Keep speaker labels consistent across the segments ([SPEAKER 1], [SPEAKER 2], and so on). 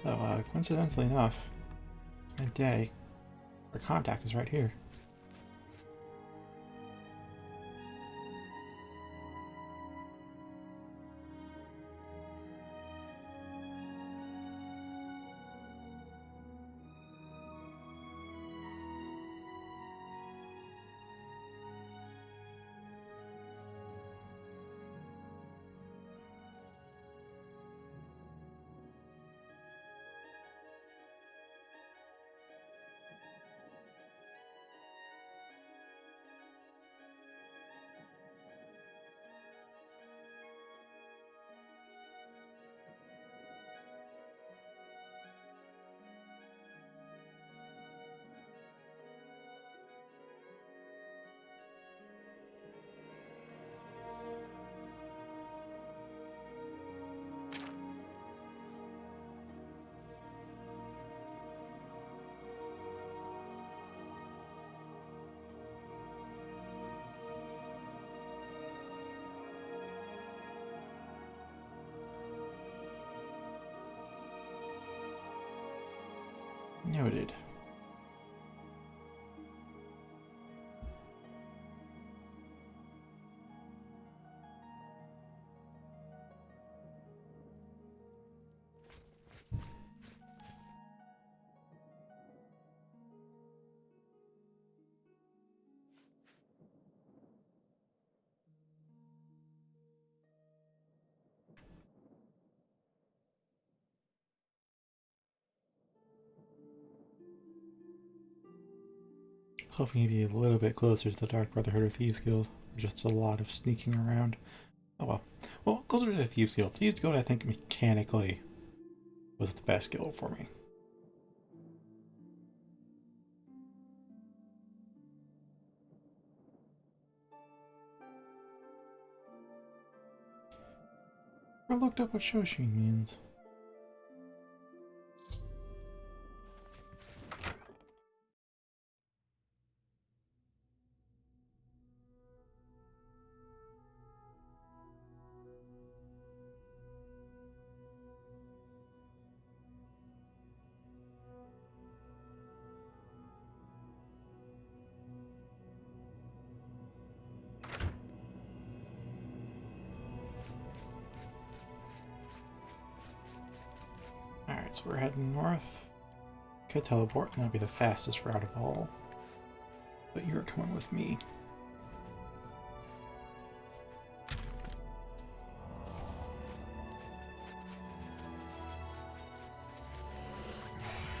[SPEAKER 1] So, coincidentally enough, midday, our contact is right here. Noted. Hoping to be a little bit closer to the Dark Brotherhood or Thieves Guild. Just a lot of sneaking around. Oh well. Well, closer to the Thieves Guild. Thieves Guild, I think, mechanically was the best guild for me. I looked up what Shoshin means. Alright, so we're heading north. Could teleport, and that'll be the fastest route of all. But you're coming with me.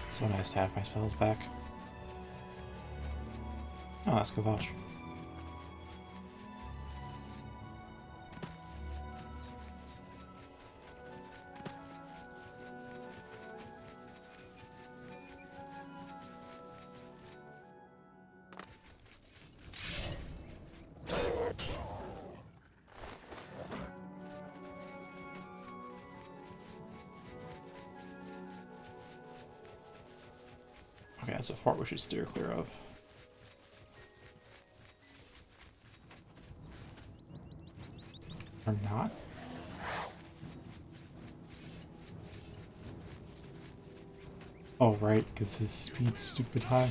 [SPEAKER 1] So nice to have my spells back. Oh, that's Kavach. Okay, that's a fort we should steer clear of. Or not? Oh, right, because his speed's stupid high.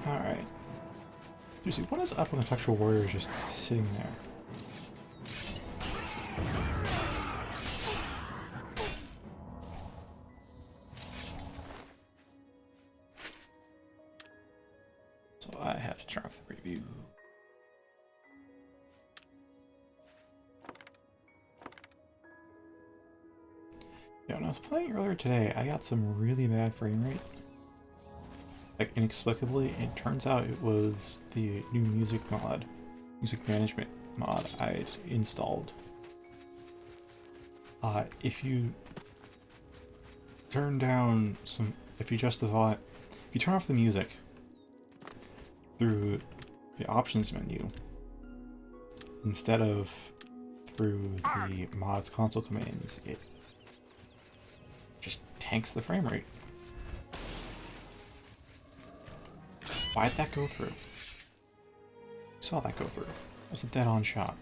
[SPEAKER 1] Alright. Seriously, what is up with Intellectual Warriors just sitting there? So I have to turn off the preview. Yeah, when I was playing earlier today, I got some really bad frame rate. Like, inexplicably, it turns out it was the new music management mod I installed. If you turn down some, if you adjust the volume, if you turn off the music through the options menu, instead of through the mod's console commands, it just tanks the frame rate. Why'd that go through? Saw that go through. That was a dead-on shot.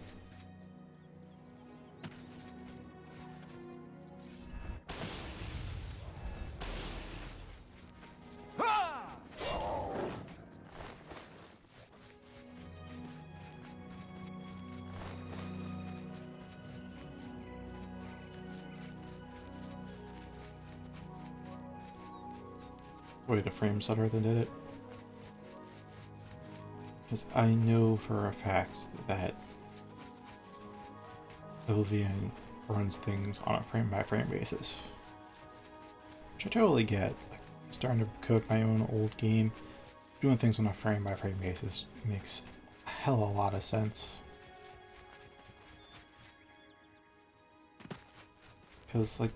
[SPEAKER 1] Wait, a frame stutter that did it? Because I know for a fact that Oblivion runs things on a frame-by-frame basis. Which I totally get. Like, starting to code my own old game, doing things on a frame-by-frame basis makes a hell of a lot of sense. Because, like,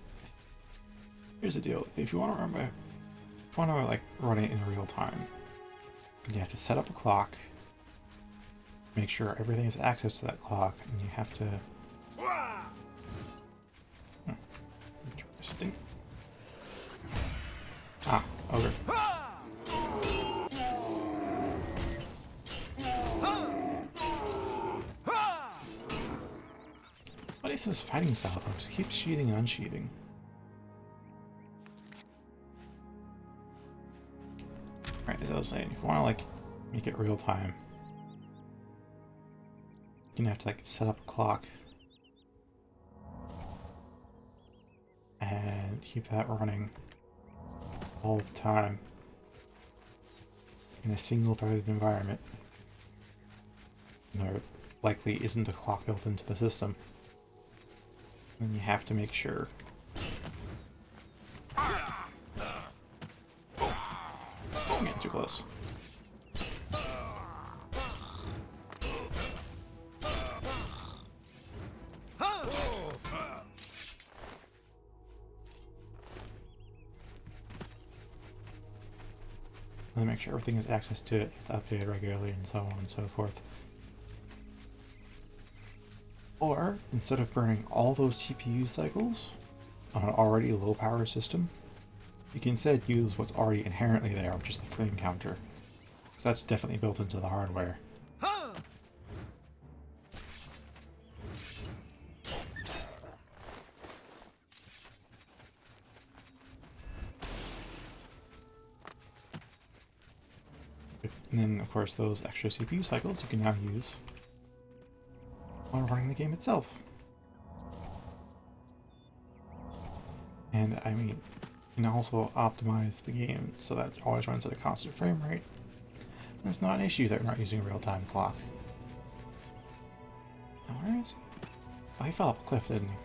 [SPEAKER 1] here's the deal. If you want to like run it in real time, you have to set up a clock, make sure everything has access to that clock, and you have to... Interesting. Ah, okay. What is this fighting style though? Just keep sheathing and unsheathing. Right, as I was saying, if you want to like make it real time, you're gonna have to like set up a clock and keep that running all the time in a single-threaded environment. There likely isn't a clock built into the system, and you have to make sure. I'm getting too close. And make sure everything has access to it, it's updated regularly, and so on and so forth. Or, instead of burning all those CPU cycles on an already low power system, you can instead use what's already inherently there, which is the frame counter. Because that's definitely built into the hardware. And then, of course, those extra CPU cycles you can now use while running the game itself. And, I mean, you can also optimize the game so that it always runs at a constant frame rate. And it's not an issue that we're not using a real-time clock. Now, where is he? Oh, he fell off a cliff, didn't he?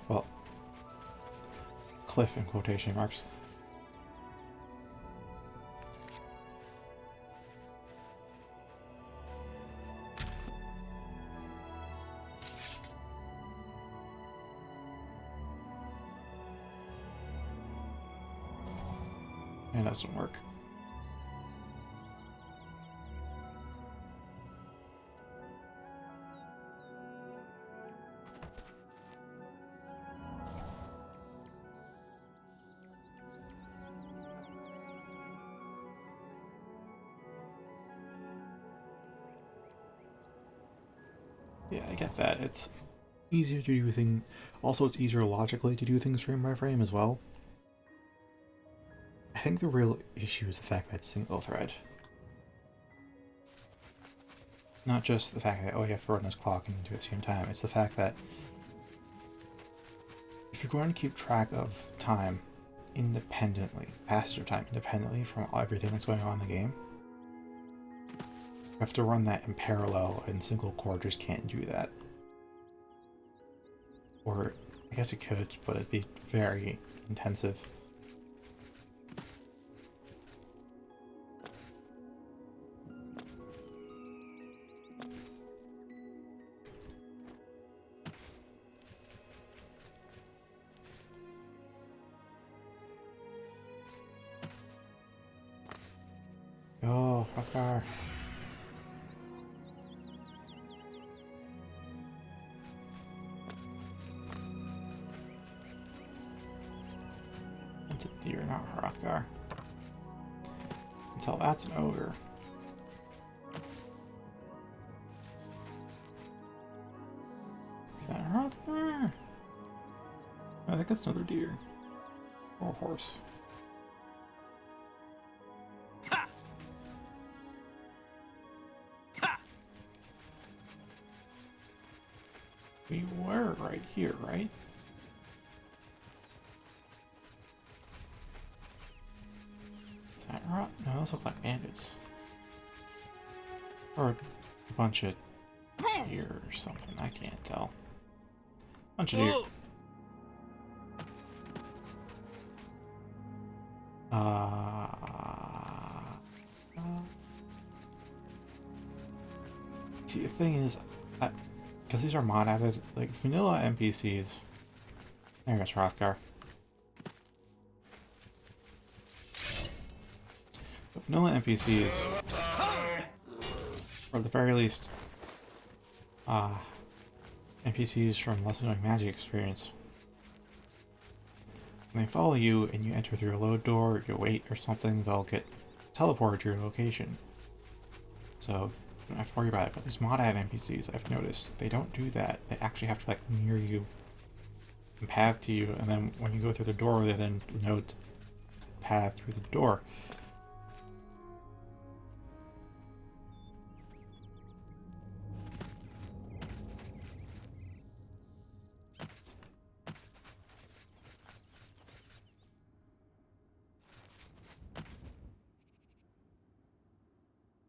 [SPEAKER 1] Well, cliff in quotation marks. And that doesn't work. Yeah, I get that. It's easier to do things. Also, it's easier logically to do things frame by frame as well. I think the real issue is the fact that it's single thread. Not just the fact that, oh, you have to run this clock and do it at the same time. It's the fact that if you're going to keep track of time independently, passage of time independently from everything that's going on in the game, you have to run that in parallel, and single core just can't do that. Or, I guess it could, but it'd be very intensive. Oh, fucker. It's a deer, not Hrothgar. tell that's an ogre. Is that her? I think that's another deer. Or a horse. We were right here, right? Is that right? No, those look like bandits. Or a bunch of deer or something, I can't tell. Bunch of deer. See, the thing is, because these are mod added, like vanilla NPCs. There goes Hrothgar. But vanilla NPCs, or at the very least, NPCs from Less Annoying Magic experience. When they follow you and you enter through a load door, or you wait or something, they'll get teleported to your location. So you don't have to worry about it. But these mod add NPCs, I've noticed, they don't do that. They actually have to like near you and path to you, and then when you go through the door, they then note path through the door.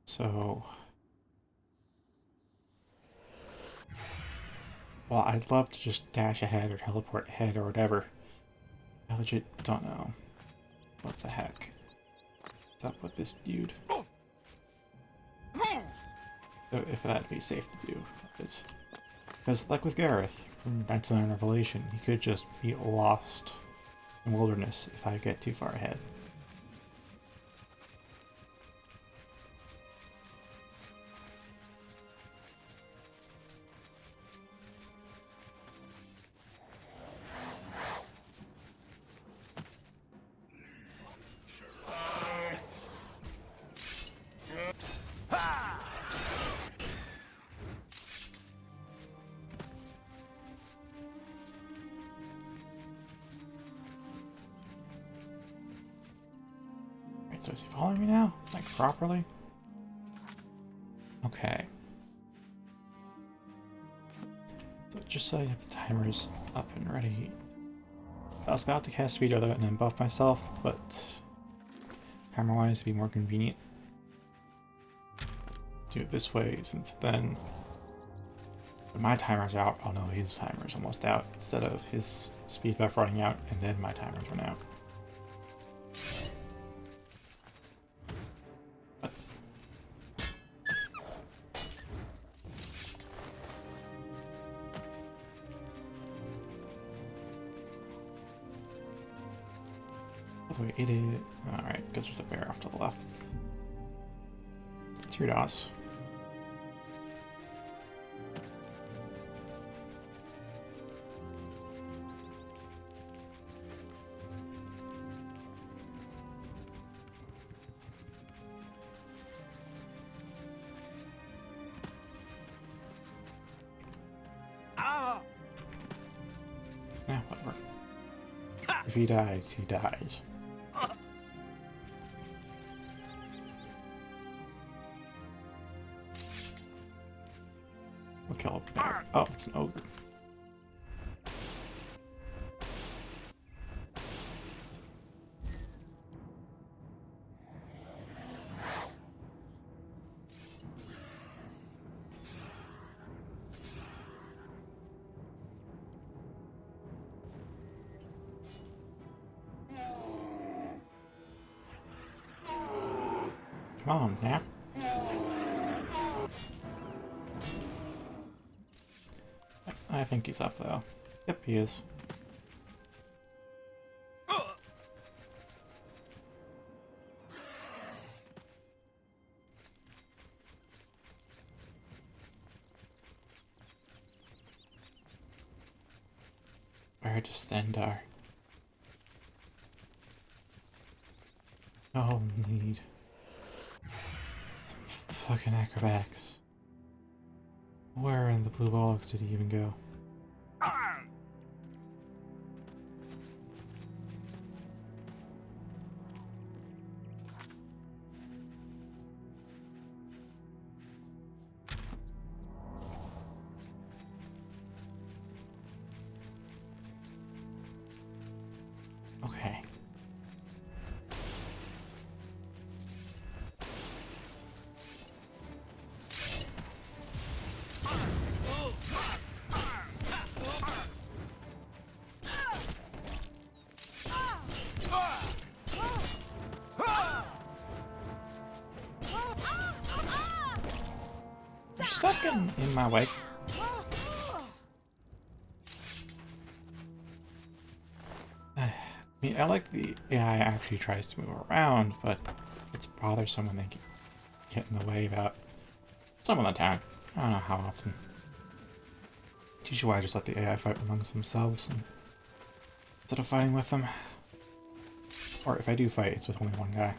[SPEAKER 1] So, well, I'd love to just dash ahead or teleport ahead or whatever. I legit don't know. What the heck? What's up with this dude? If that'd be safe to do. Because, like with Gareth from 99 Revelation, he could just be lost in the wilderness if I get too far ahead. So is he following me now? Like, properly? Okay. So just so I have the timers up and ready. I was about to cast Speed Other and then buff myself, but timer-wise it'd be more convenient. Do it this way, since then when my timer's out, oh no, his timer's almost out, instead of his speed buff running out and then my timer's run out. It is. Alright, because there's a bear off to the left. It's your DOS. Yeah, whatever. If he dies, he dies. We'll kill a bear. Oh, it's an ogre. Come on, now. I think he's up, though. Yep, he is. Where to stand our... Oh, need. Fucking acrobatics. Where in the blue bollocks did he even go? Okay. You're stuck in my way. I mean, I like the AI actually tries to move around, but it's bothersome when they get in the way about some of the time. I don't know how often. It's usually why I just let the AI fight amongst themselves instead of fighting with them. Or if I do fight, it's with only one guy.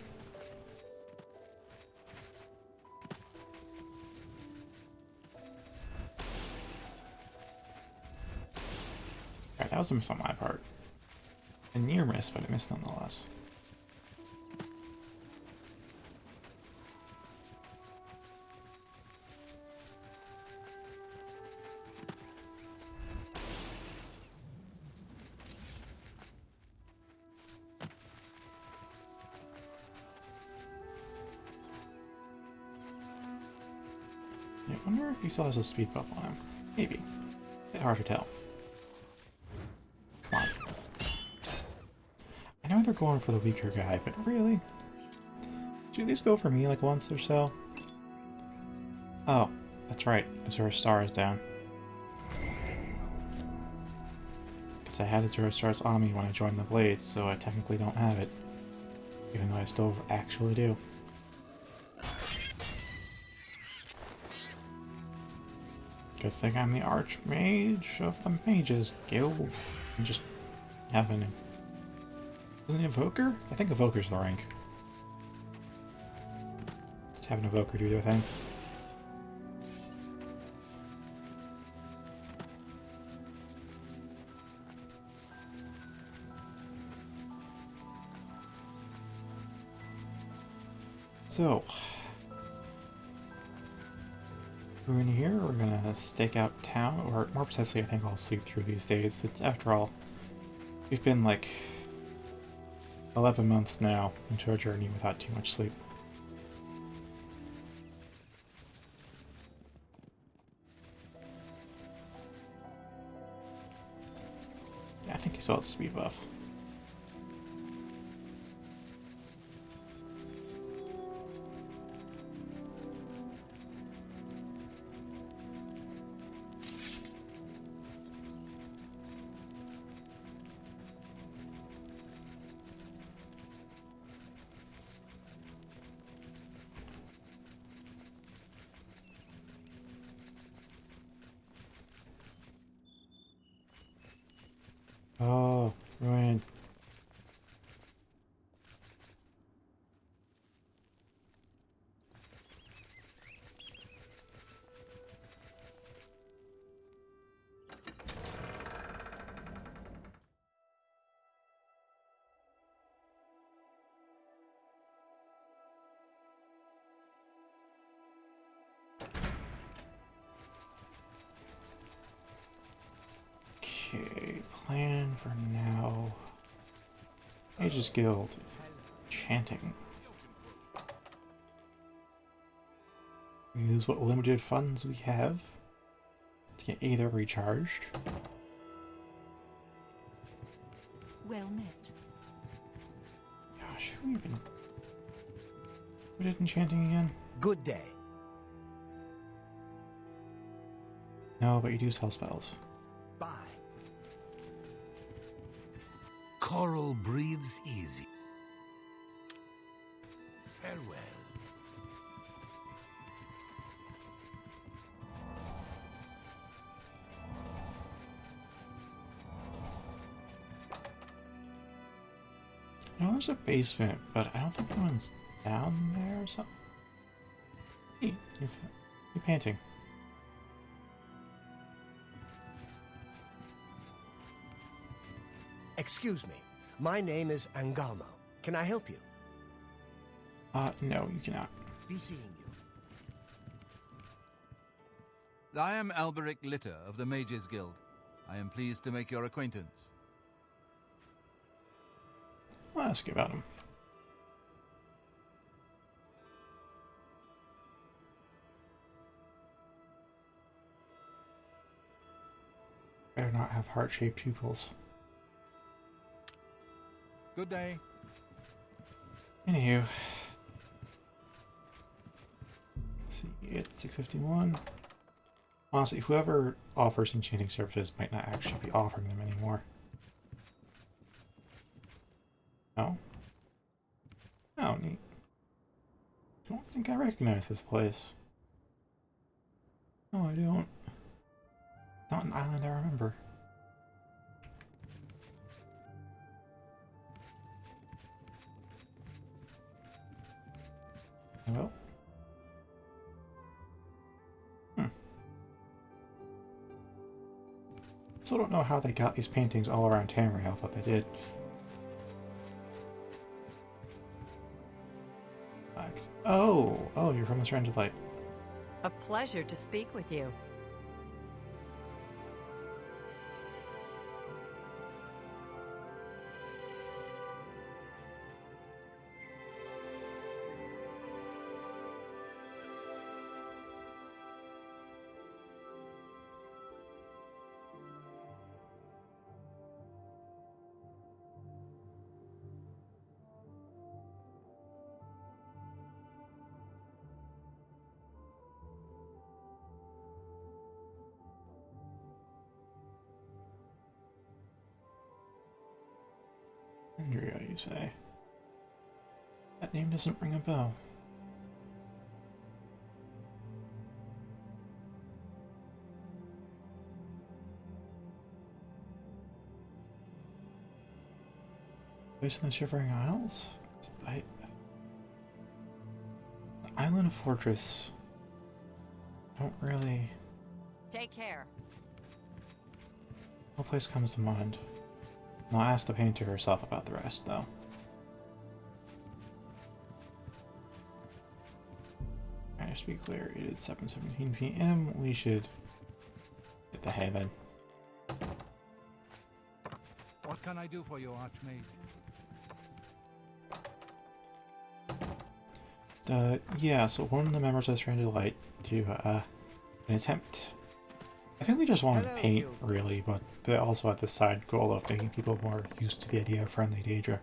[SPEAKER 1] Alright, that was a miss on my part. A near miss, but a miss nonetheless. I wonder if he still has a speed buff on him. Maybe. A bit hard to tell. Come on. I know they're going for the weaker guy, but really? Should you at least go for me like once or so? Oh, that's right. Azura Star is down. Because I had Azura Stars on me when I joined the Blades, so I technically don't have it. Even though I still actually do. Good thing I'm the Archmage of the Mages Guild. And just have an... Isn't it Evoker? I think Evoker's the rank. Just have an Evoker do their thing. So... We're in here, we're gonna stake out town, or more precisely I think I'll sleep through these days. It's, after all, we've been like 11 months now into our journey without too much sleep. Yeah, I think he still has a speed buff. Oh, ruined. Okay, plan for now. Mages Guild. Chanting. Use what limited funds we have to get either recharged.
[SPEAKER 2] Well met.
[SPEAKER 1] Gosh, who did enchanting again?
[SPEAKER 3] Good day.
[SPEAKER 1] No, but you do sell spells.
[SPEAKER 3] Bye. Coral breathes easy. Farewell.
[SPEAKER 1] No, there's a basement, but I don't think anyone's down there or something. Hey, you're painting.
[SPEAKER 4] Excuse me. My name is Angalmo. Can I help you?
[SPEAKER 1] No, you cannot.
[SPEAKER 4] Be seeing you.
[SPEAKER 5] I am Alberic Litter of the Mages Guild. I am pleased to make your acquaintance.
[SPEAKER 1] I'll ask you about him. Better not have heart-shaped pupils.
[SPEAKER 5] Good day.
[SPEAKER 1] Anywho. Let's see, it's 6:51. Honestly, whoever offers enchanting services might not actually be offering them anymore. Oh? Oh, neat. Don't think I recognize this place. No, I don't. Not an island I remember. Well. Still don't know how they got these paintings all around Tamriel, but they did. Oh, you're from the Stranded Light.
[SPEAKER 6] A pleasure to speak with you.
[SPEAKER 1] Andrea, you say? That name doesn't ring a bell. Place in the Shivering Isles? The Island Fortress. Don't really...
[SPEAKER 6] Take care.
[SPEAKER 1] No place comes to mind. I'll ask the painter herself about the rest, though. Alright, just to be clear, it is 7:17 p.m. We should get the haven.
[SPEAKER 5] What can I do for you, Archmage?
[SPEAKER 1] Yeah, so one of the members of the Stranded Light to, an attempt. I think we just wanted to paint, really, but they also had the side goal of making people more used to the idea of friendly Daedra.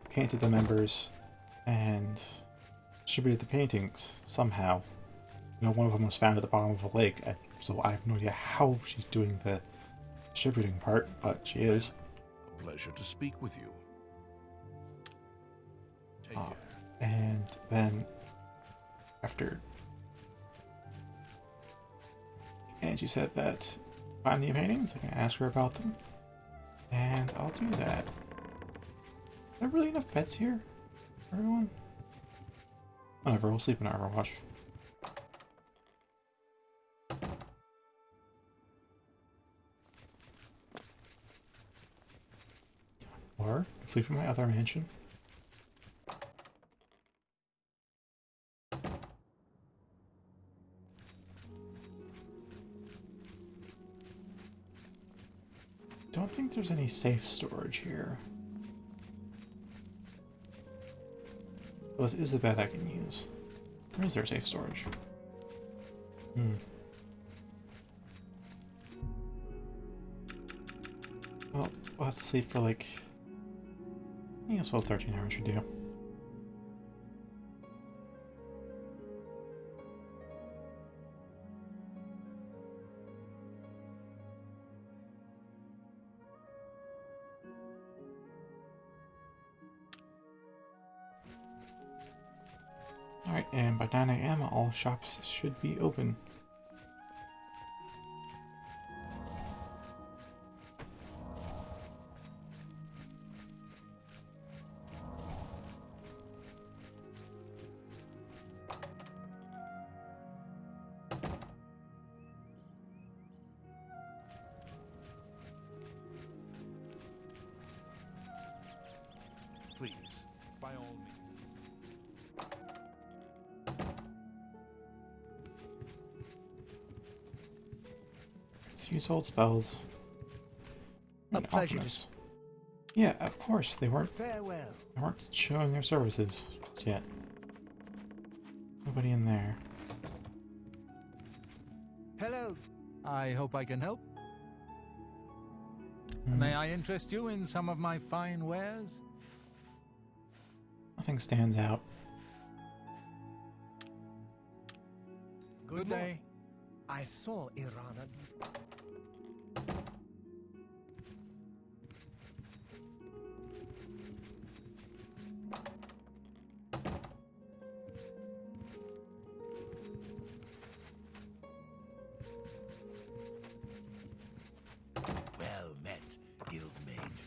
[SPEAKER 1] Painted the members and distributed the paintings somehow. You know, one of them was found at the bottom of a lake, so I have no idea how she's doing the distributing part, but she is.
[SPEAKER 3] A pleasure to speak with you. Take care.
[SPEAKER 1] And then, after... And she said that find the paintings, I can ask her about them. And I'll do that. Are there really enough beds here for everyone? Whatever, we'll sleep in Armor Watch. Or sleep in my other mansion. Don't think there's any safe storage here. Well, this is the bed I can use. Where is there safe storage? Well, we'll have to sleep for like... I guess 13 hours should do. Alright, and by 9 a.m. all shops should be open.
[SPEAKER 3] by all means.
[SPEAKER 1] Let's use old spells.
[SPEAKER 4] A
[SPEAKER 1] And
[SPEAKER 4] pleasure to
[SPEAKER 1] alchemists. Yeah, of course, they weren't
[SPEAKER 4] Farewell.
[SPEAKER 1] showing their services just yet. Nobody in there.
[SPEAKER 4] Hello.
[SPEAKER 5] I hope I can help.
[SPEAKER 1] Hmm,
[SPEAKER 5] May I interest you in some of my fine wares?
[SPEAKER 1] Nothing stands out.
[SPEAKER 5] Good day.
[SPEAKER 4] I saw Irana.
[SPEAKER 3] Well met, guildmate.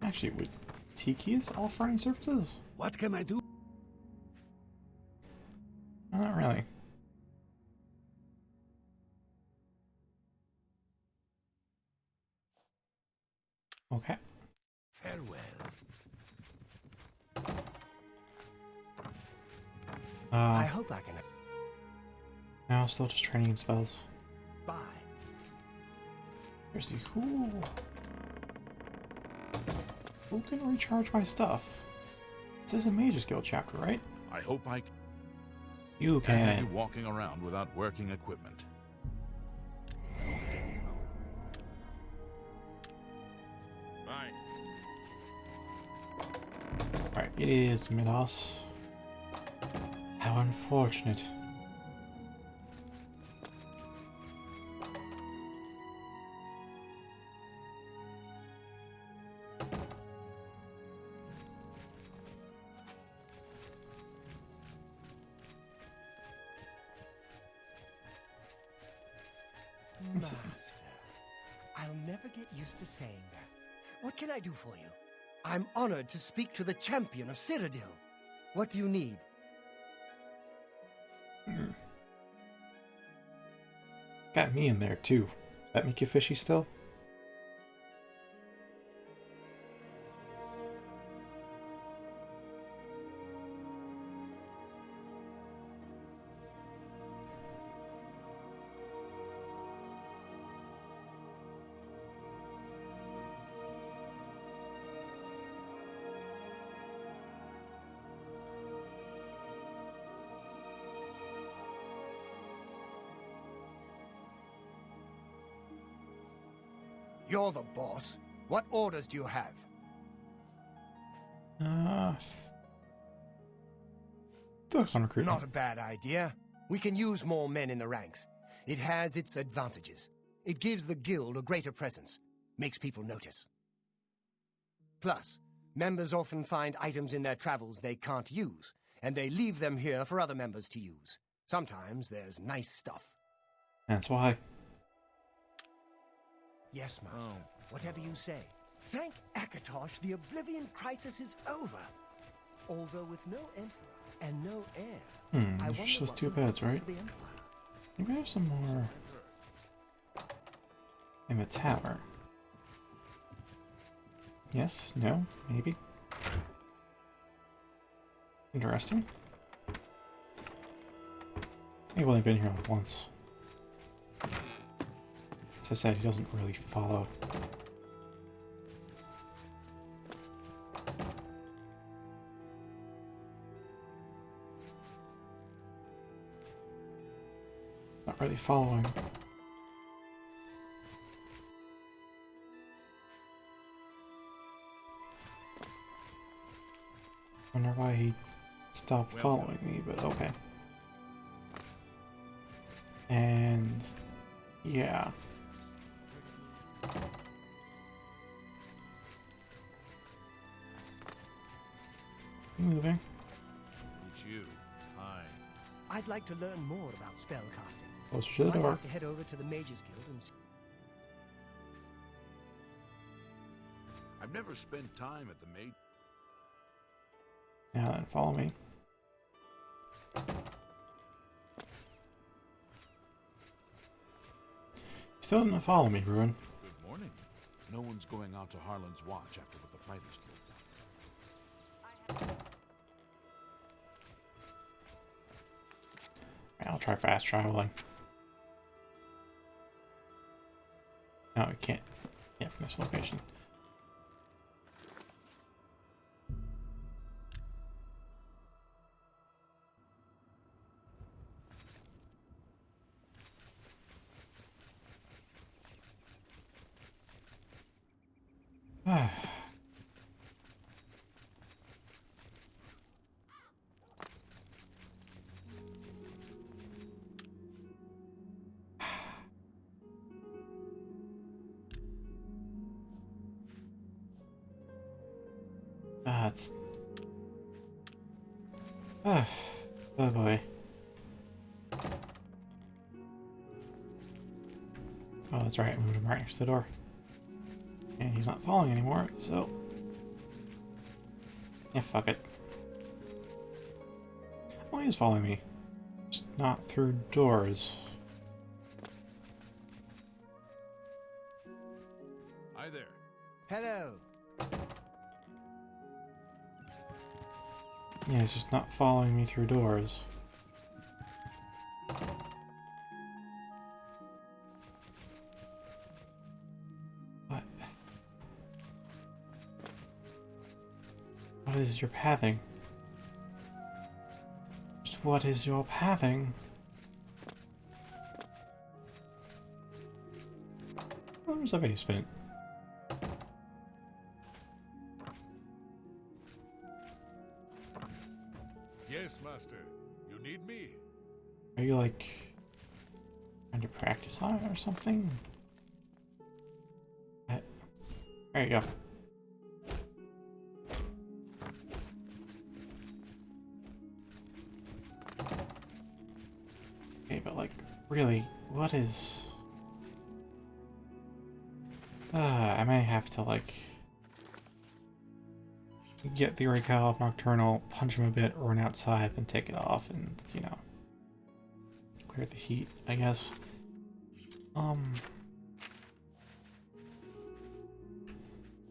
[SPEAKER 1] Actually, would Tiki's offering services?
[SPEAKER 3] What can I do?
[SPEAKER 1] Not really. Okay.
[SPEAKER 3] Farewell.
[SPEAKER 4] I hope I can.
[SPEAKER 1] Now still just training in spells.
[SPEAKER 4] Bye.
[SPEAKER 1] Here's the who can recharge my stuff? This is a Mage's Guild chapter, right?
[SPEAKER 3] I hope I
[SPEAKER 1] You
[SPEAKER 3] can't have you
[SPEAKER 1] can.
[SPEAKER 3] walking around without working equipment. Fine.
[SPEAKER 1] Right, it is Midas. How unfortunate.
[SPEAKER 4] Master. I'll never get used to saying that. What can I do for you? I'm honored to speak to the champion of Citadel. What do you need?
[SPEAKER 1] Got me in there too. Does that make you fishy still?
[SPEAKER 4] You're the boss. What orders do you have?
[SPEAKER 1] Focus on recruitment.
[SPEAKER 4] Not a bad idea. We can use more men in the ranks. It has its advantages. It gives the guild a greater presence, makes people notice. Plus, members often find items in their travels they can't use, and they leave them here for other members to use. Sometimes there's nice stuff.
[SPEAKER 1] That's why.
[SPEAKER 4] Yes, Master. Whatever you say. Thank Akatosh, the Oblivion crisis is over. Although with no emperor and no heir, I
[SPEAKER 1] There's
[SPEAKER 4] wonder
[SPEAKER 1] just those
[SPEAKER 4] what
[SPEAKER 1] two
[SPEAKER 4] will happen
[SPEAKER 1] beds, right?
[SPEAKER 4] to the empire.
[SPEAKER 1] Maybe there's some more in the tower. Yes, no, maybe. Interesting. I've only been here like once. As I said, he doesn't really follow. Not really following. Wonder why he stopped following me, but okay. And yeah. Moving.
[SPEAKER 3] It's you. Hi.
[SPEAKER 4] I'd like to learn more about spellcasting.
[SPEAKER 1] Closer to the
[SPEAKER 4] Might
[SPEAKER 1] door.
[SPEAKER 4] have to head over to the Mages Guild and see.
[SPEAKER 3] I've never spent time at the maid.
[SPEAKER 1] Now then, follow me. Still didn't follow me, Ruin.
[SPEAKER 3] Good morning. No one's going out to Harlan's watch after what the Fighters Guild
[SPEAKER 1] try fast traveling. No, we can't. Yeah, from this location. It's... oh boy. Oh, that's right, I moved him right next to the door. And he's not falling anymore, so... yeah, fuck it. Oh, he is following me. Just not through doors.
[SPEAKER 3] Hi there.
[SPEAKER 4] Hello.
[SPEAKER 1] Yeah, he's just not following me through doors. What? What is your pathing? Just what is your pathing? Where's a basement?
[SPEAKER 3] Yes, master. You need me?
[SPEAKER 1] Are you like trying to practice on it or something? There you go. Okay, but like, really, what is... I may have to like get the Referral Nocturnal, punch him a bit, run outside, then take it off, and, you know, clear the heat, I guess. I'm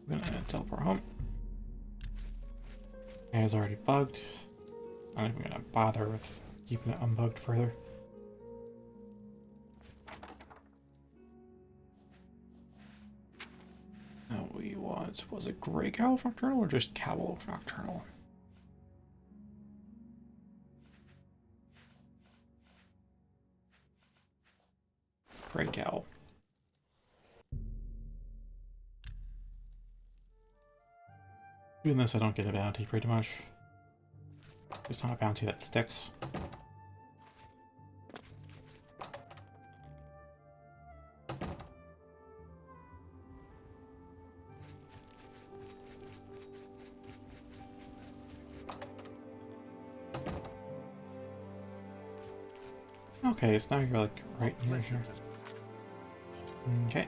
[SPEAKER 1] gonna teleport home. It's already bugged. I'm not even gonna bother with keeping it unbugged further. Now we want, was it Grey Cowl Nocturnal or just Cowl Nocturnal? Grey Cowl. Doing this, I don't get a bounty pretty much. It's not a bounty that sticks. Okay, so now you're like right near here. Okay.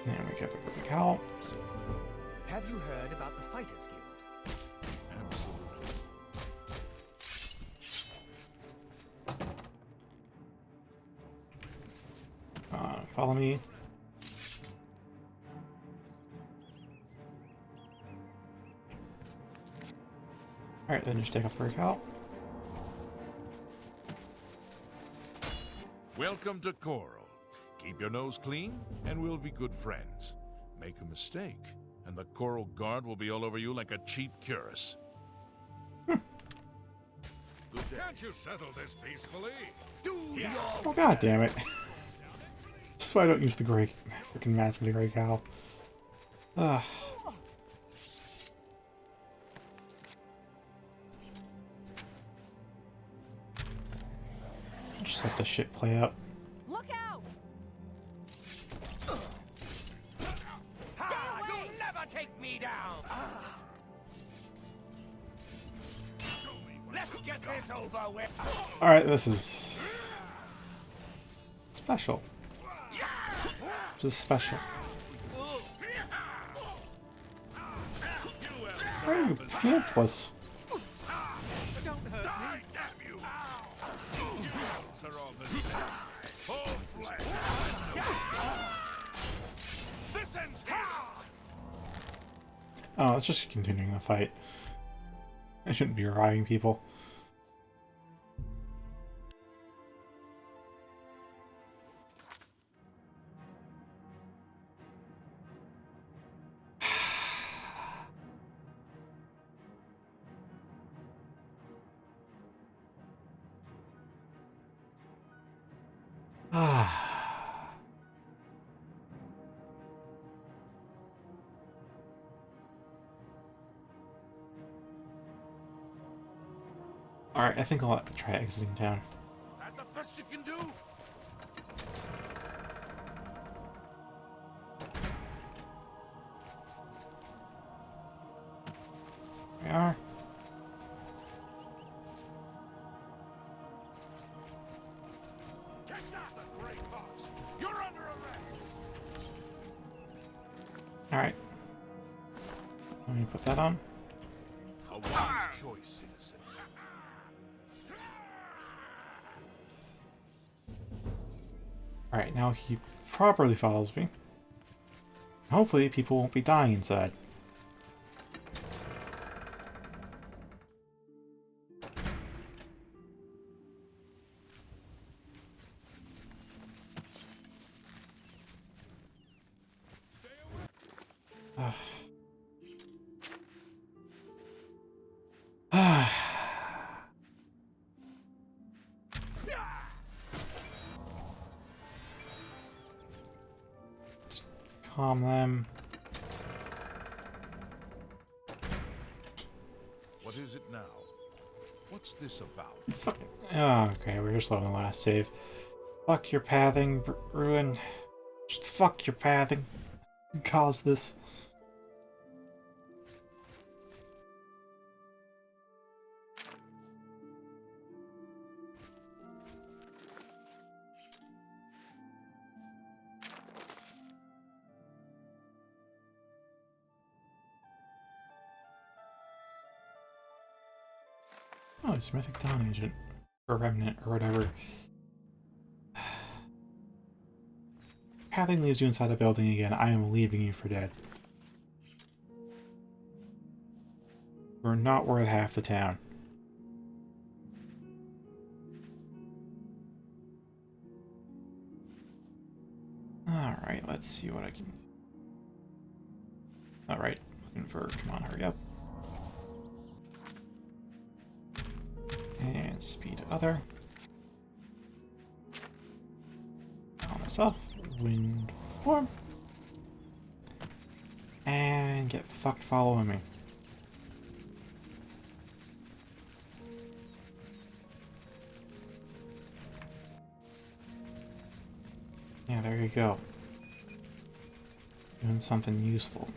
[SPEAKER 1] Now we get the cowl.
[SPEAKER 4] Have you heard about the Fighters Guild?
[SPEAKER 3] Absolutely.
[SPEAKER 1] Follow me. Alright, then just take off the cowl.
[SPEAKER 3] Welcome to Coral. Keep your nose clean, and we'll be good friends. Make a mistake, and the Coral Guard will be all over you like a cheap cuirass. Good day. Can't you settle this peacefully?
[SPEAKER 1] Oh god damn it. This is why I don't use the grey freaking mask of the Grey Cowl. Ugh. Just let the shit play out.
[SPEAKER 6] Look out!
[SPEAKER 4] You'll never take me down! Let's get this over with!
[SPEAKER 1] Alright, this is special. This is special. Why are you pantsless?
[SPEAKER 3] Don't hurt me. Damn you! Are all the full flesh. ends here!
[SPEAKER 1] Oh, it's just continuing the fight. I shouldn't be arriving people. Ah. Alright, I think I'll try exiting town.
[SPEAKER 3] That the best you can do?
[SPEAKER 1] We are.
[SPEAKER 3] Take that, the Grey Fox! You're under arrest!
[SPEAKER 1] Alright. Let me put that on.
[SPEAKER 3] A wise choice, innocent.
[SPEAKER 1] Alright, now he properly follows me. Hopefully people won't be dying inside. Calm them.
[SPEAKER 3] What is it now? What's this about?
[SPEAKER 1] Fucking. Oh, okay, we're just on the last save. Fuck your pathing, Ruin. Just fuck your pathing. You caused this. Oh, it's Mythic Dawn Agent. Or Remnant, or whatever. Pathing leaves you inside a building again. I am leaving you for dead. We're not worth half the town. Alright, let's see what I can... Alright, looking for... Come on, hurry up. And speed other. On myself. Wind form. And get fucked following me. Yeah, there you go. Doing something useful.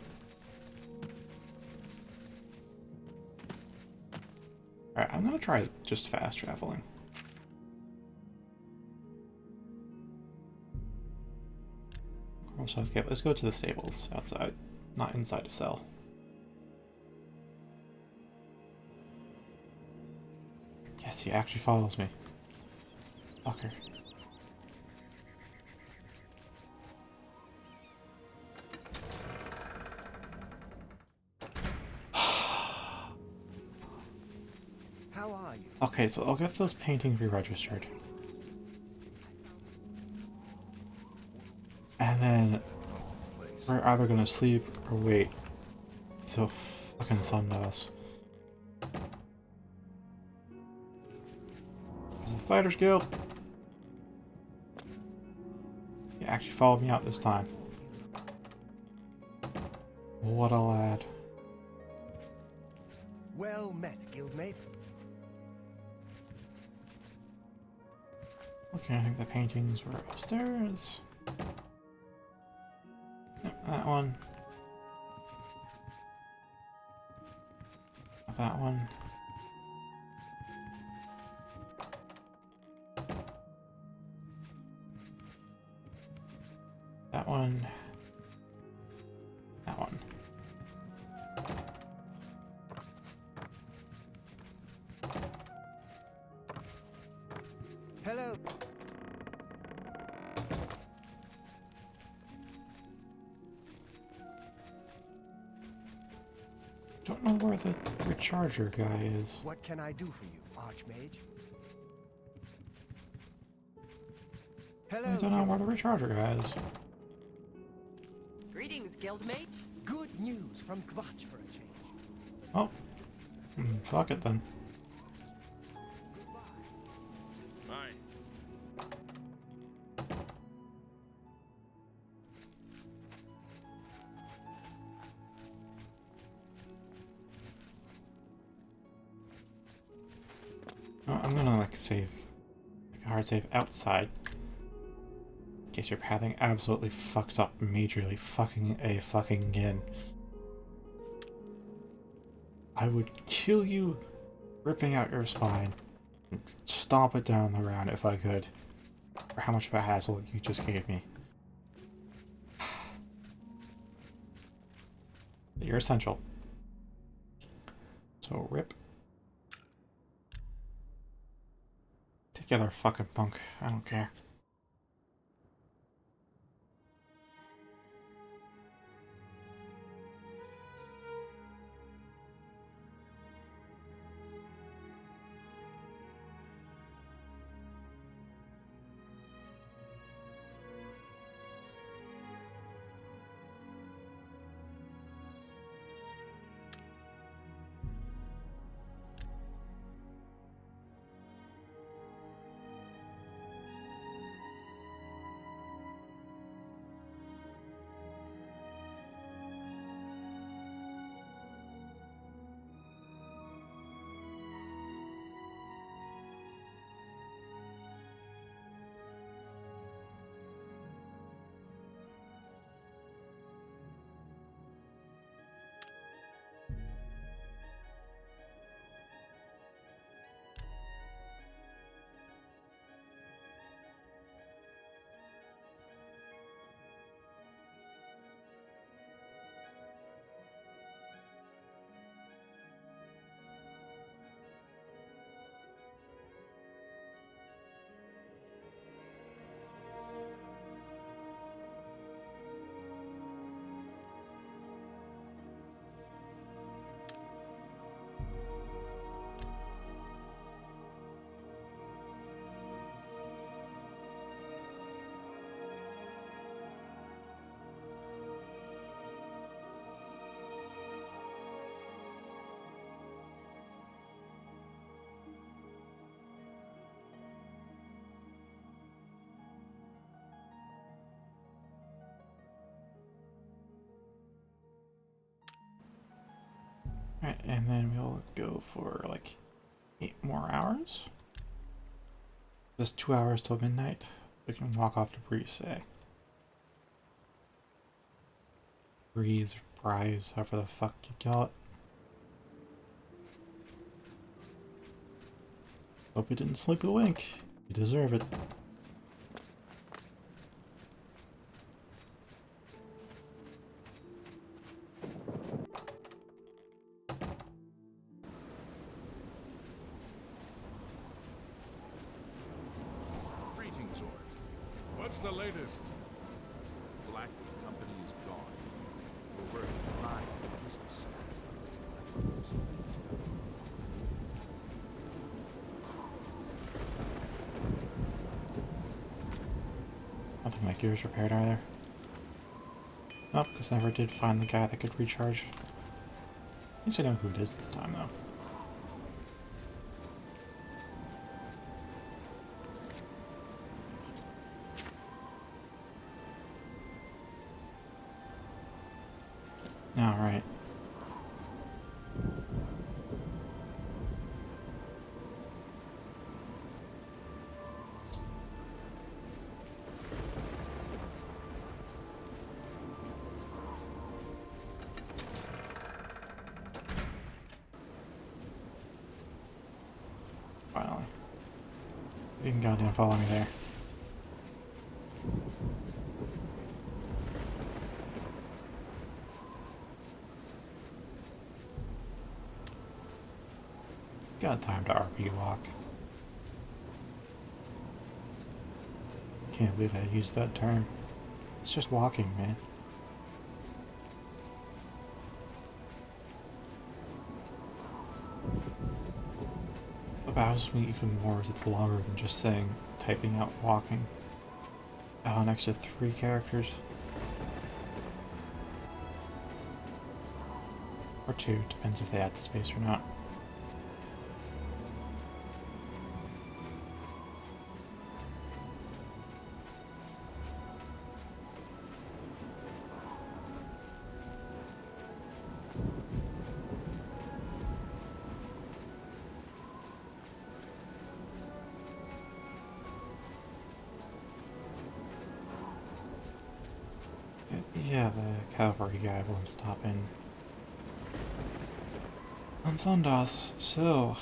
[SPEAKER 1] Alright, I'm gonna try just fast traveling. Okay, let's go to the stables outside, not inside a cell. Yes, he actually follows me. Fucker.
[SPEAKER 4] How are you?
[SPEAKER 1] Okay, so I'll get those paintings re-registered. And then we're either gonna sleep or wait till fucking sun does. This is the Fighters Guild. He actually followed me out this time. What a lad.
[SPEAKER 4] Well met, guildmate.
[SPEAKER 1] Okay, I think the paintings were upstairs. Yep, that one. That one. That one. That one.
[SPEAKER 4] Hello.
[SPEAKER 1] Don't know where the recharger guy is.
[SPEAKER 4] What can I do for you, Archmage? Hello.
[SPEAKER 1] I don't know where the recharger guy is.
[SPEAKER 6] Greetings, guildmate.
[SPEAKER 4] Good news from Kvatch for a change.
[SPEAKER 1] Oh. Fuck it then.
[SPEAKER 3] Bye.
[SPEAKER 1] Oh, I'm gonna like save, like hard save outside. In case your pathing absolutely fucks up majorly fucking again. I would kill you ripping out your spine and stomp it down the ground if I could. For how much of a hassle you just gave me. You're essential. So rip. Together, fucking punk. I don't care. Right, and then we'll go for like 8 more hours. Just 2 hours till midnight. We can walk off to Breeze, Breeze, Prize, however the fuck you call it. Hope you didn't sleep a wink. You deserve it.
[SPEAKER 3] Greetings, Orc. What's the latest? Black Company is gone. We're working fine. This is sad.
[SPEAKER 1] I don't think my gear's repaired either. Oh, because I never did find the guy that could recharge. At least I know who it is this time, though. Alright. Finally. You can goddamn follow me there. Got time to RP walk. Can't believe I used that term. It's just walking, man. What baffles me even more is it's longer than just saying, typing out walking. An extra 3 characters. Or 2, depends if they add the space or not. Yeah, the cavalry guy won't stop in on Sundas, so...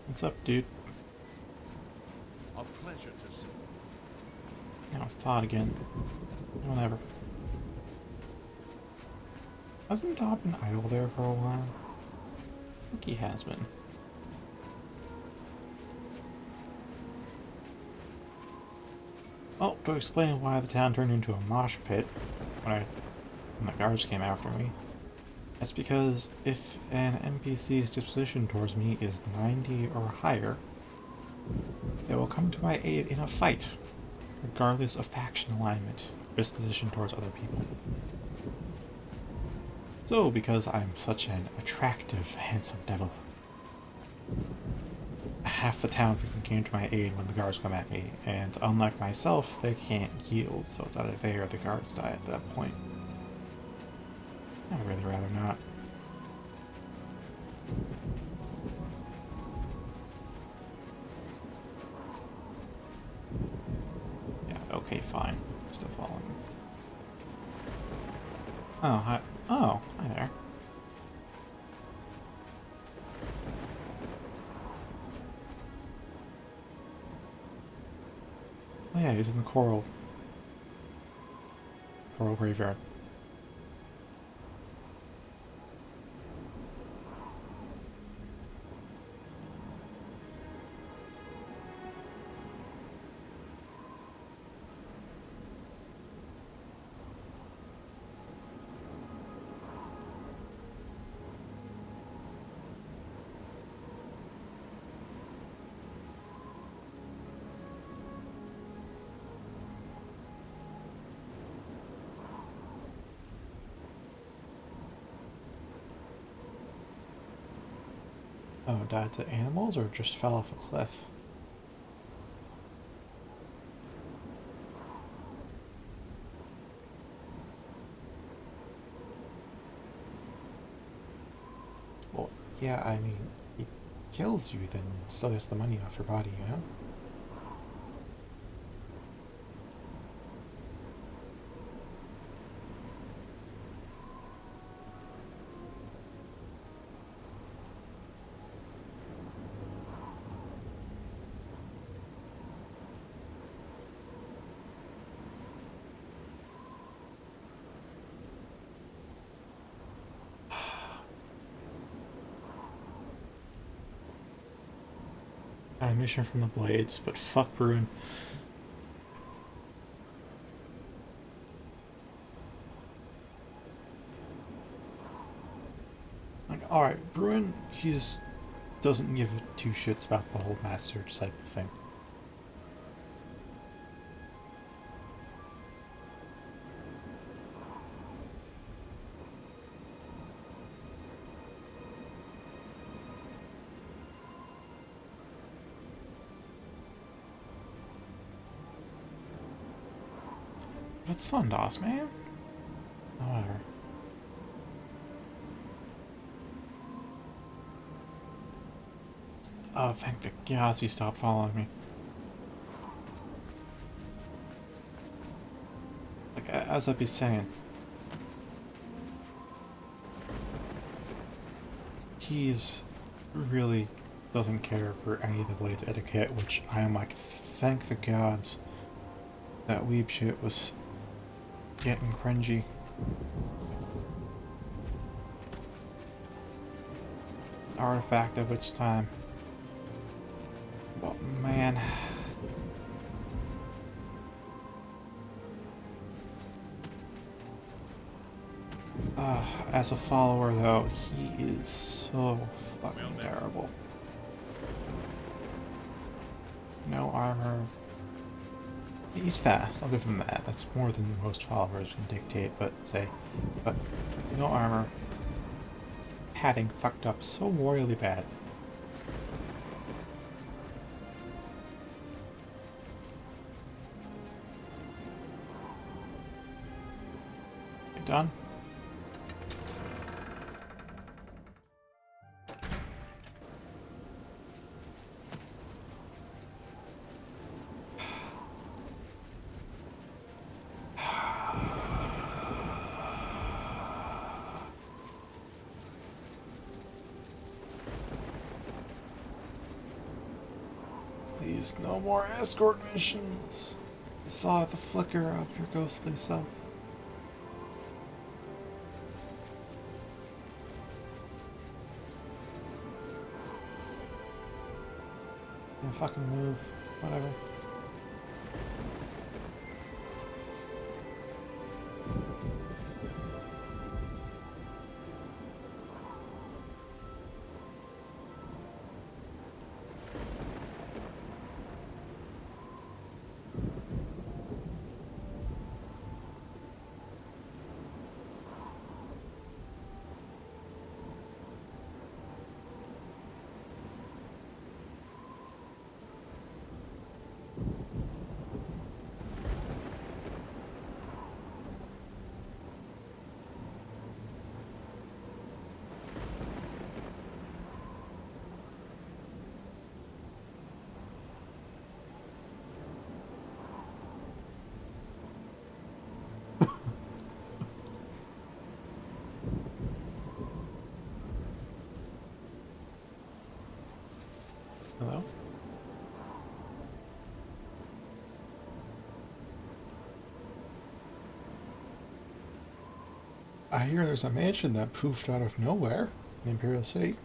[SPEAKER 1] What's up, dude?
[SPEAKER 3] A pleasure to see.
[SPEAKER 1] Now it's Todd again. Whatever. Hasn't Todd been idle there for a while? I think he has been. Well, to explain why the town turned into a mosh pit when the guards came after me, it's because if an NPC's disposition towards me is 90 or higher, they will come to my aid in a fight, regardless of faction alignment or disposition towards other people. So, because I'm such an attractive, handsome devil, half the town freaking came to my aid when the guards come at me, and unlike myself, they can't yield, so it's either they or the guards die at that point. I'd really rather not. Yeah, okay, fine. Still following me. Oh, hi. Oh, hi there. Oh yeah, he's in the coral graveyard. Oh, died to animals or just fell off a cliff? Well, yeah, I mean, he kills you, then still gets the money off your body, you know? Got a mission from the Blades, but fuck Bruin. Like, alright, Bruin, he just doesn't give two shits about the whole master-disciple thing. But it's Sundas, man. Whatever. Oh, thank the gods he stopped following me. Like, as I'd be saying, he's really doesn't care for any of the Blades etiquette, which I am like, thank the gods that weeb shit was getting cringy. Artifact of its time. But man. As a follower, though, he is so fucking terrible. No armor. He's fast, I'll give him that. That's more than most followers can dictate, but no armor. Padding fucked up so royally bad. You done? Please, no more escort missions. I saw the flicker of your ghostly self. Yeah, fucking move. Whatever. Hello? I hear there's a mansion that poofed out of nowhere in the Imperial City.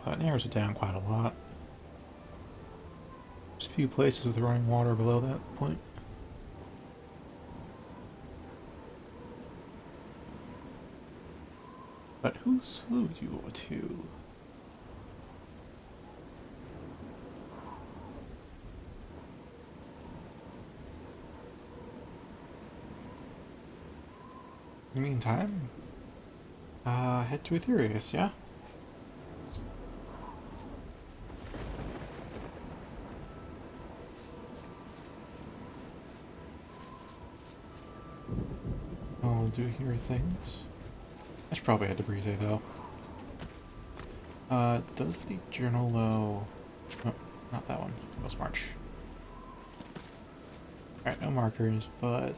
[SPEAKER 1] That narrows it down quite a lot. There's a few places with running water below that point. But who slew you two? In the meantime, head to Aetherius, yeah? I'll do here things. I should probably head to Brise though. Does the journal though... Oh, not that one. Ghost March. Alright, no markers, but...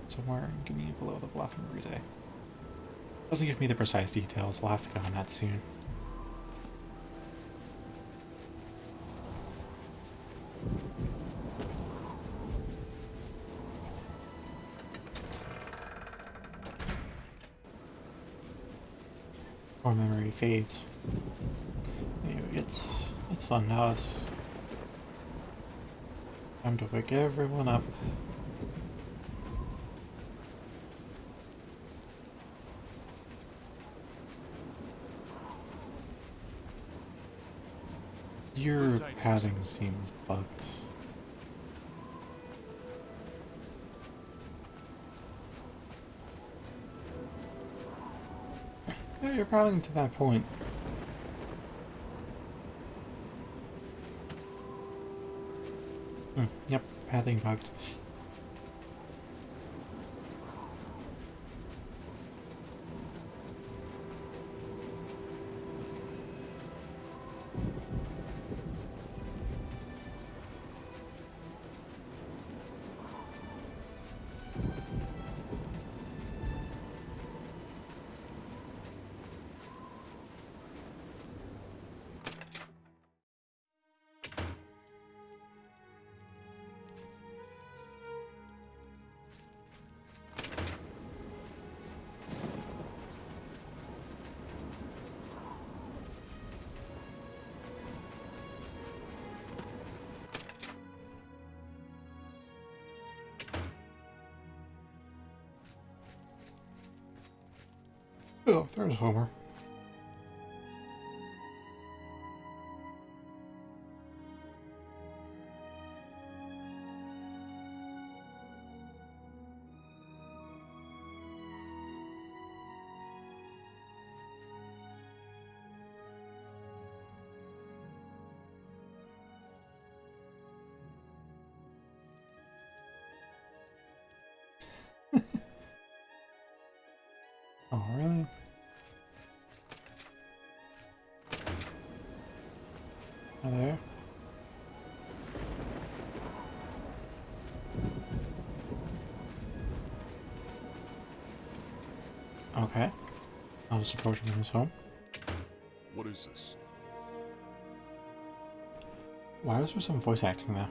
[SPEAKER 1] somewhere give me below the bluff in Brise. Doesn't give me the precise details, I'll have to go on that soon. Our memory fades. Anyway, it's sun now. It's time to wake everyone up. Your padding seems bugged. Yeah, you're padding to that point. Yep, padding bugged. Oh, there's Homer. Oh, really? Hello? Okay. I'll just approach him in his home.
[SPEAKER 7] What is this?
[SPEAKER 1] Why was there some voice acting though?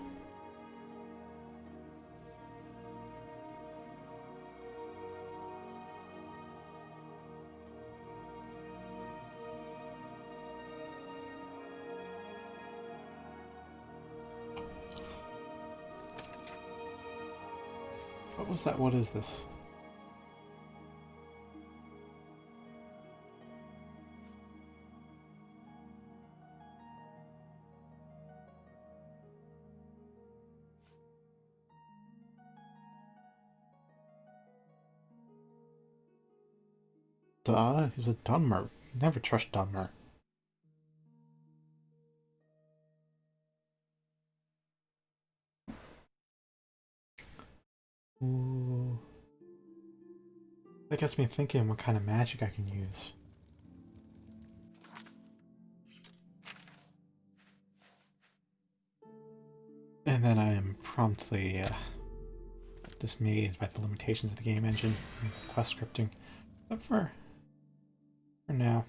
[SPEAKER 1] What was that? What is this? He's a Dunmer. You never trust Dunmer. Ooh. That gets me thinking what kind of magic I can use. And then I am promptly dismayed by the limitations of the game engine and quest scripting. But for now,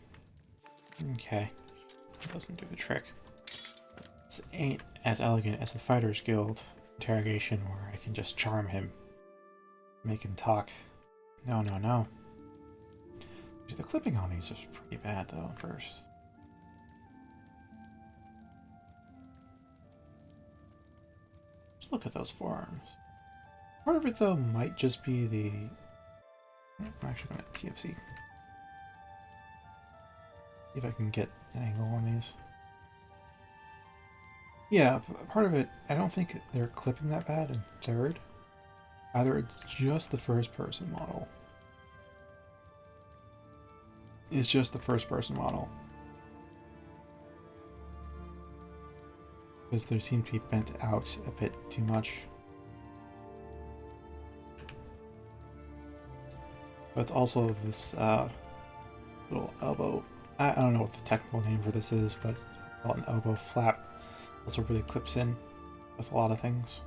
[SPEAKER 1] okay, it doesn't do the trick. This ain't as elegant as the Fighters Guild interrogation where I can just charm him, make him talk. No, no, no. The clipping on these is pretty bad though at first. Just look at those forearms. Part of it though might just be the... I'm actually going to TFC. See if I can get an angle on these. Yeah, part of it, I don't think they're clipping that bad in third. Either it's just the first person model. It's just the first person model. Because they seem to be bent out a bit too much. But it's also this little elbow. I don't know what the technical name for this is, but I call it an elbow flap. Also really clips in with a lot of things.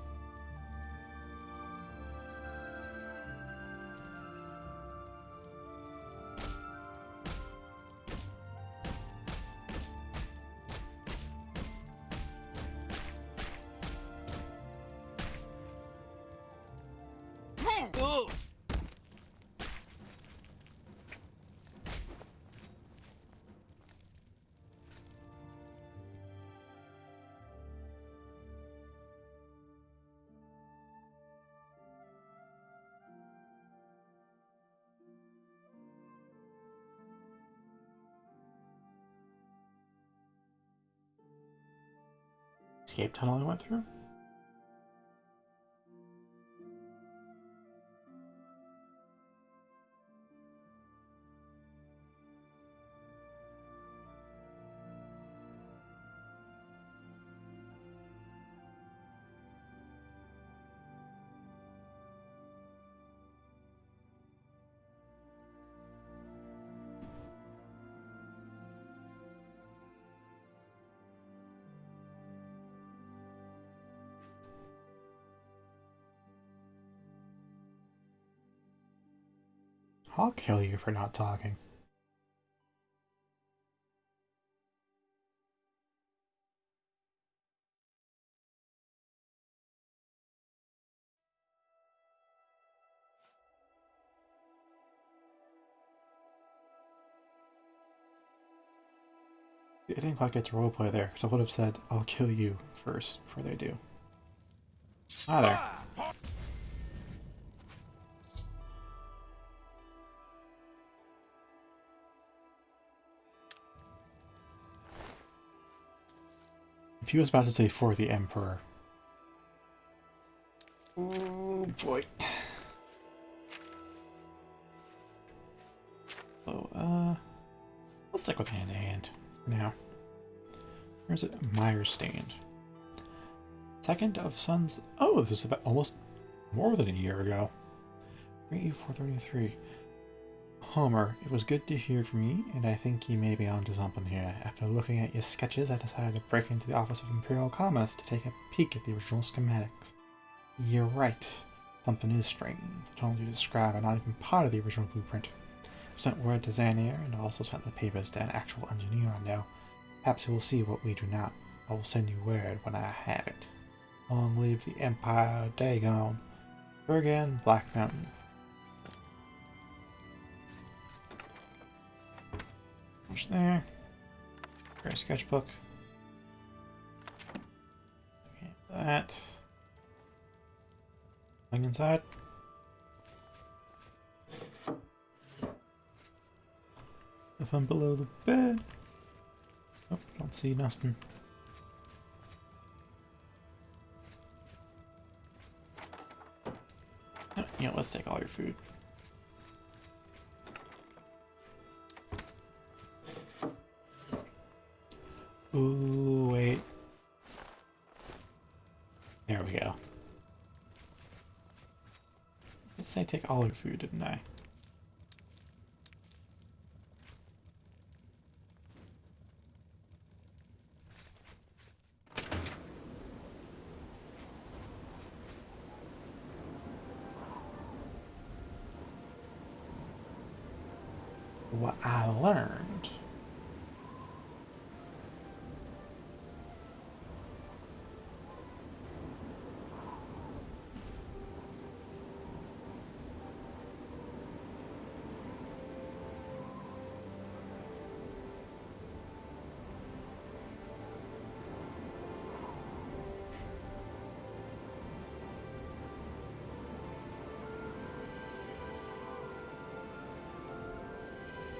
[SPEAKER 1] Escape tunnel I went through? I'll kill you for not talking. I didn't quite get to roleplay there, because I would have said, I'll kill you first before they do. Ah, there. If he was about to say for the Emperor. Oh boy. So, let's stick with hand to hand for now. Where's it? Myers Stand. Second of Sons. Oh, this was about almost more than a year ago. 38433. Homer, it was good to hear from you, and I think you may be onto something here. After looking at your sketches, I decided to break into the Office of Imperial Commerce to take a peek at the original schematics. You're right. Something is strange. The tones you describe are not even part of the original blueprint. I've sent word to Xanier and also sent the papers to an actual engineer I know. Perhaps he will see what we do not. I will send you word when I have it. Long live the Empire, Dagon. Bergen, Black Mountain. What's there? Great sketchbook. Okay, that. Going inside. If I'm below the bed. Nope, don't see nothing. Oh, yeah, let's take all your food. Ooh, wait. There we go. Let's say take all your food, didn't I? What I learned.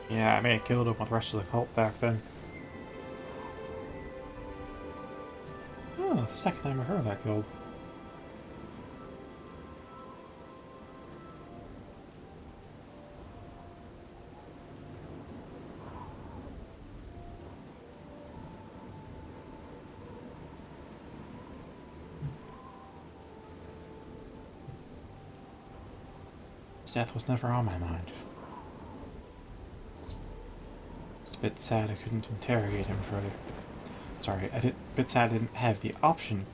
[SPEAKER 1] Yeah, I may have killed him with the rest of the cult back then. Oh, the second time I heard of that guild. His death was never on my mind. It's a bit sad I couldn't interrogate him further. Sorry, bit sad I didn't have the option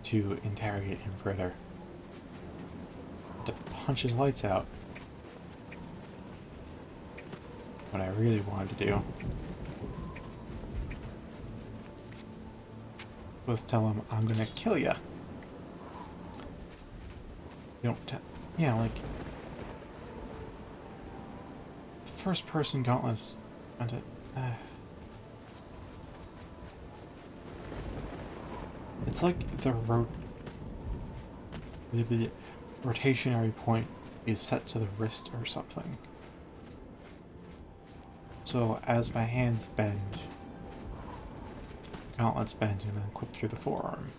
[SPEAKER 1] to interrogate him further. To punch his lights out. What I really wanted to do was tell him, I'm gonna kill ya. You don't yeah, like first person gauntlets and it's like the rotationary point is set to the wrist or something. So as my hands bend, gauntlets bend and then clip through the forearm.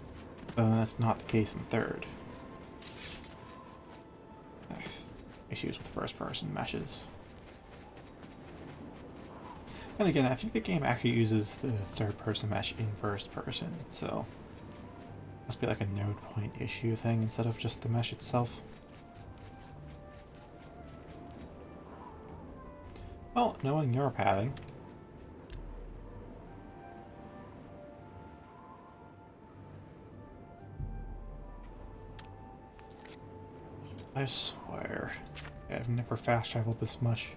[SPEAKER 1] Though that's not the case in third. Issues with first person meshes. And again, I think the game actually uses the third person mesh in first person, so must be like a node point issue thing instead of just the mesh itself. Well, knowing your pathing. I swear, I've never fast traveled this much.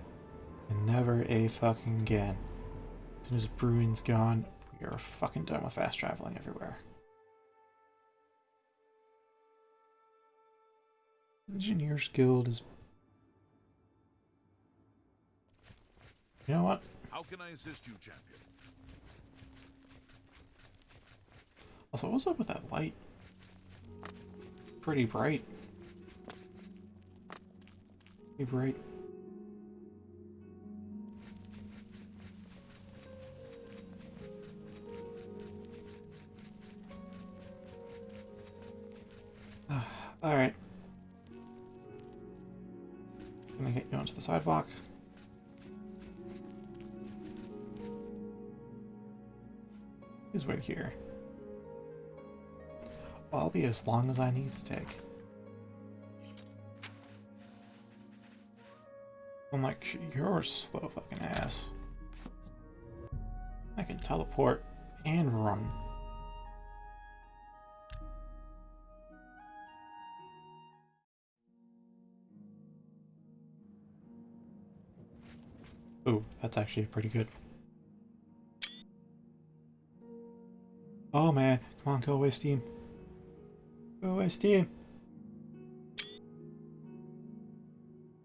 [SPEAKER 1] And never a fucking again. As soon as Bruin's gone, we are fucking done with fast traveling everywhere. Engineers Guild is... You know what?
[SPEAKER 3] How can I assist you, champion?
[SPEAKER 1] Also, what's up with that light? Pretty bright. Pretty bright. Alright. Gonna get you onto the sidewalk. Please wait here. I'll be as long as I need to take. I'm like, you're a slow fucking ass. I can teleport and run. Ooh, that's actually pretty good. Oh man, come on, go away, Steam. Go away, Steam.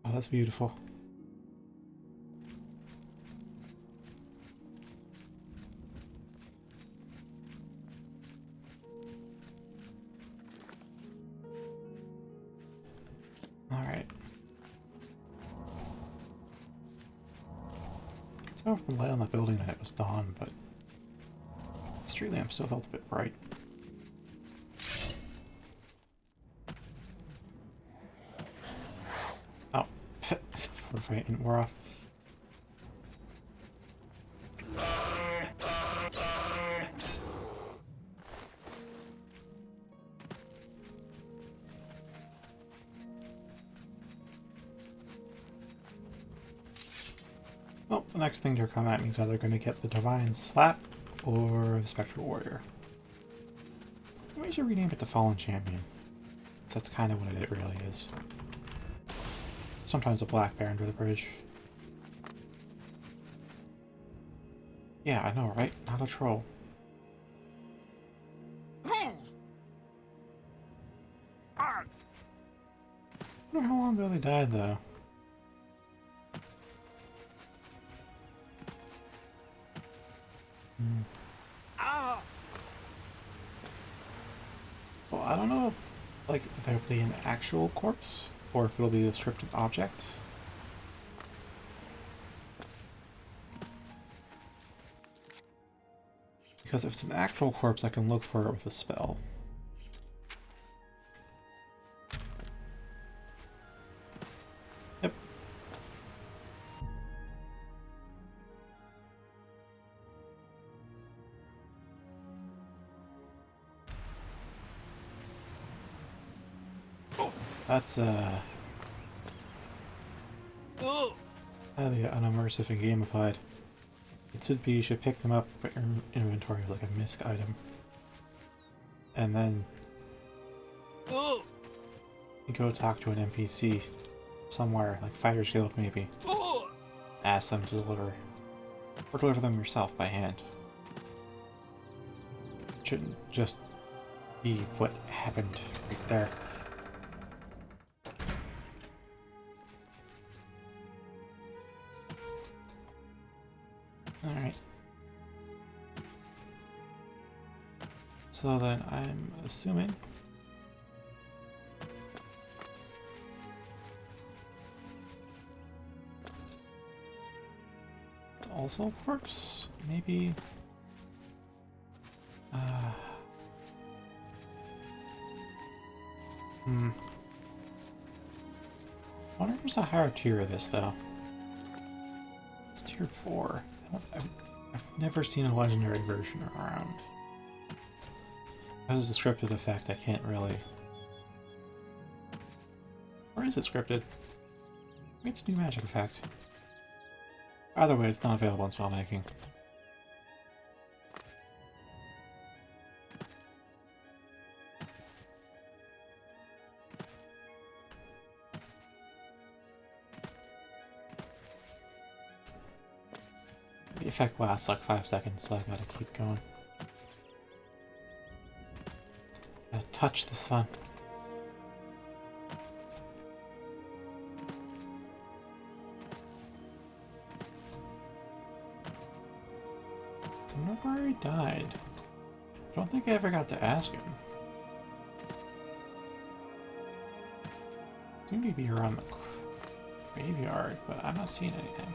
[SPEAKER 1] Oh, that's beautiful. Alright. It's over the light on the building that it was dawn, but the street lamp still felt a bit bright. Oh, we're fighting, we're off. Well, the next thing to come at me is either going to get the Divine Slap or the Spectral Warrior. Maybe I should rename it to Fallen Champion. That's kind of what it really is. Sometimes a black bear under the bridge. Yeah, I know, right? Not a troll. I wonder how long ago they died, though. Well, I don't know if, like, there'll be an actual corpse, or if it'll be a scripted object. Because if it's an actual corpse, I can look for it with a spell. Yep. That's, highly unimmersive and gamified. It should be you should pick them up, put your inventory as like a misc item. And then you go talk to an NPC somewhere, like Fighters Guild maybe. Ask them to deliver. Or deliver them yourself by hand. It shouldn't just be what happened right there. Alright. So then I'm assuming also corpse, maybe. I wonder if there's a higher tier of this though. It's tier 4. I've never seen a legendary version around. As a scripted effect, I can't really. Or is it scripted? Maybe it's a new magic effect. Either way, it's not available in spellmaking. The effect lasts like 5 seconds, so I gotta keep going. Gotta touch the sun. I wonder where he died. I don't think I ever got to ask him. Seemed to be around the graveyard, but I'm not seeing anything.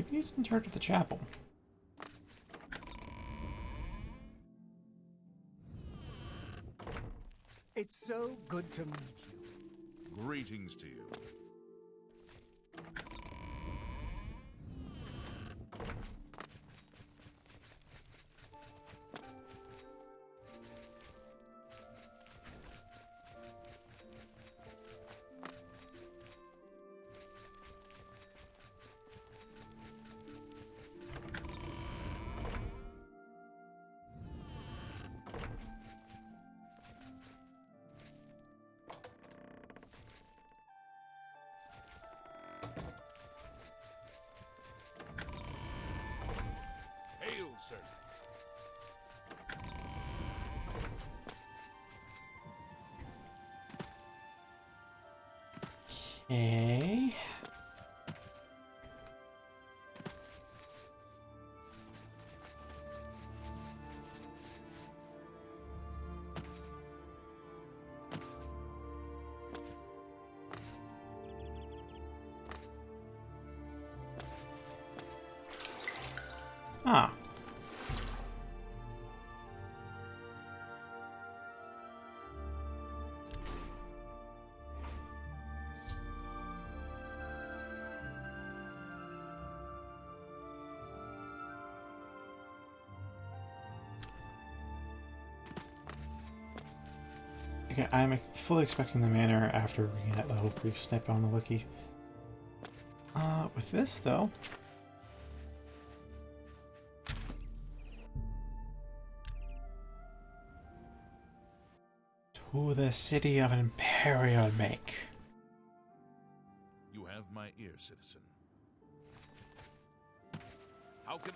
[SPEAKER 1] Maybe he's in charge of the chapel.
[SPEAKER 4] It's so good to meet you.
[SPEAKER 3] Greetings to you. Hail, sir.
[SPEAKER 1] Okay. Ah. Okay, I'm fully expecting the manor after reading that little brief snippet on the wiki. With this though, to the city of Imperial make.
[SPEAKER 3] You have my ear, citizen. How can...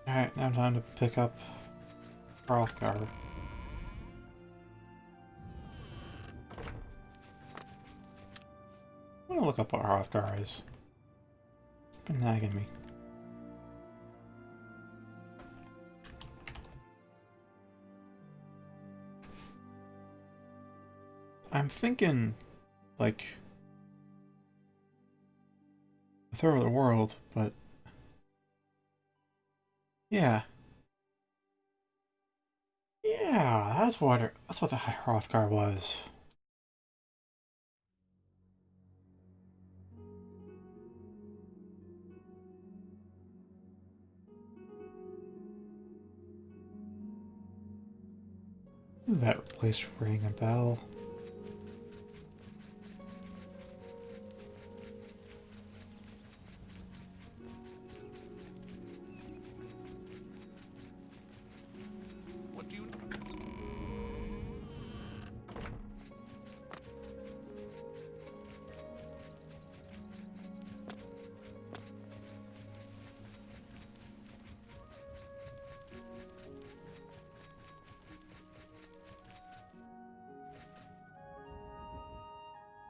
[SPEAKER 1] Alright, now time to pick up Hrothgar. I'm gonna look up what Hrothgar is. Been nagging me. I'm thinking, like, a third of the world, but yeah. Yeah, that's what the Hrothgar was. That place rang a bell.
[SPEAKER 3] What do you...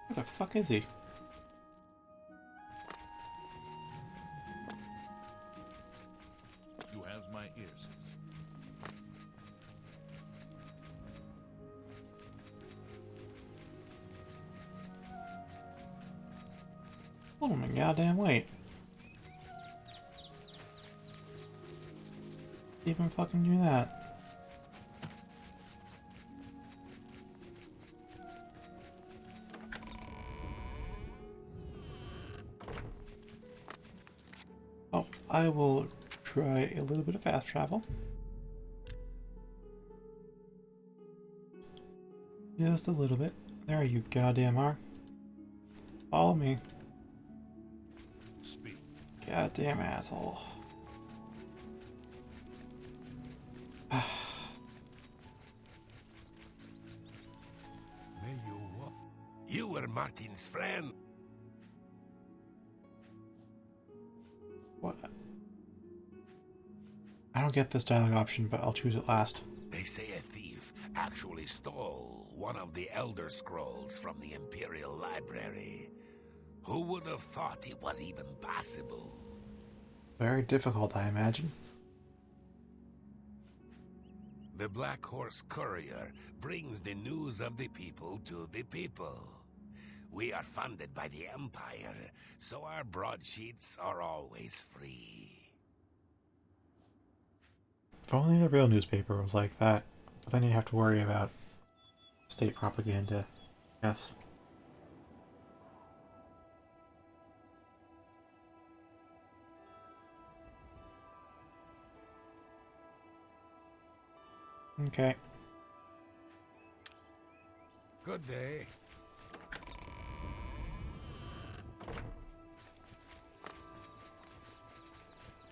[SPEAKER 1] Where the fuck is he?
[SPEAKER 3] You have my ear, citizen.
[SPEAKER 1] Oh my goddamn wait. Even fucking do that. Oh, I will try a little bit of fast travel. Just a little bit. There you goddamn are. Follow me.
[SPEAKER 3] Speak.
[SPEAKER 1] Goddamn asshole.
[SPEAKER 8] May you what? You were Martin's friend.
[SPEAKER 1] What? I don't get this dialogue option, but I'll choose it last.
[SPEAKER 8] They say a thief actually stole one of the Elder Scrolls from the Imperial Library. Who would have thought it was even possible?
[SPEAKER 1] Very difficult, I imagine.
[SPEAKER 8] The Black Horse Courier brings the news of the people to the people. We are funded by the Empire, so our broadsheets are always free.
[SPEAKER 1] If only the real newspaper was like that, but then you have to worry about state propaganda. Yes. Okay.
[SPEAKER 8] Good day.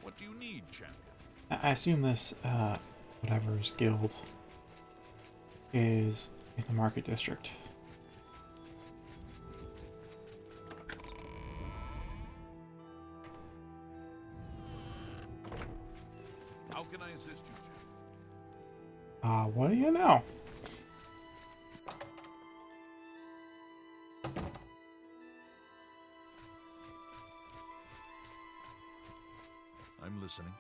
[SPEAKER 3] What do you need, champion?
[SPEAKER 1] I assume this, whatever's guild is in the market district.
[SPEAKER 3] How can I assist you, champion?
[SPEAKER 1] What do you know?
[SPEAKER 3] I'm listening.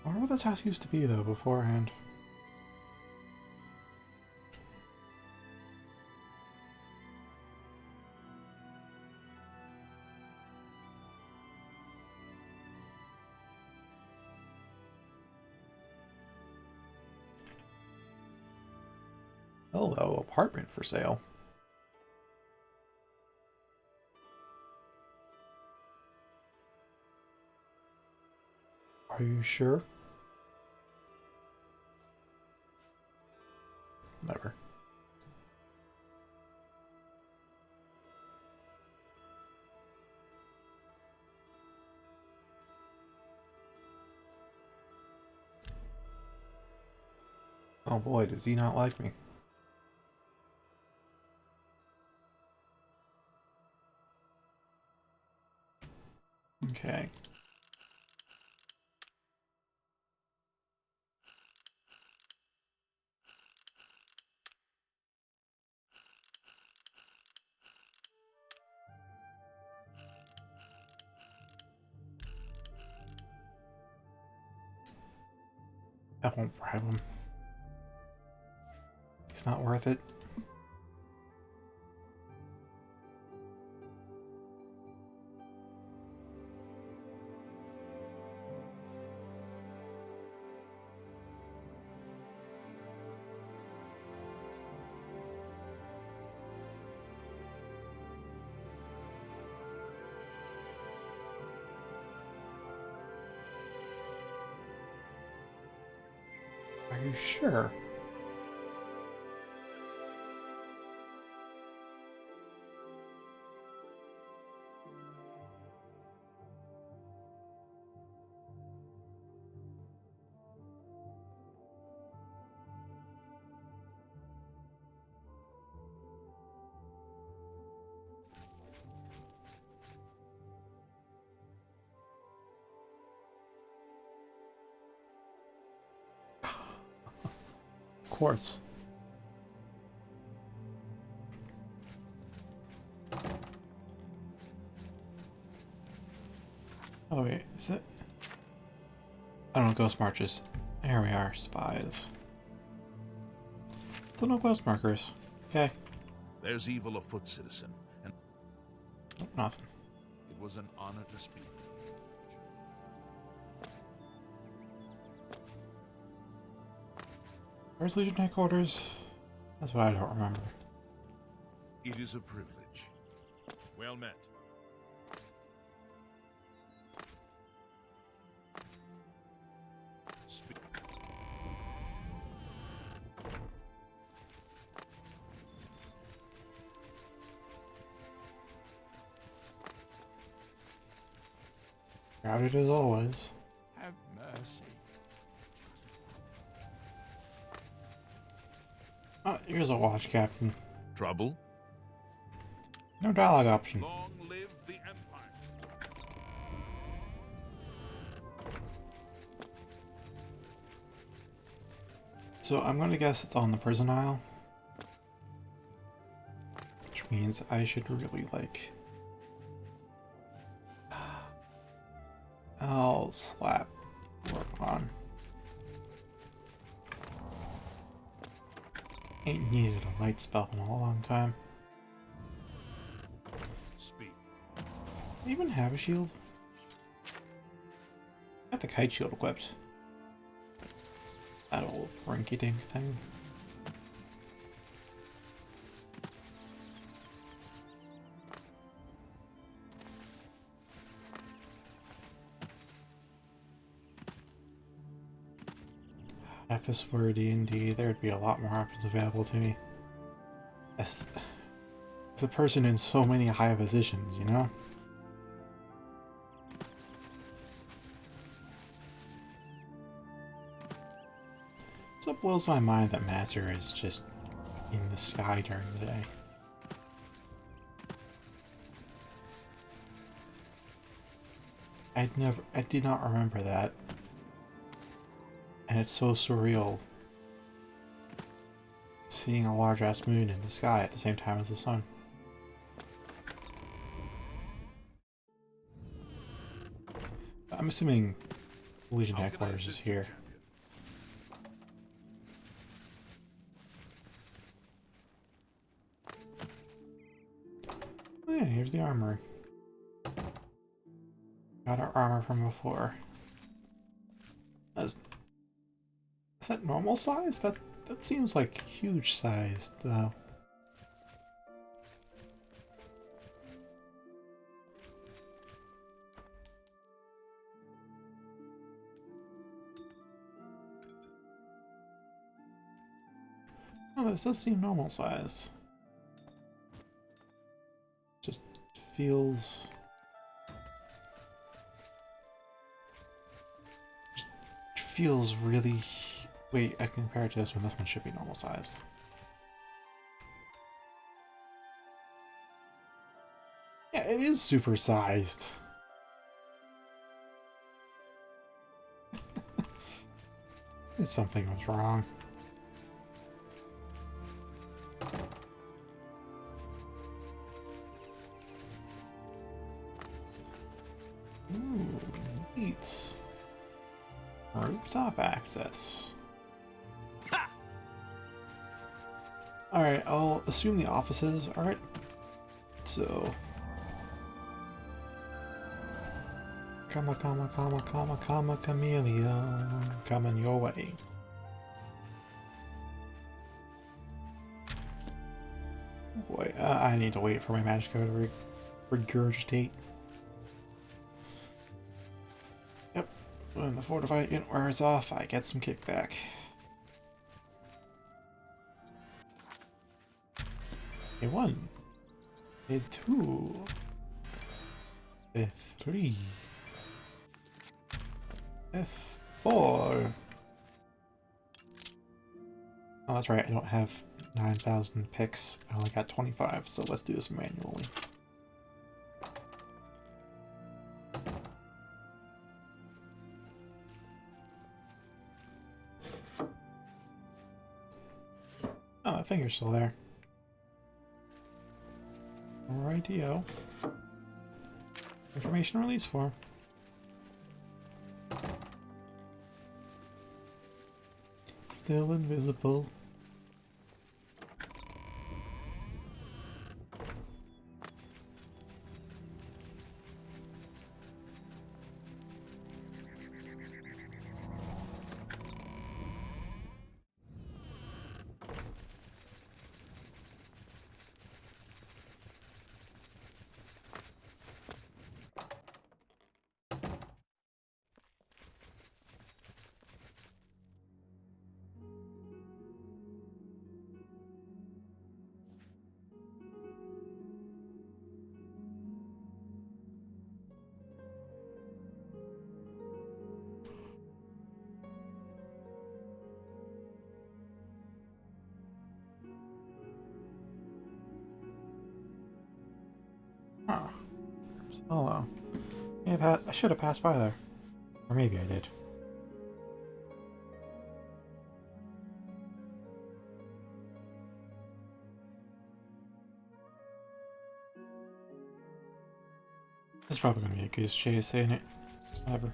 [SPEAKER 1] I wonder what this house used to be, though, beforehand. Hello, apartment for sale. Are you sure? Never. Oh boy, does he not like me. Okay. That won't bribe him. It's not worth it. Are you sure? Quartz. Oh wait, is it? I don't know, ghost marches. Here we are, spies. Still no ghost markers. Okay.
[SPEAKER 3] There's evil afoot, citizen, and
[SPEAKER 1] Nothing.
[SPEAKER 3] it was an honor to speak with you.
[SPEAKER 1] Where's Legion headquarters? That's what I don't remember.
[SPEAKER 3] It is a privilege. Well met. Speak.
[SPEAKER 1] Crowded as always.
[SPEAKER 8] Have mercy.
[SPEAKER 1] Oh, here's a watch, Captain.
[SPEAKER 3] Trouble?
[SPEAKER 1] No dialogue option.
[SPEAKER 3] Long live the Empire.
[SPEAKER 1] So I'm gonna guess it's on the prison isle. Which means I should really like... I'll slap work on. Ain't needed a light spell in a long time.
[SPEAKER 3] Speak.
[SPEAKER 1] Do I even have a shield? Got the kite shield equipped. That old rinky-dink thing. If this were D&D, there'd be a lot more options available to me. As a person in so many high positions, you know? So it blows my mind that Master is just in the sky during the day. I did not remember that. And it's so surreal seeing a large ass moon in the sky at the same time as the sun. I'm assuming Legion
[SPEAKER 3] How can I
[SPEAKER 1] headquarters is
[SPEAKER 3] assist you,
[SPEAKER 1] here.
[SPEAKER 3] champion?
[SPEAKER 1] Oh yeah, here's the armory. Got our armor from before. Is that normal size? That seems like huge sized though. Oh, this does seem normal size. Just feels... feels really... Wait, I can compare it to this one. This one should be normal sized. Yeah, it is super sized. Something was wrong. Ooh, neat. Rooftop access. Alright, I'll assume the offices. Alright. So. Comma, chameleon. Coming your way. Boy, I need to wait for my magic to regurgitate. Yep. When the fortified unit wears off, I get some kickback. A1. A2. F3. F4. Oh, that's right, I don't have 9,000 picks. I only got 25, so let's do this manually. Oh, that finger's still there. Rightio. Information release form. Still invisible. Hello. Yeah, I should have passed by there. Or maybe I did. It's probably gonna be a goose chase, ain't it? Whatever.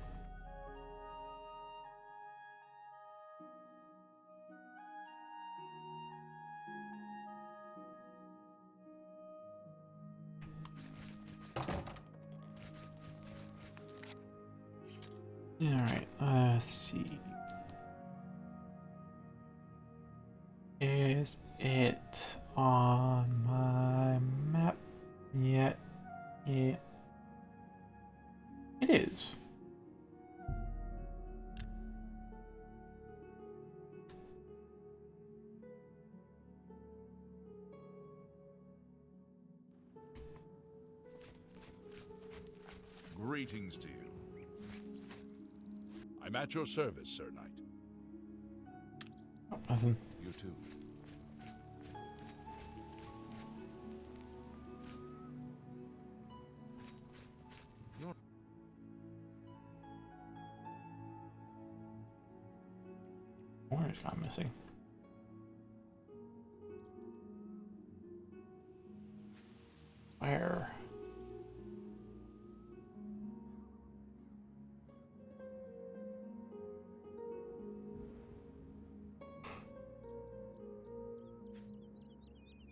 [SPEAKER 1] Alright, let's see. Is it on my map yet? Yeah. It is.
[SPEAKER 3] Greetings to you. I'm at your service, Sir Knight.
[SPEAKER 1] Oh, nothing.
[SPEAKER 3] You too.
[SPEAKER 1] Orange got missing. Where?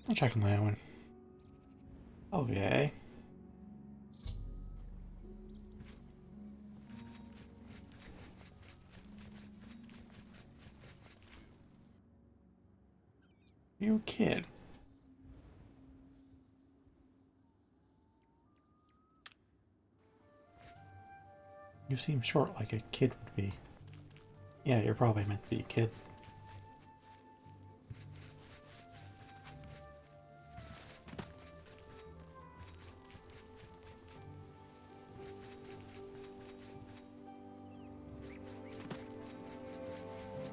[SPEAKER 1] I'm checking that one. Oh, yeah. You kid. You seem short like a kid would be. Yeah, you're probably meant to be a kid.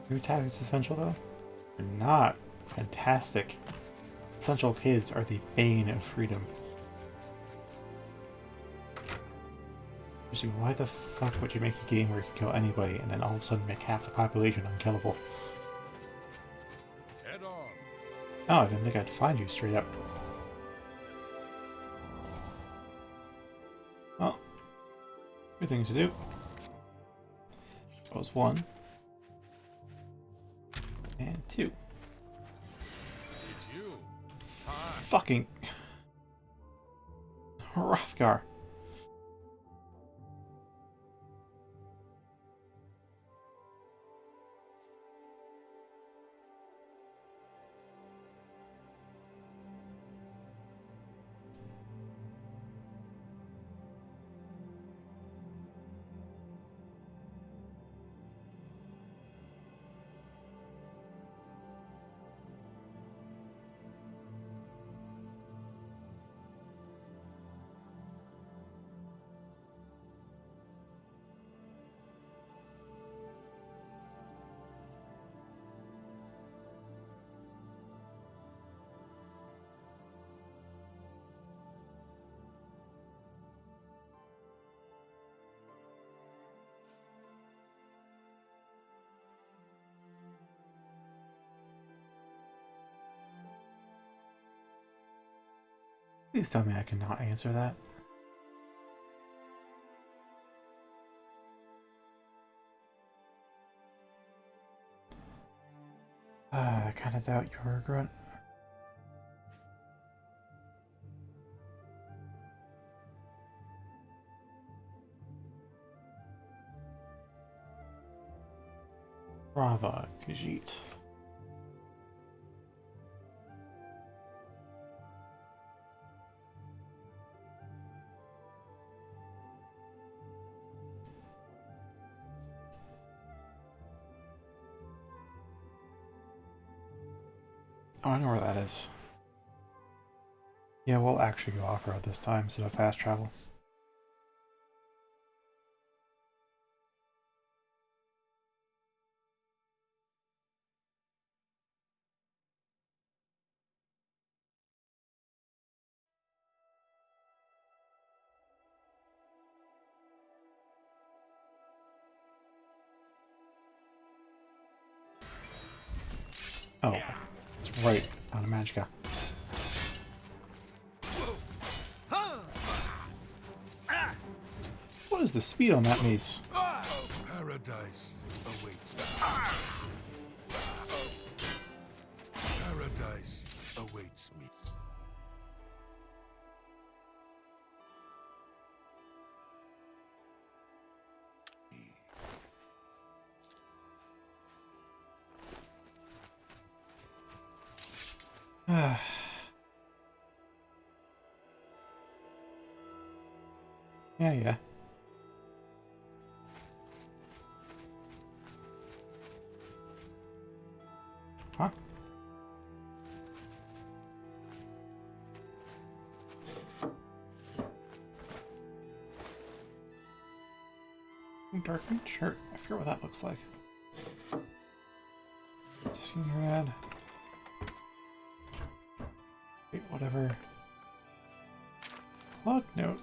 [SPEAKER 1] Your attack is essential though? They're not. Fantastic. Essential kids are the bane of freedom. Seriously, why the fuck would you make a game where you can kill anybody and then all of a sudden make half the population unkillable?
[SPEAKER 3] Head on.
[SPEAKER 1] Oh, I didn't think I'd find you straight up. Well, two things to do. That was 1. And 2.
[SPEAKER 3] It's you. Hi.
[SPEAKER 1] Fucking... Hrothgar. Please tell me I cannot answer that. I kind of doubt you're a grunt. Brava, Khajiit. Oh, I know where that is. Yeah, we'll actually go off-road this time instead of fast travel. Oh, that's right. On a Magicka. What is the speed on that mace?
[SPEAKER 8] Paradise awaits me. Paradise awaits me.
[SPEAKER 1] Yeah. Huh? Darkened shirt. I forget what that looks like. Senior ad. Wait, whatever. Cloud note.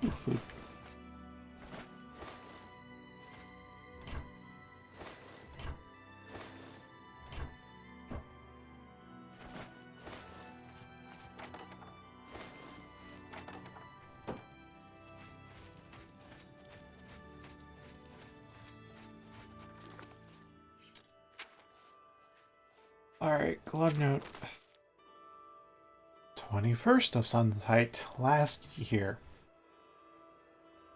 [SPEAKER 1] Ooh, food. Alright, Cloud note. 21st of Sunlight last year.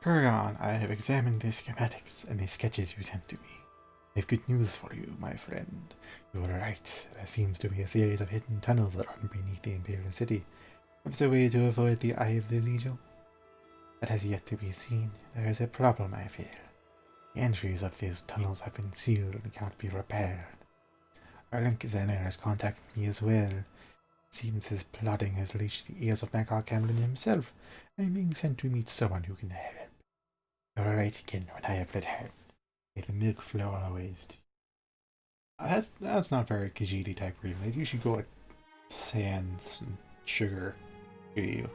[SPEAKER 1] Kurgan, I have examined the schematics and the sketches you sent to me. I have good news for you, my friend. You were right. There seems to be a series of hidden tunnels that run beneath the Imperial City. If there's a way to avoid the Eye of the Legion, that has yet to be seen. There is a problem, I fear. The entries of these tunnels have been sealed and can't be repaired. Our link Zener has contacted me as well. It seems his plotting has reached the ears of Magog Cameron himself, and I'm being sent to meet someone who can help. You're right again when I have returned. May the milk flow always. That's not very Khajiit type reading. They usually go like sands and sugar to you,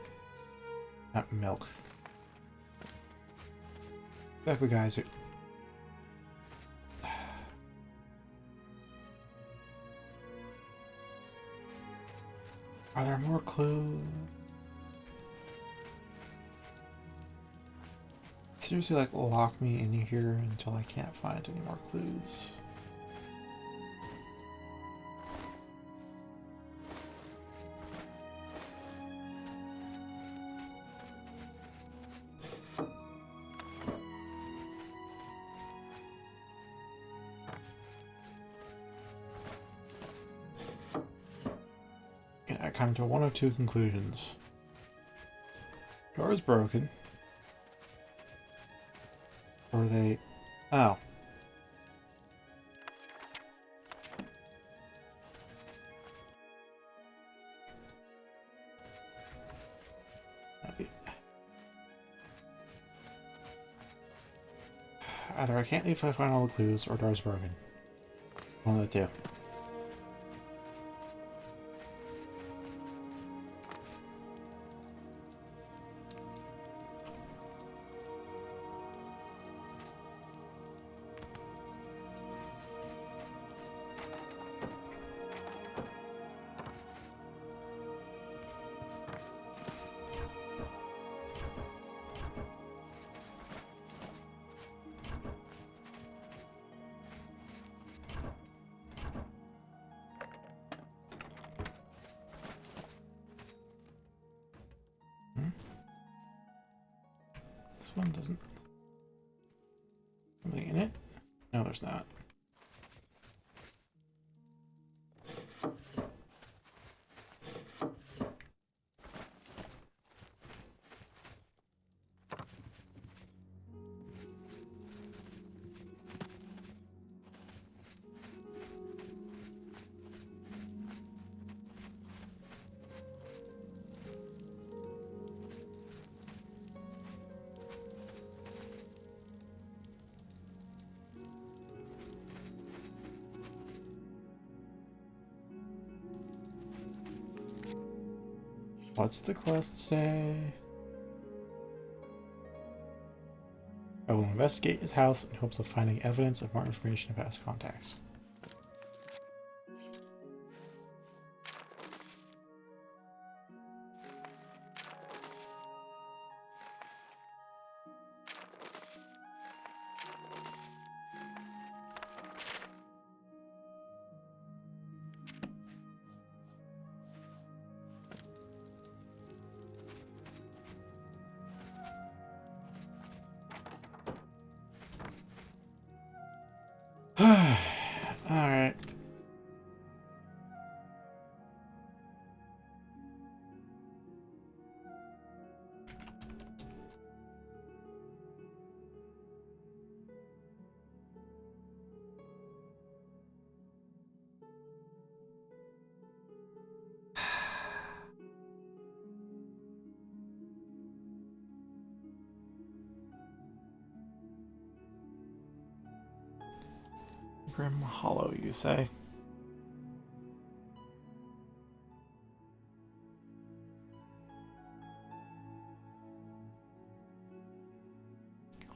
[SPEAKER 1] not milk. Exactly, guys. Are there more clues? Seriously, like, lock me in here until I can't find any more clues. I come to one of two conclusions. Door is broken. Or they... Oh. Either I can't leave if I find all the clues, or door's broken. One of the two. This one doesn't... Something in it? No, there's not. What's the quest say? I will investigate his house in hopes of finding evidence of more information about his contacts. Alright. Grim Hollow, you say?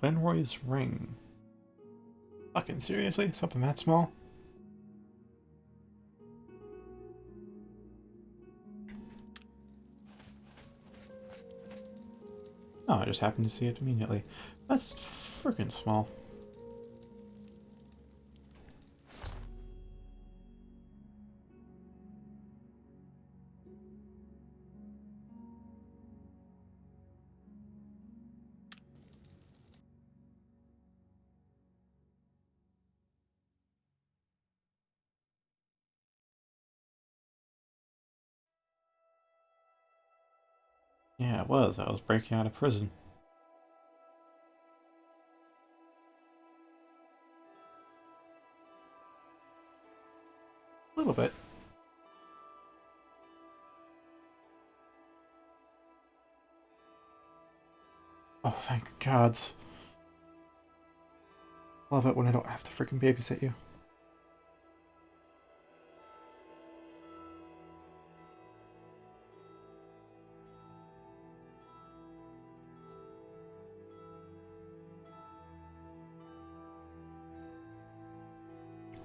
[SPEAKER 1] Glenroy's ring. Fucking seriously? Something that small? Oh, I just happened to see it immediately. That's freaking small. Yeah, it was. I was breaking out of prison. A little bit. Oh, thank gods. Love it when I don't have to freaking babysit you.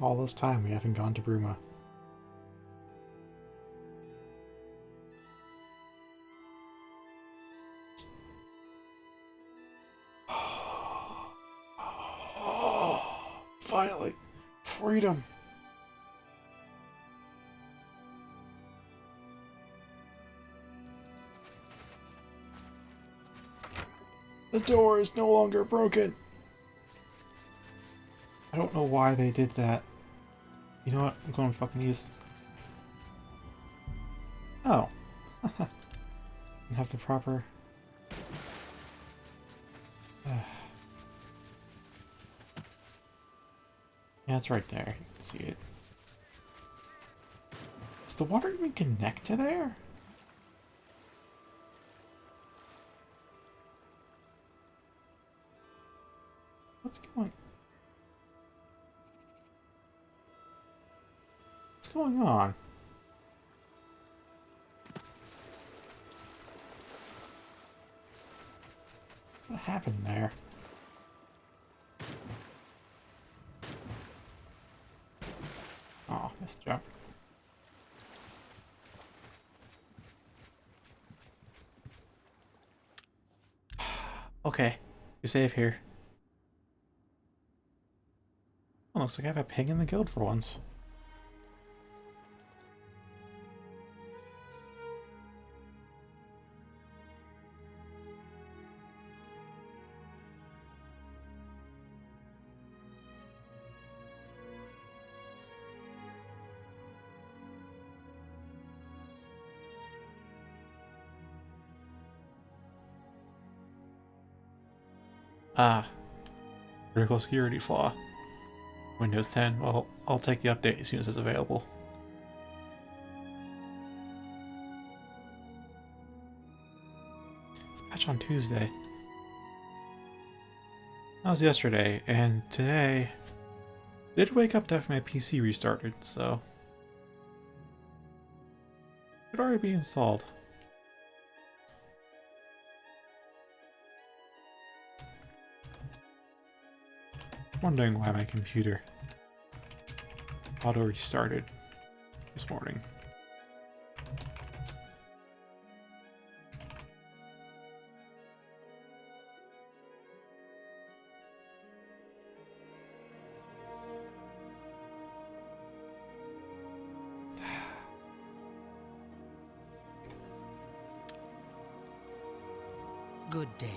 [SPEAKER 1] All this time we haven't gone to Bruma. Finally! Freedom! The door is no longer broken! I don't know why they did that. You know what? I'm going fucking use. Oh. And have the proper... Yeah, it's right there. You can see it. Does the water even connect to there? What's going on? What happened there? Oh, missed the jump. Okay, you're safe here. Oh, looks like I have a ping in the guild for once. Ah, critical security flaw. Windows 10. Well, I'll take the update as soon as it's available. It's patch on Tuesday. That was yesterday, and today I did wake up to have my PC restarted, so it could already be installed. Wondering why my computer auto restarted this morning.
[SPEAKER 4] Good day.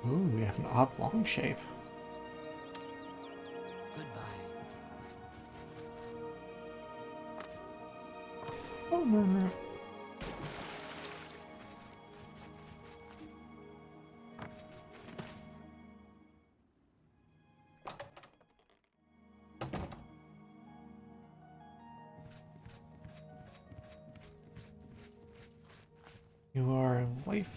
[SPEAKER 1] Ooh, we have an oblong shape.
[SPEAKER 4] Goodbye.
[SPEAKER 1] Oh, no, no. You are life.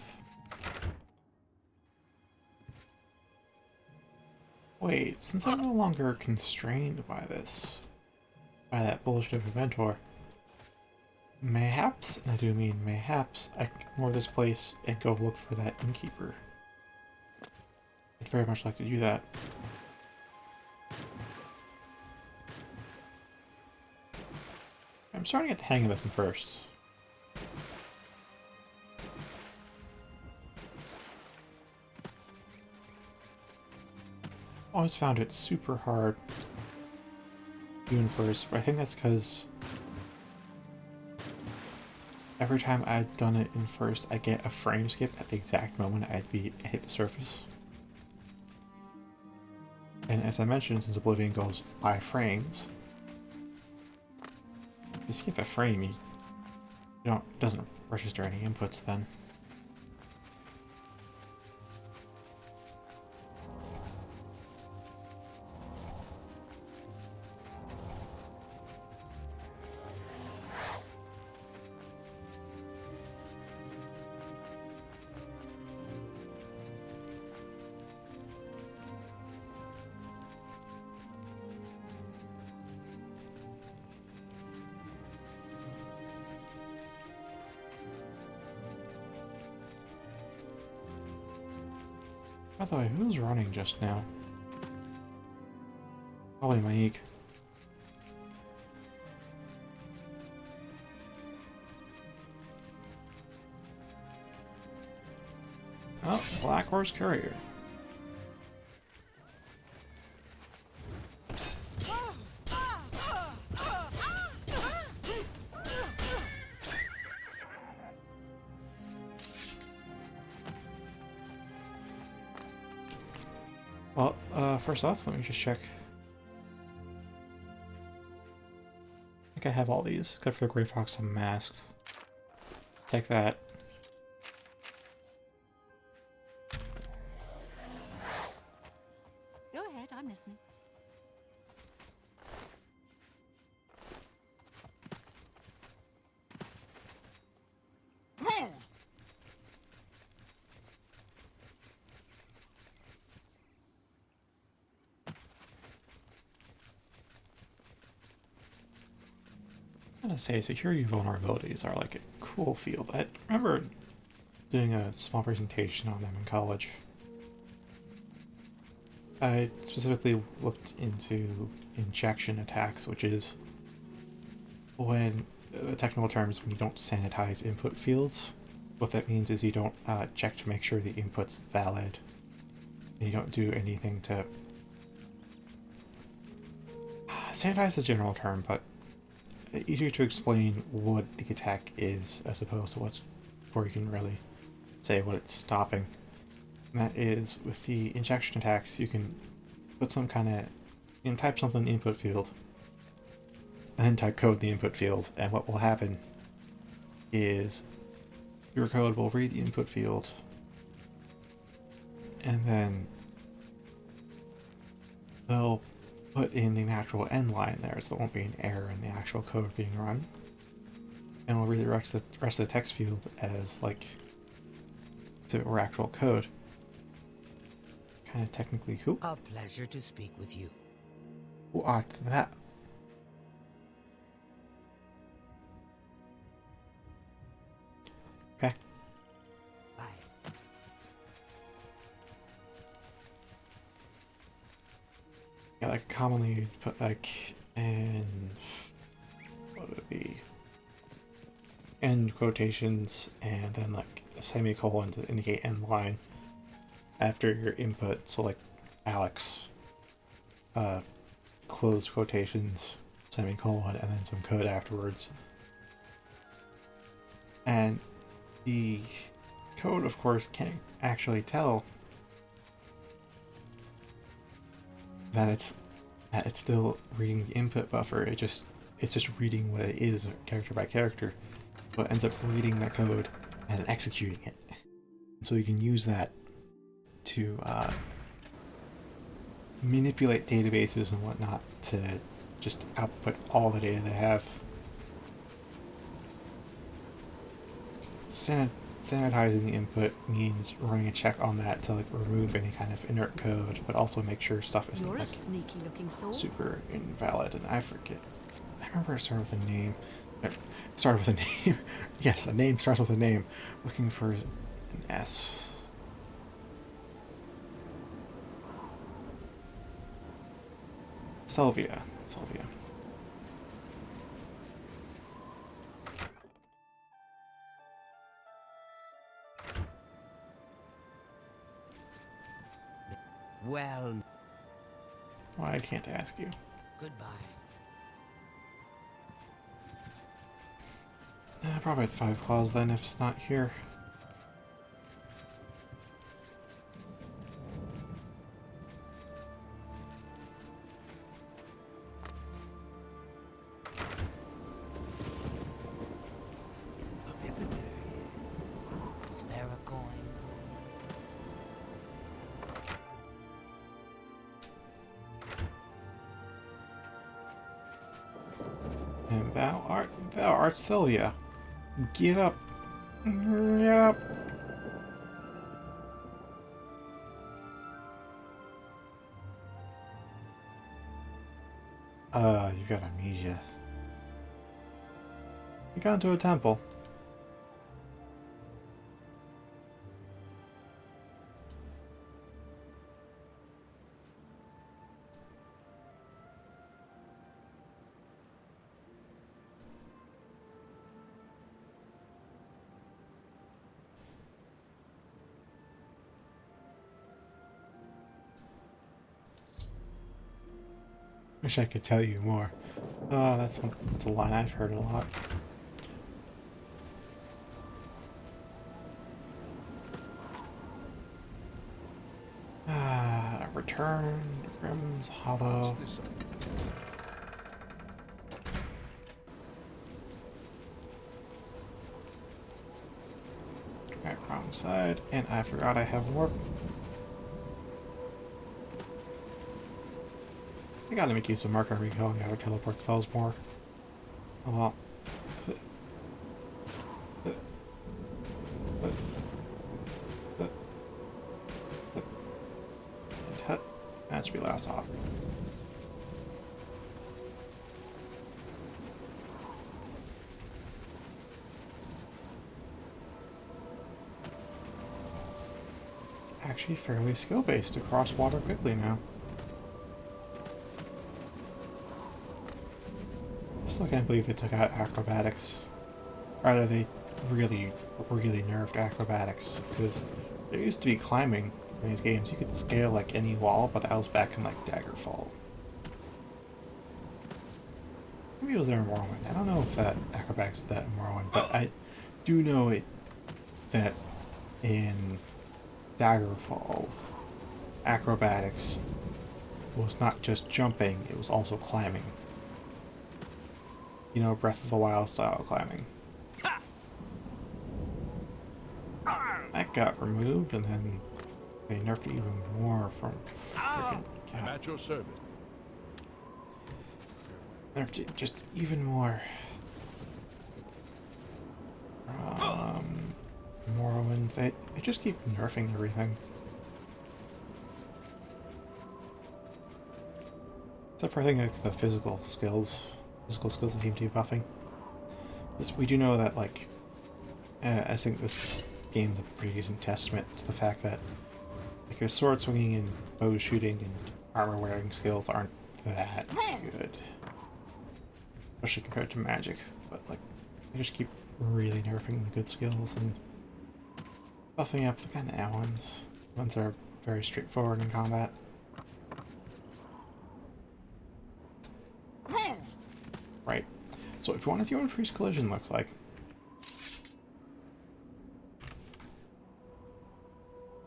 [SPEAKER 1] Wait, since I'm no longer constrained by this, by that bullshit of Inventor, mayhaps, and I do mean mayhaps, I can ignore this place and go look for that innkeeper. I'd very much like to do that. I'm starting to get the hang of this at first. Always found it super hard doing first, but I think that's because every time I'd done it in first, I get a frame skip at the exact moment I'd hit the surface. And as I mentioned, since Oblivion goes by frames, if you skip a frame, it doesn't register any inputs then. By the way, who's running just now? Probably Monique. Oh, Black Horse Courier. Well, first off, let me just check. I think I have all these, except for the Grey Fox Unmasked. Take that.
[SPEAKER 2] Go ahead, I'm listening.
[SPEAKER 1] I'm gonna say security vulnerabilities are like a cool field. I remember doing a small presentation on them in college. I specifically looked into injection attacks, which is when, the technical term is when you don't sanitize input fields. What that means is you don't check to make sure the input's valid, and you don't do anything to... sanitize is the general term, but easier to explain what the attack is as opposed to what's, before you can really say what it's stopping. And that is, with the injection attacks, you can put some kind of, you can type something in the input field, and then type code in the input field, and what will happen is your code will read the input field, and then they'll put in the natural end line there, so there won't be an error in the actual code being run. And we'll read the rest of the text field as, like, to actual code. Kind of technically who?
[SPEAKER 4] A pleasure to speak with you.
[SPEAKER 1] What that? Okay.
[SPEAKER 4] Bye.
[SPEAKER 1] Yeah, like commonly you'd put like and what would it be? End quotations and then like a semicolon to indicate end line after your input. So like Alex, close quotations, semicolon, and then some code afterwards. And the code, of course, can't actually tell that it's still reading the input buffer. It's just reading what it is, character by character. So it ends up reading that code and executing it. And so you can use that to manipulate databases and whatnot to just output all the data they have. Sanitizing the input means running a check on that to like remove any kind of inert code, but also make sure stuff isn't
[SPEAKER 2] You're a
[SPEAKER 1] like
[SPEAKER 2] sneaky looking sort.
[SPEAKER 1] super invalid. And I forget. I remember it started with a name. It started with a name. Yes, a name starts with a name. Looking for an S. Sylvia.
[SPEAKER 4] Well,
[SPEAKER 1] Why can't I ask you?
[SPEAKER 4] goodbye.
[SPEAKER 1] Probably the 5 claws then if it's not here.
[SPEAKER 4] A visitor. Spare a coin.
[SPEAKER 1] And thou art Sylvia. Get up. Get up. You got amnesia. You got into a temple. Wish I could tell you more. Oh, that's a line I've heard a lot. Return to Grimm's Hollow.
[SPEAKER 3] What's this?
[SPEAKER 1] Right, wrong side, and I forgot I have warp. I gotta make use of marker recall and gotta teleport spells more. Oh well. That should be last off. It's actually fairly skill-based to cross water quickly now. I still can't believe they took out acrobatics. Rather, they really nerfed acrobatics, because there used to be climbing in these games. You could scale like any wall, but that was back in like Daggerfall. Maybe it was there in Morrowind. I don't know if that acrobatics was that in Morrowind, but I do know that in Daggerfall, acrobatics was not just jumping, it was also climbing. You know, Breath of the Wild style climbing. That got removed, and then they nerfed it even more from freaking
[SPEAKER 3] I'm at your service.
[SPEAKER 1] nerfed it just even more. Morrowind, they just keep nerfing everything. Except for I think like the physical skills that seem to be buffing. We do know that like, I think this game's a pretty decent testament to the fact that like your sword swinging and bow shooting and armor wearing skills aren't that good. Especially compared to magic. But like, they just keep really nerfing the good skills and buffing up the kind of ones. Ones that are very straightforward in combat. Right. So if you want to see what increased collision looks like,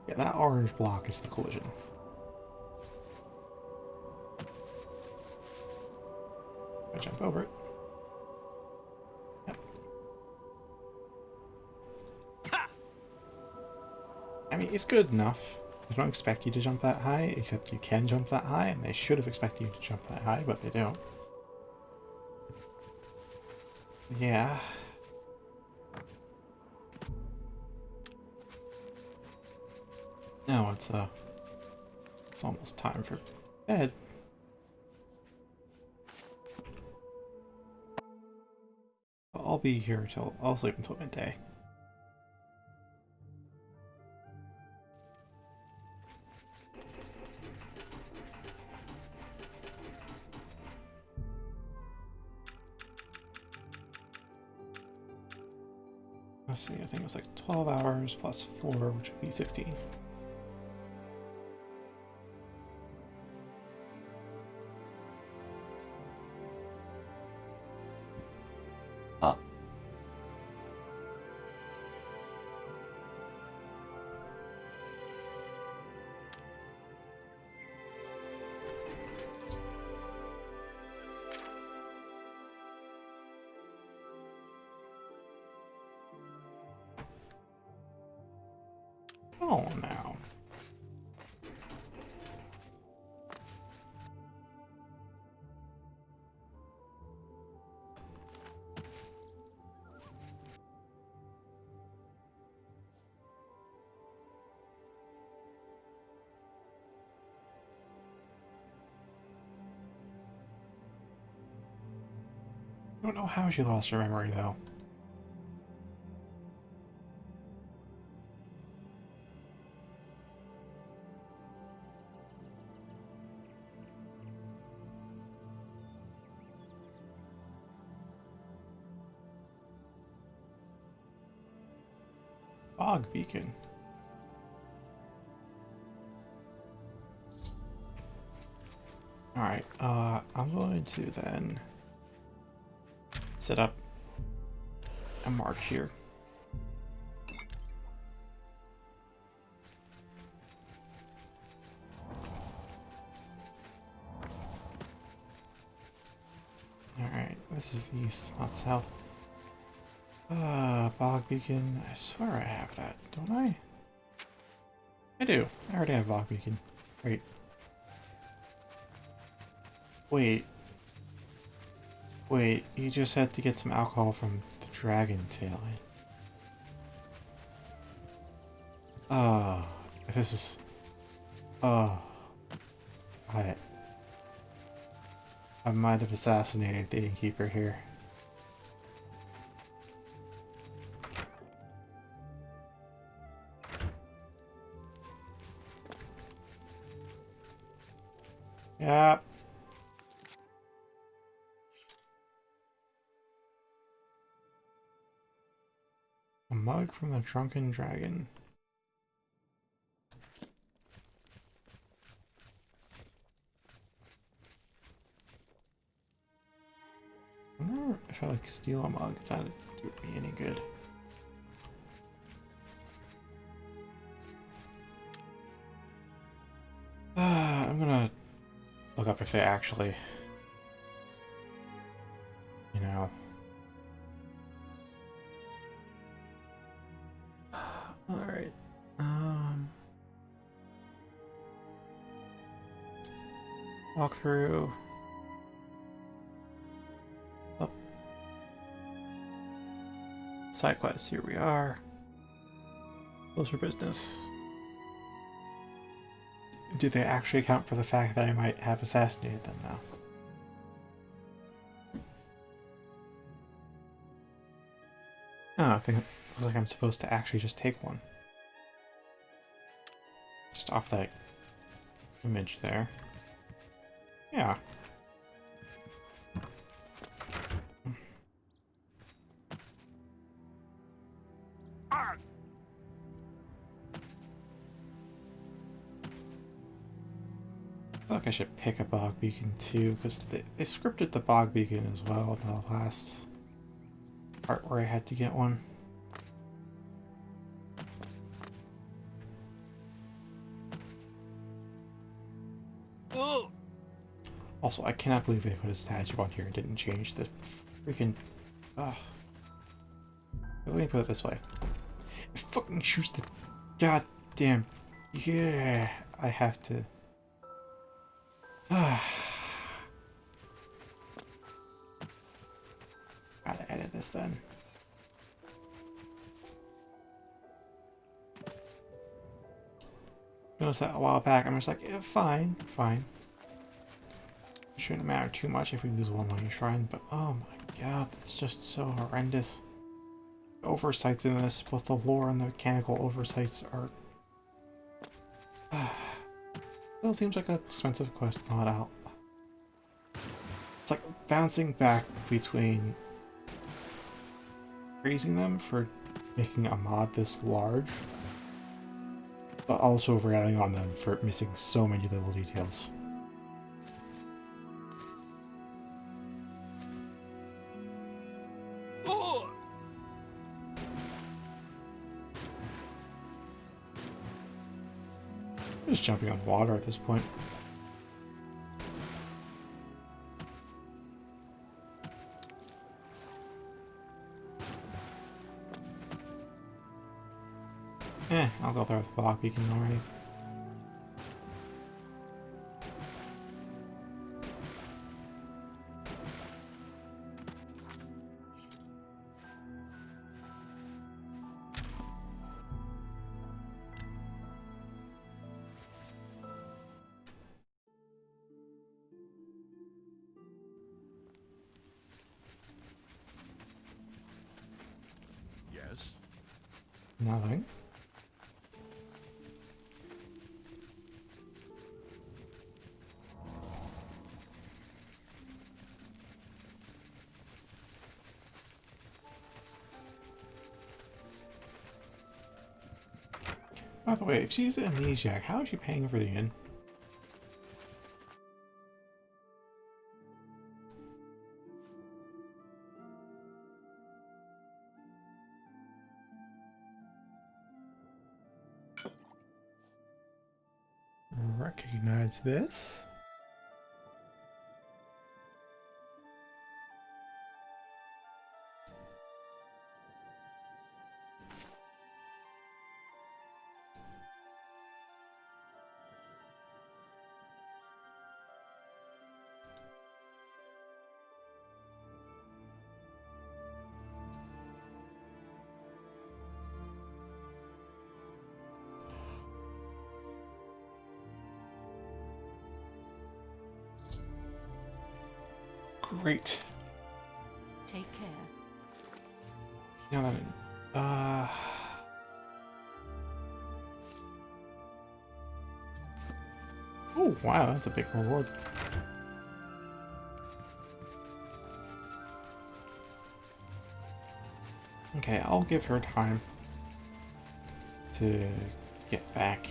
[SPEAKER 1] yeah, that orange block is the collision. I jump over it. Yep. I mean, it's good enough. They don't expect you to jump that high, except you can jump that high, and they should have expected you to jump that high, but they don't. Yeah. Now it's almost time for bed. I'll be here till I'll sleep until midday. Let's see, I think it was like 12 hours plus 4, which would be 16. Up. Oh, now. I don't know how she lost her memory, though. Fog beacon. Alright, I'm going to then set up a mark here. Alright, this is the east, not south. Bog beacon. I swear I have that, don't I? I do. I already have bog beacon. Great. Wait. Wait, you just had to get some alcohol from the dragon tail. If this is... I might have assassinated the innkeeper here. Yep. A mug from the drunken dragon. I wonder if I like steal a mug, if that'd do me any good. I'm gonna look up if they actually, you know. Alright. Walk through. Up. Side quest, here we are. Close for business. Did they actually account for the fact that I might have assassinated them now? Oh, I think it looks like I'm supposed to actually just take one. Just off that image there. Yeah. I feel like I should pick a bog beacon too, because they scripted the bog beacon as well in the last part where I had to get one. Also, I cannot believe they put a statue on here and didn't change the freaking... Ugh. Let me put it this way. It fucking shoots the goddamn... Yeah, I have to... Gotta edit this then. Noticed that a while back. I'm just like, yeah, fine, fine. It shouldn't matter too much if we lose one lucky shrine, but oh my god, that's just so horrendous. Oversights in this, both the lore and the mechanical oversights are... Still seems like an expensive quest not out. It's like bouncing back between praising them for making a mod this large, but also railing on them for missing so many little details. I'm just jumping on water at this point. I'll go there with the block beacon already.
[SPEAKER 3] Yes?
[SPEAKER 1] Nothing. By the way, if she's an amnesiac, how is she paying for the inn? Recognize this. Great.
[SPEAKER 2] Take care.
[SPEAKER 1] Now that oh wow, that's a big reward. Okay, I'll give her time to get back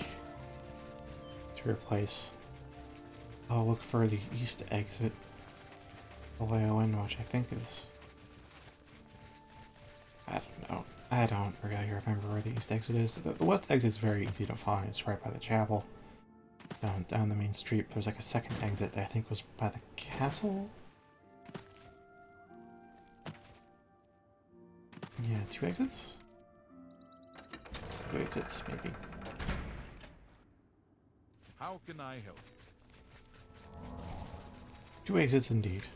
[SPEAKER 1] to her place. I'll look for the east exit. Inn, which I think is... I don't know. I don't really remember where the east exit is. The west exit is very easy to find. It's right by the chapel. Down the main street. There's like a second exit that I think was by the castle? Yeah, 2 exits? 2 exits, maybe.
[SPEAKER 3] How can I help you?
[SPEAKER 1] 2 exits indeed.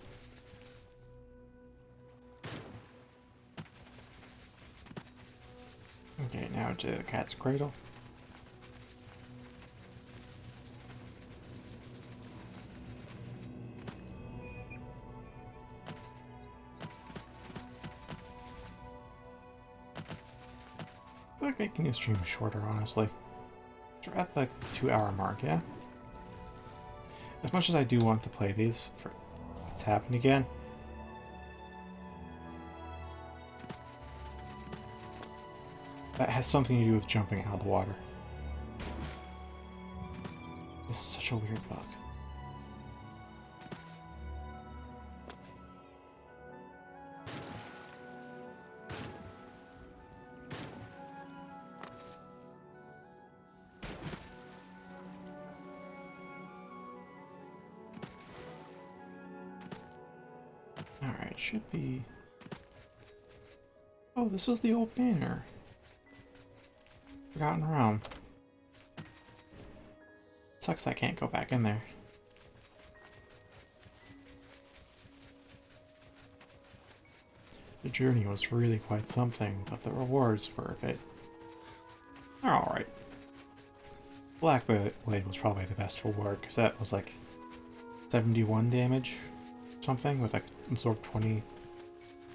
[SPEAKER 1] Okay, now to the cat's cradle. I like making the stream shorter, honestly. We're at the 2-hour mark, yeah? As much as I do want to play these for it's happened again. That has something to do with jumping out of the water. This is such a weird bug. Alright, should be... Oh, this was the old manor. Forgotten realm. Sucks I can't go back in there. The journey was really quite something, but the rewards were a bit... They're alright. Black Blade was probably the best reward, because that was like 71 damage, something, with like absorb 20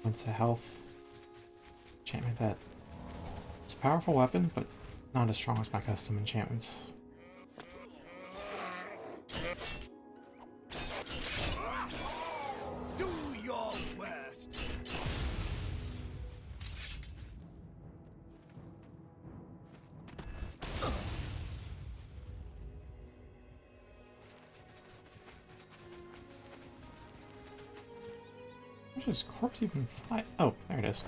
[SPEAKER 1] points of health. Enchantment that... It's a powerful weapon, but not as strong as my custom enchantments.
[SPEAKER 4] Do your worst.
[SPEAKER 1] Where does corpse even fly? Oh, there it is.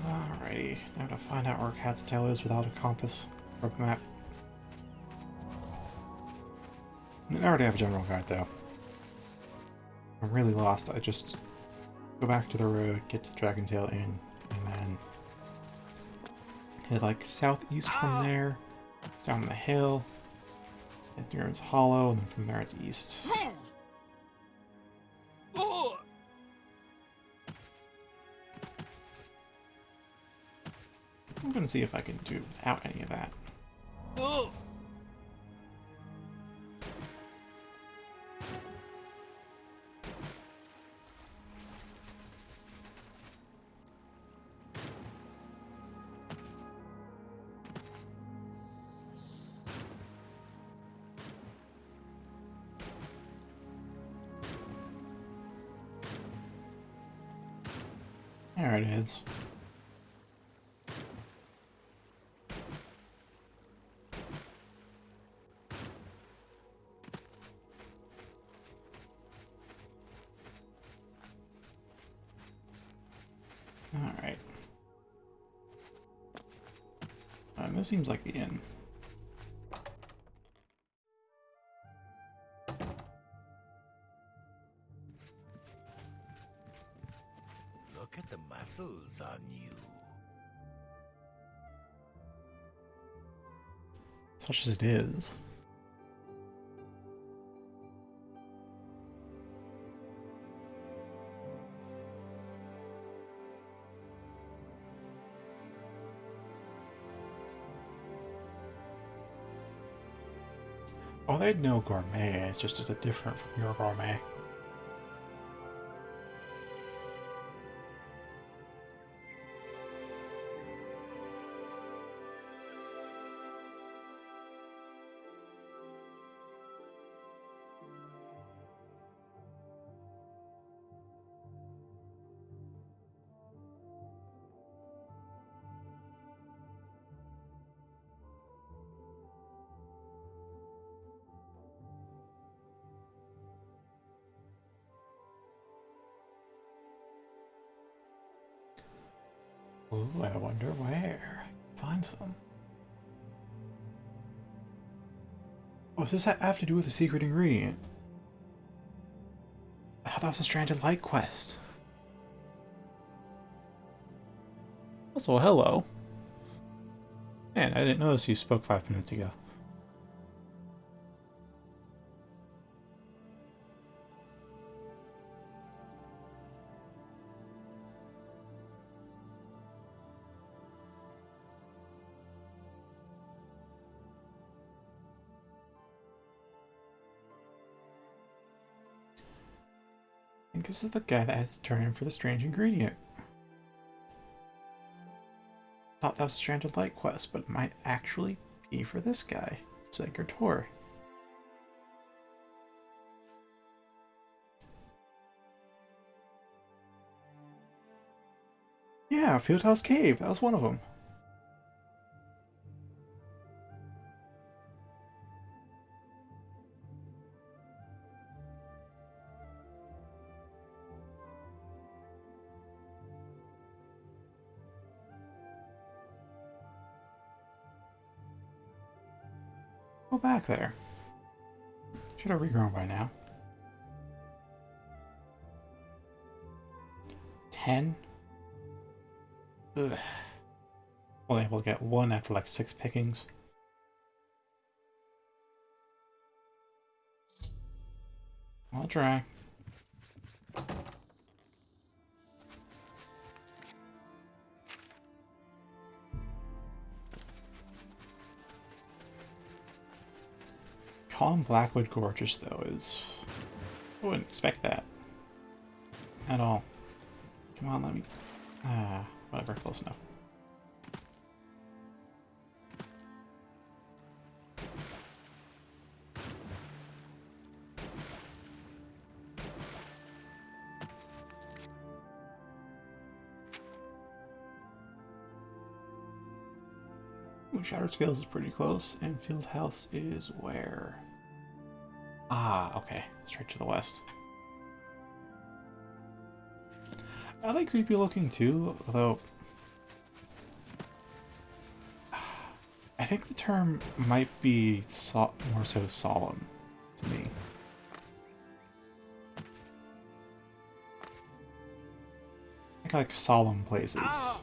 [SPEAKER 1] Alrighty, now to find out where Cat's Tail is without a compass or a map. I already have a general guide though. I'm really lost. I just go back to the road, get to the Dragon Tail Inn, and then head like southeast from there, down the hill, hit Near's Hollow, and then from there it's east. I'm gonna see if I can do without any of that. There it is. Alright. This seems like the inn.
[SPEAKER 8] Look at the muscles on you.
[SPEAKER 1] Such as it is. Oh, they'd know gourmet, it's just a different from your gourmet. Ooh, I wonder where I can find some. Oh, does this have to do with a secret ingredient? I thought that was a Stranded Light quest. Also, hello. Man, I didn't notice you spoke 5 minutes ago. I think this is the guy that has to turn in for the strange ingredient. thought that was a Stranded Light quest, but it might actually be for this guy, Sacred Tor. Yeah, Fieldhouse Cave, that was one of them. Go back there. Should have regrown by now. 10? Ugh. Only able to get one after like 6 pickings. I'll try. Calling Blackwood gorgeous, though, is... I wouldn't expect that. At all. Come on, let me... whatever, close enough. Ooh, Shattered Scales is pretty close, and Fieldhouse is where? Ah, okay. Straight to the west. I like creepy looking too, although... I think the term might be more so solemn to me. I think I like solemn places,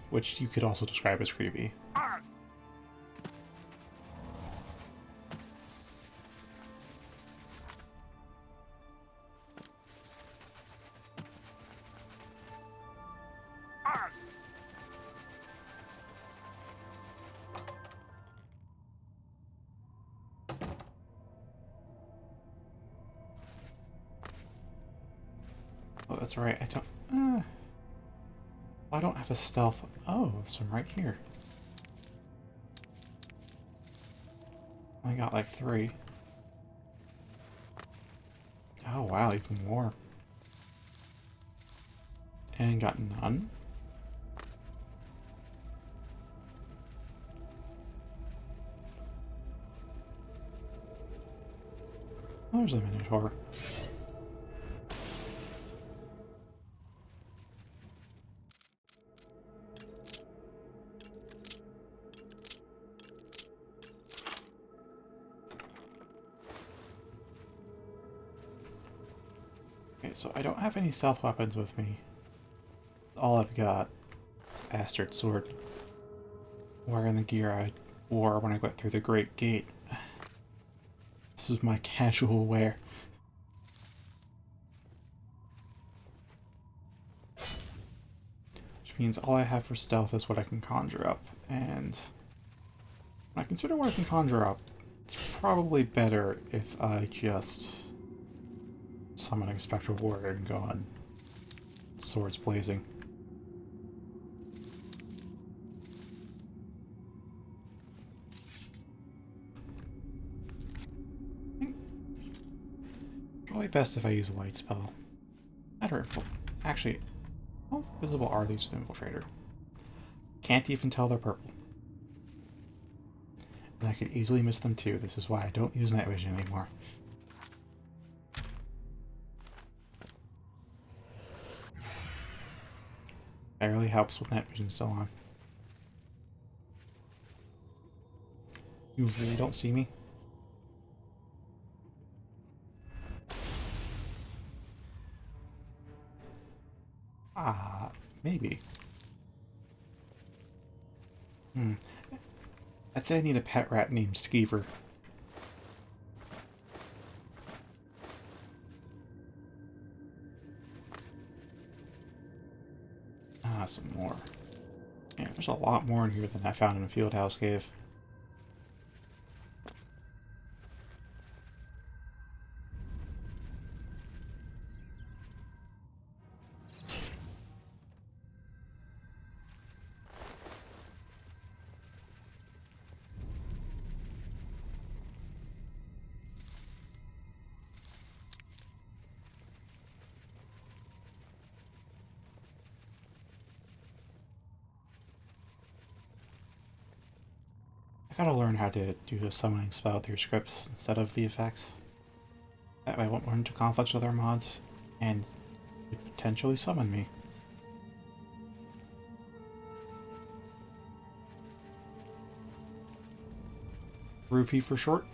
[SPEAKER 1] which you could also describe as creepy. Oh, that's right. I don't have a stealth. Oh, some right here. I got like 3. Oh wow, even more. And got none. Oh, there's a Minotaur. Okay, so I don't have any stealth weapons with me. All I've got is Bastard Sword. Wearing the gear I wore when I went through the Great Gate. This is my casual wear. Which means all I have for stealth is what I can conjure up. And when I consider what I can conjure up, it's probably better if I just summon a Spectral Warrior and go on swords blazing. Probably best if I use a light spell. Actually, how visible are these with Infiltrator? Can't even tell they're purple. And I could easily miss them too. This is why I don't use night vision anymore. Barely helps with night vision still on. You really don't see me? Maybe. I'd say I need a pet rat named Skeever. Some more. Yeah, there's a lot more in here than I found in a Fieldhouse Cave. I gotta learn how to do the summoning spell through scripts instead of the effects. That way I won't run into conflicts with our mods, and potentially summon me. Rupee for short.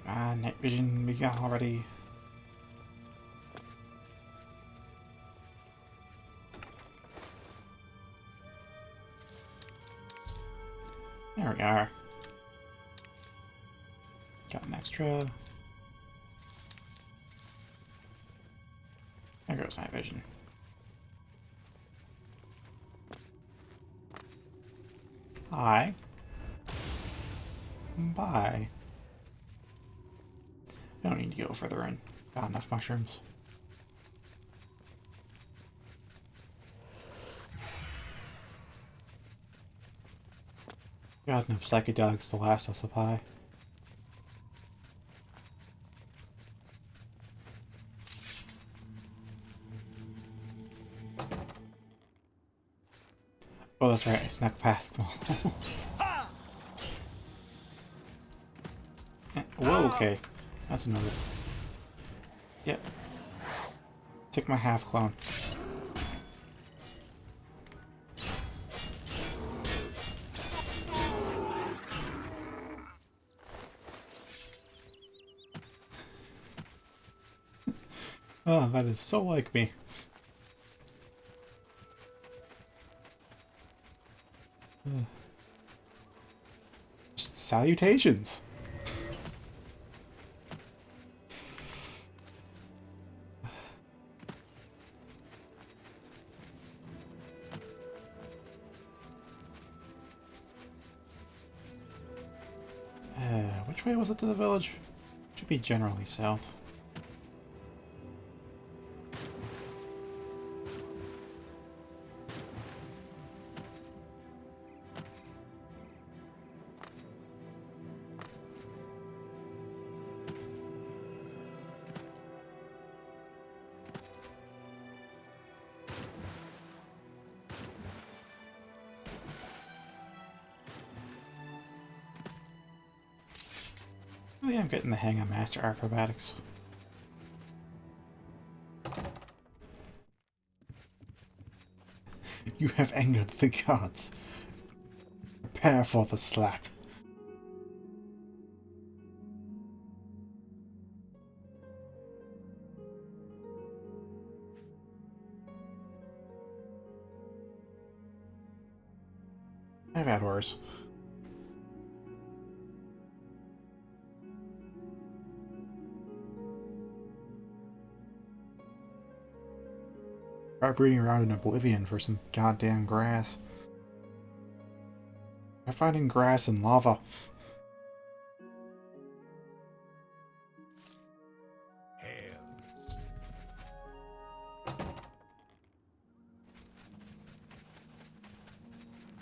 [SPEAKER 1] Come on, night vision, we got already. There we are. Got an extra. There goes night vision. Hi. Bye. I don't need to go further in. Got enough mushrooms. Got enough psychedelics to last us a pie. Oh, that's right, I snuck past them all. Whoa, okay. That's another. Yep. Take my half clone. Oh, that is so like me. Salutations. Which way was it to the village? Should be generally south. Oh yeah, I'm getting the hang of master acrobatics. You have angered the gods. Prepare for the slap. I've had worse. Try breeding around in Oblivion for some goddamn grass. Try finding grass and lava.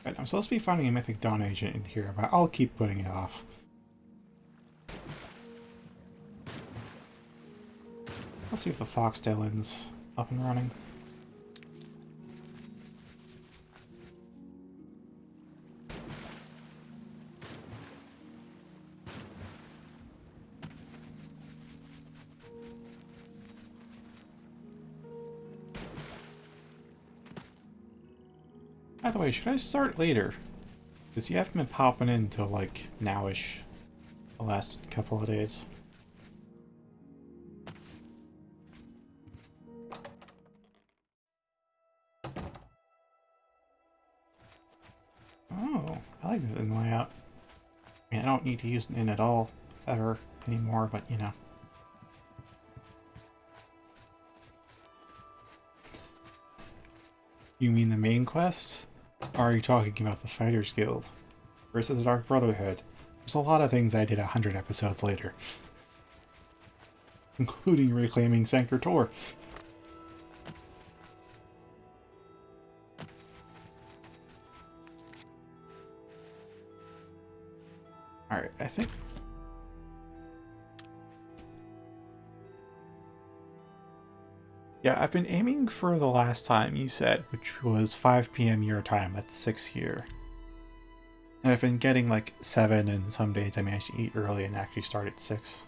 [SPEAKER 1] Right, I'm supposed to be finding a Mythic Dawn agent in here, but I'll keep putting it off. Let's see if the Foxtail Inn's up and running. By the way, should I start later? Because you haven't been popping in until like nowish the last couple of days. Oh, I like this inn layout. I mean, I don't need to use an inn at all, ever, anymore, but you know. You mean the main quest? Or are you talking about the Fighters Guild? Versus the Dark Brotherhood? There's a lot of things I did 100 episodes later. Including reclaiming Sanker Tor. Alright, I think... Yeah, I've been aiming for the last time you said, which was 5 p.m. your time. That's 6 here. And I've been getting like 7, and some days I manage to eat early and actually start at 6.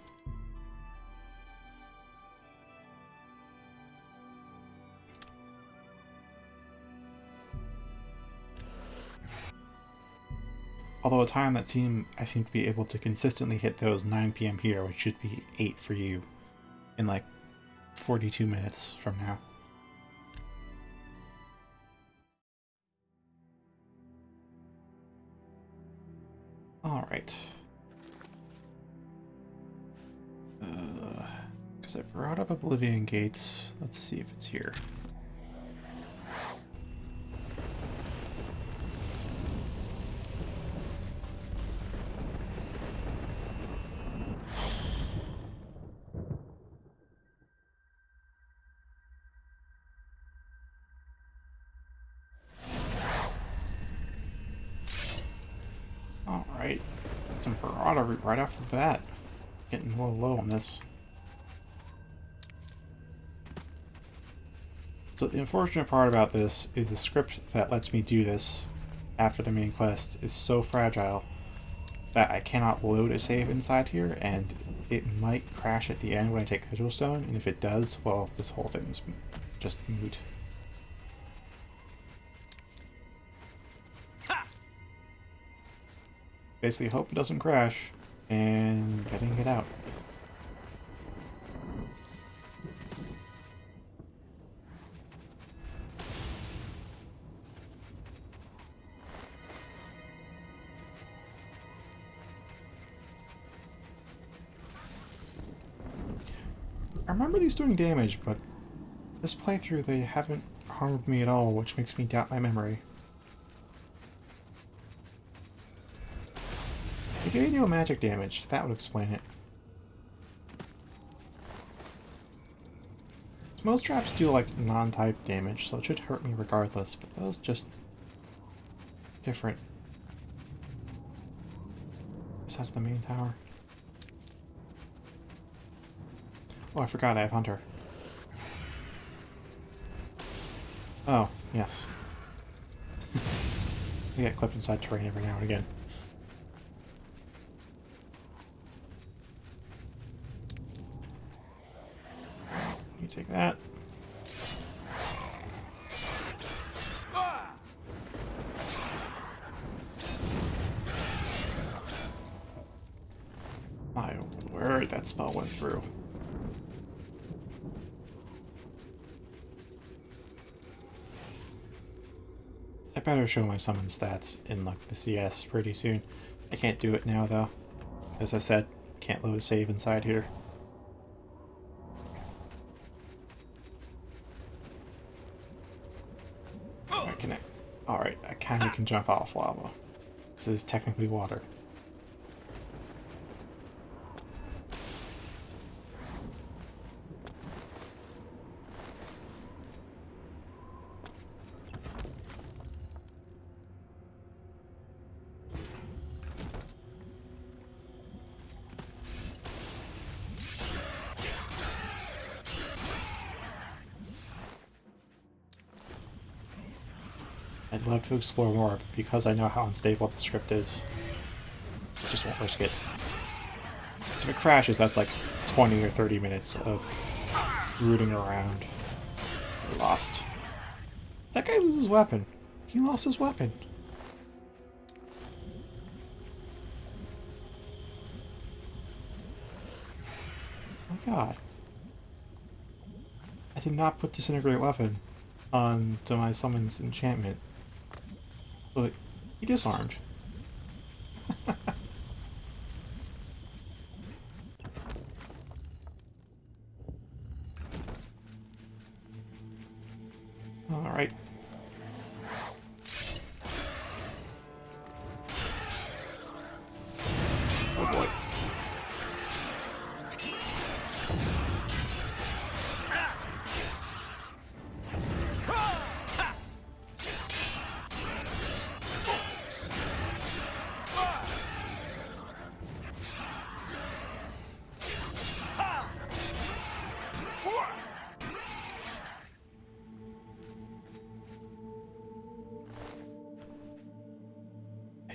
[SPEAKER 1] Although a time that I seem to be able to consistently hit those 9 p.m. here, which should be 8 for you, in like 42 minutes from now. Alright. Because I brought up Oblivion Gates. Let's see if it's here. Alright. Some Parada route right off the bat. Getting a little low on this. So the unfortunate part about this is the script that lets me do this after the main quest is so fragile that I cannot load a save inside here, and it might crash at the end when I take Sigil Stone, and if it does, well, this whole thing's just moot. Basically hope it doesn't crash, and getting it out. I remember these doing damage, but this playthrough they haven't harmed me at all, which makes me doubt my memory. If you do magic damage, that would explain it. Most traps do like non-type damage, so it should hurt me regardless, but those just different. This has the main tower. Oh, I forgot I have Hunter. Oh, yes. I get clipped inside terrain every now and again. You take that. My word, that spell went through. I better show my summon stats in like the CS pretty soon. I can't do it now though. As I said, can't load a save inside here. Alright, I kinda can jump off lava. Because it is technically water. I'd love to explore more, but because I know how unstable the script is, I just won't risk it. Because if it crashes, that's like 20 or 30 minutes of rooting around. Lost. That guy loses his weapon. He lost his weapon. Oh my god. I did not put Disintegrate Weapon onto my Summon's enchantment. But he disarmed. Alright. Oh boy.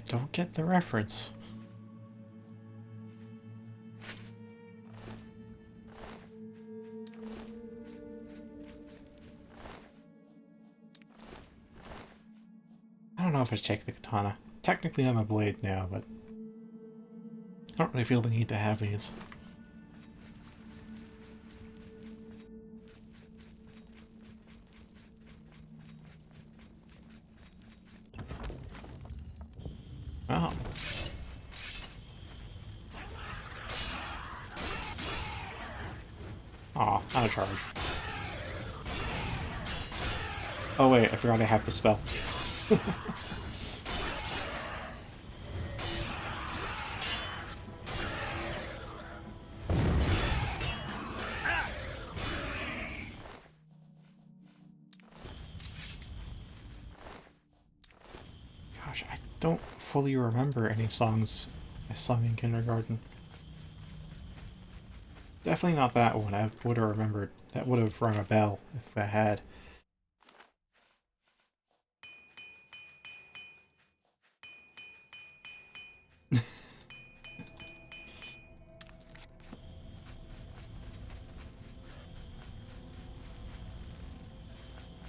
[SPEAKER 1] don't get the reference. I don't know if I should take the katana. Technically I'm a blade now, but I don't really feel the need to have these. Oh. Aw, not a charge. Oh wait, I forgot I have the spell. Gosh, I don't fully remember any songs I sung in kindergarten. Definitely not that one. I would have remembered. That would have rung a bell if I had.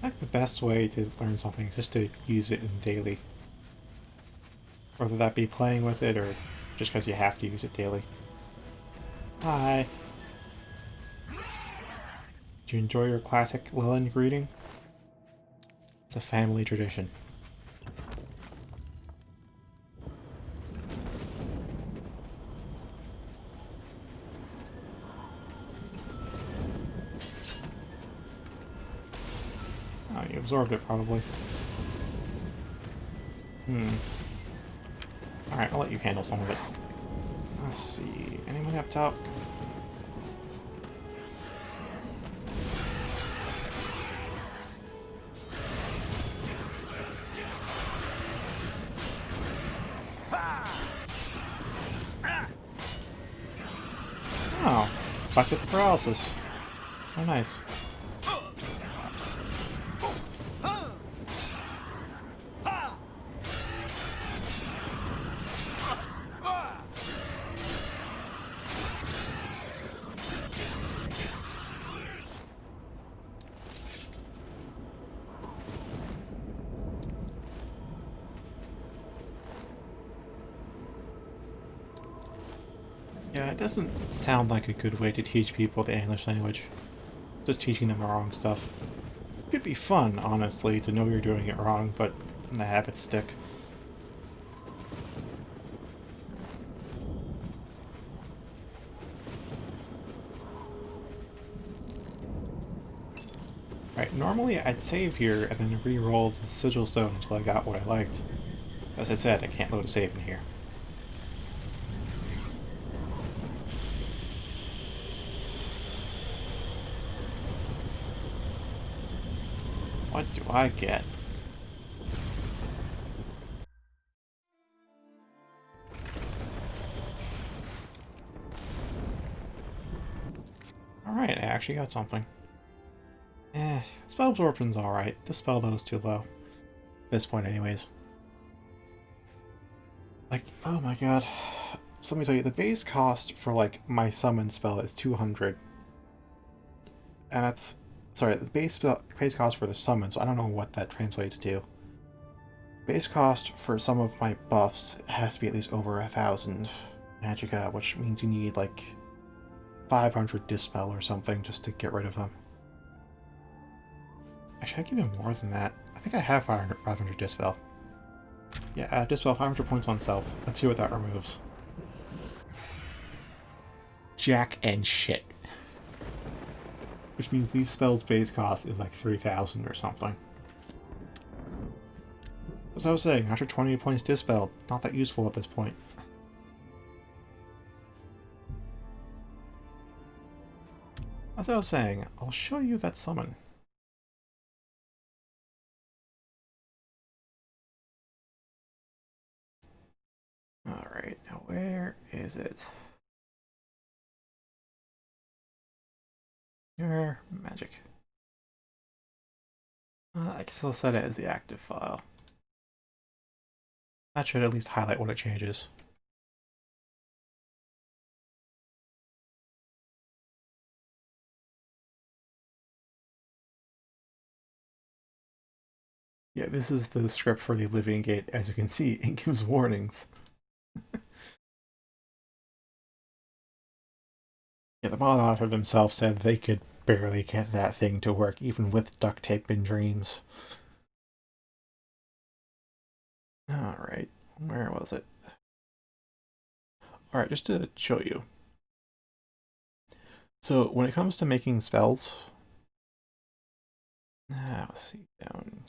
[SPEAKER 1] I think the best way to learn something is just to use it in daily. Whether that be playing with it or just because you have to use it daily. Hi. Did you enjoy your classic Lilin greeting? It's a family tradition. Oh, you absorbed it probably. Alright, I'll let you handle some of it. Let's see. Anyone up top? Oh, fuck with the paralysis. Oh, nice. Yeah, it doesn't sound like a good way to teach people the English language. Just teaching them the wrong stuff. It could be fun, honestly, to know you're doing it wrong, but the habits stick. Right, normally I'd save here and then re-roll the sigil stone until I got what I liked. As I said, I can't load a save in here. What do I get? Alright, I actually got something. Spell absorption's alright. The spell though is too low. At this point anyways. Like, oh my god. So let me tell you, the base cost for like my summon spell is 200. And that's sorry, the base cost for the summon, so I don't know what that translates to. Base cost for some of my buffs has to be at least over 1,000 magicka, which means you need like 500 dispel or something just to get rid of them. Actually, I give him more than that. I think I have 500 dispel. Yeah, dispel 500 points on self. Let's see what that removes. Jack and shit. Which means these spells' base cost is like 3,000 or something. As I was saying, 120 points dispel, not that useful at this point. As I was saying, I'll show you that summon. Alright, now where is it? Your magic. I can still set it as the active file. That should at least highlight what it changes. Yeah, this is the script for the Oblivion Gate. As you can see, it gives warnings. Yeah, the mod author themselves said they could barely get that thing to work, even with duct tape and dreams. Alright, where was it? Alright, just to show you. So, when it comes to making spells... let's see, down here.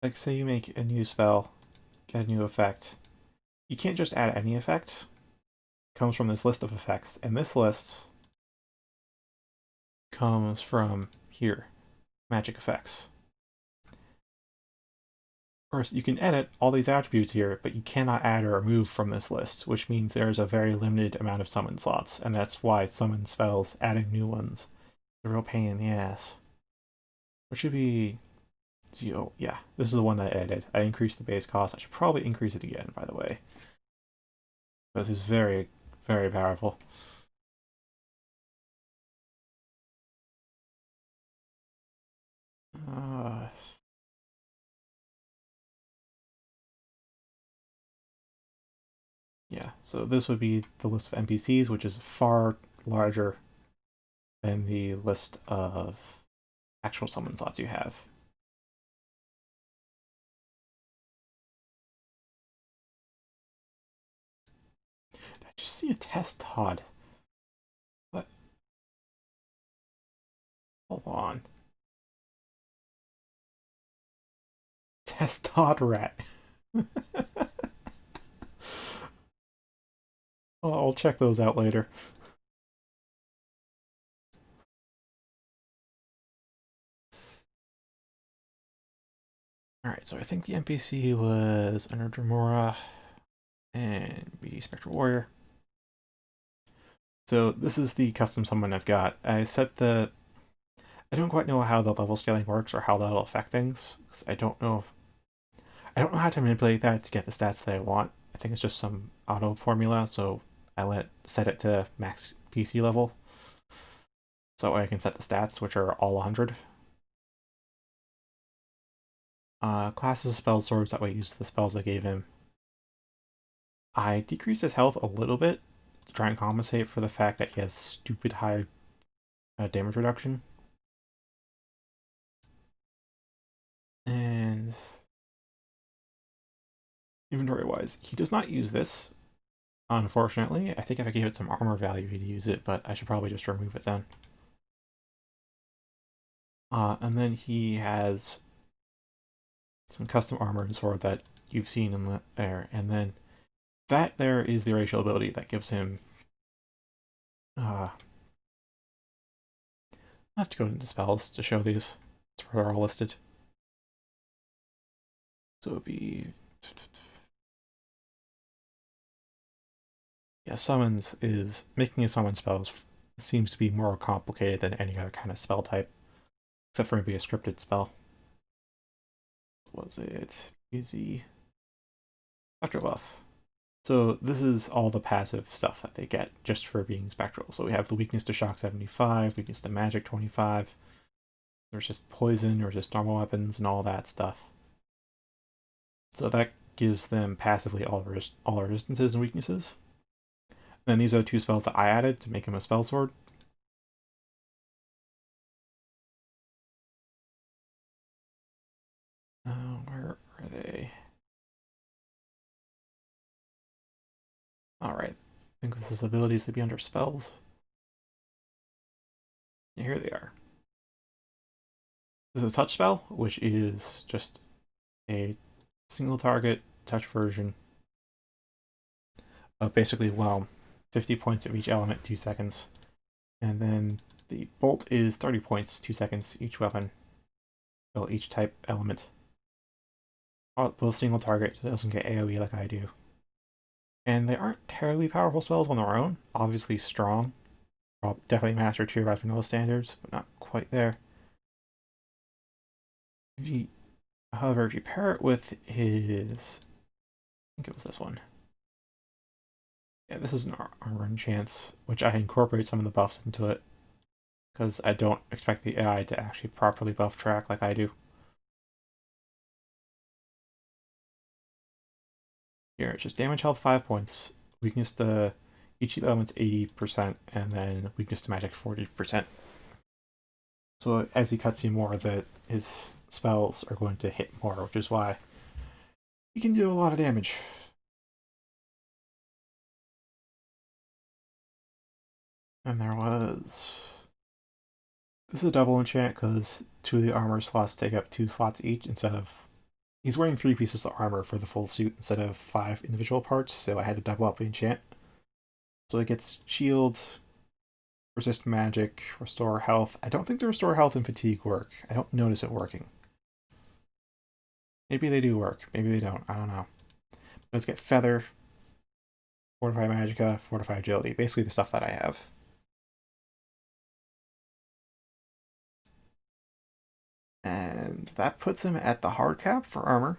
[SPEAKER 1] Like, say you make a new spell, get a new effect. You can't just add any effect. It comes from this list of effects, and this list comes from here, magic effects. First, you can edit all these attributes here, but you cannot add or remove from this list, which means there's a very limited amount of summon slots, and that's why summon spells, adding new ones, is a real pain in the ass. Which should be 0. Yeah, this is the one that I edited. I increased the base cost. I should probably increase it again, by the way. This is very, very powerful. Yeah, so this would be the list of NPCs, which is far larger than the list of actual summon slots you have. Did I just see a test Todd? What? Hold on. Test Todd rat. I'll check those out later. Alright, so I think the NPC was under Dremora and BD Spectral Warrior. So this is the custom summon I've got. I don't quite know how the level scaling works or how that'll affect things, because I don't know how to manipulate that to get the stats that I want. I think it's just some auto formula, so I set it to max PC level. So I can set the stats, which are all 100. Classes spell swords, that way he uses the spells I gave him. I decreased his health a little bit to try and compensate for the fact that he has stupid high damage reduction. And inventory-wise, he does not use this, unfortunately. I think if I gave it some armor value, he'd use it, but I should probably just remove it then. And then he has some custom armor and sword that you've seen in there, and then that there is the racial ability that gives him I'll have to go into spells to show these. That's where they're all listed. So it'd be summons is making a summon spells seems to be more complicated than any other kind of spell type, except for maybe a scripted spell. Was it easy? Spectral buff. So this is all the passive stuff that they get just for being spectral. So we have the weakness to shock 75, weakness to magic 25. There's just poison or just normal weapons and all that stuff. So that gives them passively all resistances and weaknesses. And then these are the 2 spells that I added to make him a spell sword. Where are they? Alright, I think this is abilities to be under spells. And here they are. This is a touch spell, which is just a single target touch version of basically, well, 50 points of each element, 2 seconds. And then the bolt is 30 points, 2 seconds, each weapon. Well, each type element. Both single target, so it doesn't get AoE like I do. And they aren't terribly powerful spells on their own. Obviously strong. Definitely master tier by vanilla standards, but not quite there. However, if you pair it with his... I think it was this one. Yeah, this is an armor enchant, which I incorporate some of the buffs into it, because I don't expect the AI to actually properly buff track like I do. Here, it's just damage health 5 points, weakness to each element's 80%, and then weakness to magic 40%. So as he cuts you more, his spells are going to hit more, which is why he can do a lot of damage. And there was... This is a double enchant because 2 of the armor slots take up 2 slots each instead of... He's wearing 3 pieces of armor for the full suit instead of 5 individual parts, so I had to double up the enchant. So it gets shield, resist magic, restore health. I don't think the restore health and fatigue work. I don't notice it working. Maybe they do work, maybe they don't, I don't know. Let's get feather, fortify magicka, fortify agility, basically the stuff that I have. And that puts him at the hard cap for armor.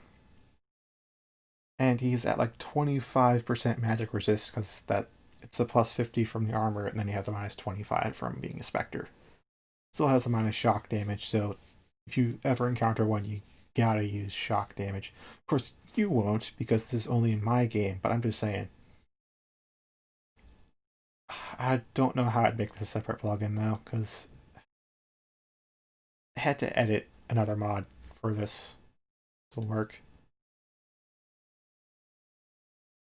[SPEAKER 1] And he's at like 25% magic resist because it's a plus 50 from the armor, and then you have the minus 25 from being a specter. Still has the minus shock damage, so if you ever encounter one, you gotta use shock damage. Of course, you won't because this is only in my game, but I'm just saying. I don't know how I'd make this a separate plugin though, because I had to edit another mod for this to work.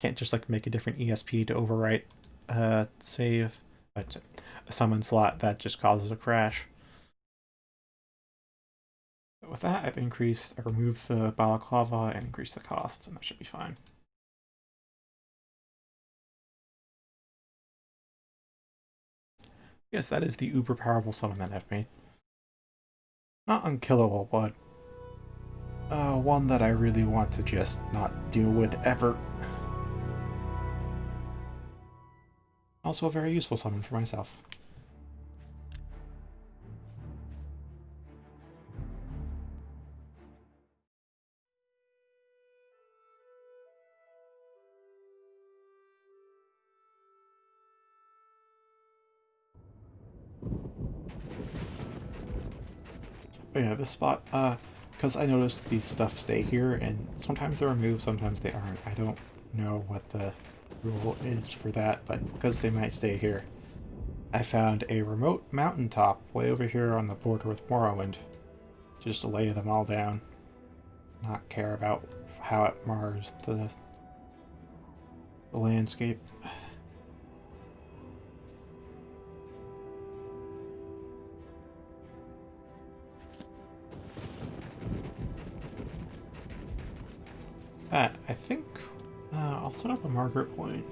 [SPEAKER 1] Can't just like make a different ESP to overwrite save, but a summon slot that just causes a crash. But with that, I removed the balaclava and increased the cost, and that should be fine. Yes, that is the uber powerful summon that I've made. Not unkillable, but one that I really want to just not deal with ever. Also a very useful summon for myself. But yeah, this spot, because I noticed these stuff stay here, and sometimes they're removed, sometimes they aren't. I don't know what the rule is for that, but because they might stay here, I found a remote mountaintop way over here on the border with Morrowind. Just to lay them all down. Not care about how it mars the landscape. I think I'll set up a Margaret point.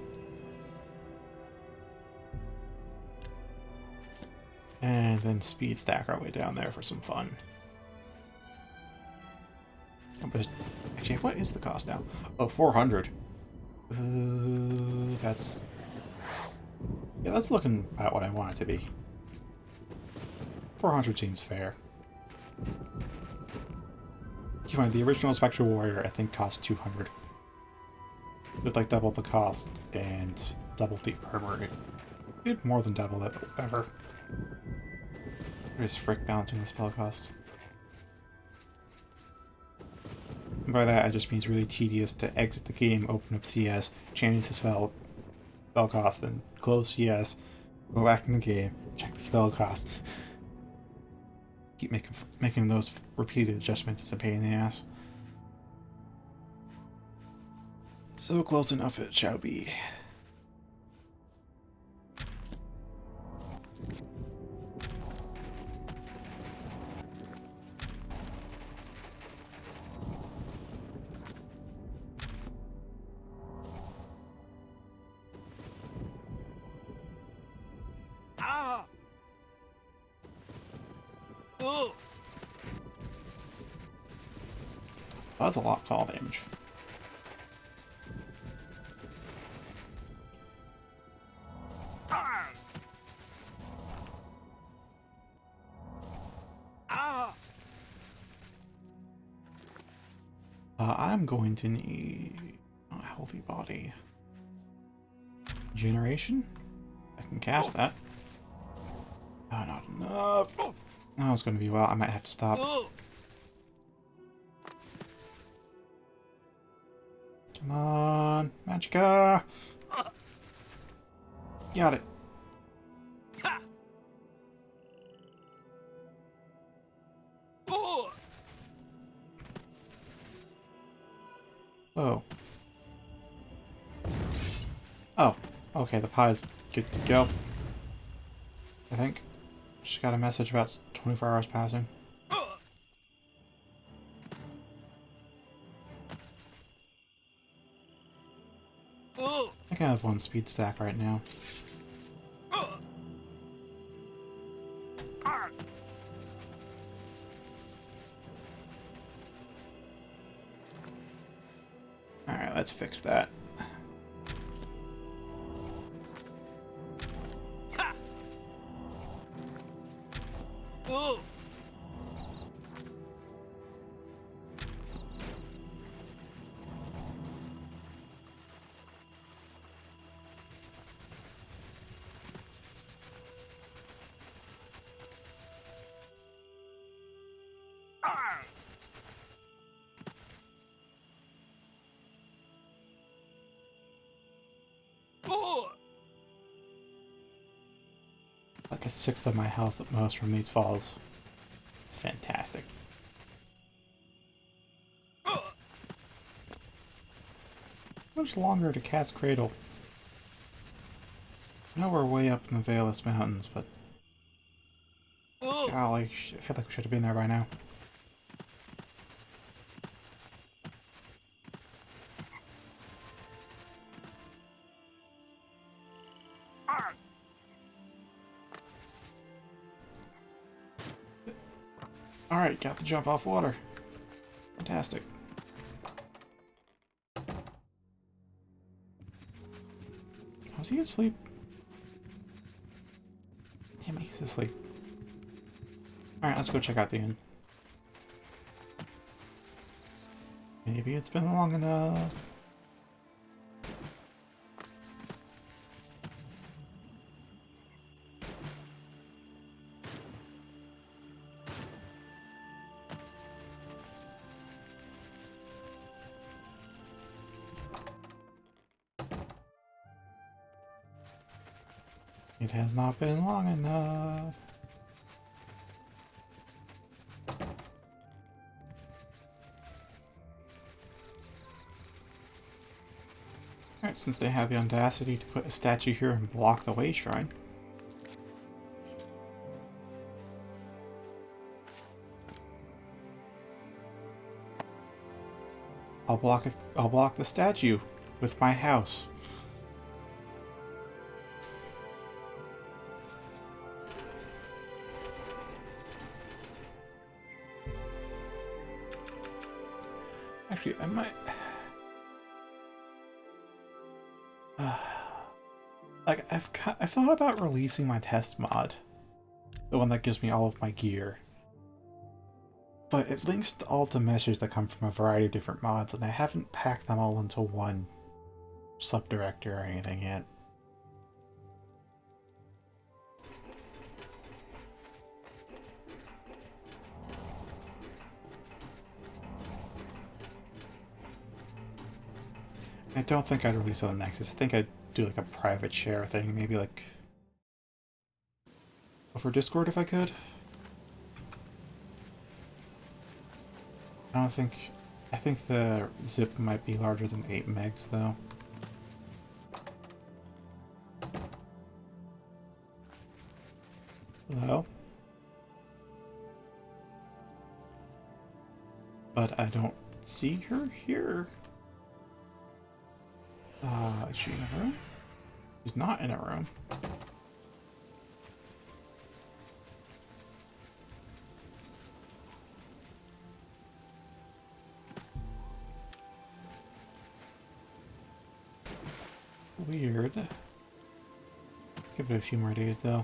[SPEAKER 1] And then speed stack our way down there for some fun. Actually, what is the cost now? Oh, 400. That's... Yeah, that's looking about what I want it to be. 400 seems fair. Keep in mind, the original Spectral Warrior, I think, cost 200. With like double the cost and double the armor. It did more than double it, but whatever. What is frick balancing the spell cost? And by that, I just mean it's really tedious to exit the game, open up CS, change the spell cost, then close CS, go back in the game, check the spell cost. Keep making those repeated adjustments is a pain in the ass. So close enough it shall be. That's a lot of fall damage. I'm going to need a healthy body. Generation? I can cast that. Oh, not enough. Oh, it's going to be a while. I might have to stop. Come on, Magicka! Got it. Whoa. Oh, okay, the pie's good to go. I think. Just got a message about 24 hours passing. I can have one speed stack right now. Alright, let's fix that. Like a sixth of my health at most from these falls. It's fantastic. How much longer to Cat's Cradle? I know we're way up in the Valus Mountains, but... golly, I feel like we should have been there by now. Alright, got the jump off water. Fantastic. Was he asleep? Damn it, he's asleep. Alright, let's go check out the inn. Maybe it's been long enough. It has not been long enough. Alright, since they have the audacity to put a statue here and block the way shrine. I'll block the statue with my house. Actually, I might... like, I've thought about releasing my test mod. The one that gives me all of my gear. But it links to all the meshes that come from a variety of different mods, and I haven't packed them all into one subdirector or anything yet. I don't think I'd release it on Nexus. I think I'd do like a private share thing, maybe like over Discord if I could. I think the zip might be larger than 8 megs though. Hello? But I don't see her here. Is she in a room? She's not in a room. Weird. Give it a few more days though.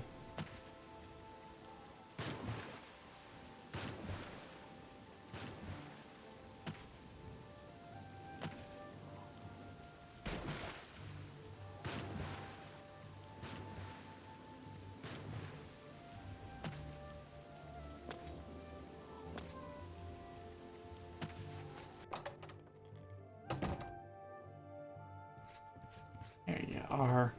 [SPEAKER 1] R.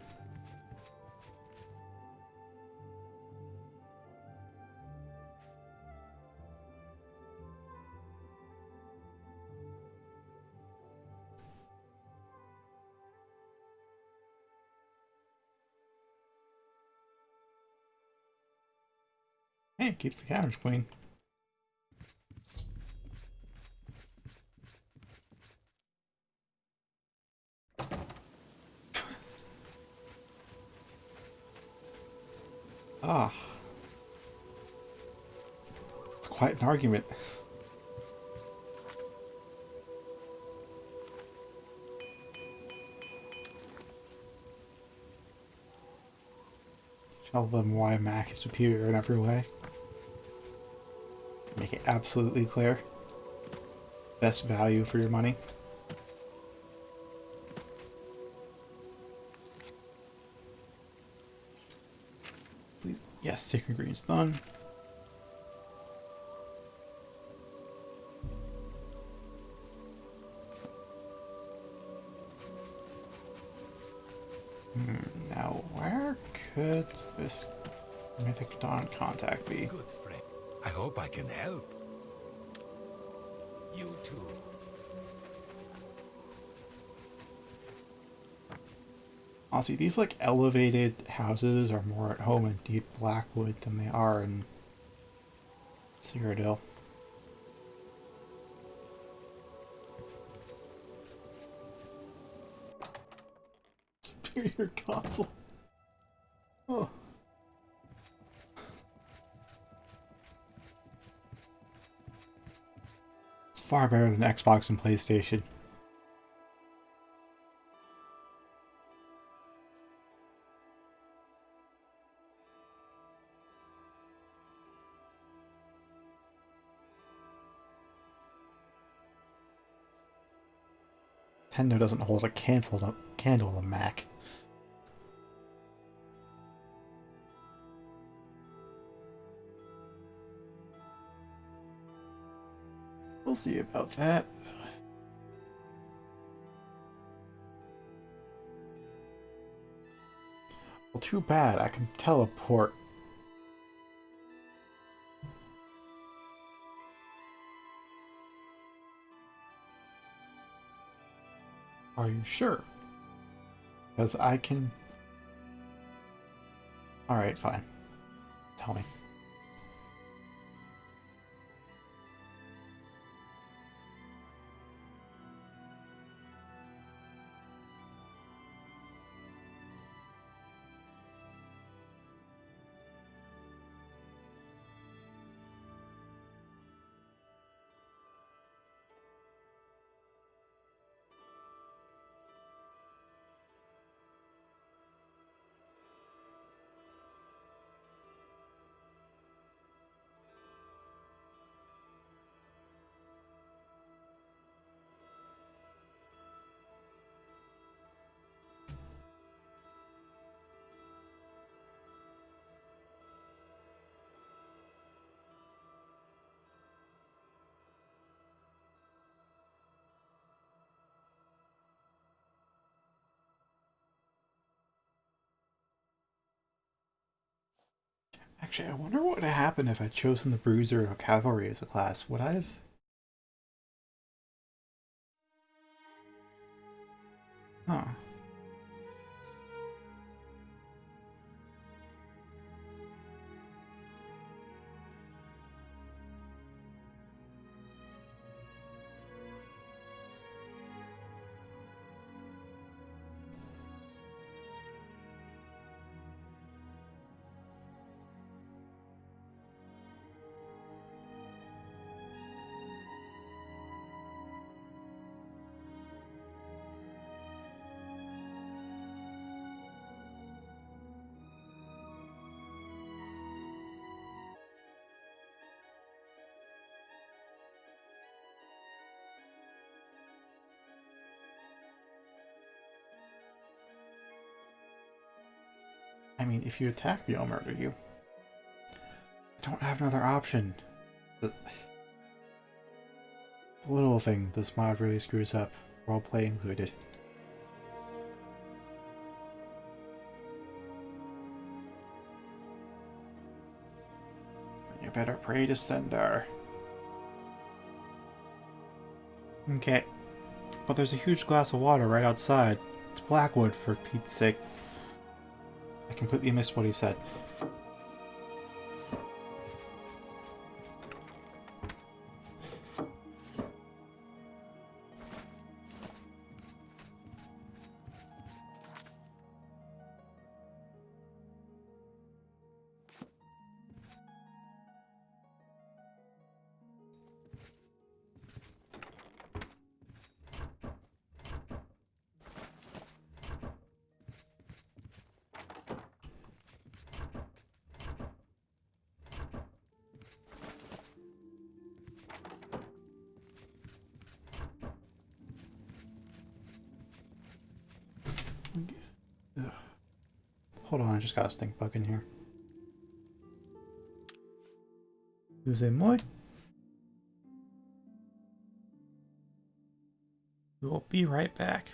[SPEAKER 1] Hey, it keeps the counters clean. Ah. It's quite an argument. Tell them why Mac is superior in every way. Make it absolutely clear. Best value for your money. Please. Yes, Sacred Green's done. Now, where could this Mythic Dawn contact be?
[SPEAKER 8] Good friend. I hope I can help. You too.
[SPEAKER 1] Honestly, these like elevated houses are more at home in Deep Blackwood than they are in Cyrodiil. Superior console. Oh. It's far better than Xbox and PlayStation. Nintendo doesn't hold a candle to Mac. We'll see about that. Well, too bad. I can teleport. Are you sure? Because I can... Alright, fine. Tell me. Actually, I wonder what would have happened if I'd chosen the Bruiser or Cavalry as a class. Would I have... Huh. I mean, if you attack me, I'll murder you. I don't have another option. The little thing this mod really screws up, roleplay included. better pray to Sendar. Okay. But there's a huge glass of water right outside. It's Blackwood, for Pete's sake. I completely missed what he said. Ugh. Hold on, I just got a stink bug in here. Excusez-moi. We will be right back.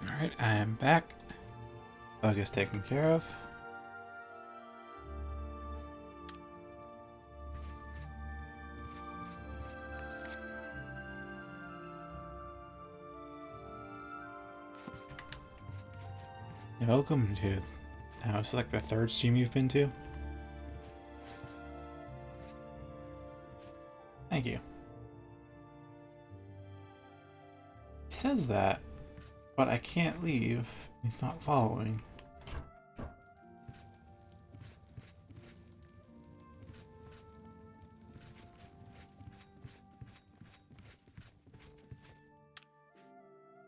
[SPEAKER 1] Alright, I am back. Bug is taken care of. And welcome to, I don't know, it's like the third stream you've been to. Thank you. He says that, but I can't leave. He's not following.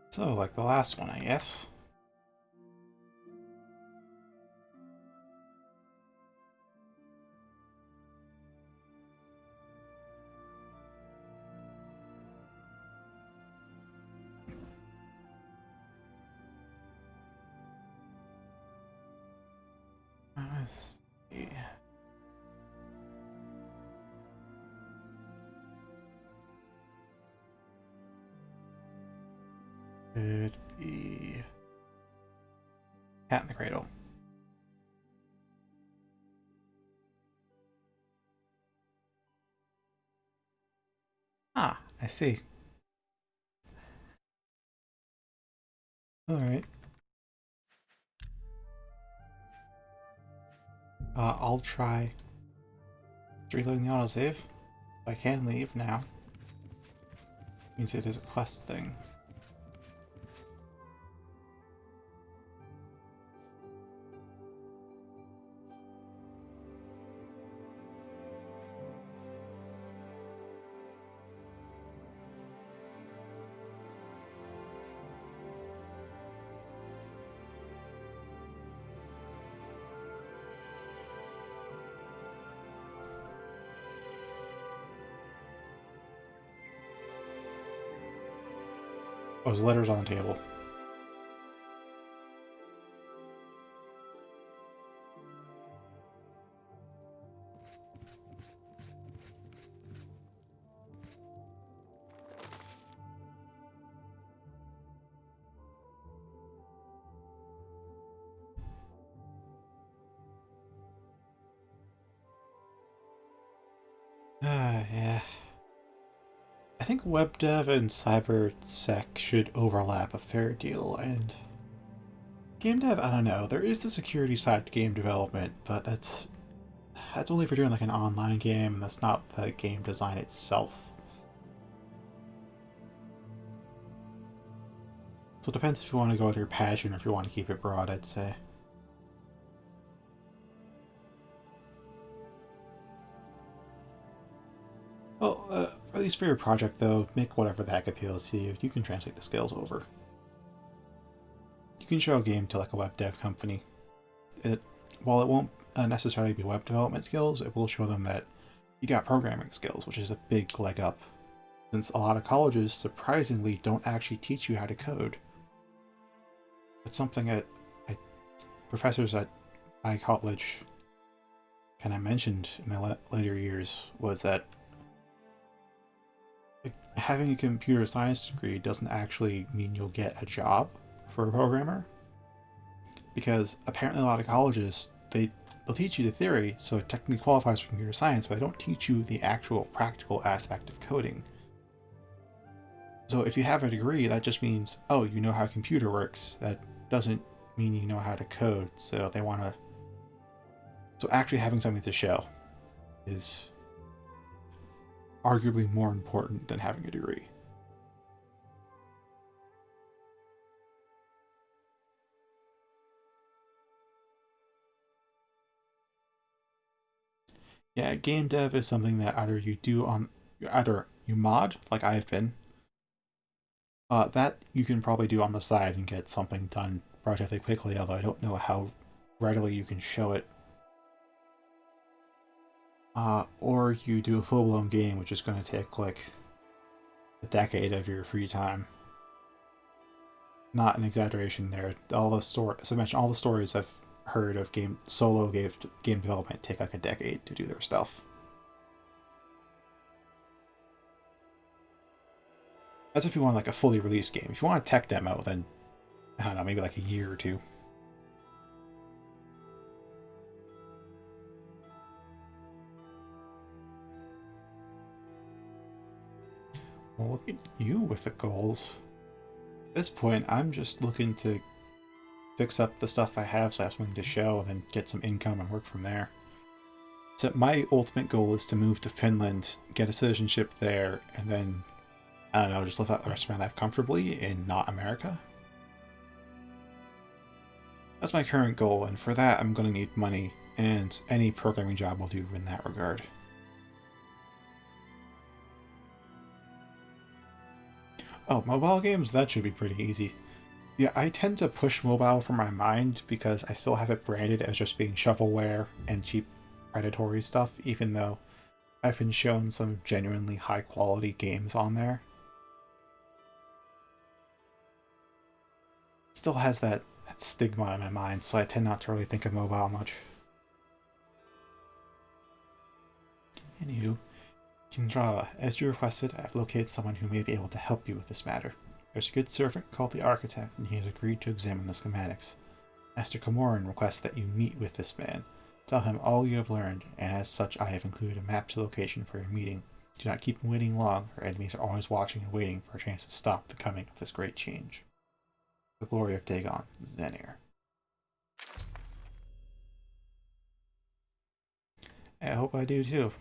[SPEAKER 1] So, like the last one, I guess. Let's see. Could be Cat in the Cradle. Ah, I see. Alright. I'll try reloading the autosave. I can leave now. Means it is a quest thing. Oh, there's letters on the table. Yeah. I think web dev and cybersec should overlap a fair deal, and game dev, I don't know. There is the security side to game development, but that's only for doing like an online game, and that's not the game design itself. So it depends if you want to go with your passion or if you want to keep it broad, I'd say. Well, at least for your project though, make whatever the heck appeals to you. You can translate the skills over. You can show a game to like a web dev company. While it won't necessarily be web development skills, it will show them that you got programming skills, which is a big leg up. Since a lot of colleges, surprisingly, don't actually teach you how to code. It's something that professors at my college kind of mentioned in my later years, was that having a computer science degree doesn't actually mean you'll get a job for a programmer. Because apparently a lot of colleges, they'll teach you the theory, so it technically qualifies for computer science, but they don't teach you the actual practical aspect of coding. So if you have a degree, that just means, oh, you know how a computer works. That doesn't mean you know how to code, so they want to... So actually having something to show is arguably more important than having a degree. Yeah, game dev is something that either you mod, like I've been. That you can probably do on the side and get something done relatively quickly, although I don't know how readily you can show it. Or you do a full-blown game, which is going to take like a decade of your free time. Not an exaggeration there. As I mentioned, all the stories I've heard of game development take like a decade to do their stuff. That's if you want like a fully released game. If you want a tech demo, then I don't know, maybe like a year or two. Well, look at you with the goals. At this point, I'm just looking to fix up the stuff I have so I have something to show and then get some income and work from there. So my ultimate goal is to move to Finland, get a citizenship there, and then, I don't know, just live out the rest of my life comfortably in not America. That's my current goal, and for that I'm going to need money, and any programming job will do in that regard. Oh, mobile games? That should be pretty easy. Yeah, I tend to push mobile from my mind because I still have it branded as just being shovelware and cheap predatory stuff, even though I've been shown some genuinely high quality games on there. It still has that stigma in my mind, so I tend not to really think of mobile much. Anywho, Kindrawa, as you requested, I have located someone who may be able to help you with this matter. There's a good servant called the Architect, and he has agreed to examine the schematics. Master Komoran requests that you meet with this man. Tell him all you have learned, and as such I have included a map to location for your meeting. Do not keep him waiting long, for enemies are always watching and waiting for a chance to stop the coming of this great change. The glory of Dagon, Zenir. I hope I do too.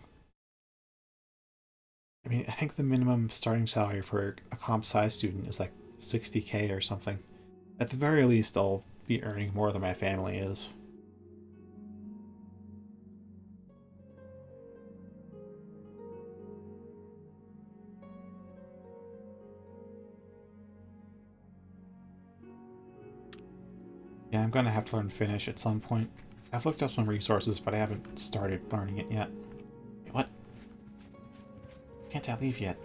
[SPEAKER 1] I mean, I think the minimum starting salary for a comp-sci student is like 60k or something. At the very least, I'll be earning more than my family is. Yeah, I'm gonna have to learn Finnish at some point. I've looked up some resources, but I haven't started learning it yet. Wait, what? Can't I leave yet?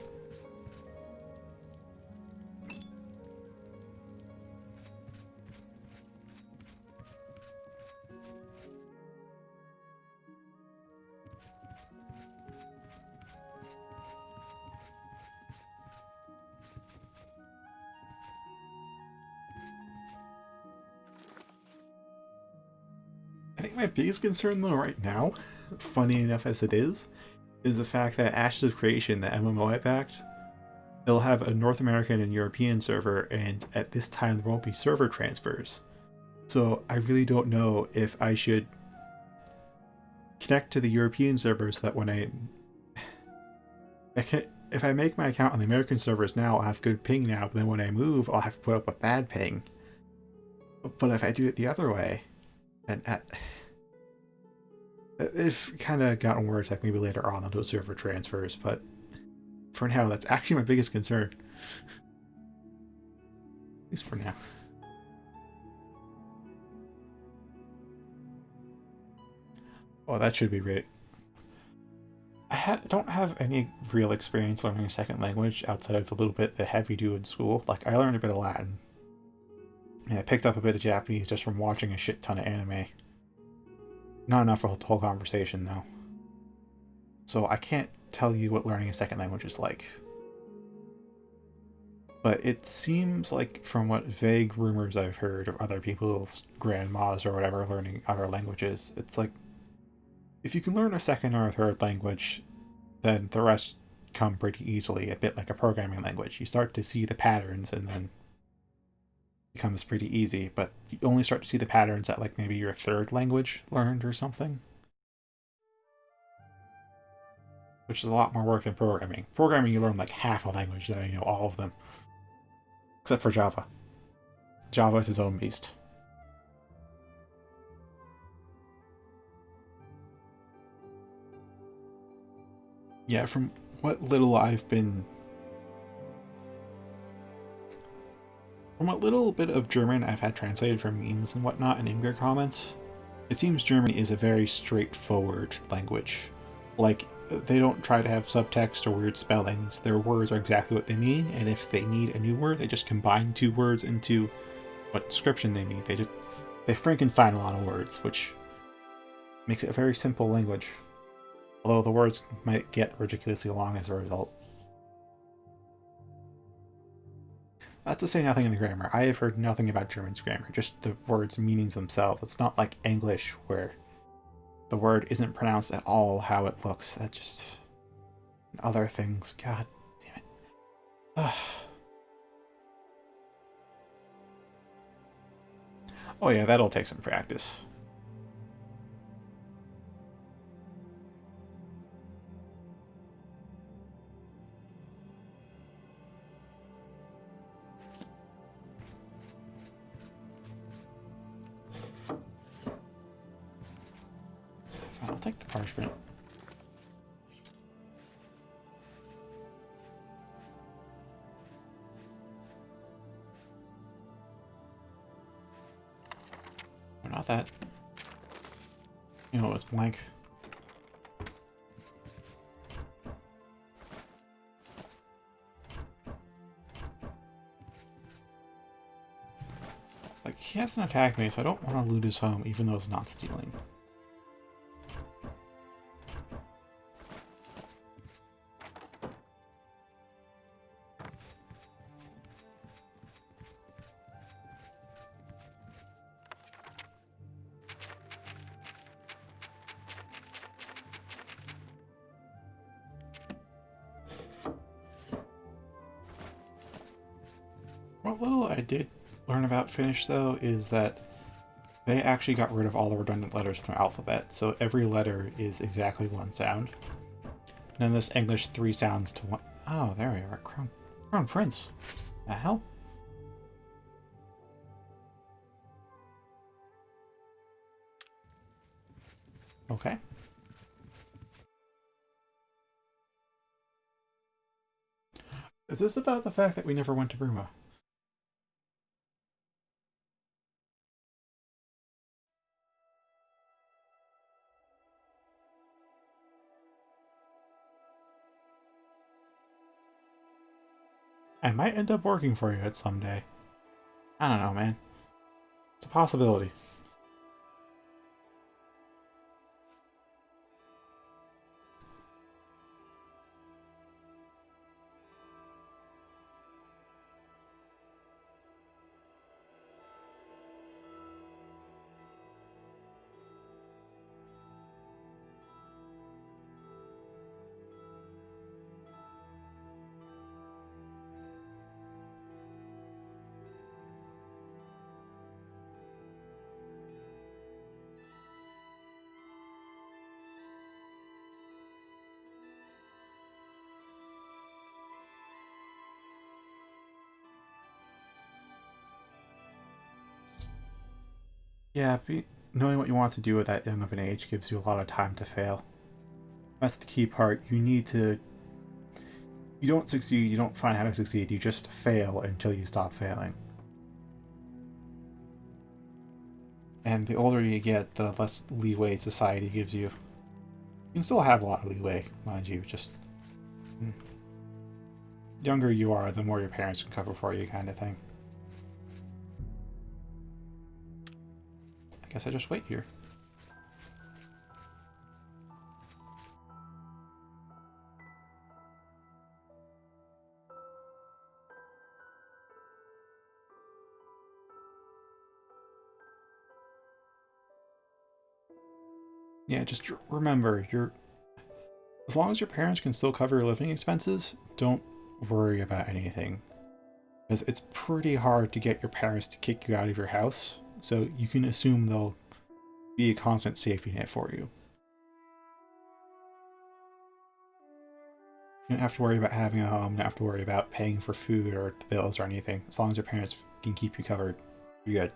[SPEAKER 1] I think my biggest concern though right now, funny enough as it is the fact that Ashes of Creation, the MMO I backed, they'll have a North American and European server, and at this time there won't be server transfers. So I really don't know if I should connect to the European servers so that when if I make my account on the American servers now, I'll have good ping now, but then when I move, I'll have to put up with bad ping. But if I do it the other way, then it's kind of gotten worse, like maybe later on I'll do server transfers, but for now, that's actually my biggest concern. At least for now. Oh, that should be great. I don't have any real experience learning a second language outside of the little bit that have you do in school. Like, I learned a bit of Latin. And I picked up a bit of Japanese just from watching a shit ton of anime. Not enough for the whole conversation, though. So I can't tell you what learning a second language is like. But it seems like, from what vague rumors I've heard of other people's grandmas or whatever learning other languages, it's like, if you can learn a second or a third language, then the rest come pretty easily, a bit like a programming language. You start to see the patterns and then it becomes pretty easy, but you only start to see the patterns at like maybe your third language learned or something. Which is a lot more work than programming. Programming, you learn like half a language, then you know all of them. Except for Java. Java is its own beast. Yeah, from what little I've been... From what little bit of German I've had translated from memes and whatnot and Imgur comments, it seems German is a very straightforward language. Like, they don't try to have subtext or weird spellings. Their words are exactly what they mean, and if they need a new word, they just combine two words into what description they need. They Frankenstein a lot of words, which makes it a very simple language. Although the words might get ridiculously long as a result. That's to say nothing in the grammar. I have heard nothing about German's grammar, just the words' meanings themselves. It's not like English, where the word isn't pronounced at all how it looks. That just... other things. God damn it. Ugh. Oh yeah, that'll take some practice. Fine, I'll take the parchment. Not that. You know, it's blank. Like, he hasn't attacked me, so I don't want to loot his home, even though it's not stealing. What little I did learn about Finnish, though, is that they actually got rid of all the redundant letters in their alphabet, so every letter is exactly one sound. And in this English, 3 sounds to 1... Oh, there we are. Crown Prince. The hell? Okay. Is this about the fact that we never went to Bruma? I might end up working for you at some day. I don't know, man. It's a possibility. Yeah, knowing what you want to do at that young of an age gives you a lot of time to fail. That's the key part. You don't succeed, you don't find how to succeed, you just fail until you stop failing. And the older you get, the less leeway society gives you. You can still have a lot of leeway, mind you, just... the younger you are, the more your parents can cover for you, kind of thing. I guess I just wait here. Yeah, just remember, as long as your parents can still cover your living expenses, don't worry about anything. Because it's pretty hard to get your parents to kick you out of your house, so you can assume they'll be a constant safety net for you. You don't have to worry about having a home, you don't have to worry about paying for food or the bills or anything. As long as your parents can keep you covered, you're good.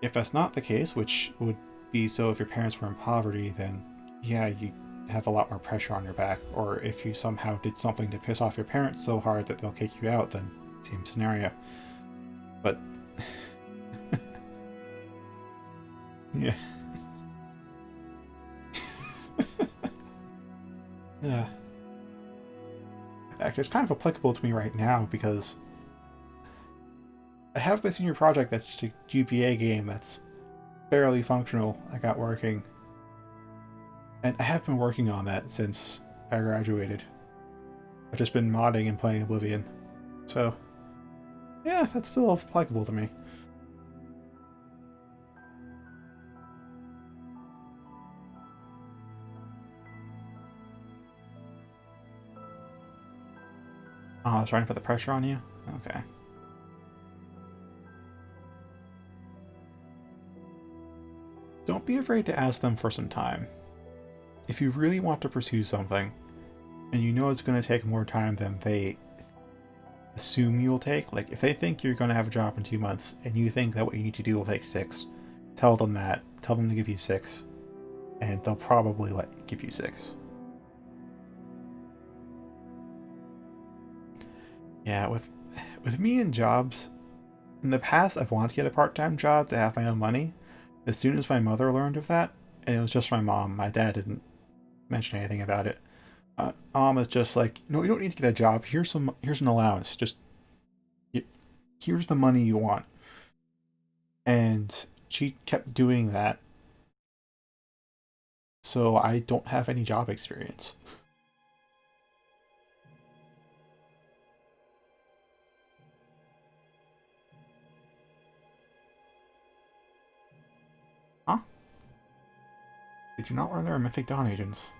[SPEAKER 1] If that's not the case, which would be so if your parents were in poverty, then yeah, you have a lot more pressure on your back. Or if you somehow did something to piss off your parents so hard that they'll kick you out, then same scenario. But yeah. Yeah. In fact, it's kind of applicable to me right now because I have my senior project that's just a GPA game that's barely functional I got working. And I have been working on that since I graduated. I've just been modding and playing Oblivion. So, yeah, that's still applicable to me. Oh, I was trying to put the pressure on you? Okay. Don't be afraid to ask them for some time. If you really want to pursue something, and you know it's going to take more time than they assume you'll take, like if they think you're going to have a job in 2 months, and you think that what you need to do will take 6, tell them that. Tell them to give you 6, and they'll probably give you 6. Yeah, with me and jobs, in the past I've wanted to get a part-time job to have my own money. As soon as my mother learned of that, and it was just my mom, my dad didn't mention anything about it. Mom is just like, no, you don't need to get a job. Here's an allowance. Just here's the money you want. And she kept doing that, so I don't have any job experience. Huh? Did you not learn there are Mythic Dawn agents?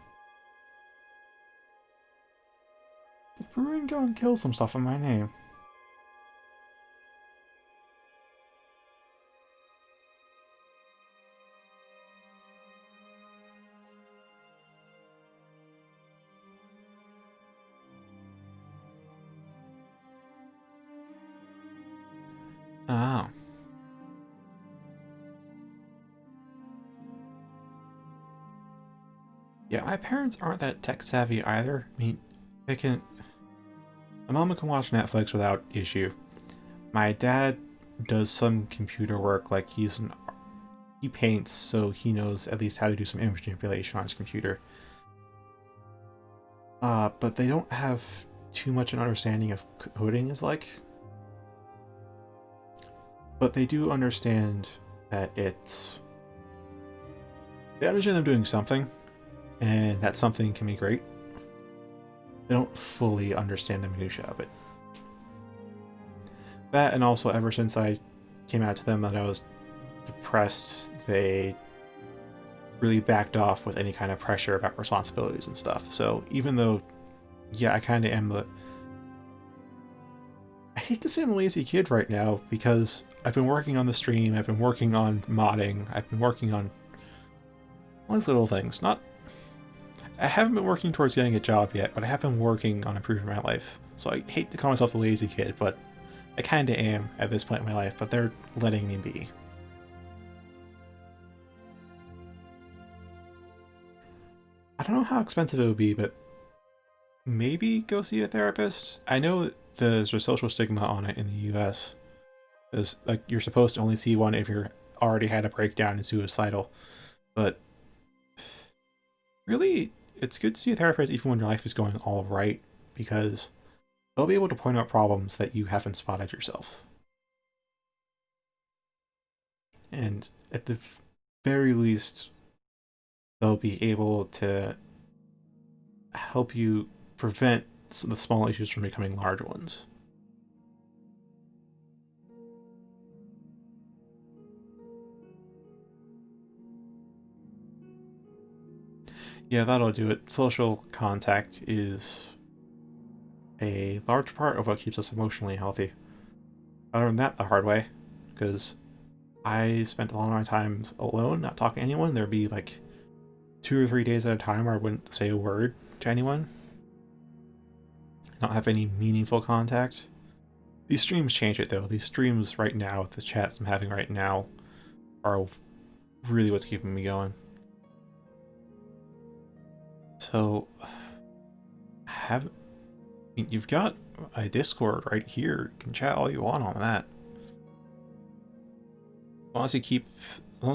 [SPEAKER 1] Did Bruin go and kill some stuff in my name? Oh. Yeah, my parents aren't that tech savvy either. I mean, they can... My mom can watch Netflix without issue. My dad does some computer work, like he paints, so he knows at least how to do some image manipulation on his computer. But they don't have too much an understanding of coding is like. But they do understand that it's... They understand them doing something, and that something can be great. They don't fully understand the minutia of it. That, and also ever since I came out to them that I was depressed, they really backed off with any kind of pressure about responsibilities and stuff. So even though, yeah, I kind of am the... I hate to say I'm a lazy kid right now, because I've been working on the stream, I've been working on modding, I've been working on all these little things. I haven't been working towards getting a job yet, but I have been working on improving my life. So I hate to call myself a lazy kid, but I kind of am at this point in my life, but they're letting me be. I don't know how expensive it would be, but maybe go see a therapist. I know there's a social stigma on it in the US. Because, like, you're supposed to only see one if you're already had a breakdown and suicidal. But really, it's good to see a therapist even when your life is going all right, because they'll be able to point out problems that you haven't spotted yourself. And at the very least, they'll be able to help you prevent the small issues from becoming large ones. Yeah, that'll do it. Social contact is a large part of what keeps us emotionally healthy. I learned that the hard way, because I spent a lot of my time alone, not talking to anyone. There'd be like 2 or 3 days at a time where I wouldn't say a word to anyone, not have any meaningful contact. These streams change it though. These streams right now, the chats I'm having right now, are really what's keeping me going. So, you've got a Discord right here. You can chat all you want on that. As long as you keep, as long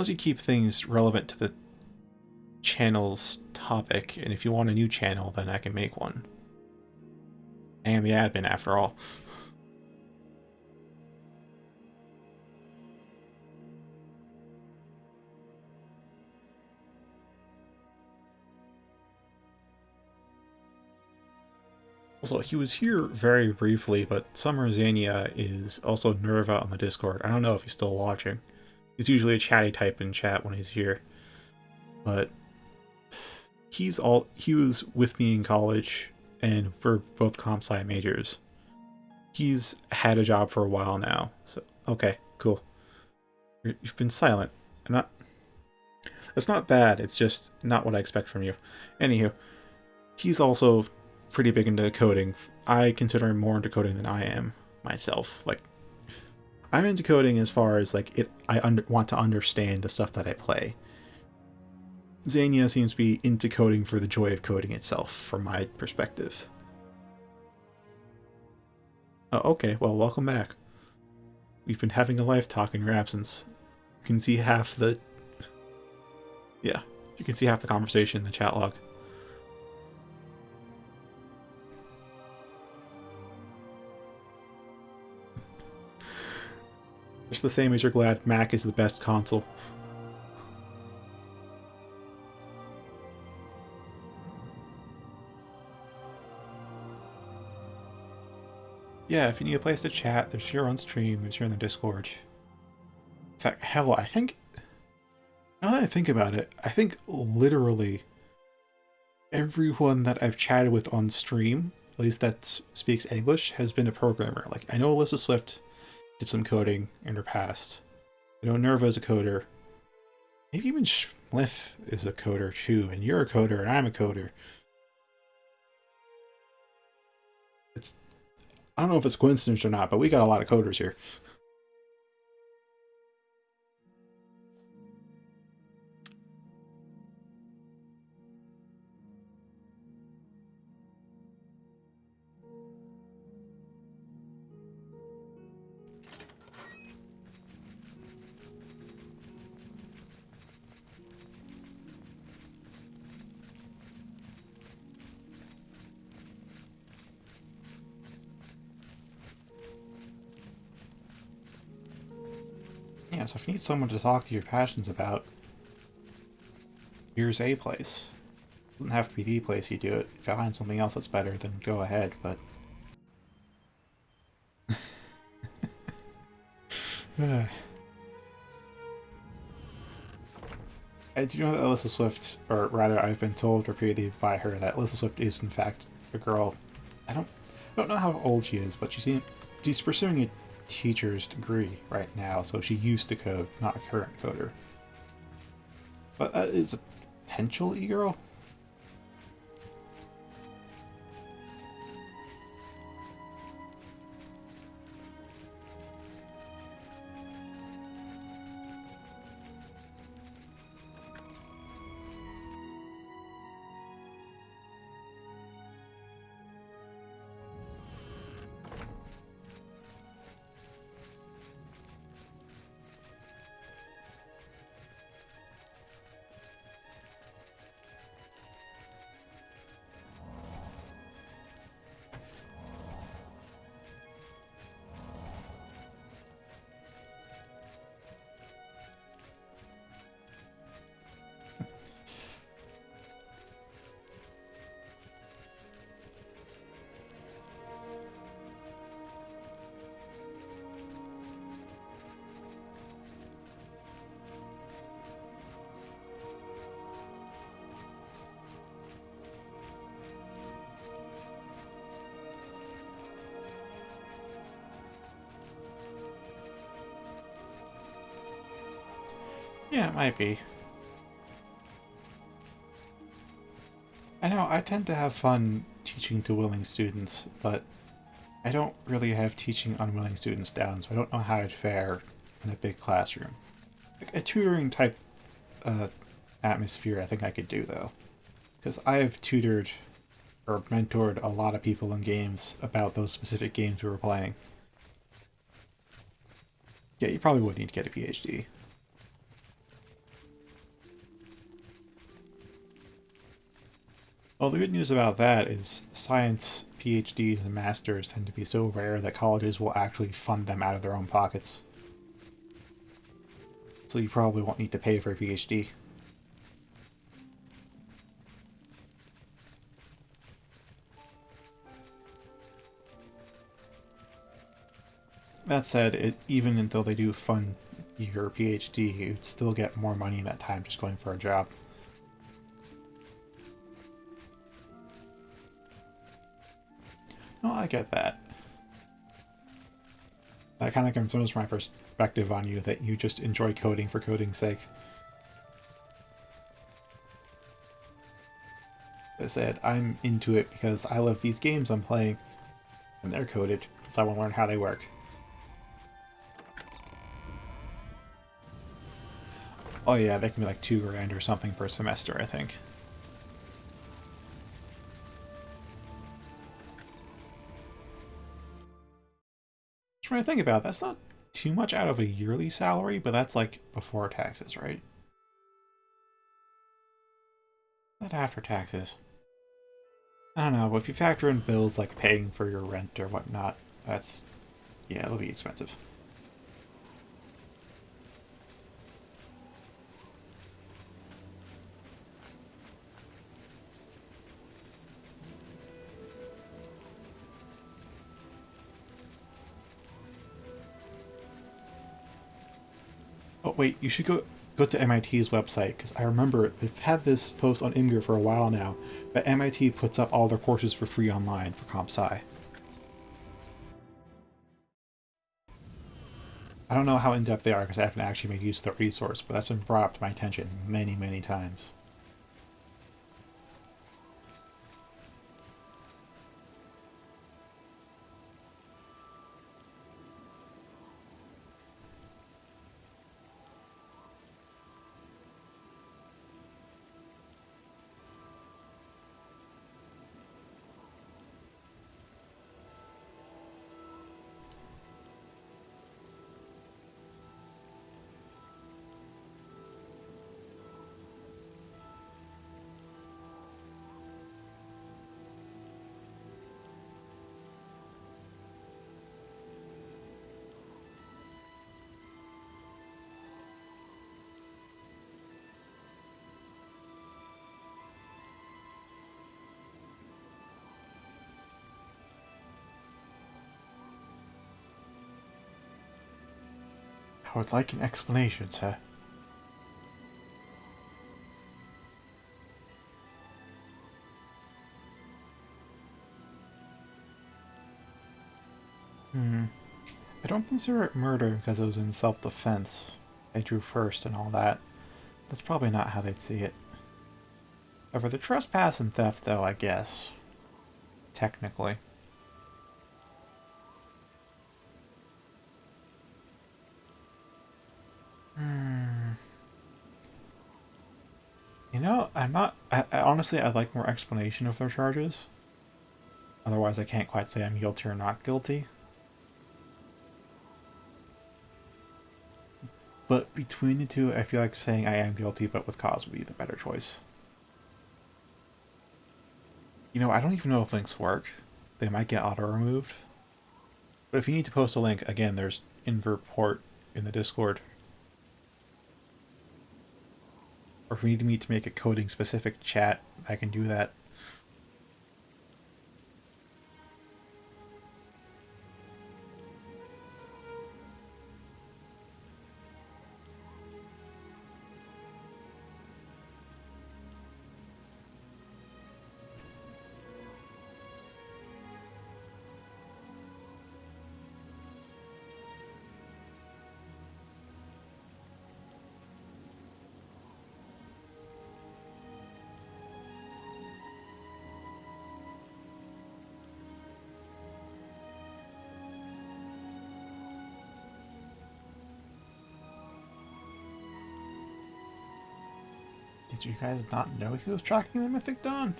[SPEAKER 1] as you keep things relevant to the channel's topic, and if you want a new channel, then I can make one. I am the admin, after all. Also, he was here very briefly, but Summer Zania is also Nerva on the Discord. I don't know if he's still watching. He's usually a chatty type in chat when he's here. But he was with me in college, and we're both comp sci majors. He's had a job for a while now, so okay, cool. You've been silent. That's not bad, it's just not what I expect from you. Anywho, he's also pretty big into coding. I consider him more into coding than I am myself. Like, I'm into coding as far as like want to understand the stuff that I play. Zania seems to be into coding for the joy of coding itself, from my perspective. Oh, okay, well, welcome back. We've been having a live talk in your absence. You can see half the... Yeah, you can see half the conversation in the chat log. Just the same as you're glad Mac is the best console. Yeah, if you need a place to chat, there's here on stream, there's here in the Discord. In fact, hell, I think... Now that I think about it, I think literally everyone that I've chatted with on stream, at least that speaks English, has been a programmer. Like, I know Alyssa Swift did some coding in her past. I know Nerva is a coder. Maybe even Schliff is a coder too, and you're a coder and I'm a coder. I don't know if it's a coincidence or not, but we got a lot of coders here. Yeah, so if you need someone to talk to your passions about, here's a place. It doesn't have to be the place you do it. If you find something else that's better, then go ahead, but... And do you know that Alyssa Swift, or rather I've been told repeatedly by her that Alyssa Swift is in fact a girl. I don't know how old she is, but she's pursuing a teacher's degree right now, so she used to code, not a current coder. But that is a potential e-girl? Yeah, it might be. I know, I tend to have fun teaching to willing students, but I don't really have teaching unwilling students down, so I don't know how I'd fare in a big classroom. Like a tutoring type atmosphere I think I could do, though. Because I've tutored or mentored a lot of people in games about those specific games we were playing. Yeah, you probably would need to get a PhD. Well, the good news about that is science PhDs and masters tend to be so rare that colleges will actually fund them out of their own pockets. So you probably won't need to pay for a PhD. That said, even though they do fund your PhD, you'd still get more money in that time just going for a job. No, I get that. That kind of confirms my perspective on you, that you just enjoy coding for coding's sake. As I said, I'm into it because I love these games I'm playing, and they're coded, so I want to learn how they work. Oh yeah, they can be like $2 grand or something per semester, I think. Trying to think about it, that's not too much out of a yearly salary, but that's like before taxes, right? Not after taxes. I don't know, but if you factor in bills like paying for your rent or whatnot, that's... yeah, it'll be expensive. Oh wait, you should go to MIT's website, because I remember they've had this post on Imgur for a while now, but MIT puts up all their courses for free online for Comp Sci. I don't know how in-depth they are because I haven't actually made use of the resource, but that's been brought up to my attention many, many times. I would like an explanation, sir. I don't consider it murder because it was in self-defense. I drew first and all that. That's probably not how they'd see it. Over the trespass and theft, though, I guess. Technically. You know, I'm not... honestly, I'd like more explanation of their charges. Otherwise, I can't quite say I'm guilty or not guilty. But between the two, I feel like saying I am guilty but with cause would be the better choice. You know, I don't even know if links work. They might get auto-removed. But if you need to post a link, again, there's invert port in the Discord. Or if we need me to make a coding-specific chat, I can do that. Did you guys not know he was tracking the Mythic Dawn?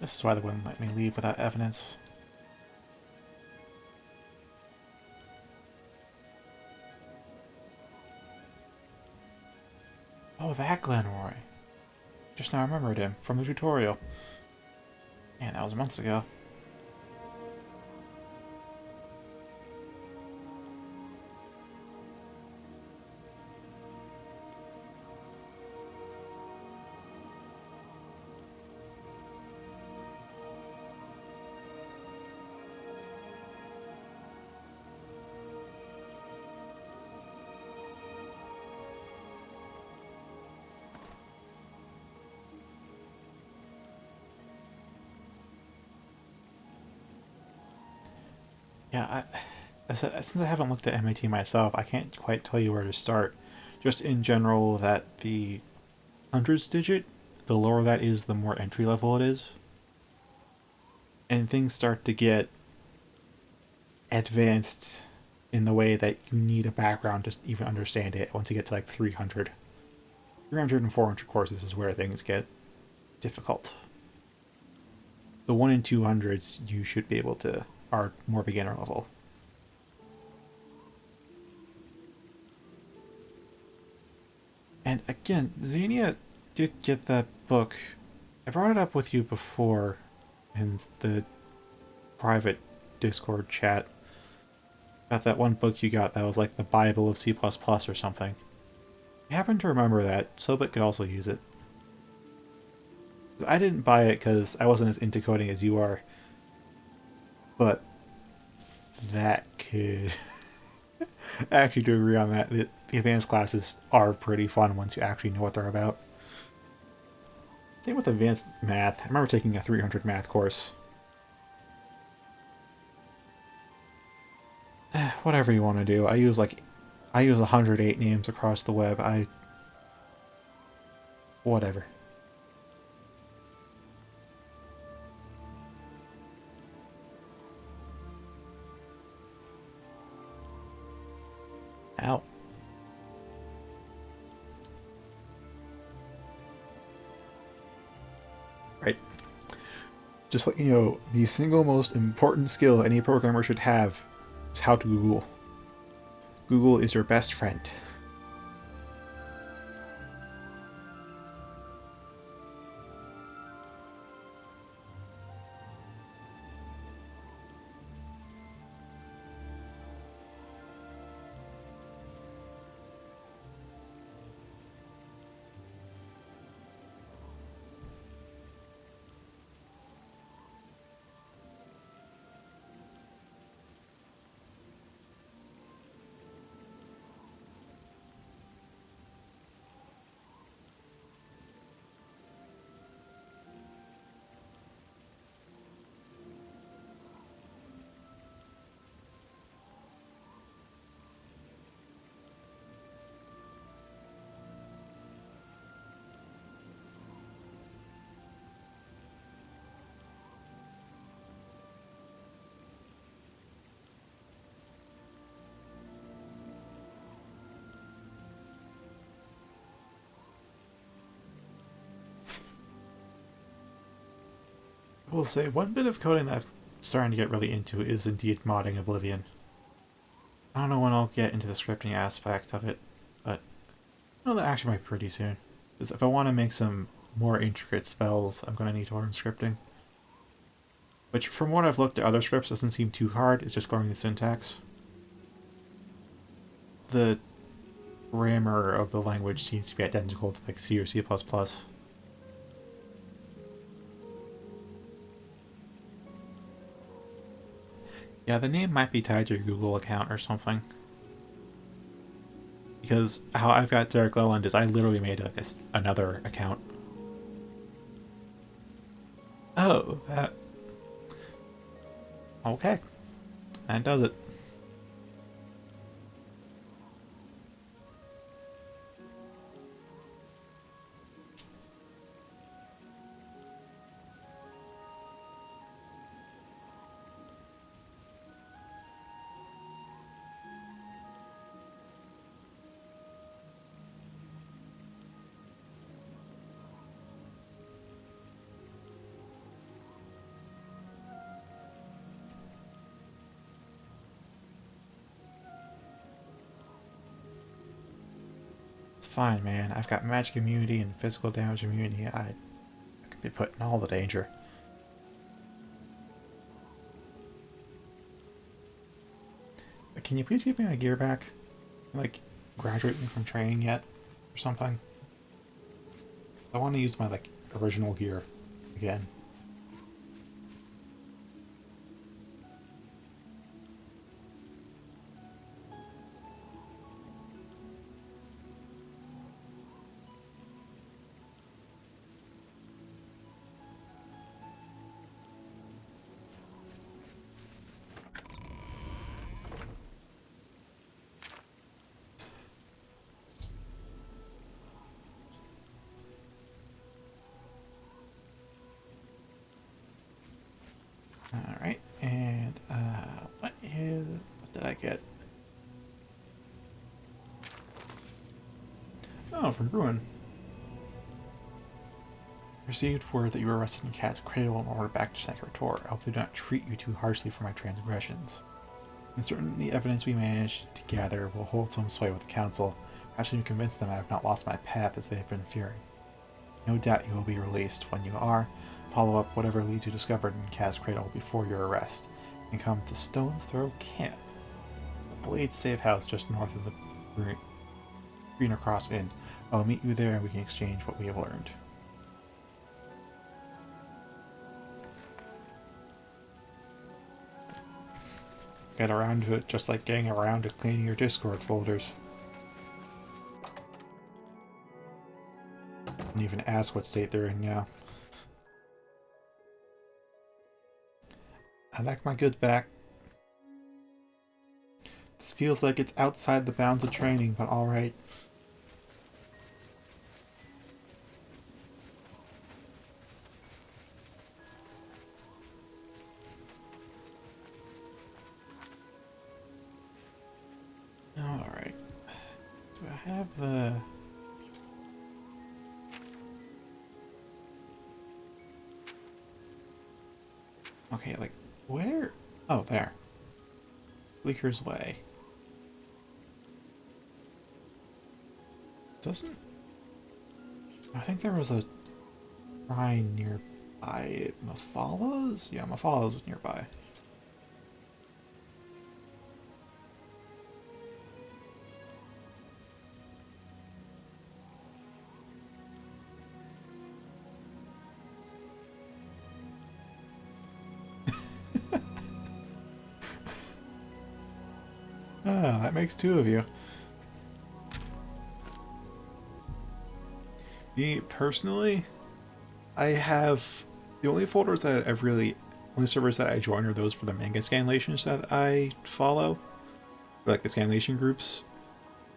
[SPEAKER 1] This is why they wouldn't let me leave without evidence. Oh, that Glenroy. Just now remembered him from the tutorial. Man, that was months ago. Yeah, since I haven't looked at MAT myself, I can't quite tell you where to start. Just in general, that the hundreds digit, the lower that is, the more entry level it is. And things start to get advanced in the way that you need a background to even understand it once you get to like 300. 300 and 400 courses is where things get difficult. The 1 and 200s you should be able to are more beginner level. And again, Xenia did get that book. I brought it up with you before in the private Discord chat about that one book you got that was like the Bible of C++ or something. I happen to remember that, Sobit could also use it. I didn't buy it because I wasn't as into coding as you are, but that could... I actually do agree on that. The advanced classes are pretty fun once you actually know what they're about. Same with advanced math. I remember taking a 300 math course. Whatever you want to do. I use 108 names across the web. Whatever. Ow. Right. Just let you know, the single most important skill any programmer should have is how to Google. Google is your best friend. I will say, one bit of coding that I'm starting to get really into is indeed modding Oblivion. I don't know when I'll get into the scripting aspect of it, but I know that actually might be pretty soon. Because if I want to make some more intricate spells, I'm going to need to learn scripting. Which, from what I've looked at other scripts, doesn't seem too hard. It's just learning the syntax. The grammar of the language seems to be identical to like C or C++. Yeah, the name might be tied to your Google account or something. Because how I've got Derek Leland is I literally made like another account. Oh, that... Okay. That does it. Fine, man. I've got magic immunity and physical damage immunity. I could be put in all the danger. But can you please give me my gear back? Like, graduating from training yet? Or something? I want to use my, like, original gear again. did I get? Oh, from Bruin. Received word that you were arrested in Cat's Cradle and ordered back to Secretary. I hope they do not treat you too harshly for my transgressions. I'm certain the evidence we managed to gather will hold some sway with the Council. Perhaps you can convince them I have not lost my path as they have been fearing. No doubt you will be released. When you are, follow up whatever leads you discovered in Cat's Cradle before your arrest, and come to Stone's Throw Camp, the Blade safe house just north of the Greener Cross Inn. I will meet you there and we can exchange what we have learned. Get around to it just like getting around to cleaning your Discord folders. Don't even ask what state they're in now. I like my goods back. This feels like it's outside the bounds of training, but alright. Alright. Do I have the... Okay, like, where? Oh, there. Bleaker's Way. Doesn't... I think there was a shrine nearby. Mafala's? Yeah, Mafala's is nearby. Ah, that makes two of you. Me, personally, I have... The only folders that I've really... Only servers that I join are those for the manga scanlations that I follow. Like the scanlation groups.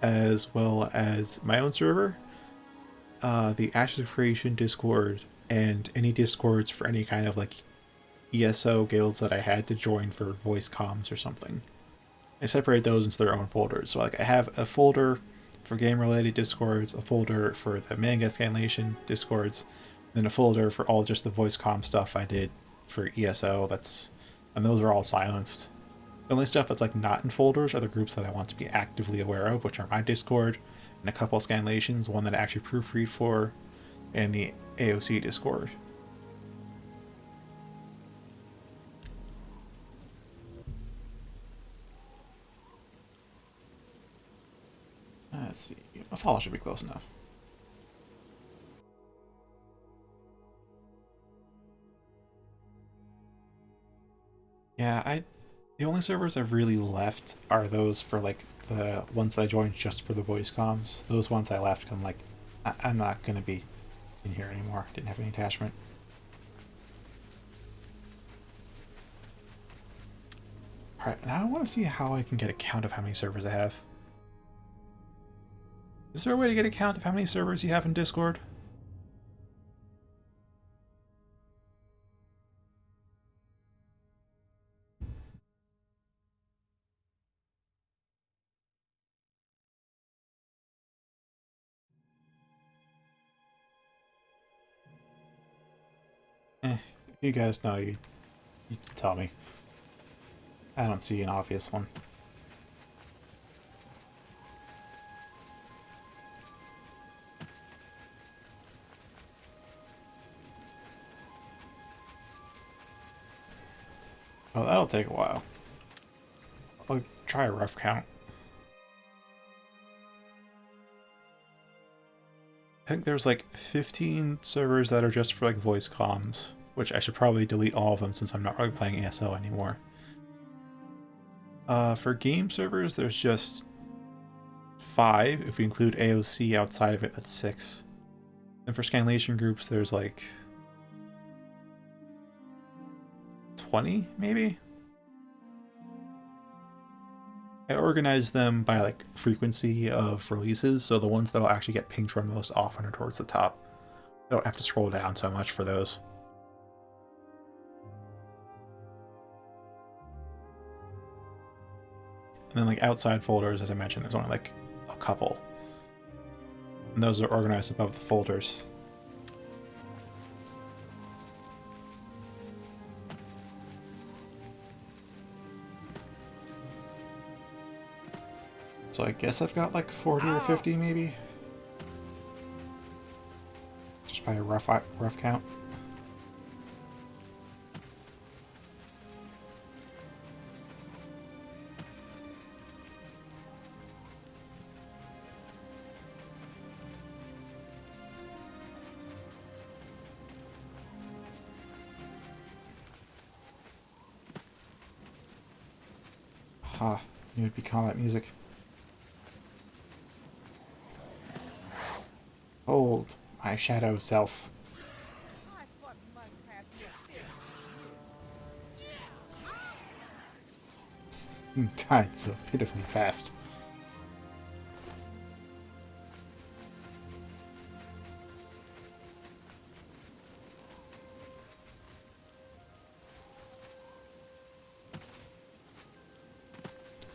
[SPEAKER 1] As well as my own server. The Ashes of Creation Discord. And any Discords for any kind of like ESO guilds that I had to join for voice comms or something. I separate those into their own folders. So like I have a folder for game-related Discords, a folder for the manga scanlation Discords, and then a folder for all just the voice comm stuff I did for ESO. And those are all silenced. The only stuff that's like not in folders are the groups that I want to be actively aware of, which are my Discord and a couple of scanlations, one that I actually proofread for, and the AOC Discord. Let's see. A follow should be close enough. Yeah, the only servers I've really left are those for like the ones I joined just for the voice comms. Those ones I left because I'm like, I'm not gonna be in here anymore. Didn't have any attachment. Alright, now I want to see how I can get a count of how many servers I have. Is there a way to get a count of how many servers you have in Discord? If you guys know, you tell me. I don't see an obvious one. Well, that'll take a while. I'll try a rough count. I think there's like 15 servers that are just for like voice comms, which I should probably delete all of them since I'm not really playing ESO anymore. For game servers, there's just 5. If we include AOC outside of it, that's 6. And for scanlation groups, there's like 20, maybe? I organize them by like frequency of releases, so the ones that'll actually get pinged from most often are towards the top. I don't have to scroll down so much for those. And then like outside folders, as I mentioned, there's only like a couple. And those are organized above the folders. So I guess I've got like 40 or 50 maybe. Just by a rough count. Ha, knew it'd be combat music. Hold my shadow self. Died so pitifully fast.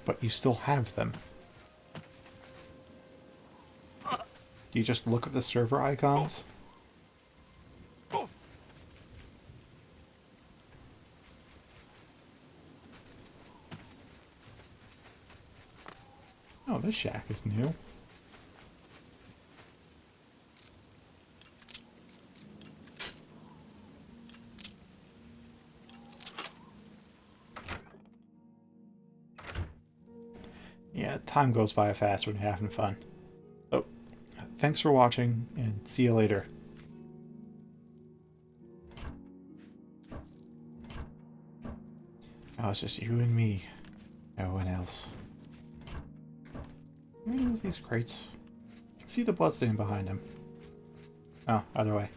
[SPEAKER 1] But you still have them. Do you just look at the server icons? Oh, this shack is new. Yeah, time goes by fast when you're having fun. Oh, thanks for watching, and see you later. Oh, it's just you and me. No one else. What do we do with these crates? You can see the bloodstain behind him. Oh, other way.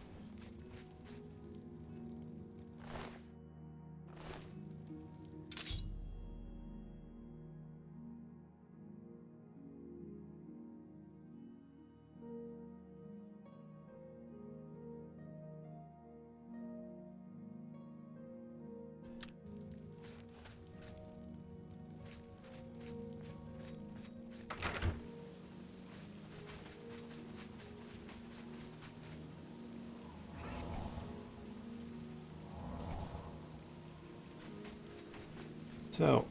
[SPEAKER 1] So,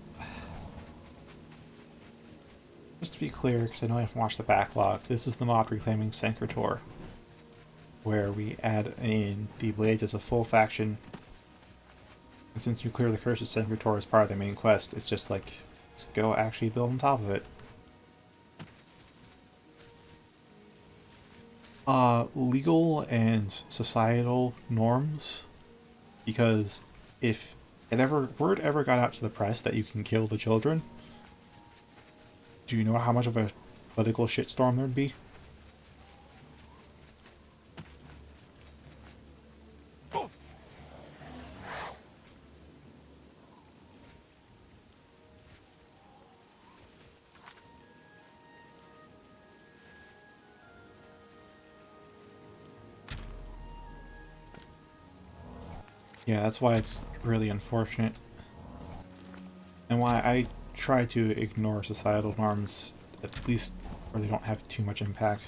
[SPEAKER 1] just to be clear, because I know I haven't watched the backlog, this is the mod reclaiming Sancretor, where we add in the Blades as a full faction. And since you clear the Curse of Sancretor as part of the main quest, it's just like, let's go actually build on top of it. Legal and societal norms, because if word ever got out to the press that you can kill the children, do you know how much of a political shitstorm there'd be? Yeah, that's why it's really unfortunate. And why I try to ignore societal norms, at least where they don't have too much impact.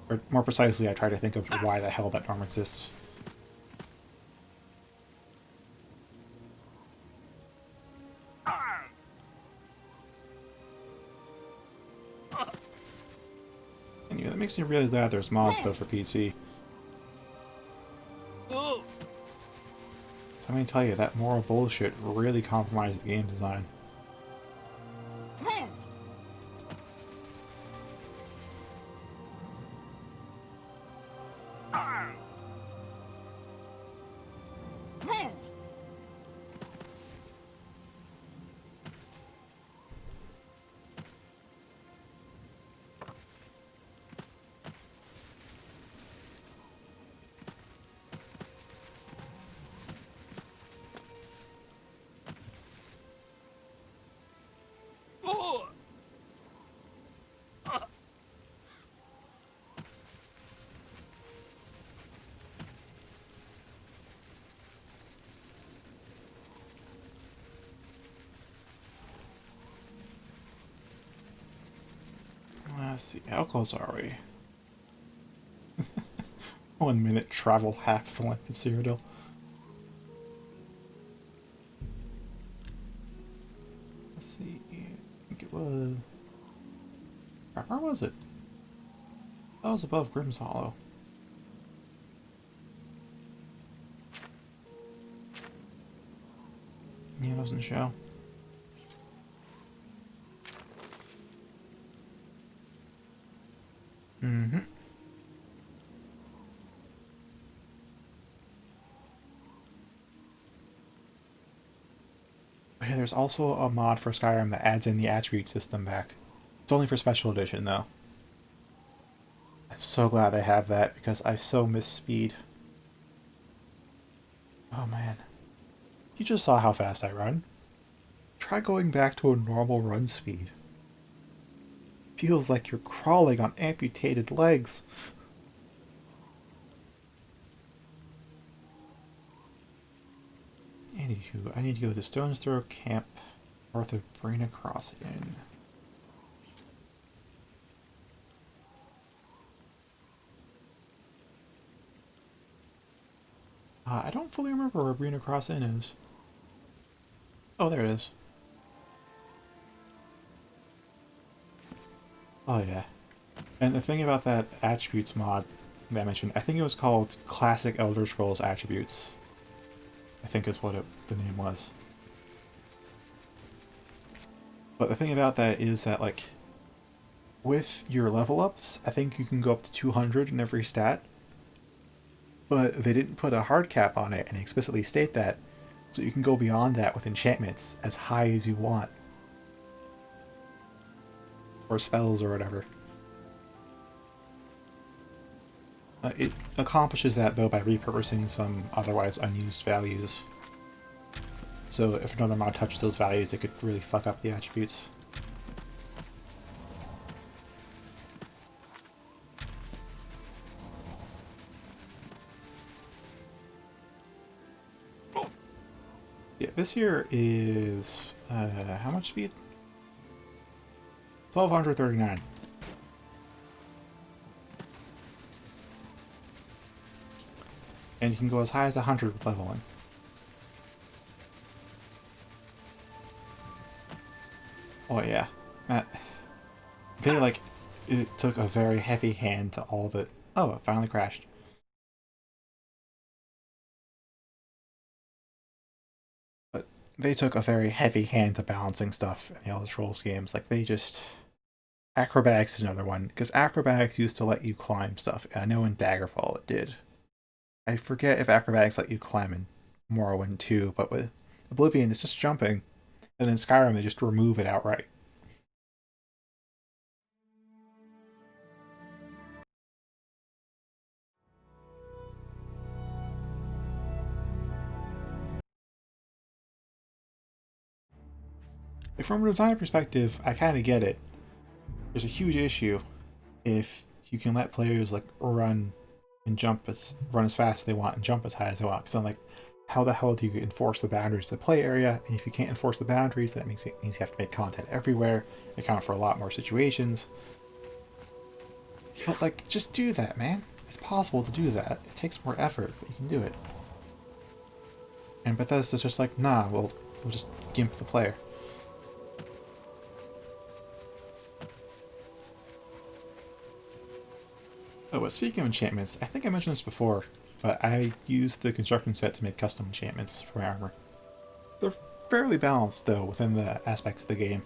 [SPEAKER 1] Or more precisely, I try to think of why the hell that norm exists. And yeah, that makes me really glad there's mods though for PC. So let me tell you, that moral bullshit really compromised the game design. Let's see, how close are we? 1 minute travel half the length of Cyrodiil. Let's see, I think it was... Where was it? That was above Grimm's Hollow. Yeah, it doesn't show. Mm-hmm. Okay, there's also a mod for Skyrim that adds in the attribute system back. It's only for special edition though. I'm so glad they have that because I so miss speed. Oh man. You just saw how fast I run. Try going back to a normal run speed. Feels like you're crawling on amputated legs. Anywho, I need to go to Stone's Throw Camp north of Brina Crossing. I don't fully remember where Brina Cross Inn is. Oh, there it is. Oh, yeah. And the thing about that attributes mod that I mentioned, I think it was called Classic Elder Scrolls Attributes. I think is what the name was. But the thing about that is that, like, with your level ups, I think you can go up to 200 in every stat. But they didn't put a hard cap on it and explicitly state that, so you can go beyond that with enchantments as high as you want. Or spells or whatever. It accomplishes that though by repurposing some otherwise unused values. So if another mod touches those values, it could really fuck up the attributes. Yeah, this here is how much speed? 1239. And you can go as high as 100 with leveling. Oh yeah. I feel like it took a very heavy hand to all the... Oh, it finally crashed. But they took a very heavy hand to balancing stuff in the Elder Scrolls games. Like, they just... Acrobatics is another one, because acrobatics used to let you climb stuff. I know in Daggerfall it did. I forget if acrobatics let you climb in Morrowind too, but with Oblivion it's just jumping. And in Skyrim they just remove it outright. Like, from a design perspective, I kind of get it. There's a huge issue if you can let players like run as fast as they want and jump as high as they want. Because I'm like, how the hell do you enforce the boundaries of the play area? And if you can't enforce the boundaries, that means you have to make content everywhere, account for a lot more situations. But like, just do that, man. It's possible to do that. It takes more effort, but you can do it. And Bethesda's just like, nah, we'll just gimp the player. Oh, but speaking of enchantments, I think I mentioned this before, but I used the construction set to make custom enchantments for my armor. They're fairly balanced, though, within the aspects of the game.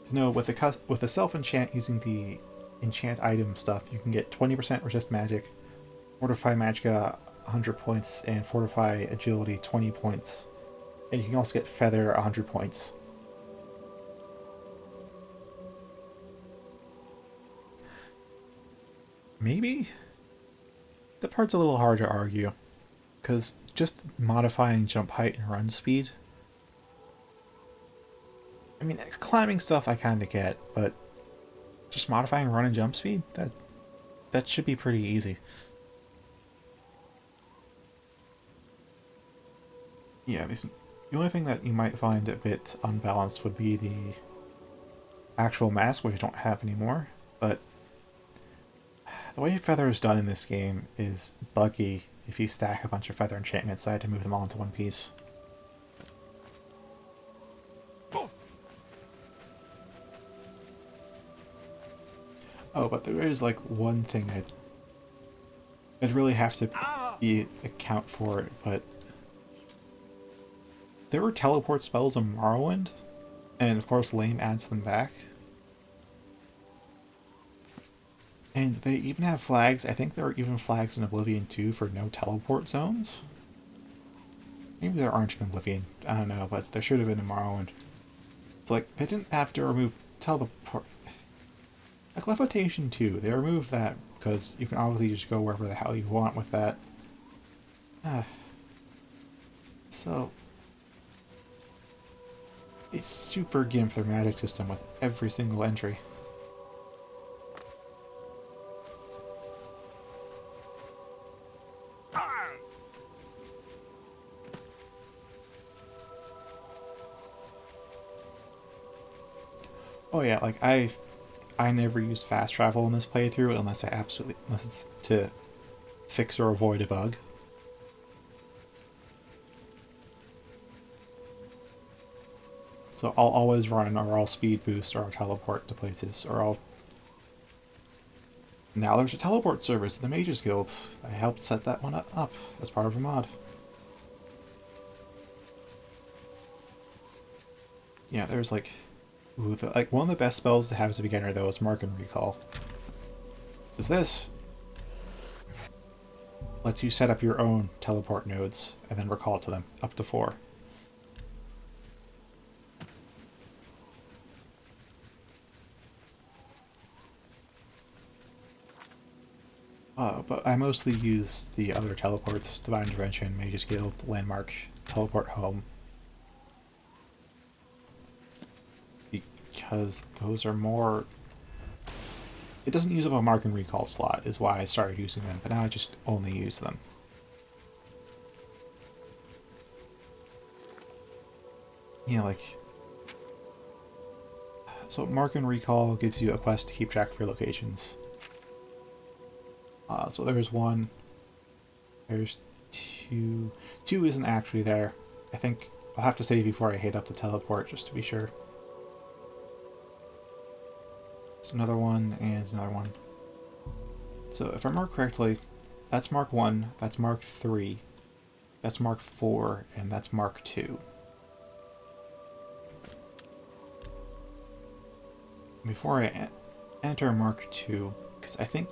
[SPEAKER 1] You know, with the self-enchant using the enchant item stuff, you can get 20% resist magic, fortify magicka 100 points, and fortify agility 20 points. And you can also get feather 100 points. Maybe? That part's a little hard to argue, because just modifying jump height and run speed... I mean, climbing stuff I kinda get, but just modifying run and jump speed? That should be pretty easy. Yeah, the only thing that you might find a bit unbalanced would be the actual mask, which I don't have anymore, but The way feather is done in this game is buggy if you stack a bunch of feather enchantments, so I had to move them all into one piece. Oh, but there is like one thing I'd really have to account for it, but there were teleport spells in Morrowind, and of course Lame adds them back. And they even have flags. I think there are even flags in Oblivion 2 for no teleport zones. Maybe there aren't in Oblivion. I don't know, but there should have been in Morrowind. It's like, they didn't have to remove teleport. Like Levitation 2, they removed that because you can obviously just go wherever the hell you want with that. So, it's super gimp their magic system with every single entry. Oh yeah, like I never use fast travel in this playthrough unless it's to fix or avoid a bug. So I'll always run, or I'll speed boost, or I'll teleport to places, or I'll... Now there's a teleport service in the Mages Guild. I helped set that one up as part of a mod. Yeah, there's like... Ooh, like one of the best spells to have as a beginner though is Mark and Recall. Is this lets you set up your own teleport nodes and then recall to them, up to 4. But I mostly use the other teleports, Divine Intervention, Mage's Guild, Landmark, Teleport Home. Because those are more... It doesn't use up a Mark and Recall slot, is why I started using them, but now I just only use them. Yeah, like... So Mark and Recall gives you a quest to keep track of your locations. So there's 1. There's 2. 2 isn't actually there. I think I'll have to save before I hit up the teleport, just to be sure. It's another 1 and another 1. So if I mark correctly, that's Mark 1, that's Mark 3, that's Mark 4, and that's Mark 2. Before I enter Mark 2, because I think...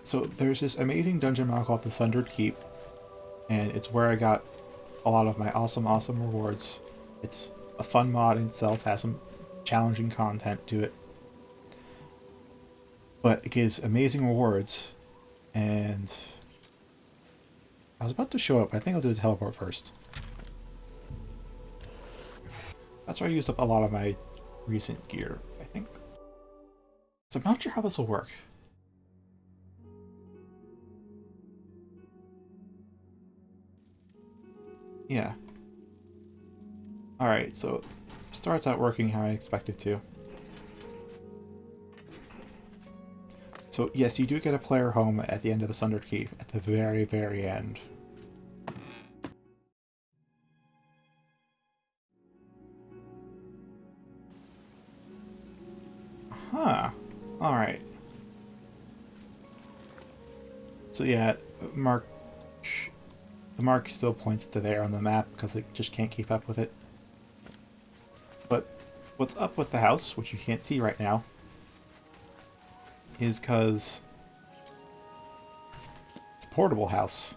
[SPEAKER 1] So there's this amazing dungeon mod called the Sundered Keep, and it's where I got a lot of my awesome rewards. It's a fun mod in itself, has some challenging content to it. But it gives amazing rewards, and I was about to show up. I think I'll do the teleport first. That's where I used up a lot of my recent gear, I think. So I'm not sure how this will work. Yeah. Alright, so starts out working how I expected to. So yes, you do get a player home at the end of the Sundered Keep, at the very, very end. Huh. Alright. So yeah, the mark still points to there on the map because it just can't keep up with it. But what's up with the house, which you can't see right now, is because it's a portable house.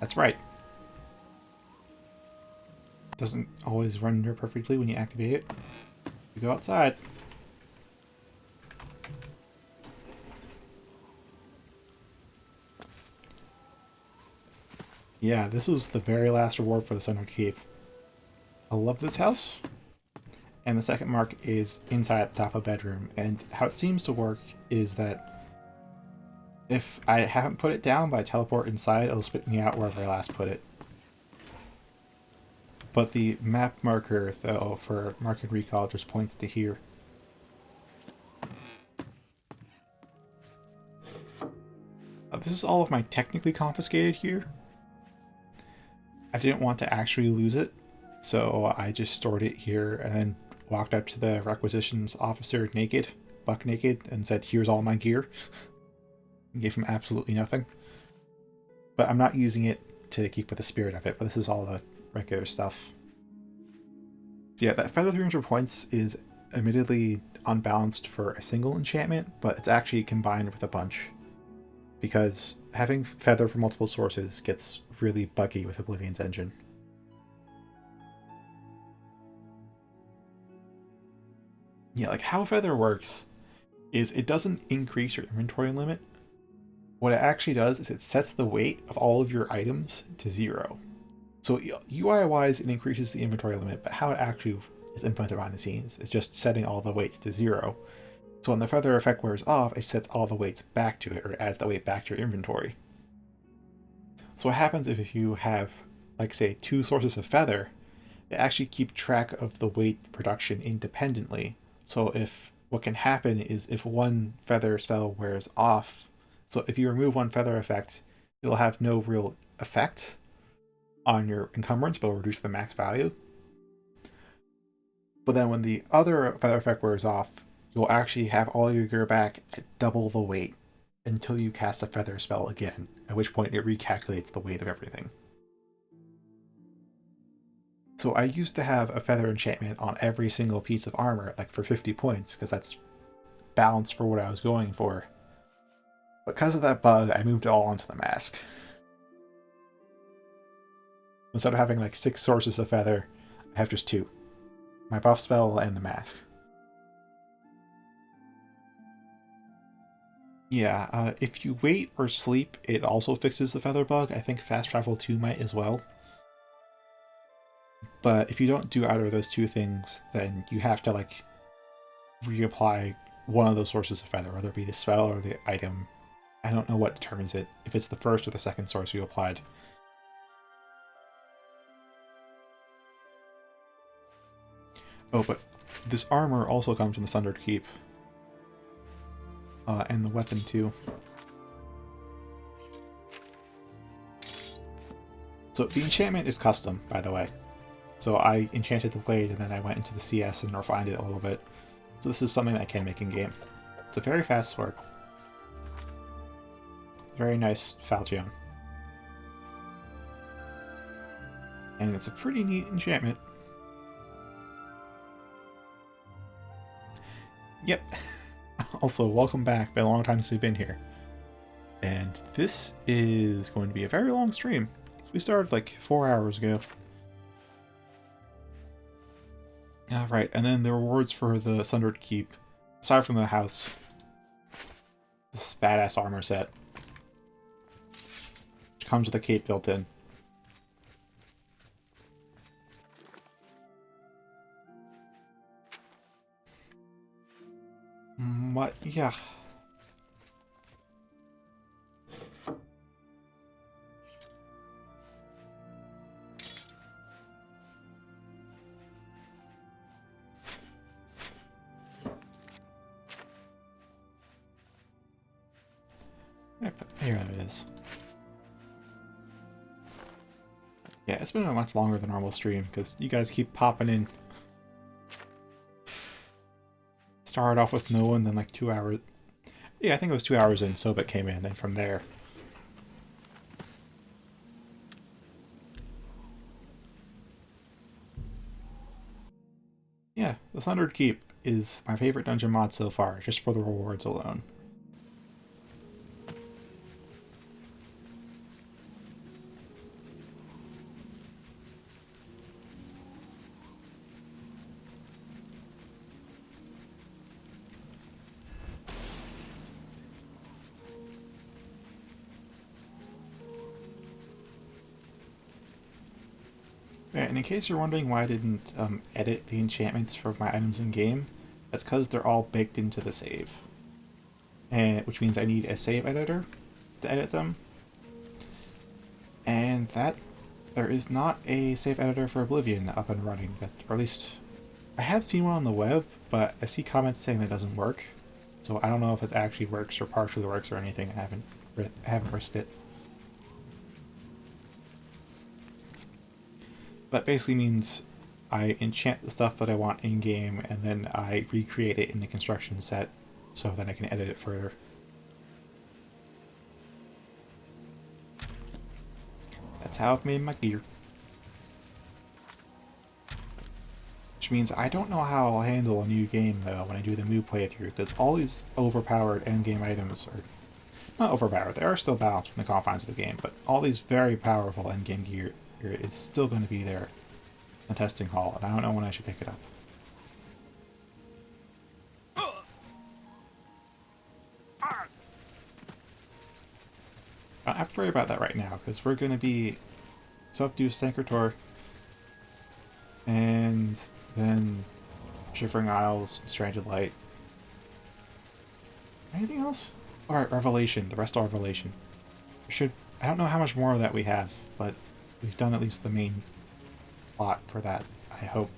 [SPEAKER 1] That's right. It doesn't always render perfectly when you activate it. You go outside. Yeah, this was the very last reward for the Sundered Keep. I love this house. And the second mark is inside at the top of the bedroom. And how it seems to work is that if I haven't put it down, but I teleport inside, it'll spit me out wherever I last put it. but the map marker, though, for market recall just points to here. This is all of my technically confiscated here. I didn't want to actually lose it, so I just stored it here and then walked up to the requisitions officer naked, buck naked, and said, "Here's all my gear." And gave him absolutely nothing. But I'm not using it to keep with the spirit of it, but this is all the regular stuff. So yeah, that feather 300 points is admittedly unbalanced for a single enchantment, but it's actually combined with a bunch. Because having feather from multiple sources gets really buggy with Oblivion's engine. Yeah, like how feather works is it doesn't increase your inventory limit. What it actually does is it sets the weight of all of your items to 0. So UI-wise, it increases the inventory limit, but how it actually is implemented behind the scenes is just setting all the weights to 0. So when the feather effect wears off, it sets all the weights back to it, or adds that weight back to your inventory. So what happens if you have, like say, 2 sources of feather, they actually keep track of the weight production independently. So if what can happen is if one feather spell wears off, so if you remove one feather effect, it'll have no real effect on your encumbrance, but will reduce the max value. But then when the other feather effect wears off, you'll actually have all your gear back at double the weight until you cast a feather spell again, at which point it recalculates the weight of everything. So I used to have a feather enchantment on every single piece of armor, like for 50 points, because that's balanced for what I was going for. Because of that bug, I moved it all onto the mask. Instead of having like 6 sources of feather, I have just 2. My buff spell and the mask. Yeah, if you wait or sleep, it also fixes the feather bug. I think fast travel 2 might as well. But if you don't do either of those 2 things, then you have to like reapply one of those sources of feather, whether it be the spell or the item. I don't know what determines it, if it's the first or the second source you applied. Oh, but this armor also comes from the Sundered Keep. And the weapon too. So the enchantment is custom, by the way. So I enchanted the blade and then I went into the CS and refined it a little bit. So this is something that I can make in game. It's a very fast sword. Very nice falchion. And it's a pretty neat enchantment. Yep. Also, welcome back. Been a long time since we've been here. And this is going to be a very long stream. We started like 4 hours ago. Right, and then the rewards for the Sundered Keep, aside from the house, this badass armor set, which comes with a cape built in. What? Yeah. Yep, here it is. Yeah, it's been a much longer than normal stream because you guys keep popping in. Started off with no one, then like 2 hours. Yeah, I think it was 2 hours in, Sobek came in, then from there. Yeah, the Sundered Keep is my favorite dungeon mod so far, just for the rewards alone. And in case you're wondering why I didn't edit the enchantments for my items in game, that's because they're all baked into the save. And which means I need a save editor to edit them. And that there is not a save editor for Oblivion up and running, or at least I have seen one on the web, but I see comments saying that doesn't work. So I don't know if it actually works or partially works or anything. I haven't risked it. That basically means I enchant the stuff that I want in-game, and then I recreate it in the construction set so that I can edit it further. That's how I've made my gear. Which means I don't know how I'll handle a new game, though, when I do the new playthrough, because all these overpowered endgame items are... not overpowered, they are still balanced in the confines of the game, but all these very powerful endgame gear is still going to be there in the testing hall, and I don't know when I should pick it up. I don't have to worry about that right now, because we're going to be Subdue Sancrator, and then Shivering Isles, Stranded Light. Anything else? Alright, Revelation, the rest of Revelation. I don't know how much more of that we have, but we've done at least the main plot for that, I hope.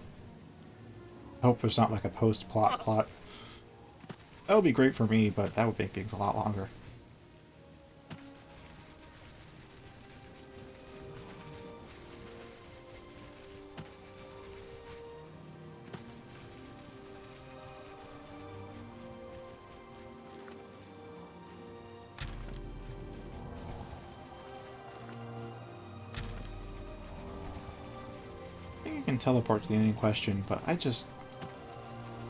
[SPEAKER 1] I hope there's not like a post-plot plot. That would be great for me, but that would make things a lot longer. Can teleport to the ending question, but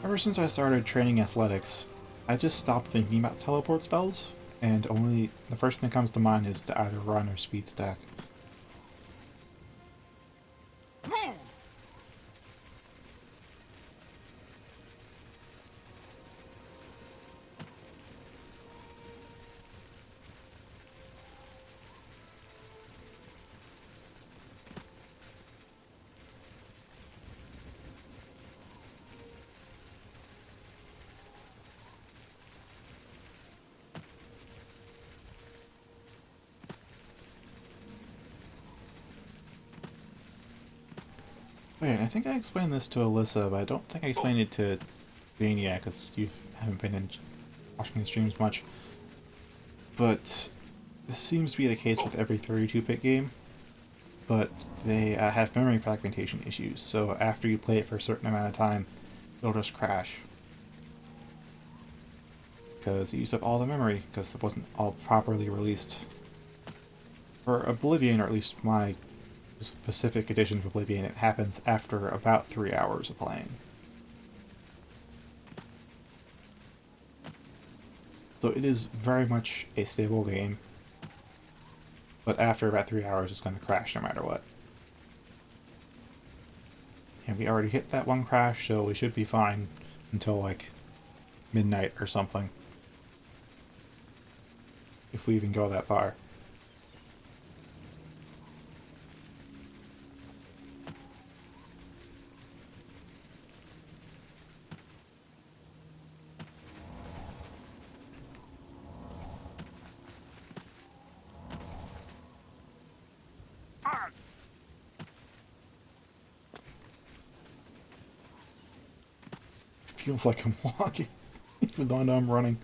[SPEAKER 1] ever since I started training athletics, I just stopped thinking about teleport spells, and only the first thing that comes to mind is to either run or speed stack. Wait, I think I explained this to Alyssa, but I don't think I explained it to Vania, because you haven't been watching the streams much. But this seems to be the case with every 32-bit game, but they have memory fragmentation issues, so after you play it for a certain amount of time, it'll just crash. Because it used up all the memory, because it wasn't all properly released. For Oblivion, or at least my specific edition of Oblivion, it happens after about 3 hours of playing. So it is very much a stable game, but after about 3 hours it's going to crash no matter what. And we already hit that one crash, so we should be fine until like midnight or something. If we even go that far. Feels like I'm walking, even though I know I'm running.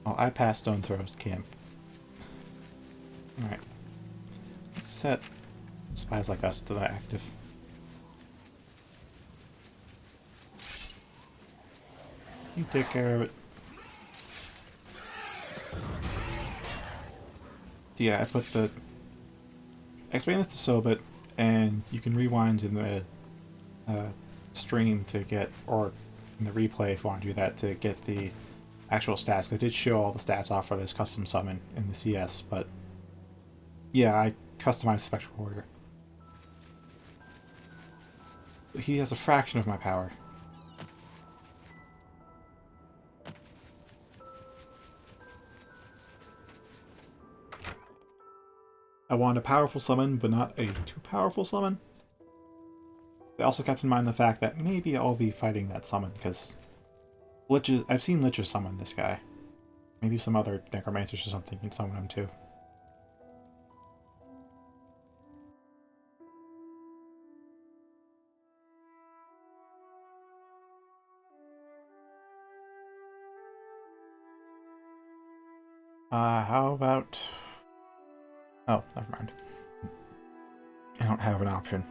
[SPEAKER 1] Oh, I passed Stone Throw's camp. Alright. Let's set spies like us to the active. You take care of it. So yeah, I put the... I explained this to Sobit, and you can rewind in the stream to get, or in the replay if you want to do that, to get the actual stats. I did show all the stats off for this custom summon in the CS, but yeah, I customized Spectral Warrior. He has a fraction of my power. I wanted a powerful summon, but not a too powerful summon. They also kept in mind the fact that maybe I'll be fighting that summon, because I've seen Liches summon this guy. Maybe some other necromancers or something can summon him too. How about... Oh, never mind. I don't have an option.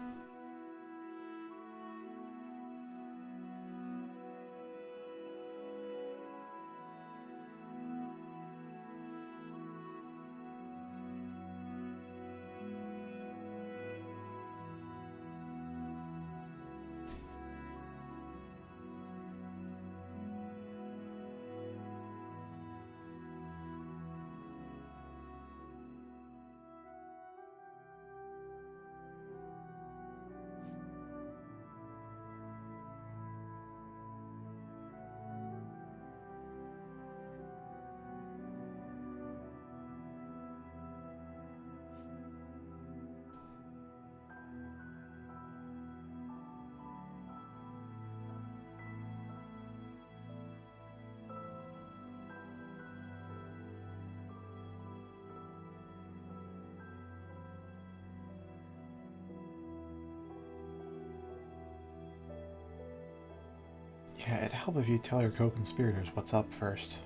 [SPEAKER 1] Yeah, it'd help if you tell your co-conspirators what's up first.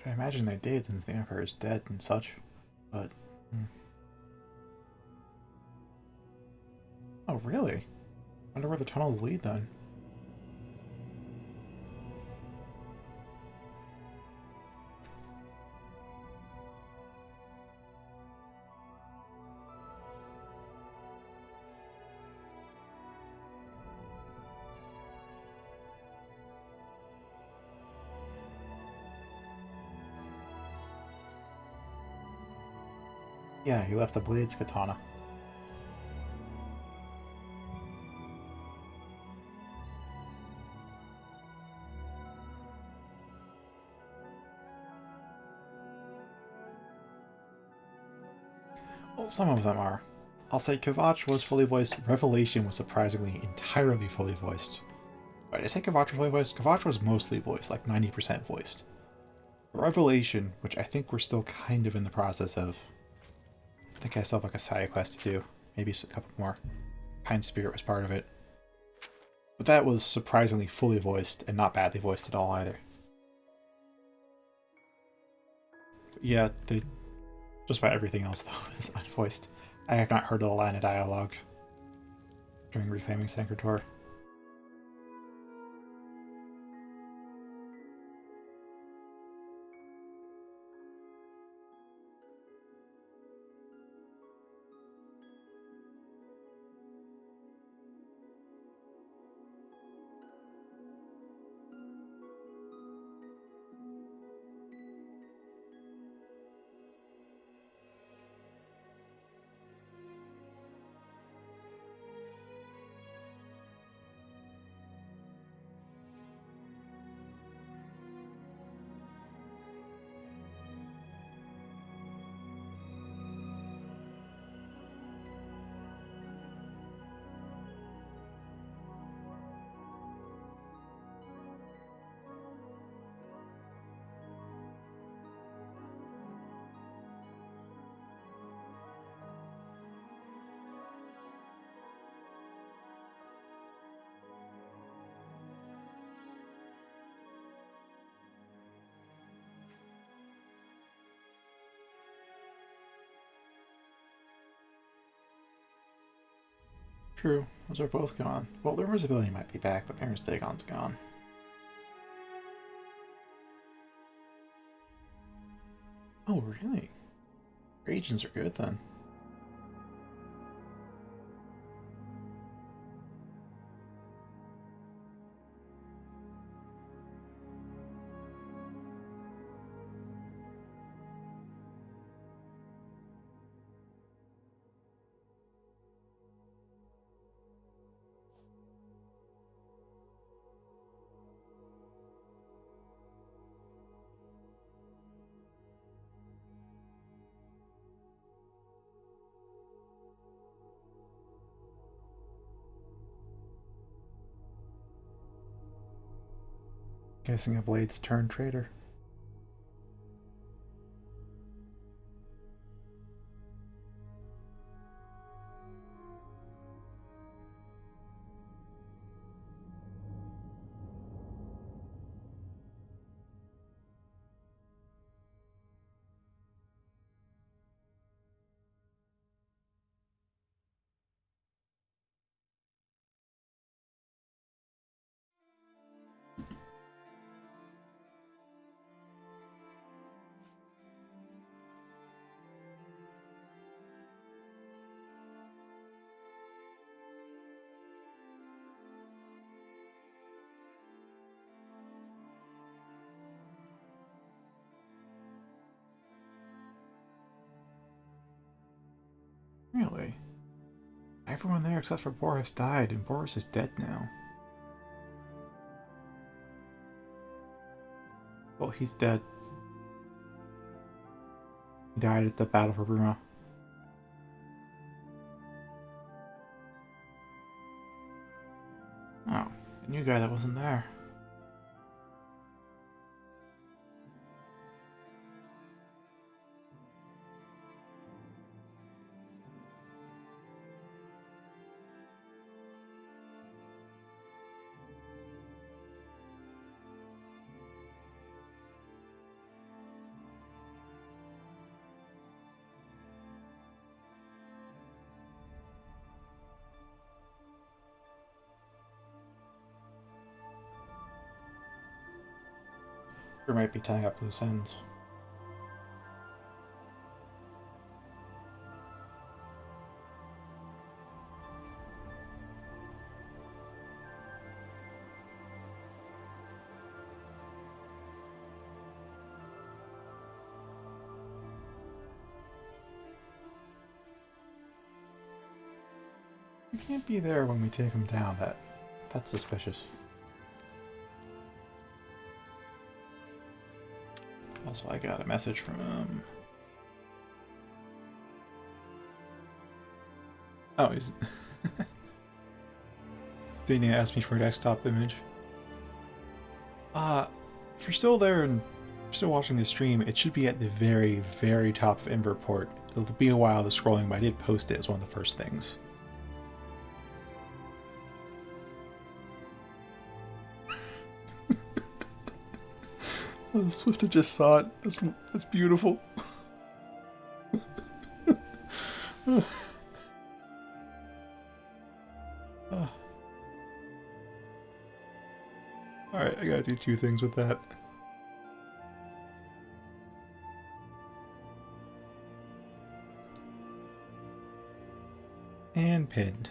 [SPEAKER 1] I imagine they did since the Emperor is dead and such, but... Oh, really? Wonder where the tunnels lead then. Yeah, he left the Blades katana. Well, some of them are. I'll say Kavach was fully voiced, Revelation was surprisingly entirely fully voiced. Right, I say Kavach was fully voiced, Kavach was mostly voiced, like 90% voiced. Revelation, which I think we're still kind of in the process of. I think I still have like a side quest to do. Maybe a couple more. Kind Spirit was part of it. But that was surprisingly fully voiced, and not badly voiced at all either. But yeah, just about everything else though is unvoiced. I have not heard a line of dialogue during Reclaiming Sanctuary. True. Those are both gone. Well, their visibility might be back, but Aaron's Dagon's gone. Oh, really? Agents are good then. Guessing a Blade's turn trader. Really? Everyone there except for Boris died, and Boris is dead now. Well, he's dead. He died at the Battle for Bruma. Oh, a new guy that wasn't there. We might be tying up loose ends. He can't be there when we take him down. That's suspicious. Also, I got a message from him. Oh, he's... Dania asked me for a desktop image. If you're still there and still watching the stream, it should be at the very, very top of Inverport. It'll be a while the scrolling, but I did post it as one of the first things. Oh, Swift just saw it. That's beautiful. Alright, I gotta do two things with that. And pinned.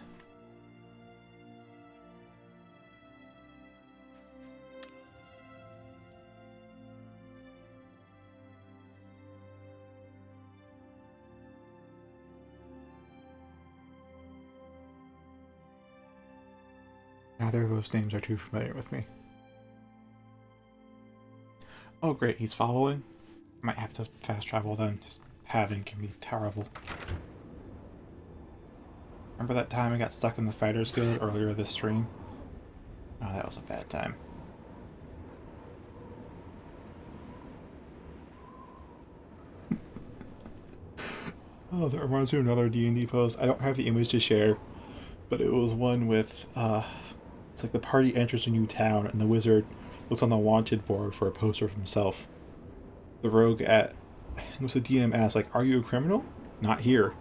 [SPEAKER 1] Neither of those names are too familiar with me. Oh great, he's following? Might have to fast travel then. Just having can be terrible. Remember that time I got stuck in the Fighters Guild earlier this stream? Oh, that was a bad time. Oh, that reminds me of another D&D post. I don't have the image to share, but it was one with, it's like the party enters a new town and the wizard looks on the wanted board for a poster of himself. The rogue the DM asks, like, are you a criminal? Not here.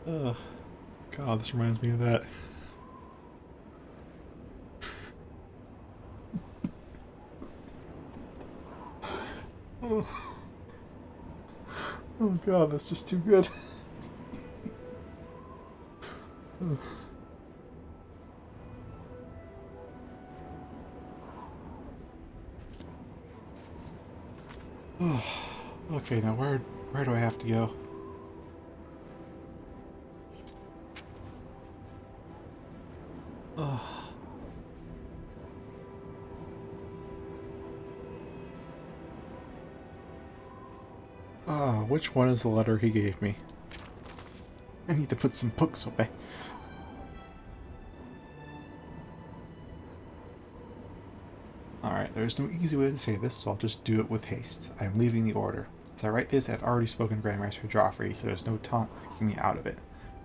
[SPEAKER 1] Ugh. God, this reminds me of that. Oh. Oh god, that's just too good. Okay, now where do I have to go? Which one is the letter he gave me? I need to put some books away. Alright, there's no easy way to say this, so I'll just do it with haste. I am leaving the Order. As I write this, I've already spoken to Grandmaster Joffrey, so there's no talking me out of it.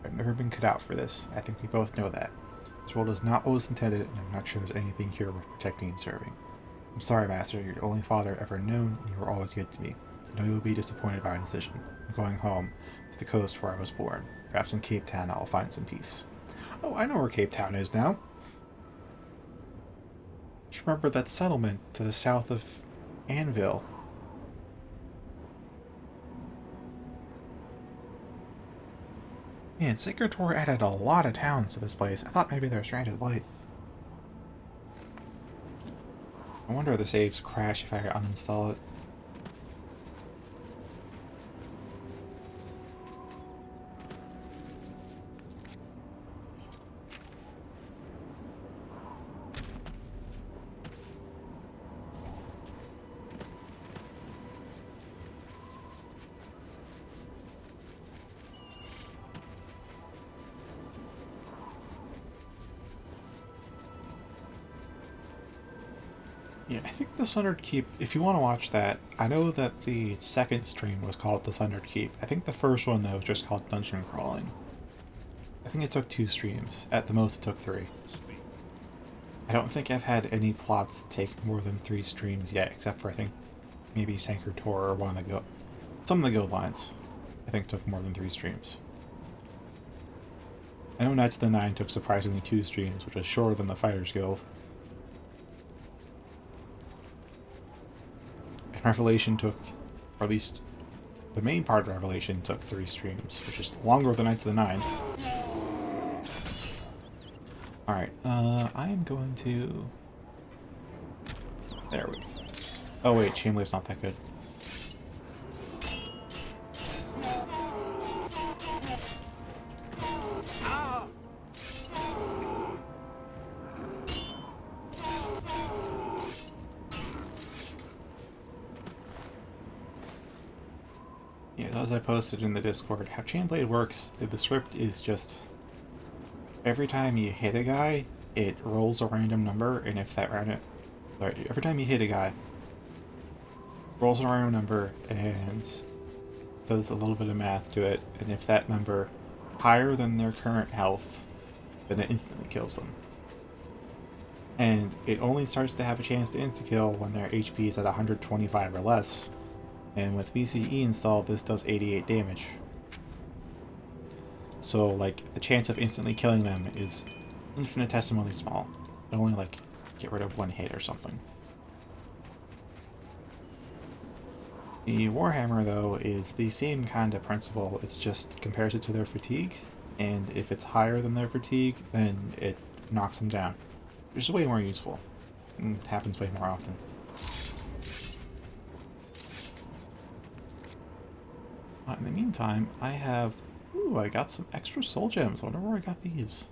[SPEAKER 1] I've never been cut out for this. I think we both know that. This world is not what was intended, and I'm not sure there's anything here worth protecting and serving. I'm sorry, Master. You're the only father I've ever known, and you were always good to me. I know you will be disappointed by my decision. I'm going home, to the coast where I was born. Perhaps in Cape Town I'll find some peace. Oh, I know where Cape Town is now. Just remember that settlement to the south of Anvil. Man, Sacred Tor added a lot of towns to this place. I thought maybe they were stranded light. I wonder if the saves crash if I uninstall it. Yeah, I think the Sundered Keep, if you want to watch that, I know that the second stream was called the Sundered Keep. I think the first one, though, was just called Dungeon Crawling. I think it took 2 streams. At the most, it took 3. I don't think I've had any plots take more than 3 streams yet, except for, I think, maybe Sacred Tor or one of the some of the guild lines, I think, took more than 3 streams. I know Knights of the Nine took surprisingly 2 streams, which was shorter than the Fighters Guild. Revelation took, or at least the main part of Revelation took 3 streams, which is longer than Knights of the Nine. Alright, I am going to... There we go. Oh wait, Chainblade's not that good. Yeah, as I posted in the Discord, how Chainblade works, the script is just... Every time you hit a guy, it rolls a random number, and if that random... Sorry, every time you hit a guy, rolls a random number, and does a little bit of math to it, and if that number higher than their current health, then it instantly kills them. And it only starts to have a chance to insta-kill when their HP is at 125 or less. And with BCE installed, this does 88 damage. So, like, the chance of instantly killing them is infinitesimally small. It only, like, get rid of 1 hit or something. The Warhammer, though, is the same kind of principle. It's just compares it to their fatigue, and if it's higher than their fatigue, then it knocks them down. Which is way more useful, and happens way more often. In the meantime, I have... Ooh, I got some extra soul gems. I wonder where I got these.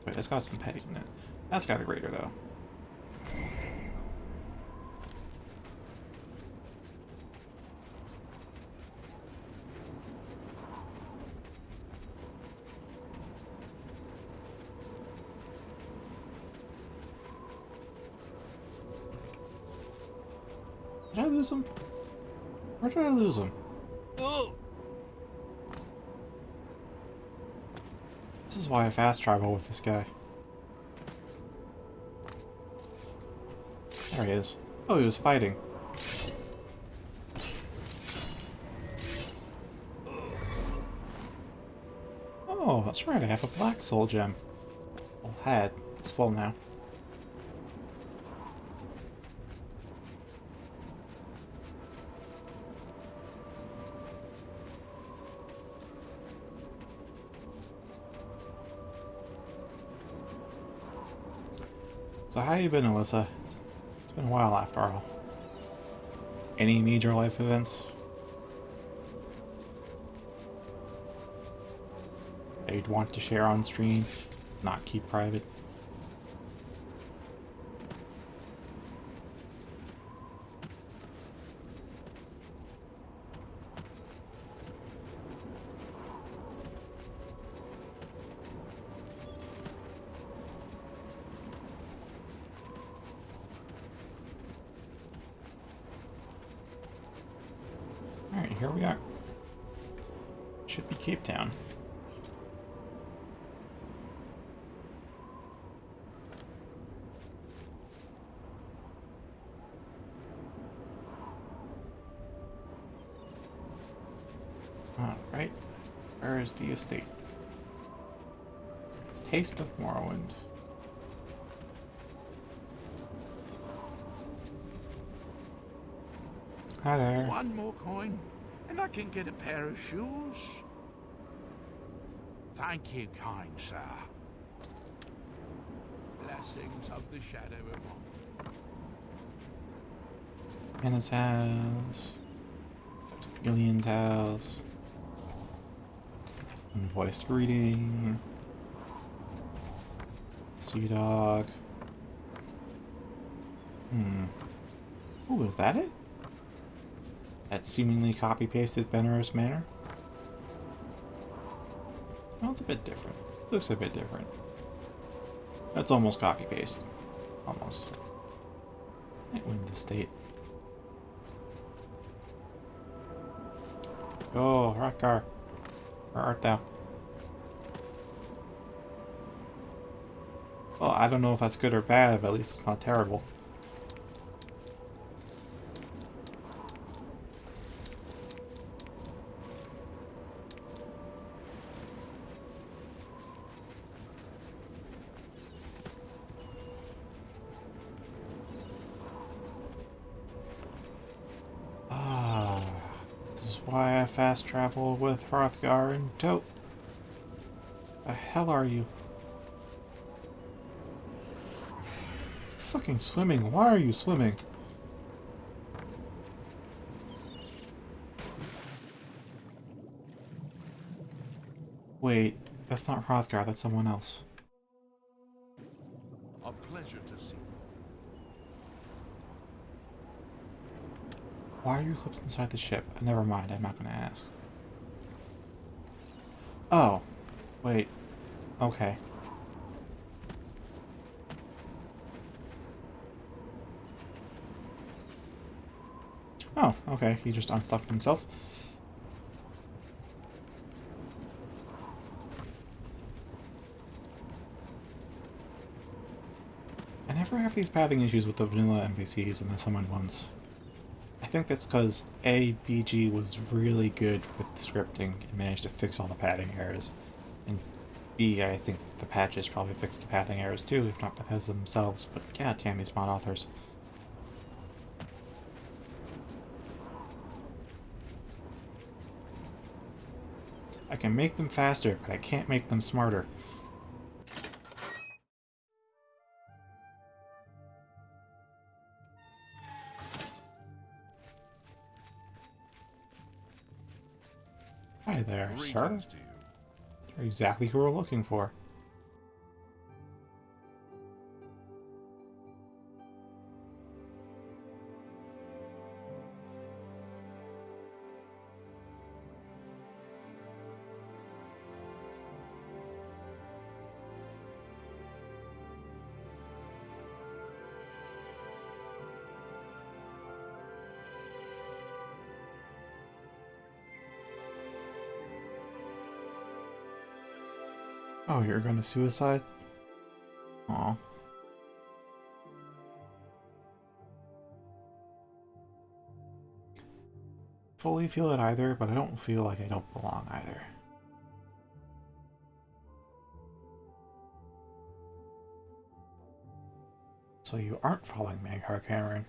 [SPEAKER 1] Wait, that's got some petties in it. That's got a greater, though. Did I lose him? Where did I lose him?
[SPEAKER 8] Oh!
[SPEAKER 1] This is why I fast travel with this guy. There he is. Oh, he was fighting. Oh, that's right, I have a black soul gem. Well, had. It's full now. So how you been, Alyssa? It's been a while after all. Any major life events that you'd want to share on stream, not keep private? Alright, here we are. Should be Cape Town. Alright, where is the estate? Taste of Morrowind. Hi there.
[SPEAKER 3] One more coin, and I can get a pair of shoes. Thank you, kind sir. Blessings of the Shadow of
[SPEAKER 1] Anna's house. Gillian's house. Voice reading. Sea Dog. Ooh, is that it? That seemingly copy-pasted Benner's Manor? Well, it's a bit different. Looks a bit different. That's almost copy-pasted. Almost. Nightwind Estate. Oh, Hrothgar. Where art thou? Well, I don't know if that's good or bad, but at least it's not terrible. This is why I fast travel with Hrothgar and tow. The hell are you? Fucking swimming. Why are you swimming? Wait, that's not Hrothgar, that's someone else.
[SPEAKER 3] a pleasure to see you.
[SPEAKER 1] Why are you clipped inside the ship? Never mind, I'm not gonna ask. Oh. Wait. Okay. Oh, okay, he just unstuck himself. I never have these pathing issues with the vanilla NPCs and the summoned ones. I think that's because A, BG was really good with scripting and managed to fix all the pathing errors. And B, I think the patches probably fixed the pathing errors too, if not Bethesda themselves, but god damn these mod authors. I can make them faster, but I can't make them smarter. Hi there, sir.
[SPEAKER 3] Greetings to you.
[SPEAKER 1] You're exactly who we're looking for. Oh, you're going to suicide? Aw. Fully feel it either, but I don't feel like I don't belong either. So you aren't following Maghar Cameron.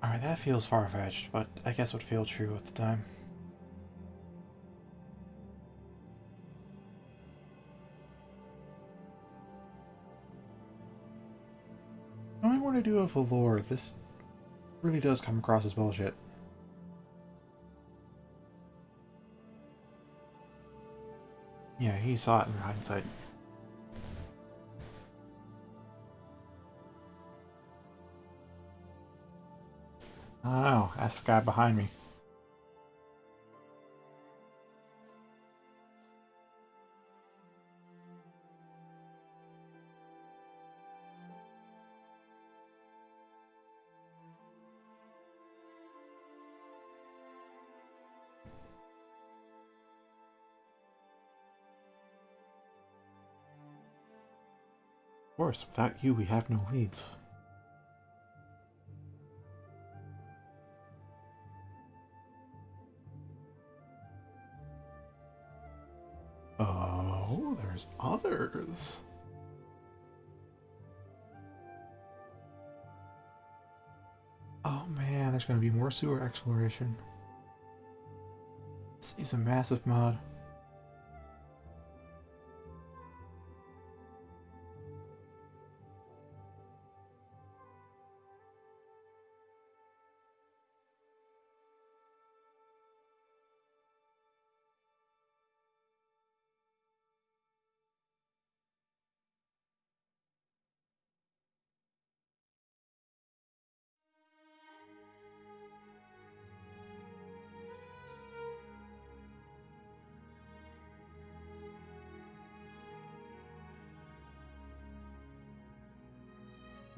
[SPEAKER 1] Alright, that feels far-fetched, but I guess would feel true at the time. What I want to do with Valor, this really does come across as bullshit. Yeah, he saw it in hindsight. I don't know, ask the guy behind me. Of course, without you, we have no leads. Oh, there's others. Oh man, there's gonna be more sewer exploration. This is a massive mod.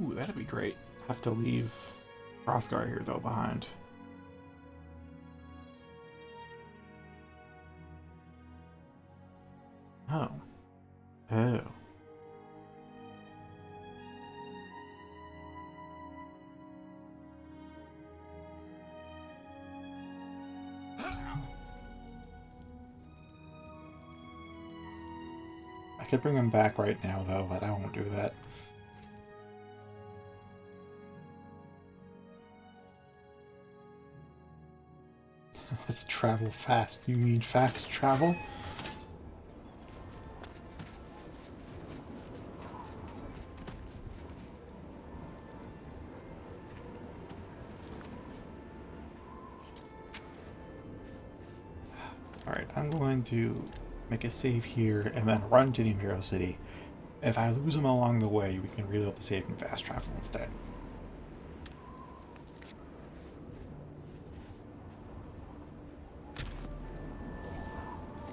[SPEAKER 1] Ooh, that'd be great. Have to leave Hrothgar here though behind. Oh. Oh. I could bring him back right now though, but I won't do that. Let's travel fast. You mean fast travel? Alright, I'm going to make a save here and then run to the Imperial City. If I lose him along the way, we can reload the save and fast travel instead.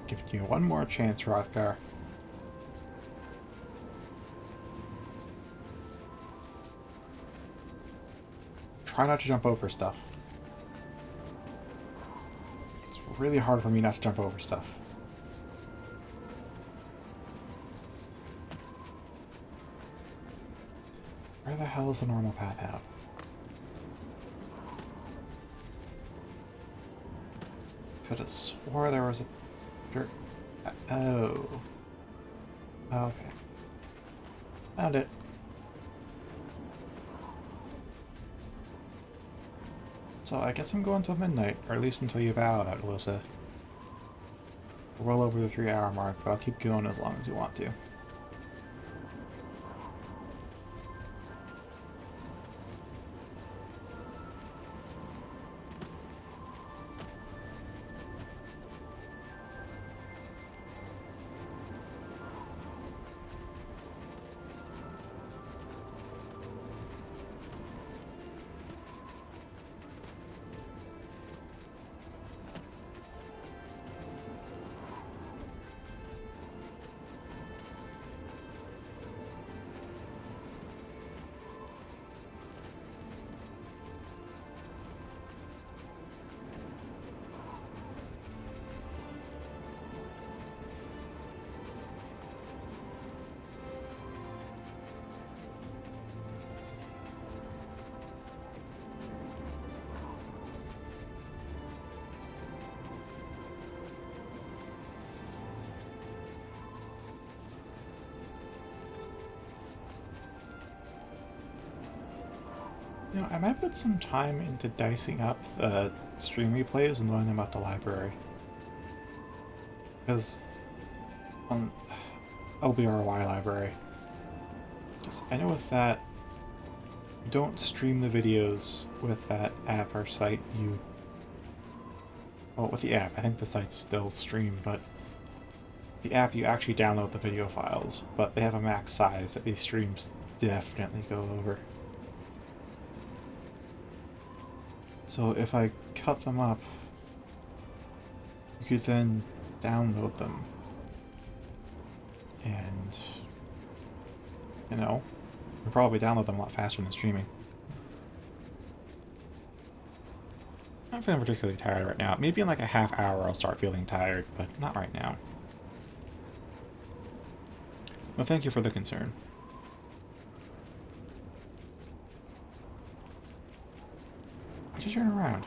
[SPEAKER 1] Giving you one more chance, Hrothgar. Try not to jump over stuff. It's really hard for me not to jump over stuff. Where the hell is the normal path out? Could have swore there was a... Oh. Okay. Found it. So I guess I'm going till midnight, or at least until you bow out, Alyssa. We're well over the 3-hour mark, but I'll keep going as long as you want to. You know, I might put some time into dicing up the stream replays and learning about the library. Because on LBRY library, because I know with that, you don't stream the videos with that app or site. Well, with the app, I think the site's still streamed, but the app you actually download the video files, but they have a max size that these streams definitely go over. So if I cut them up, you could then download them. And, you know, you'll probably download them a lot faster than streaming. I'm feeling particularly tired right now. Maybe in like a half hour I'll start feeling tired, but not right now. Well, thank you for the concern. Why'd you turn around?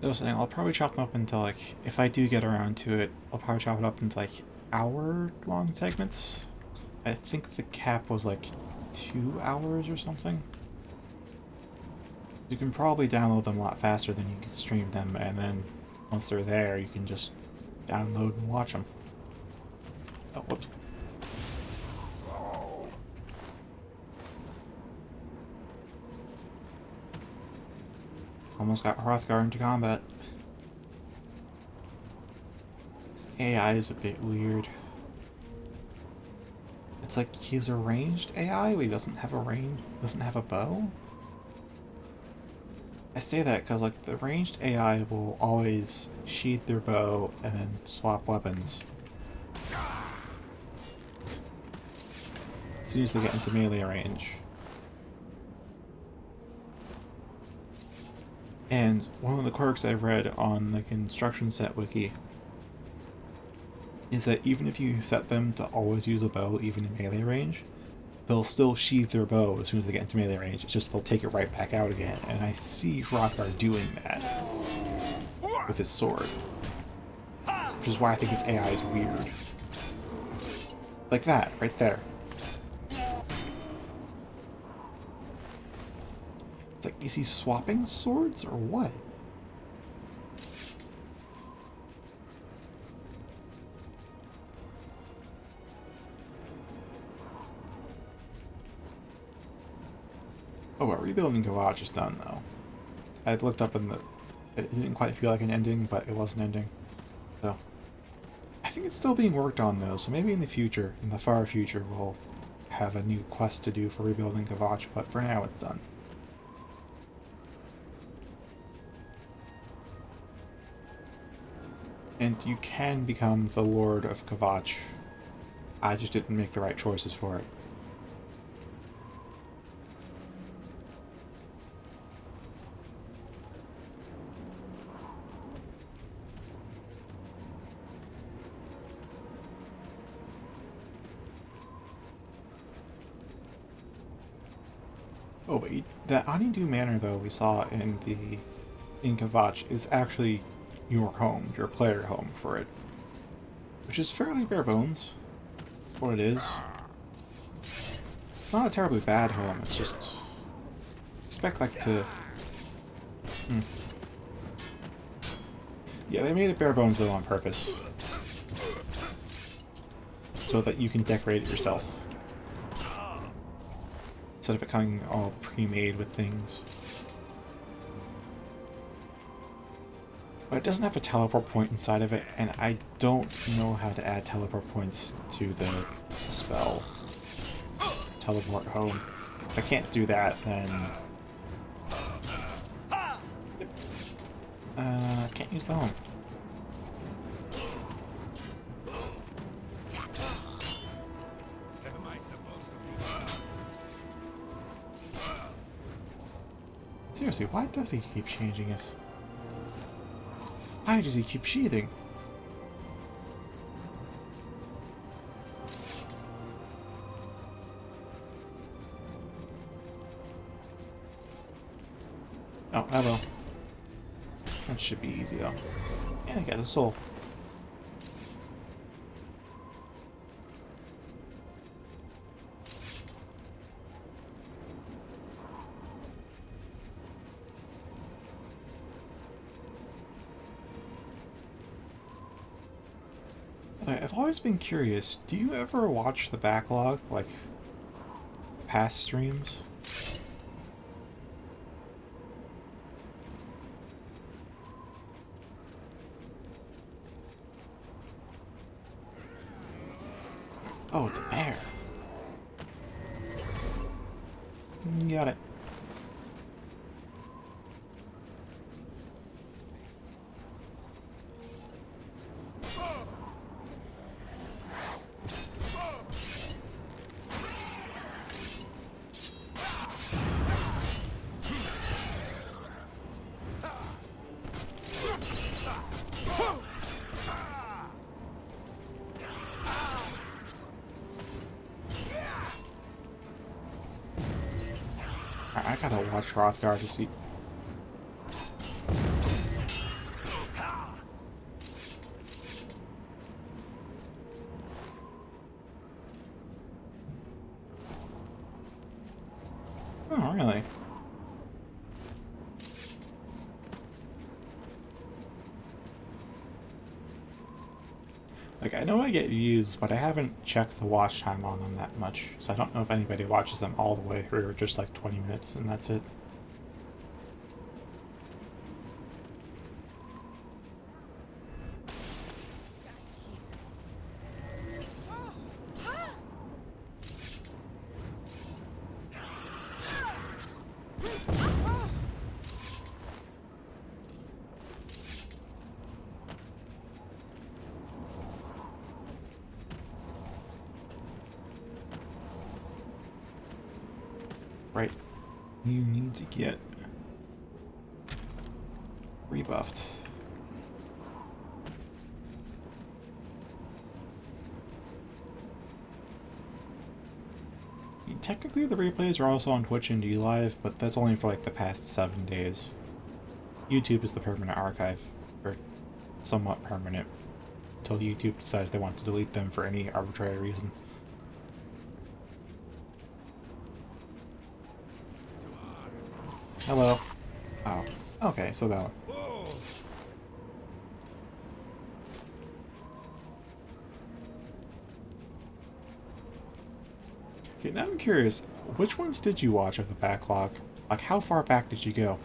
[SPEAKER 1] I was saying, I'll probably chop them up into, like, if I do get around to it, I'll probably chop it up into, like, hour-long segments. I think the cap was, like, 2 hours or something. You can probably download them a lot faster than you can stream them, and then once they're there, you can just download and watch them. Oh, whoops. Almost got Hrothgar into combat. This AI is a bit weird. It's like he's a ranged AI, but he doesn't have a range, doesn't have a bow? I say that because, like, the ranged AI will always sheath their bow and then swap weapons as soon as they get into melee range. And one of the quirks I've read on the construction set wiki is that even if you set them to always use a bow, even in melee range, they'll still sheath their bow as soon as they get into melee range. It's just they'll take it right back out again. And I see Hrothgar doing that with his sword, which is why I think his AI is weird. Like that, right there. It's like, is he swapping swords or what? Oh, but rebuilding Kavach is done though. I looked up and it didn't quite feel like an ending, but it was an ending. So I think it's still being worked on though, so maybe in the future, in the far future, we'll have a new quest to do for rebuilding Kavach, but for now it's done. And you can become the Lord of Kavach. I just didn't make the right choices for it. Oh, but that Honeydew Manor, though, we saw in Kavach is actually your home, your player home for it. Which is fairly bare bones for what it is. It's not a terribly bad home, it's just... expect like to... Yeah, they made it bare bones though on purpose. So that you can decorate it yourself. Instead of it coming all pre-made with things. But it doesn't have a teleport point inside of it, and I don't know how to add teleport points to the spell. Teleport home. If I can't do that, then... can't use the home. Seriously, why does he keep changing it? Why does he keep sheathing? Oh, hello. That should be easy though. Yeah, I got a soul. I've always been curious, do you ever watch the backlog, like, past streams? Oh, it's a bear. Got it. I gotta watch Hrothgar to see. Oh, really? Like, I know I get views, but I haven't checked the watch time on them that much, so I don't know if anybody watches them all the way through or just like 20 minutes and that's it. Right. You need to get rebuffed. Technically, the replays are also on Twitch and DLive, but that's only for like the past 7 days. YouTube is the permanent archive, or somewhat permanent, until YouTube decides they want to delete them for any arbitrary reason. Hello. Oh, okay, so that one. Okay, now I'm curious, which ones did you watch of the backlog? Like, how far back did you go?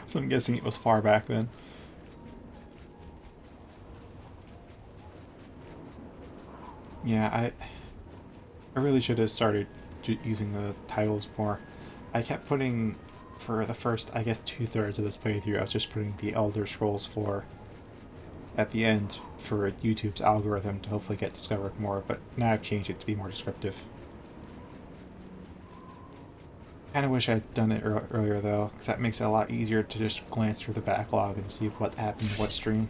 [SPEAKER 1] So I'm guessing it was far back then. Yeah, I really should have started using the titles more. I kept putting, for the first, I guess, 2/3 of this playthrough, I was just putting the Elder Scrolls 4 at the end for YouTube's algorithm to hopefully get discovered more, but now I've changed it to be more descriptive. Kind of wish I'd done it earlier though, because that makes it a lot easier to just glance through the backlog and see what happened in what stream.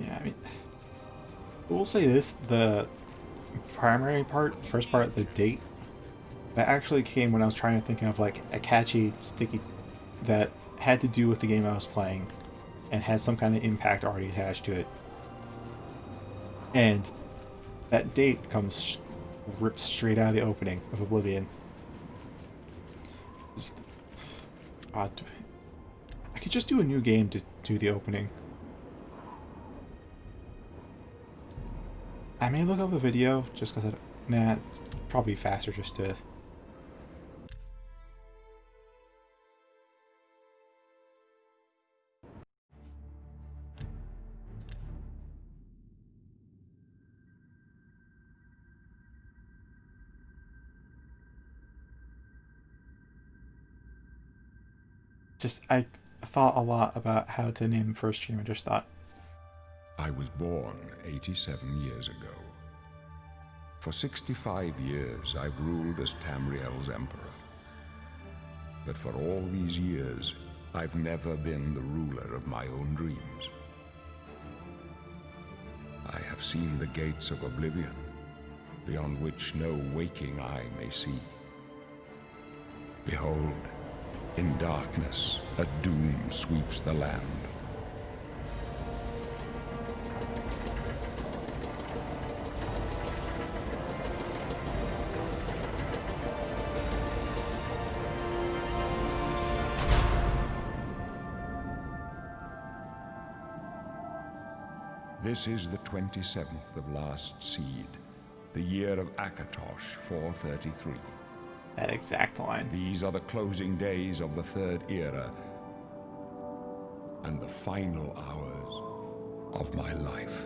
[SPEAKER 1] Yeah, I mean, we'll say this, the primary part, first part, the date, that actually came when I was trying to think of like a catchy, sticky, that had to do with the game I was playing. and has some kind of impact already attached to it. And that date comes ripped straight out of the opening of Oblivion. I could just do a new game to do the opening. I may look up a video just because it's probably faster just to... I thought a lot about how to name the first stream. I just thought,
[SPEAKER 7] I was born 87 years ago. For 65 years, I've ruled as Tamriel's emperor. But for all these years, I've never been the ruler of my own dreams. I have seen the gates of oblivion, beyond which no waking eye may see. Behold, in darkness, a doom sweeps the land. This is the 27th of last seed, the year of Akatosh 433.
[SPEAKER 1] that exact line.
[SPEAKER 7] These are the closing days of the Third Era and the final hours of my life.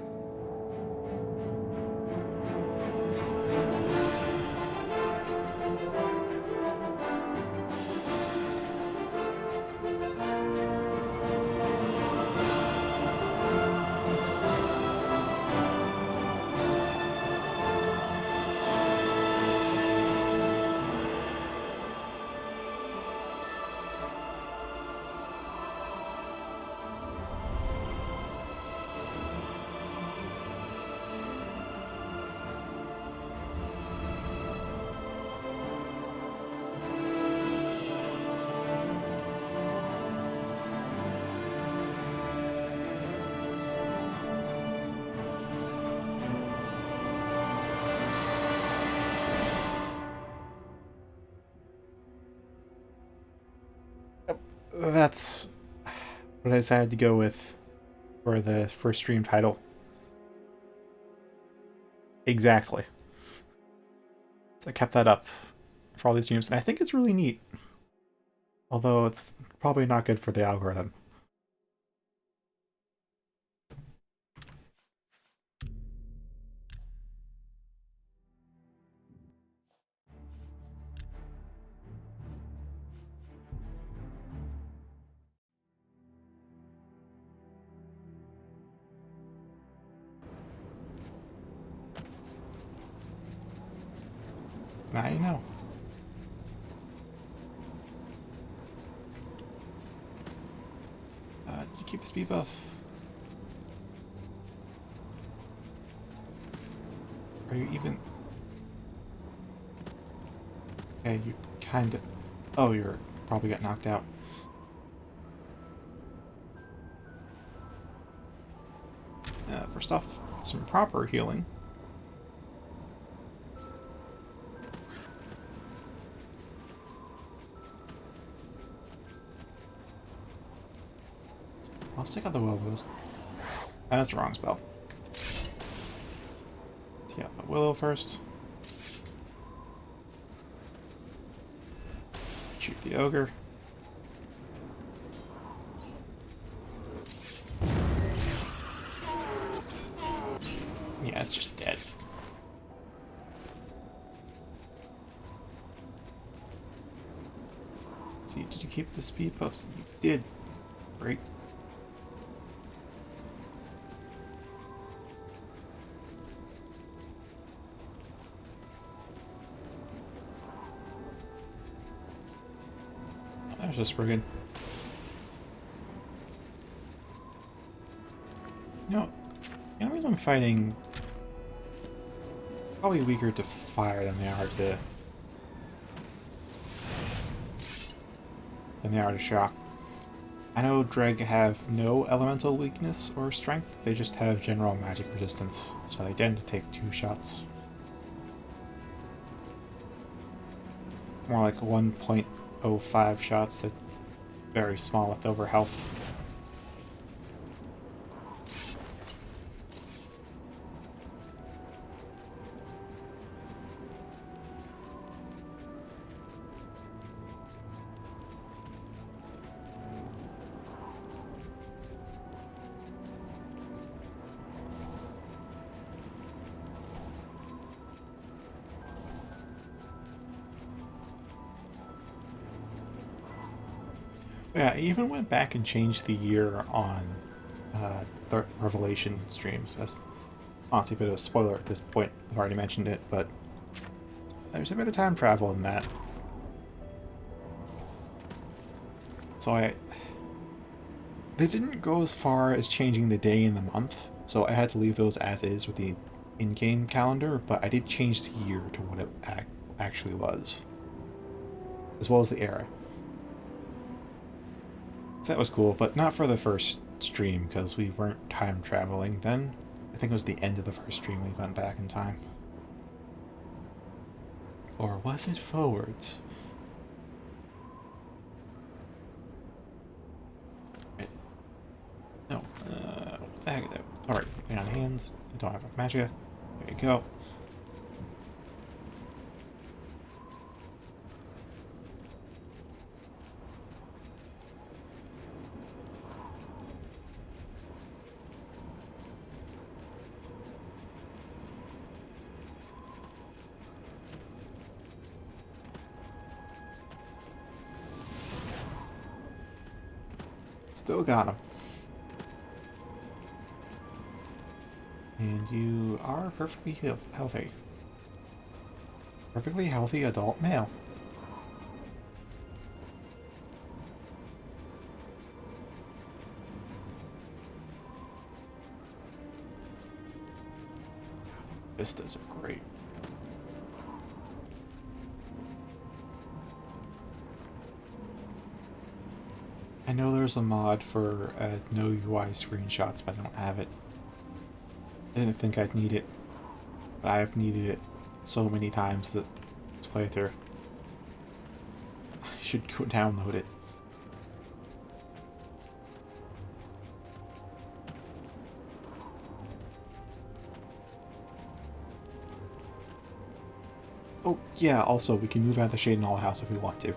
[SPEAKER 1] That's what I decided to go with for the first stream title. Exactly. So I kept that up for all these streams, and I think it's really neat. Although it's probably not good for the algorithm. Now you know. Did you keep the speed buff? Are you even... Okay, you kinda... Oh, you're probably got knocked out. First off, some proper healing. I'll stick out the willows. That's the wrong spell. Yeah, the willow first. Shoot the ogre. Yeah, it's just dead. See, did you keep the speed buffs? You did. Great. There's a Spriggan. You know, the enemies I'm fighting probably weaker to fire than they are to shock. I know Dreg have no elemental weakness or strength, they just have general magic resistance, so they tend to take 2 shots. More like 1.05 shots, it's very small leftover health. Yeah, I even went back and changed the year on the Revelation streams. That's honestly a bit of a spoiler at this point. I've already mentioned it, but there's a bit of time travel in that. So they didn't go as far as changing the day and the month, so I had to leave those as is with the in-game calendar, but I did change the year to what it actually was, as well as the era. So that was cool, but not for the first stream, because we weren't time traveling then. I think it was the end of the first stream we went back in time. Or was it forwards? Right. No. Alright, put on hands. I don't have a magic. There you go. Still got him. And you are perfectly healthy. Perfectly healthy adult male. Vistas are great. I know there's a mod for no UI screenshots, but I don't have it. I didn't think I'd need it, but I've needed it so many times this playthrough. I should go download it. Oh, yeah, also, we can move out of the Shade and All house if we want to.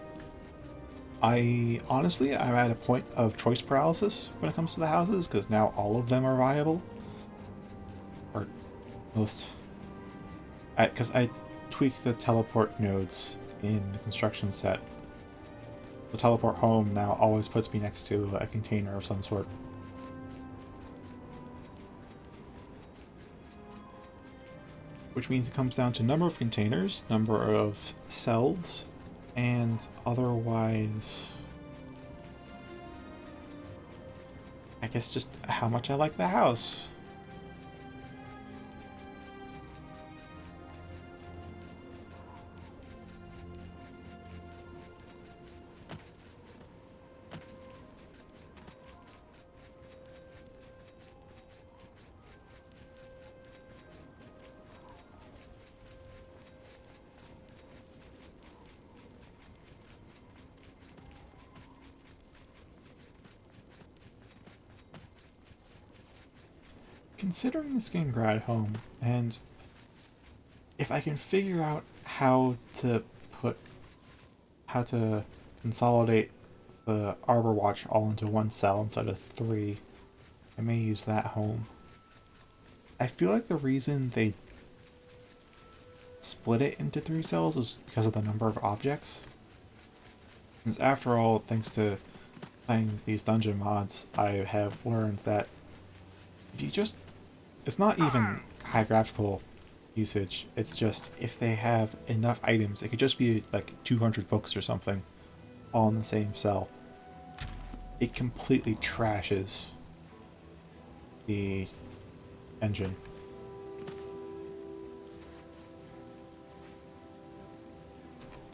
[SPEAKER 1] Honestly, I'm at a point of choice paralysis when it comes to the houses, because now all of them are viable. Or most. Because I tweaked the teleport nodes in the construction set. The teleport home now always puts me next to a container of some sort. Which means it comes down to number of containers, number of cells, and otherwise, I guess just how much I like the house. Considering this game grad home, and if I can figure out how to consolidate the Arbor Watch all into one cell instead of 3, I may use that home. I feel like the reason they split it into 3 cells is because of the number of objects. Since after all, thanks to playing these dungeon mods, I have learned that if you just... It's not even high graphical usage, it's just if they have enough items, it could just be like 200 books or something, all in the same cell. It completely trashes the engine.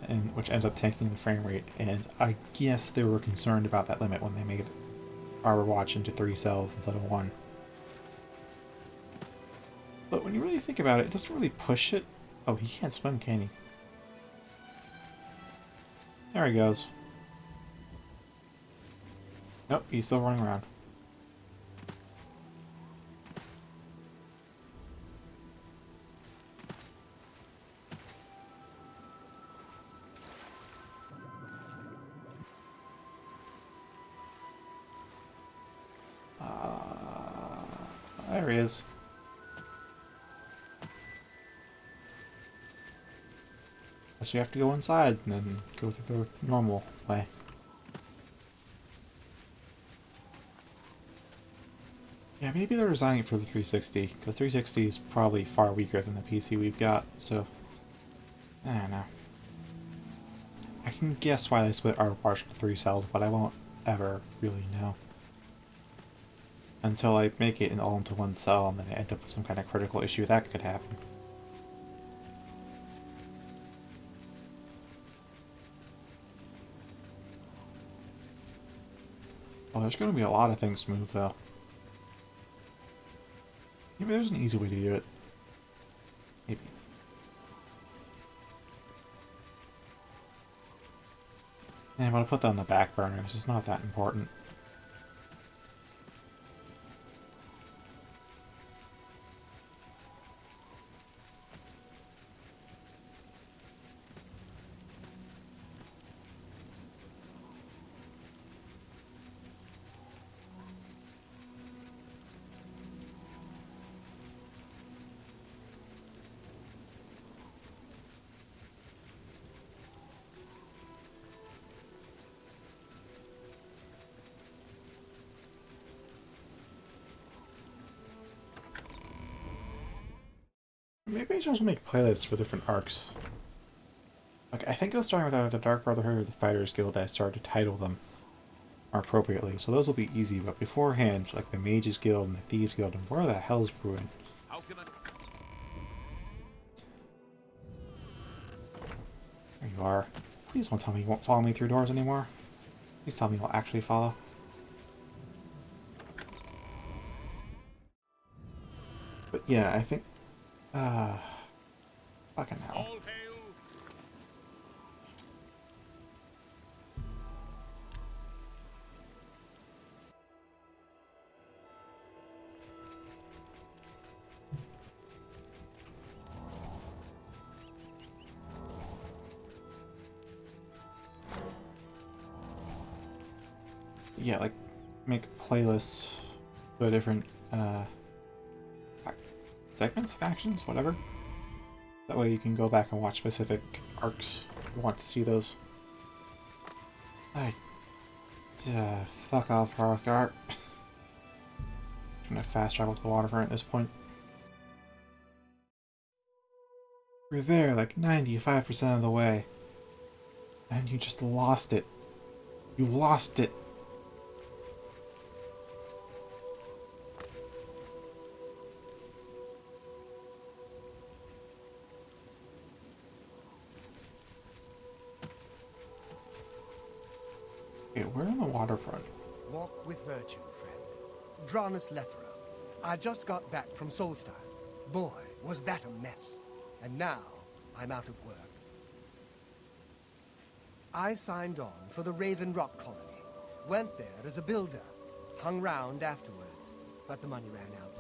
[SPEAKER 1] And which ends up tanking the frame rate, and I guess they were concerned about that limit when they made our watch into 3 cells instead of 1. But when you really think about it, it doesn't really push it. Oh, he can't swim, can he? There he goes. Nope, he's still running around. There he is. Guess we have to go inside and then go through the normal way. Yeah, maybe they're designing it for the 360, because 360 is probably far weaker than the PC we've got, so... I don't know. I can guess why they split our watch into 3 cells, but I won't ever really know. Until I make it all into 1 cell, and then I end up with some kind of critical issue that could happen. Well, there's going to be a lot of things to move, though. Maybe there's an easy way to do it. Maybe. And I'm going to put that on the back burner, because it's not that important. Maybe I should also make playlists for different arcs. Like, I think I was starting with either the Dark Brotherhood or the Fighters Guild that I started to title them more appropriately, so those will be easy, but beforehand, like the Mages Guild and the Thieves Guild, and where the hell's Bruin?
[SPEAKER 3] How can I...
[SPEAKER 1] There you are. Please don't tell me you won't follow me through doors anymore. Please tell me you'll actually follow. But yeah, I think... fucking hell.
[SPEAKER 3] All hail!
[SPEAKER 1] Yeah, like, make playlists for different, segments, factions, whatever. That way you can go back and watch specific arcs if you want to see those. Fuck off, Hrothgar. I'm gonna fast travel to the waterfront at this point. We're there, like 95% of the way. And you just lost it. You lost it. Okay, we're on the waterfront.
[SPEAKER 4] Walk with virtue, friend. Dranus Lethero. I just got back from Solstar. Boy, was that a mess. And now, I'm out of work. I signed on for the Raven Rock Colony. Went there as a builder. Hung round afterwards, but the money ran out.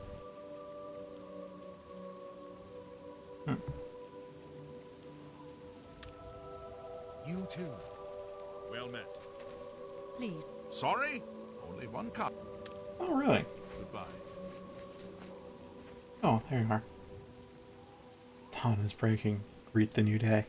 [SPEAKER 4] You too.
[SPEAKER 3] Well met.
[SPEAKER 2] Please.
[SPEAKER 3] Sorry? Only 1 cup.
[SPEAKER 1] Oh, really?
[SPEAKER 3] Goodbye.
[SPEAKER 1] Oh, there you are. Dawn is breaking. Greet the new day.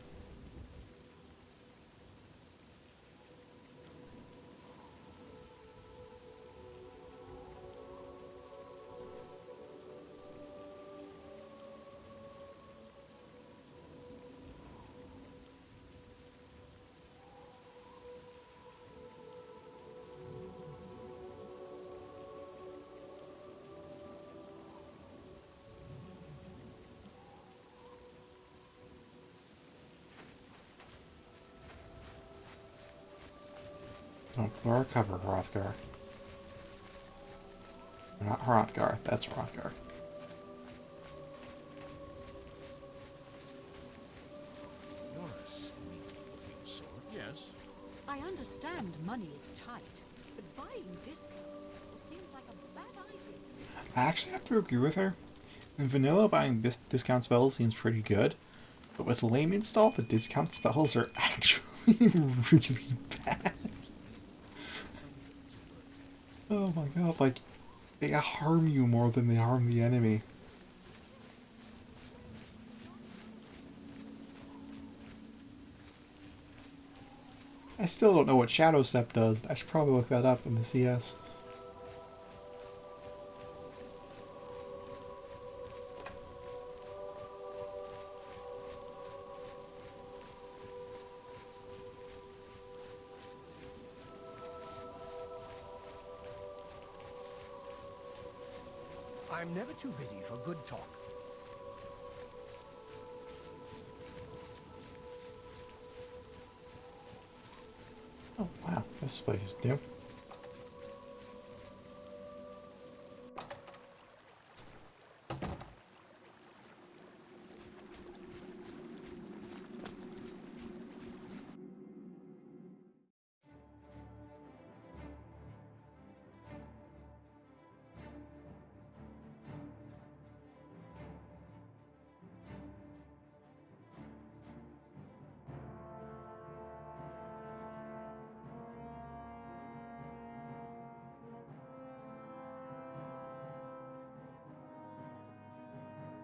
[SPEAKER 1] Don't blow our cover, Hrothgar. Not Hrothgar, that's Hrothgar.
[SPEAKER 3] You're a sneaky looking sort, yes.
[SPEAKER 2] I understand money is tight, but buying discount spells seems like a bad idea.
[SPEAKER 1] I actually have to agree with her. In vanilla, buying discount spells seems pretty good, but with lame install, the discount spells are actually really bad. Oh my god, like, they harm you more than they harm the enemy. I still don't know what Shadow Step does. I should probably look that up in the CS.
[SPEAKER 4] I'm never too busy for good talk.
[SPEAKER 1] Oh wow, this place is new.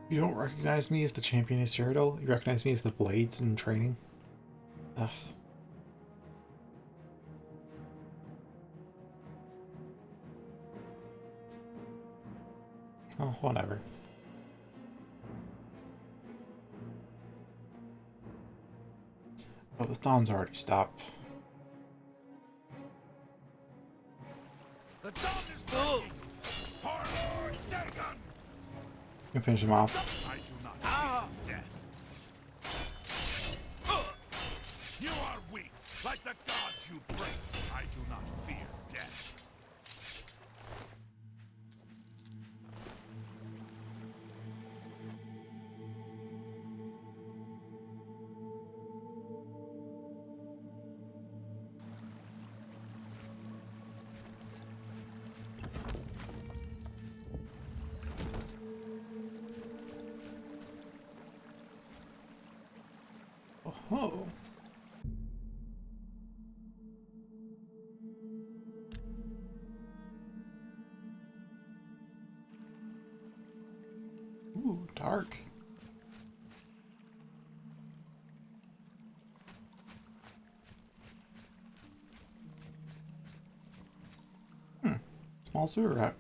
[SPEAKER 1] You don't recognize me as the champion of Cyrodiil? You recognize me as the blades in training? Ugh. Oh, whatever. Oh, the storm's already stopped.
[SPEAKER 3] The dawn is breaking! Harlord Dagon!
[SPEAKER 1] You can finish him off.
[SPEAKER 3] I do not fear death. You are weak, like the gods you pray. I do not fear death.
[SPEAKER 1] Oh. Ooh, dark. Small sewer rat.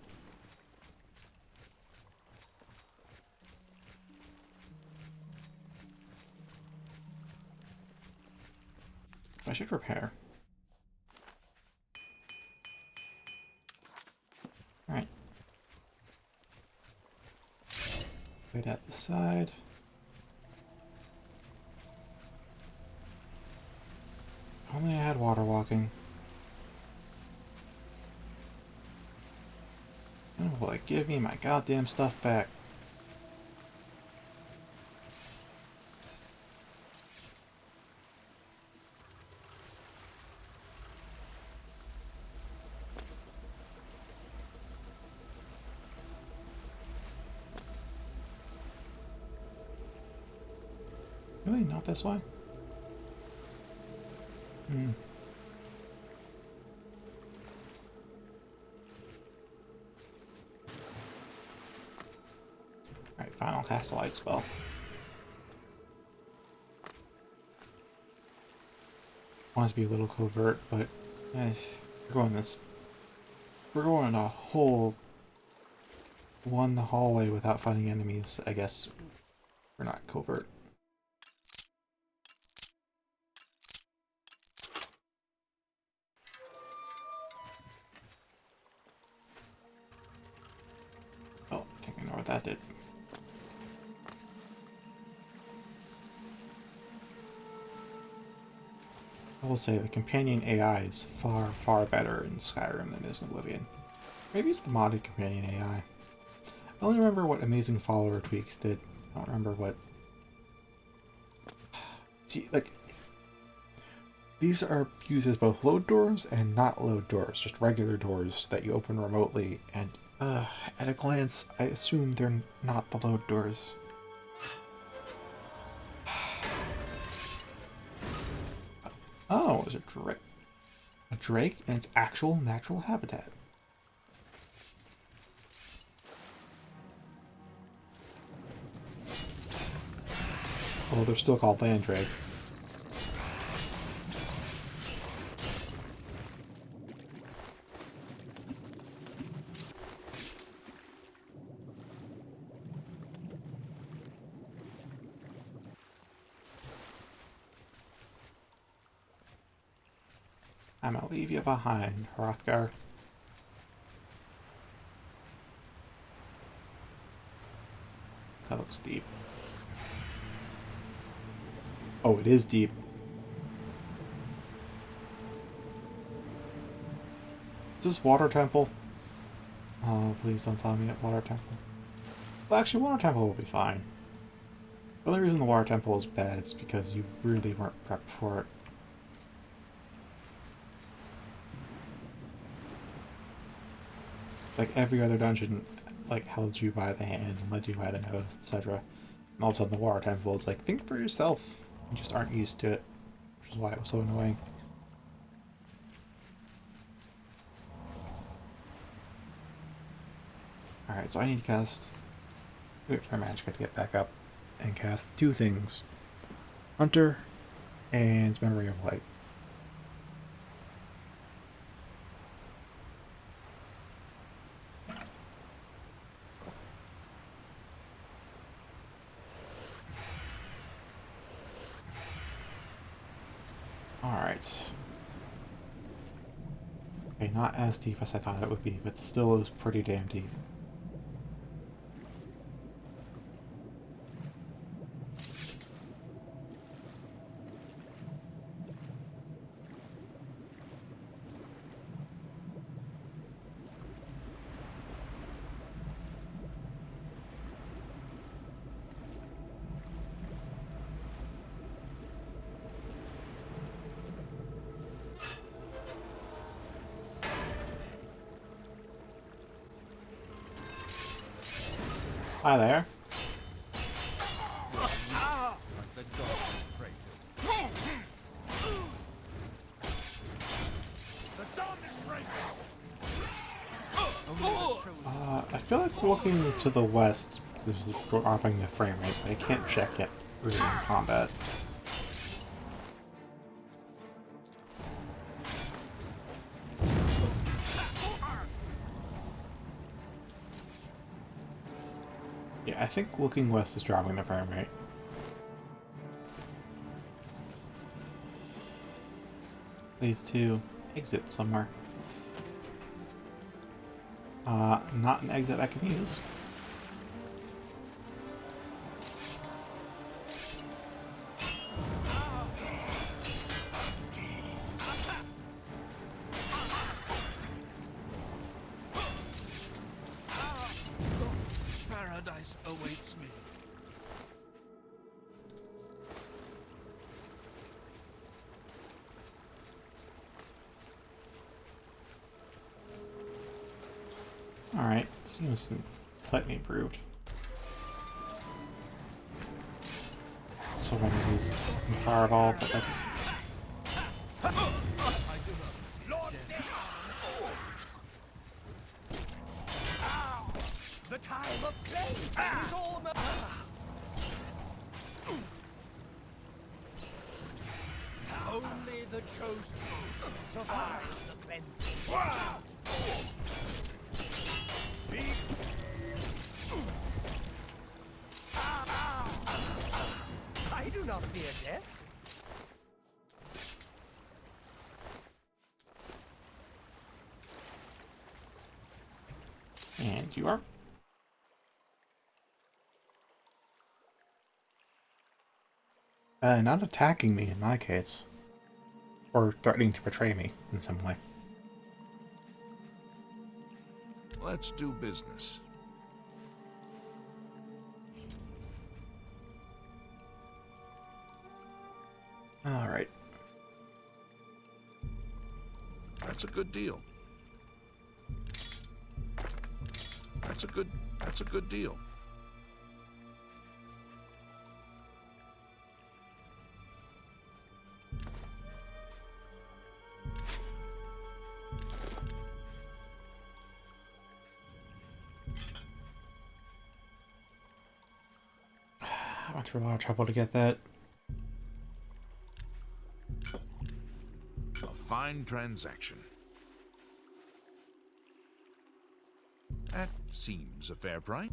[SPEAKER 1] I should repair. Alright. Wait at the side. If only I had water walking. When will it give me my goddamn stuff back? Really? Not this way? Hmm. Alright, final cast a light spell. I want it to be a little covert, but we're going a whole one hallway without fighting enemies. I guess we're not covert. Oh, I think I know what that did. I will say the companion AI is far, far better in Skyrim than it is in Oblivion. Maybe it's the modded companion AI. I only remember what amazing follower tweaks did. I don't remember what... See, like, these are used as both load doors and not load doors, just regular doors that you open remotely, and at a glance, I assume they're not the load doors. Oh, it's a drake. A drake in its actual natural habitat. Oh, they're still called land drake. I'm gonna leave you behind, Hrothgar. That looks deep. Oh, it is deep. Is this Water Temple? Oh, please don't tell me at Water Temple. Well, actually, Water Temple will be fine. The only reason the Water Temple is bad is because you really weren't prepped for it. Like every other dungeon, like held you by the hand and led you by the nose, etc. And all of a sudden, the Water Temple is like, think for yourself. You just aren't used to it, which is why it was so annoying. Alright, so I need to cast... Wait for my magic to get back up and cast two things. Hunter and Memory of Light. Alright. Okay, not as deep as I thought it would be, but still is pretty damn deep. Hi there. I feel like looking to the west is dropping the frame rate, but I can't check it really in combat. Yeah, I think looking west is dropping the frame rate. Leads to exit somewhere. Not an exit I can use.
[SPEAKER 5] Paradise awaits me.
[SPEAKER 1] Alright, seems slightly improved. So when it is fireball, but that's...
[SPEAKER 4] The time of play is almost... Only the chosen survive the cleansing. I do not fear death.
[SPEAKER 1] And you are? Not attacking me in my case. Or threatening to betray me in some way.
[SPEAKER 3] Let's do business.
[SPEAKER 1] All right.
[SPEAKER 3] That's a good deal. That's a good deal.
[SPEAKER 1] I went through a lot of trouble to get that.
[SPEAKER 3] A fine transaction. That seems a fair price.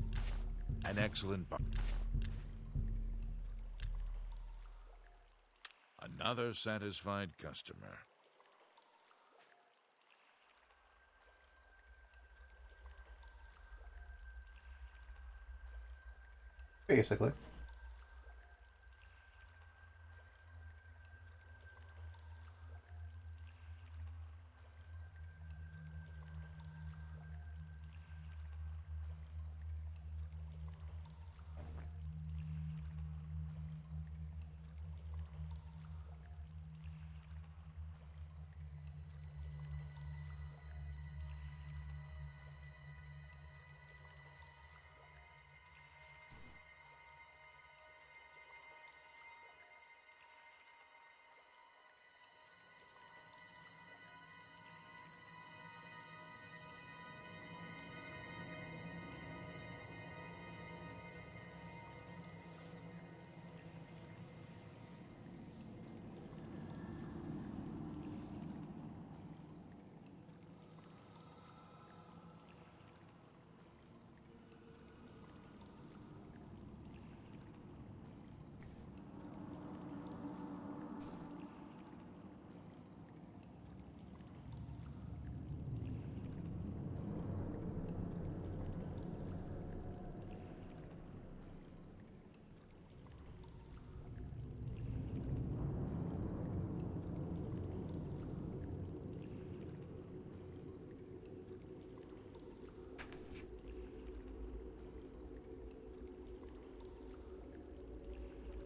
[SPEAKER 3] An excellent buy. Another satisfied customer.
[SPEAKER 1] Basically.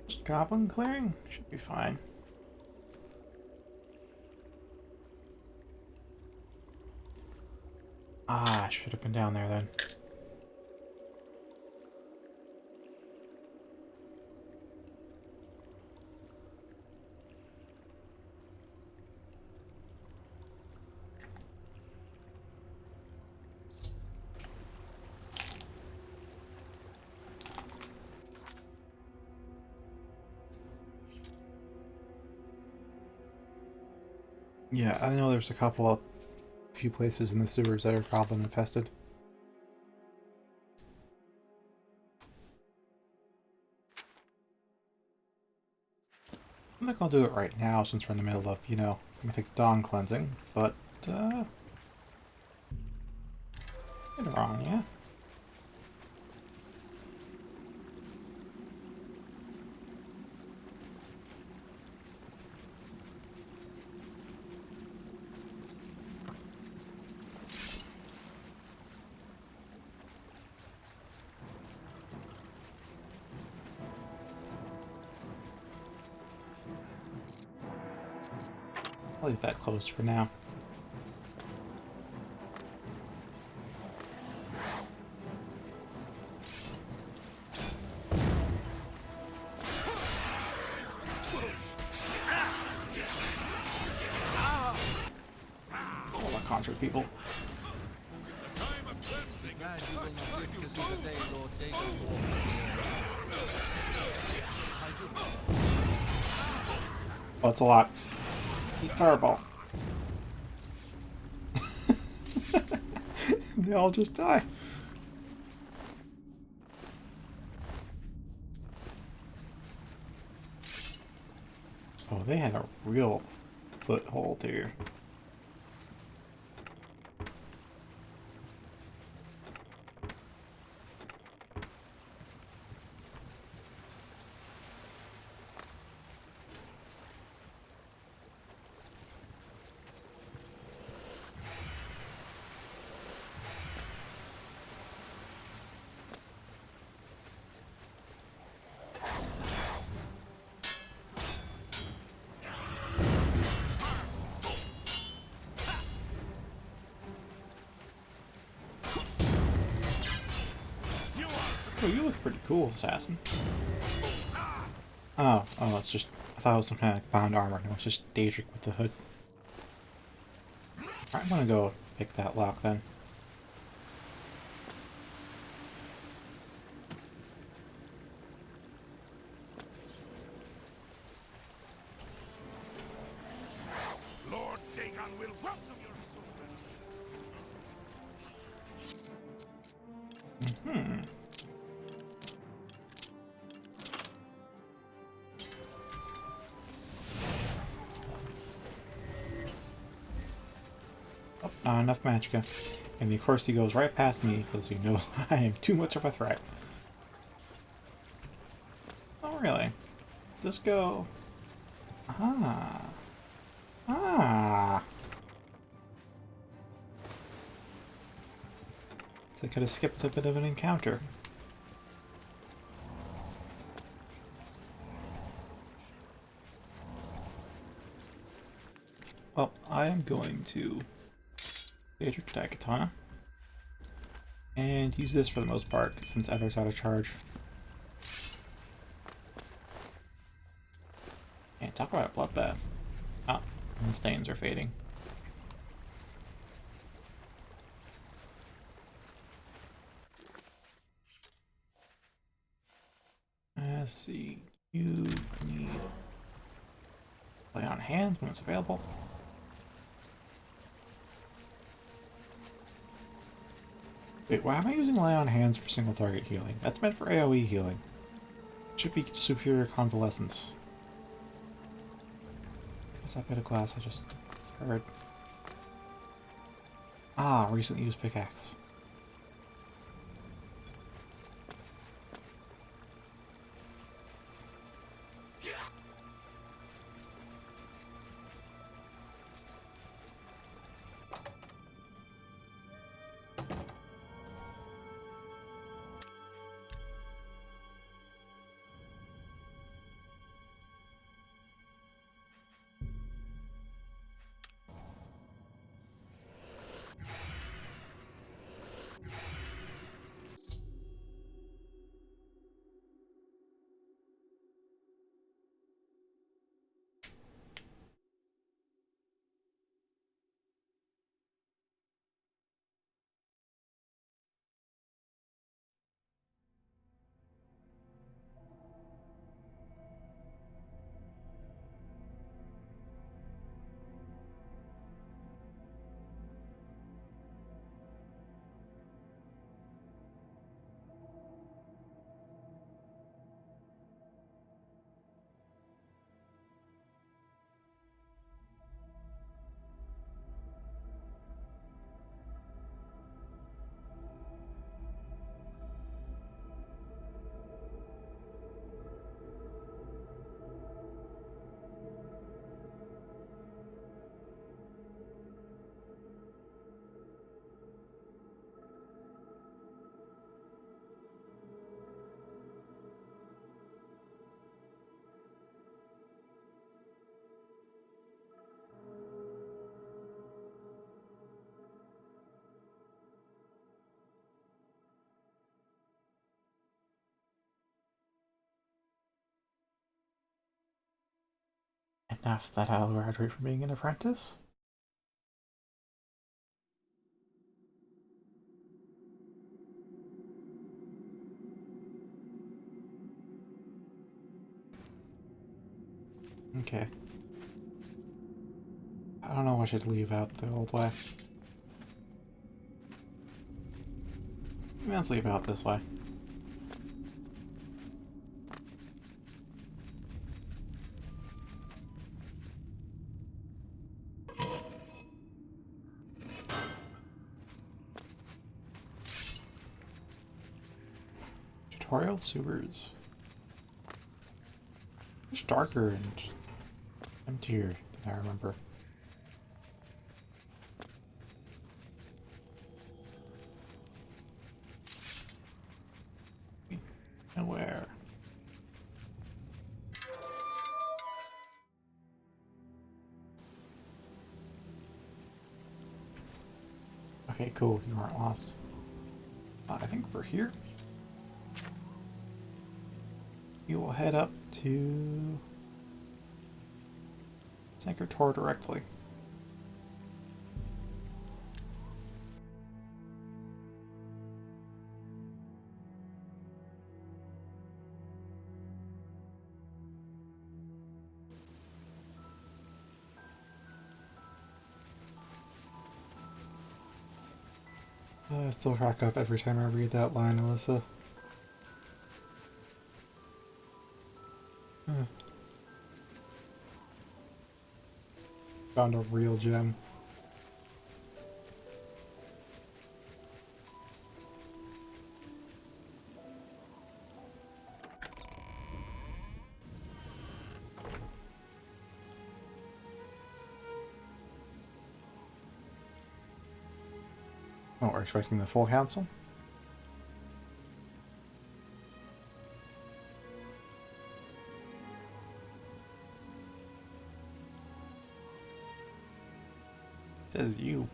[SPEAKER 1] Just goblin clearing? Should be fine. Ah, I should have been down there then. Yeah, I know there's a few places in the sewers that are goblin infested. I'm not gonna do it right now since we're in the middle of, mythic dawn cleansing, but, later on, yeah? I'll leave that closed for now. All the conjured people. Oh, it's a lot. Eat fireball. They all just die. Oh, they had a real foothold here. Oh, you look pretty cool, assassin. Oh, it's just... I thought it was some kind of bound armor. No, it's just Daedric with the hood. I'm gonna go pick that lock then.
[SPEAKER 8] Lord Dagon will welcome your soldiers.
[SPEAKER 1] Oh, not enough magicka. And of course he goes right past me because he knows I am too much of a threat. Oh really? Let's go. Ah. Ah. So I could have skipped a bit of an encounter. Well, I am going to Daedric Daikatana and use this for the most part since Ether's out of charge. And talk about a bloodbath. Ah, and the stains are fading. Let's see. You need Lay on Hands when it's available. Wait, why am I using Lay on Hands for single target healing? That's meant for AoE healing. It should be superior convalescence. What's that bit of glass I just heard? Ah, recent use pickaxe. Enough that I'll graduate from being an apprentice? Okay. I don't know if I should leave out the old way. Let's leave out this way. Tutorial sewers. It's darker and emptier than I remember. Nowhere. Okay, cool. You aren't lost. I think for here. You will head up to Sanker Tor directly. I still crack up every time I read that line, Alyssa. Huh. Found a real gem. Oh, we're expecting the full council? Says you.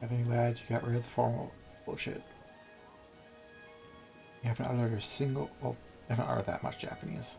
[SPEAKER 1] I think glad you got rid of the formal bullshit. You haven't uttered a single... well, you haven't uttered that much Japanese.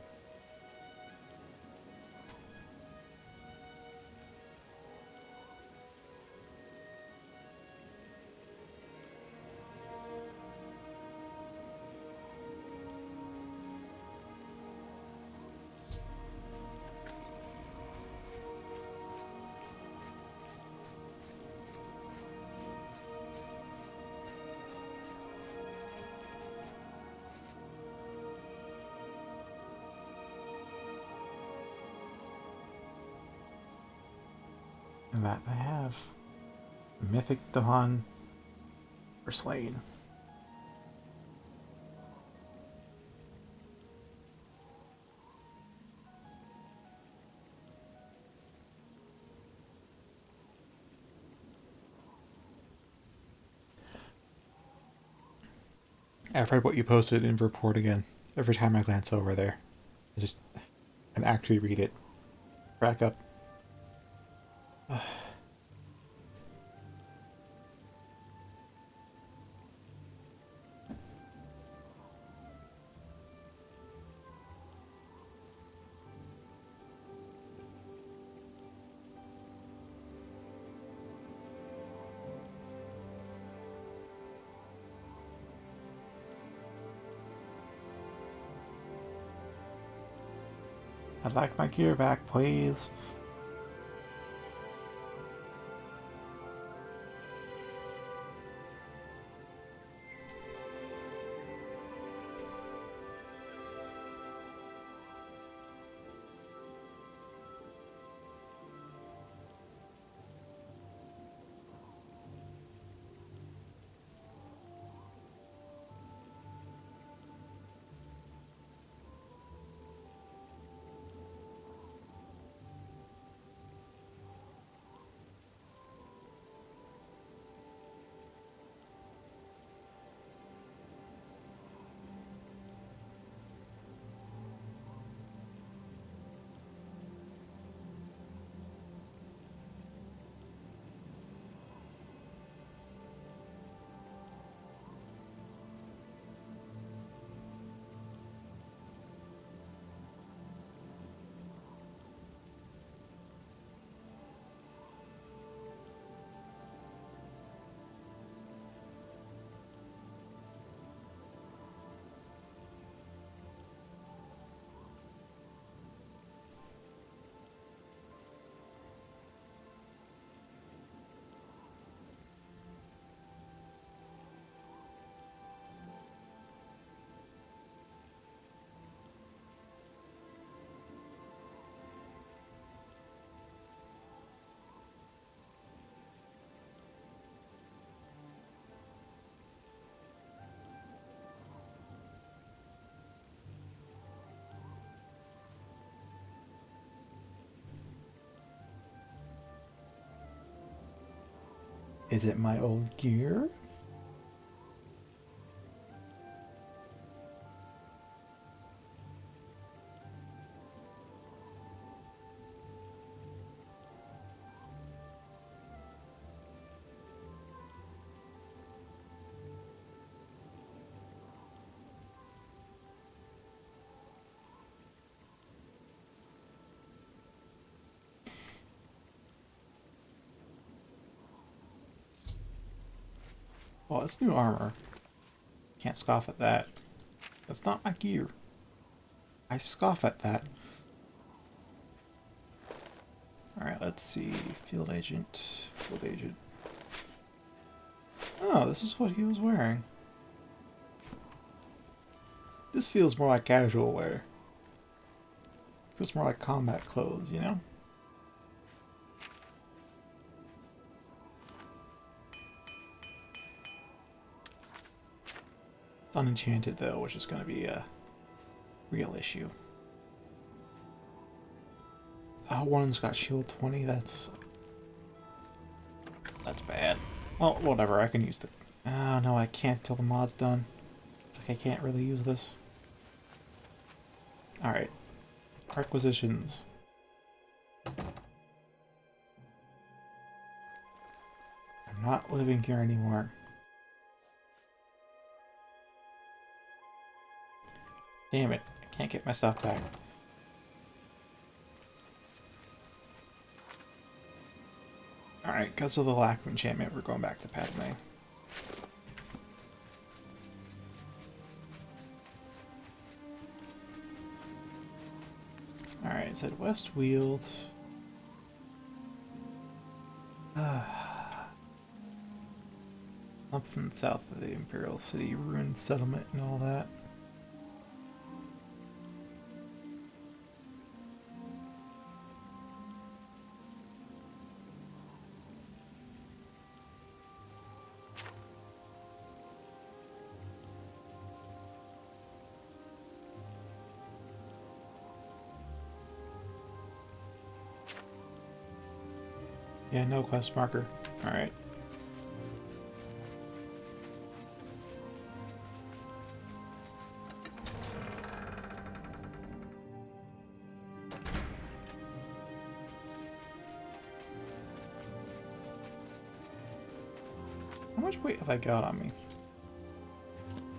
[SPEAKER 1] And that I have. Mythic Dawn for Slain. I've read what you posted in report again. Every time I glance over there, I just can actually read it. Crack up. I'd like my gear back, please. Is it my old gear? Well, it's new armor. Can't scoff at that. That's not my gear. I scoff at that. Alright, let's see. Field agent. Field agent. Oh, this is what he was wearing. This feels more like casual wear. Feels more like combat clothes, you know? It's unenchanted though, which is going to be a real issue. Oh, one's got shield 20, that's bad. Well, whatever, I can use the... Oh no, I can't till the mod's done. It's like I can't really use this. Alright. Requisitions. I'm not living here anymore. Damn it, I can't get my stuff back. Alright, because of the lack of enchantment, we're going back to Padme. Alright, it said West Weald. Something south of the Imperial City, ruined settlement and all that. Yeah, no quest marker. Alright. How much weight have I got on me?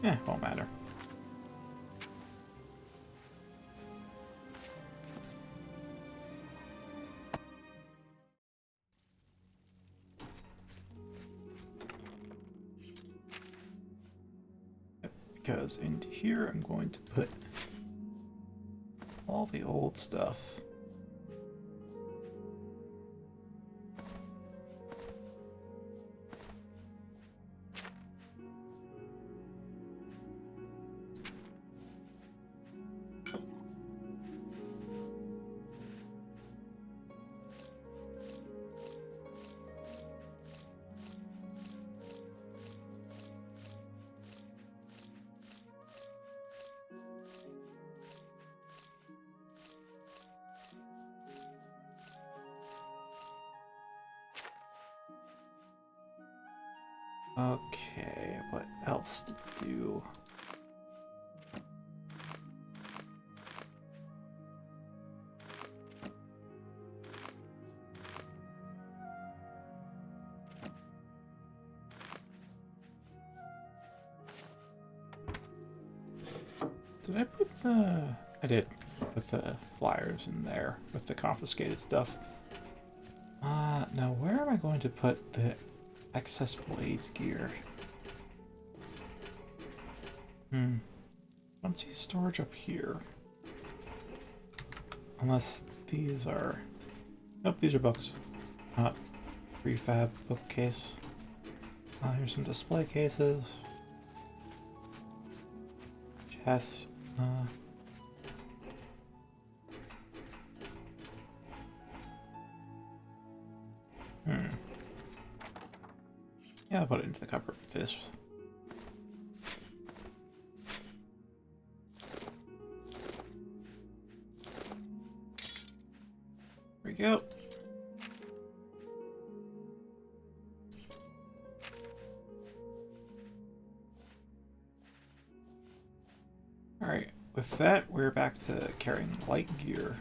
[SPEAKER 1] Eh, won't matter. Because into here I'm going to put all the old stuff. Okay, what else to do? Did I put the... I did put the flyers in there with the confiscated stuff. Now where am I going to put the accessible aids gear? I don't see storage up here. Unless these are... Nope, these are books. Not prefab bookcase. Here's some display cases. Chests. Yeah, I'll put it into the cupboard with this. There we go. Alright, with that, we're back to carrying light gear.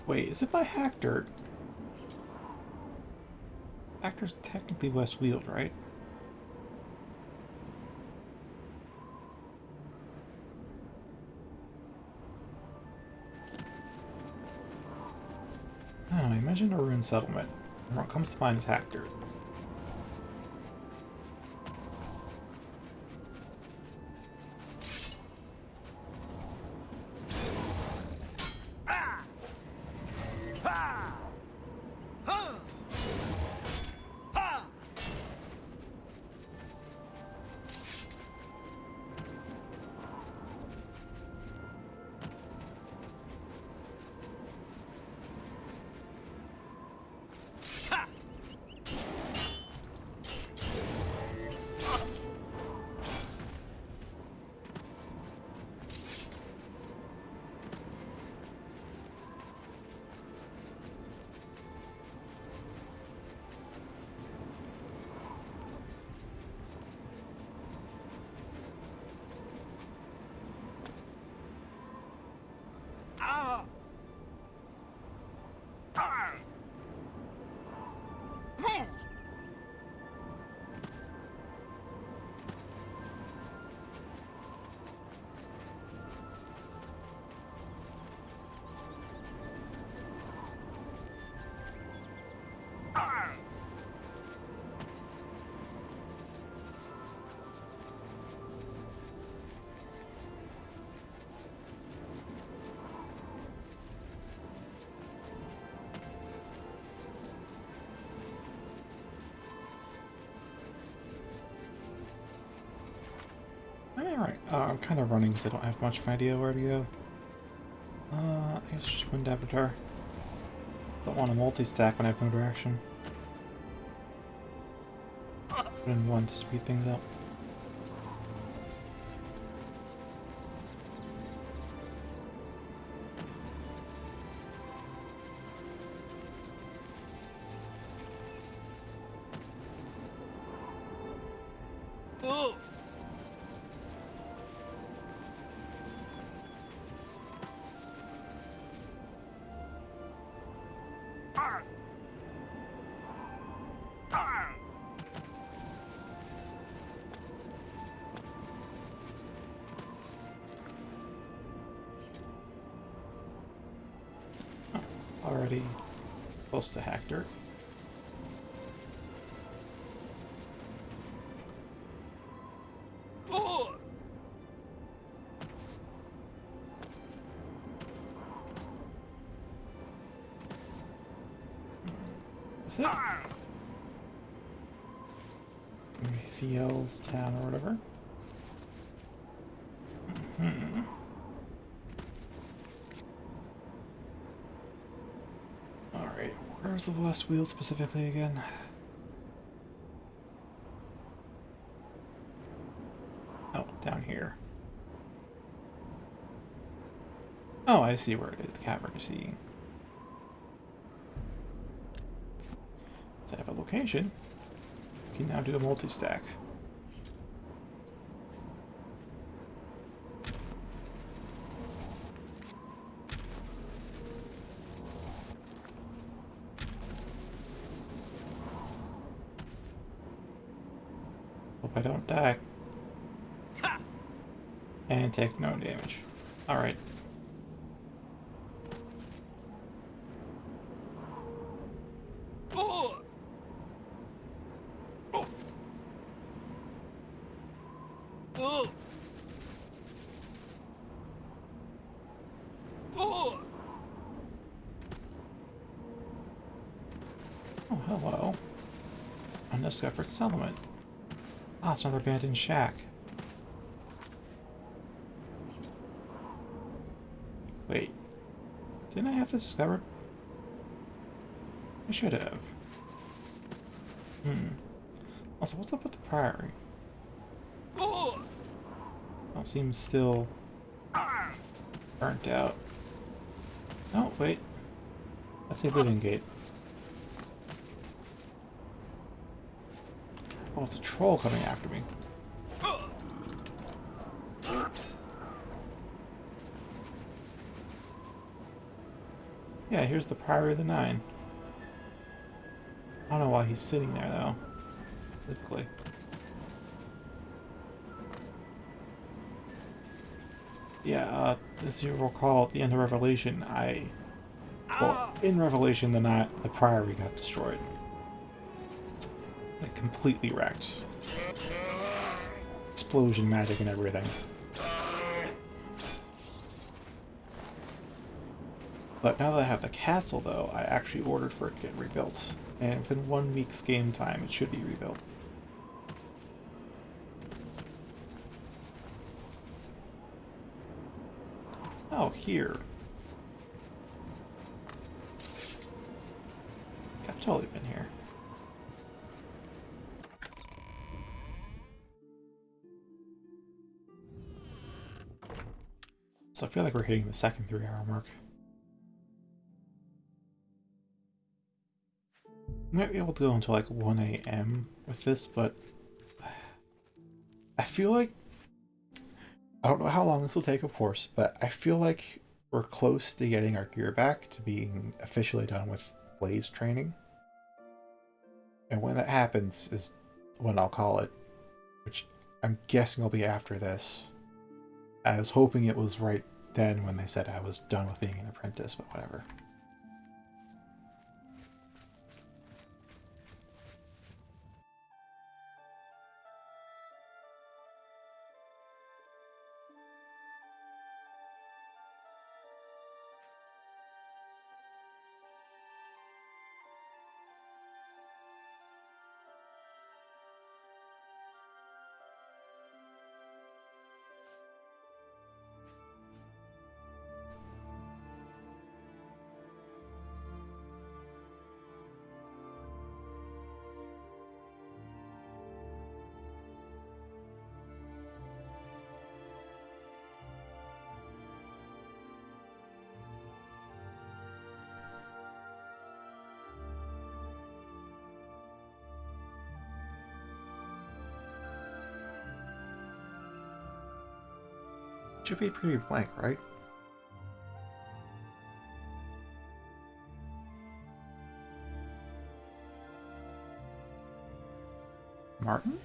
[SPEAKER 1] Wait, is it by Hack Dirt? Hack Dirt's technically West Weald, right? I don't know, imagine a ruined settlement. And what comes to mind is Hack Dirt. Alright, I'm kind of running because I don't have much of an idea where to go. I guess just Wind Avatar. Don't want to multi-stack when I have no direction. Put in one to speed things up. Already close to Hack Dirt. Is it? Fields Town or whatever. Alright, where's the West Weald specifically again? Oh, down here. Oh, I see where it is, the cavern you're seeing. So I have a location. You can now do a multi-stack. Hope I don't die. And take no damage. Alright. Oh, hello. Undiscovered settlement. Ah, it's another abandoned shack. Wait. Didn't I have this discovered? I should have. Also, what's up with the priory? Oh, seems still burnt out. Oh, wait. That's a living gate. Oh, it's a troll coming after me. Yeah, here's the Priory of the Nine. I don't know why he's sitting there, though. Specifically. Yeah, as you recall, at the end of Revelation, well, in Revelation, the Priory got destroyed. Like, completely wrecked. Explosion magic and everything. But now that I have the castle, though, I actually ordered for it to get rebuilt. And within 1 week's game time, it should be rebuilt. Oh, here. I've totally been here. So I feel like we're hitting the second 3-hour mark. We might be able to go until like 1 a.m. with this, but I feel like, I don't know how long this will take, of course, but I feel like we're close to getting our gear back to being officially done with Blaze training. And when that happens is when I'll call it, which I'm guessing will be after this. I was hoping it was right then when they said I was done with being an apprentice, but whatever. Should be pretty blank, right? Martin?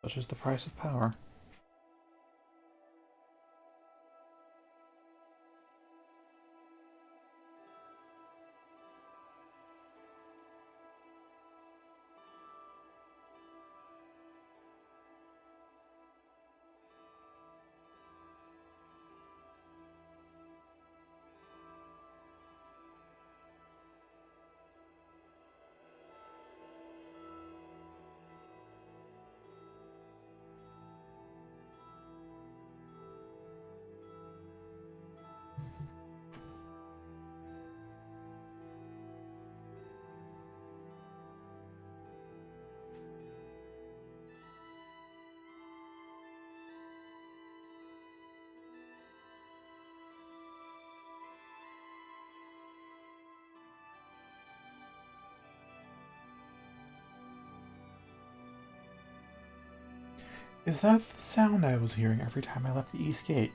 [SPEAKER 1] Such is the price of power. Is that the sound I was hearing every time I left the East Gate?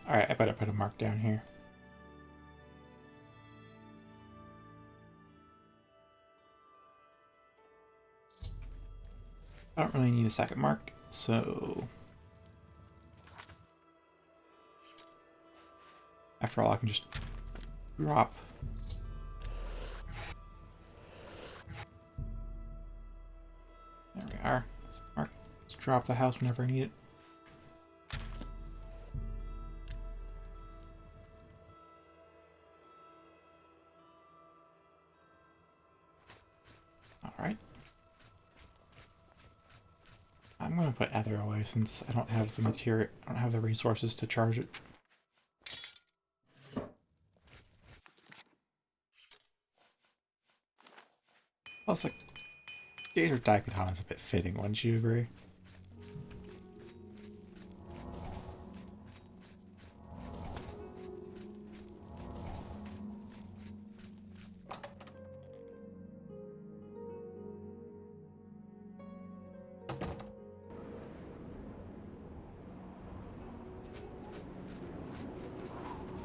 [SPEAKER 1] Alright, I better put a mark down here. I don't really need a second mark, so... After all, I can just drop. There we are. Let's drop the house whenever I need it. Alright. I'm gonna put Ether away since I don't have the material, I don't have the resources to charge it. Plus, like, Gator Daikaton is a bit fitting, wouldn't you agree?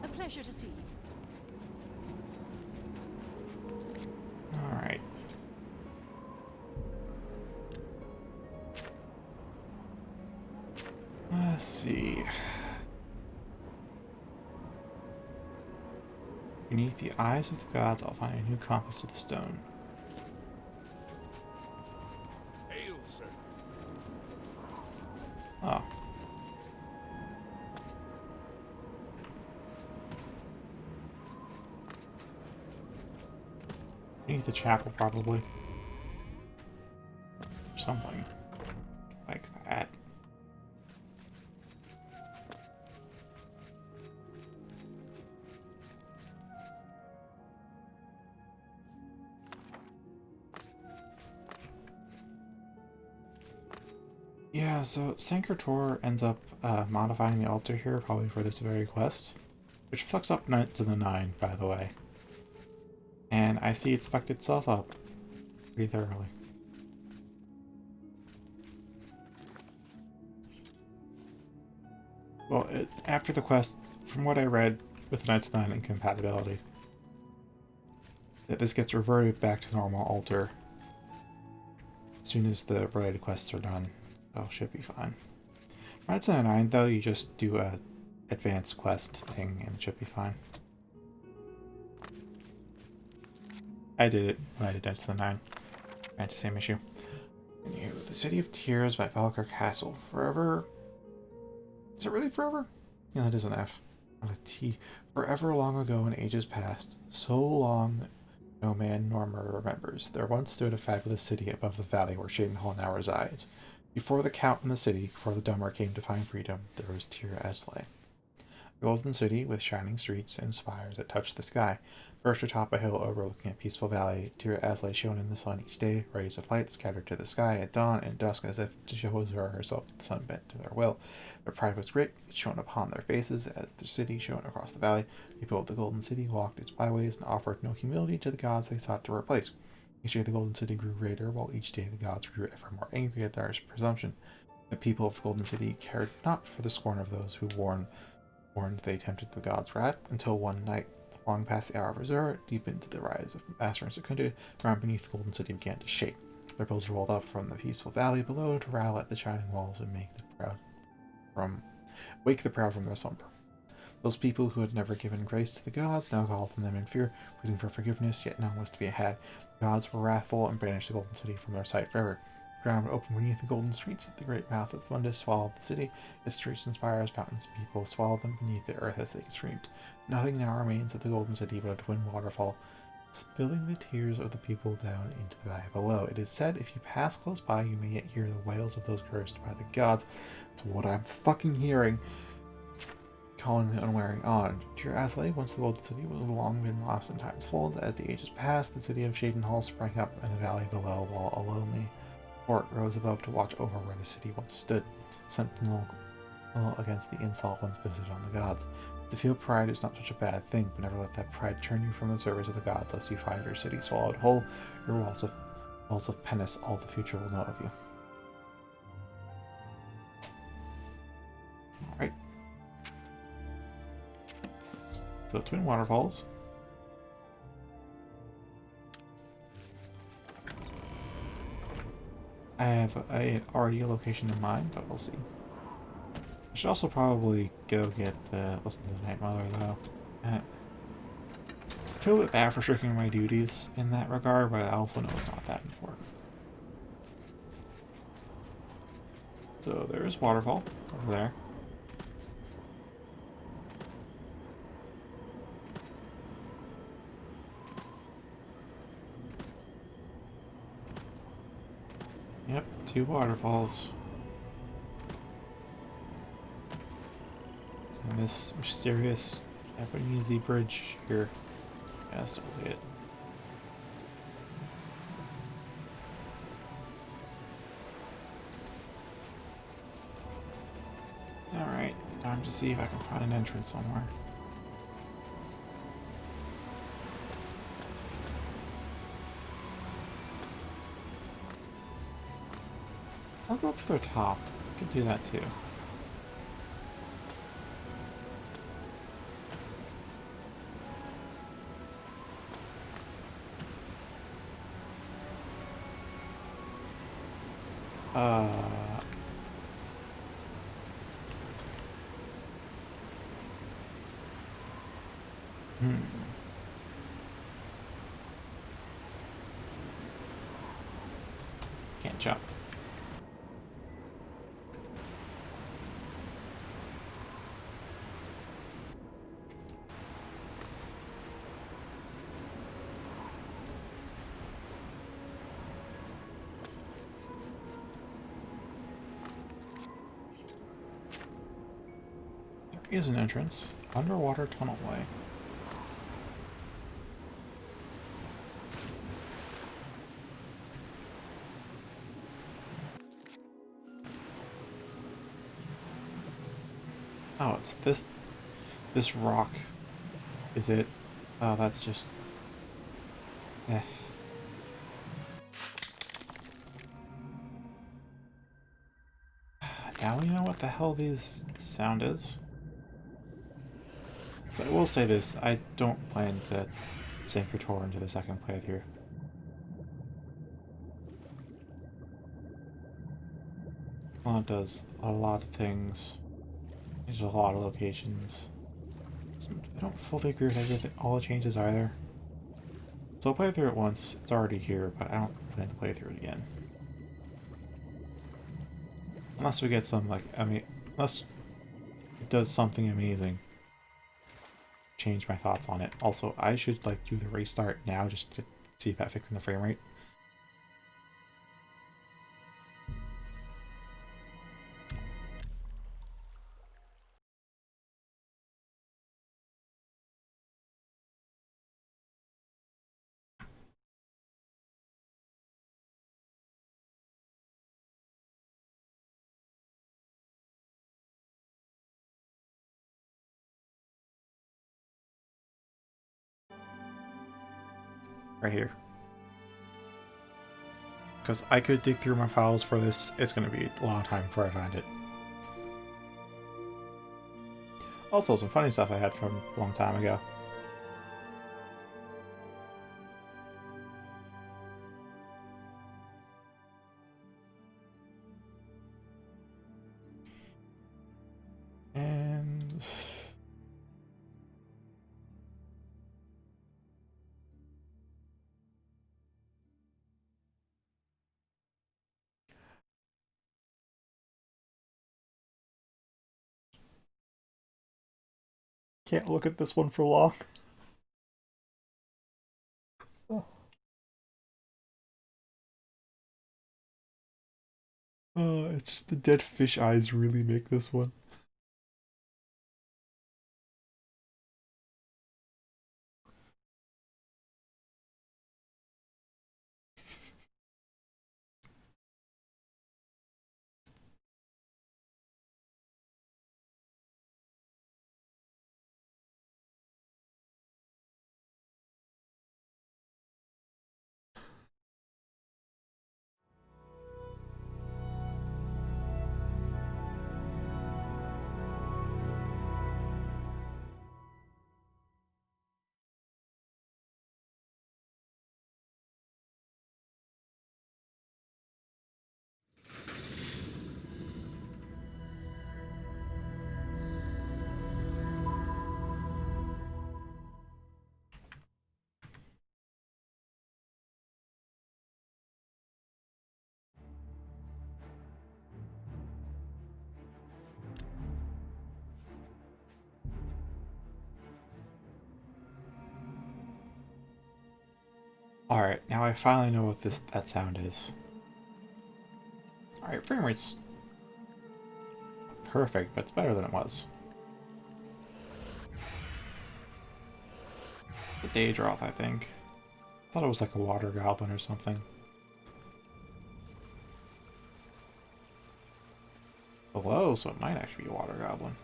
[SPEAKER 2] A pleasure to see you.
[SPEAKER 1] Alright. Let's see. Beneath the eyes of the gods, I'll find a new compass to the stone.
[SPEAKER 3] Hail, sir.
[SPEAKER 1] Oh. Beneath the chapel, probably. Or something like that. Yeah, so Sankar ends up modifying the altar here, probably for this very quest. Which fucks up Knights of the Nine, by the way. And I see it's fucked itself up pretty thoroughly. Well, after the quest, from what I read with the Knights of the Nine incompatibility, that this gets reverted back to normal altar as soon as the related quests are done. So should be fine. Knights of the Nine, though, you just do a advanced quest thing and it should be fine. I did it when I did Knights of the Nine. I had the same issue. Continue. The City of Tears by Valkyr Castle. Forever... Is it really forever? Yeah, that is an F. Not a T. Forever long ago in ages past. So long no man nor murder remembers. There once stood a fabulous city above the valley where Shaden Hall now resides. Before the Count in the city, before the Dumber came to find freedom, there was Tyr Asle. A golden city with shining streets and spires that touched the sky. Perched atop a hill overlooking a peaceful valley, Tyr Asle shone in the sun each day, rays of light scattered to the sky at dawn and dusk as if to show her herself the sun bent to their will. Their pride was great, it shone upon their faces as the city shone across the valley. People of the golden city walked its byways and offered no humility to the gods they sought to replace. Each day the golden city grew greater, while each day the gods grew ever more angry at their presumption. The people of the golden city cared not for the scorn of those who warned they tempted the gods' wrath, until one night, long past the hour of reserve, deep into the rise of Master and Secunda, the ground beneath the golden city began to shake. Their pillars rolled up from the peaceful valley below to rattle at the shining walls and wake the proud from their slumber. Those people who had never given grace to the gods now called on them in fear, pleading for forgiveness, yet none was to be had. The gods were wrathful and banished the golden city from their sight forever. The ground opened beneath the golden streets. The great mouth of Mundus swallowed the city. Its streets and spires, mountains, and people swallowed them beneath the earth as they screamed. Nothing now remains of the golden city but a twin waterfall, spilling the tears of the people down into the valley below. It is said if you pass close by, you may yet hear the wails of those cursed by the gods. It's what I'm fucking hearing. Calling the unwearing on. Tyr Asle, once the golden city, was long been lost in time's fold. As the ages passed, the city of Shaden Hall sprang up in the valley below, while a lonely fort rose above to watch over where the city once stood. Sentinel against the insult once visited on the gods. To feel pride is not such a bad thing, but never let that pride turn you from the service of the gods, lest you find your city swallowed whole, your walls of Penis, all the future will know of you. Alright. So, Twin Waterfalls. I have already a location in mind, but we'll see. I should also probably go get listen to the Night Mother, though. I feel a bit bad for shirking my duties in that regard, but I also know it's not that important. So there is Waterfall over there. Yep, 2 waterfalls. And this mysterious Japanese bridge here. Yeah, that's totally it. Alright, time to see if I can find an entrance somewhere. I'll go up to the top. I could do that too. Can't jump. There is an entrance. Underwater tunnelway. Oh, it's this rock. Is it? Oh, that's just... Eh. Now we know what the hell this sound is. So I will say this, I don't plan to sink or tour into the second playthrough. Well, it does a lot of things. There's a lot of locations. I don't fully agree with everything, all the changes either. So I'll play through it once, it's already here, but I don't plan to play through it again. Unless we get some, like, unless it does something amazing. Change my thoughts on it. Also, I should, like, do the restart now just to see if that fixing the frame rate. Right here. Because I could dig through my files for this, it's going to be a long time before I find it. Also, some funny stuff I had from a long time ago. And... can't look at this one for long. It's just the dead fish eyes really make this one. Alright, now I finally know what that sound is. Alright, frame rate's perfect, but it's better than it was. The Daedroth, I think. Thought it was like a water goblin or something. Below, so it might actually be a water goblin.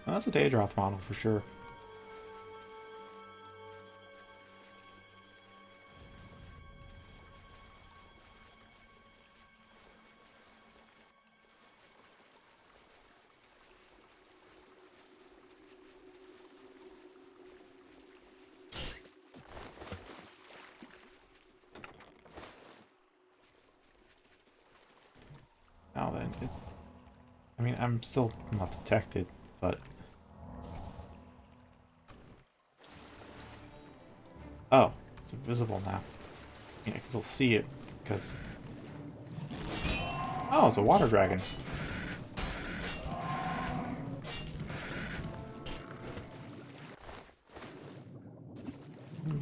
[SPEAKER 1] Well, that's a Daedroth model for sure. Now then, I mean, I'm still not detected, but... Oh, it's invisible now. Yeah, because I'll see it, because... Oh, it's a water dragon.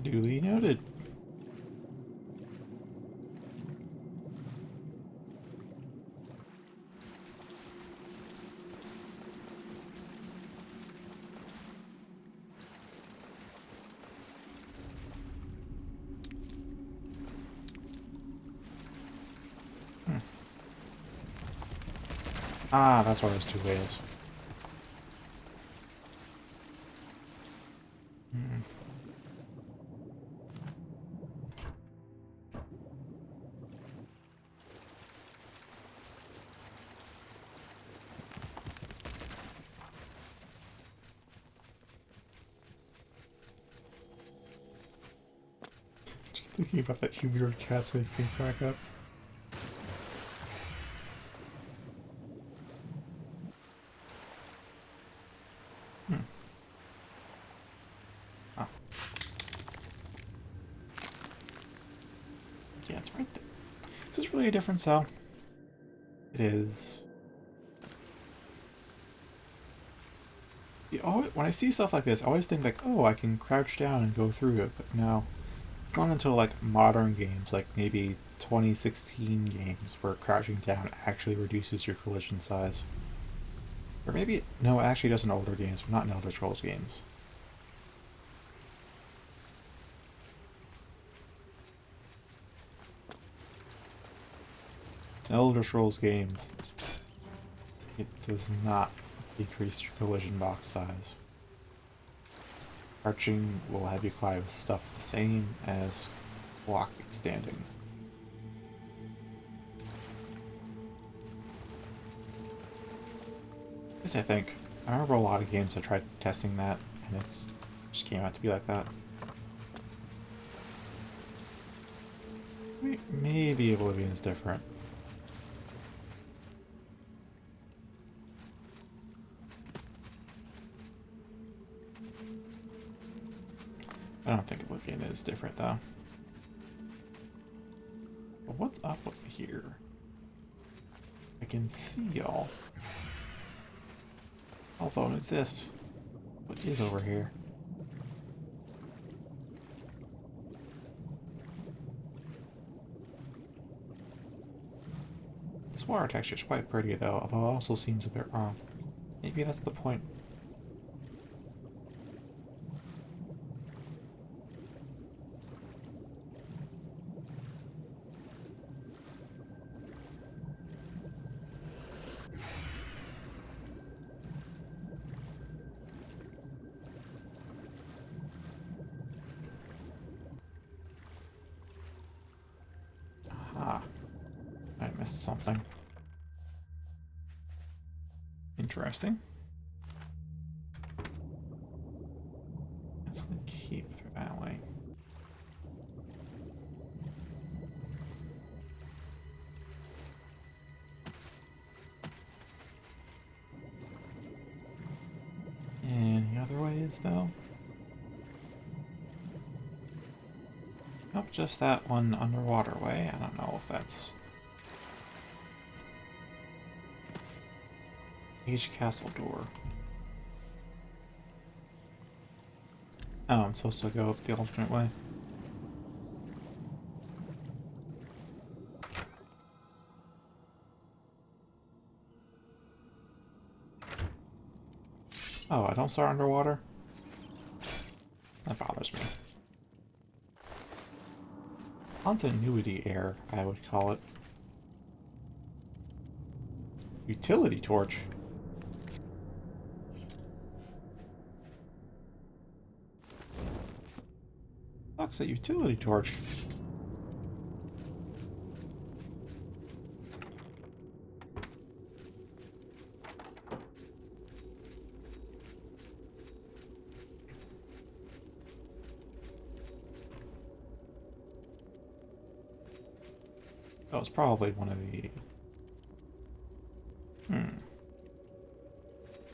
[SPEAKER 1] Duly noted. Ah, that's why there's two ways. Just thinking about that humidor cat's making me crack up. Oh. Yeah, it's right there. Is this really a different cell? It is. When I see stuff like this, I always think like, oh, I can crouch down and go through it, but no. It's not until like modern games, like maybe 2016 games, where crouching down actually reduces your collision size. Or maybe, no, it actually does in older games, but not in Elder Scrolls games. In Elder Scrolls games, it does not decrease your collision box size. Crouching will have you collide with stuff the same as blocking standing. Yes, I think. I remember a lot of games that tried testing that, and it just came out to be like that. Maybe Oblivion is different. I don't think Oblivion is different, though. But what's up with here? I can see y'all. Although don't exist. What is over here? This water texture is quite pretty, though, although it also seems a bit wrong. Maybe that's the point. Aha. I missed something. Interesting. Let's keep through that way. Any other ways, though? Nope, just that one underwater way. I don't know if that's... Age Castle door. Oh, I'm supposed to go up the alternate way. Oh, I don't start underwater? That bothers me. Continuity error, I would call it. Utility torch. Fuck's a utility torch? That was probably one of the...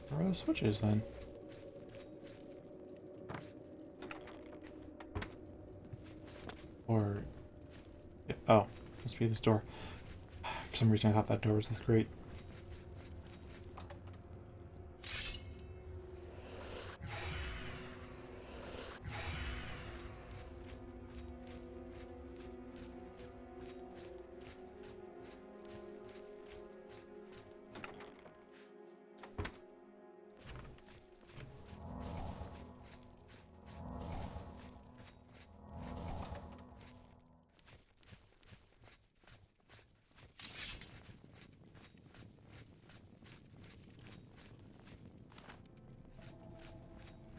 [SPEAKER 1] Where are the switches then? Or... Oh, must be this door. For some reason I thought that door was this great.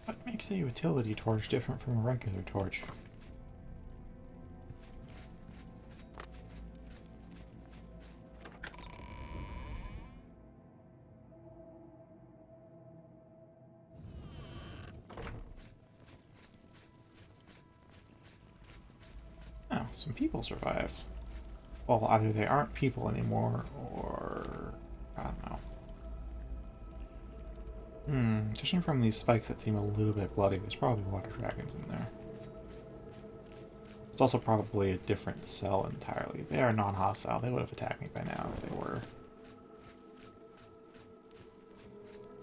[SPEAKER 1] What makes a utility torch different from a regular torch? Oh, some people survived. Well, either they aren't people anymore, or... I don't know. Judging from these spikes that seem a little bit bloody, there's probably water dragons in there. It's also probably a different cell entirely. They are non-hostile. They would have attacked me by now if they were.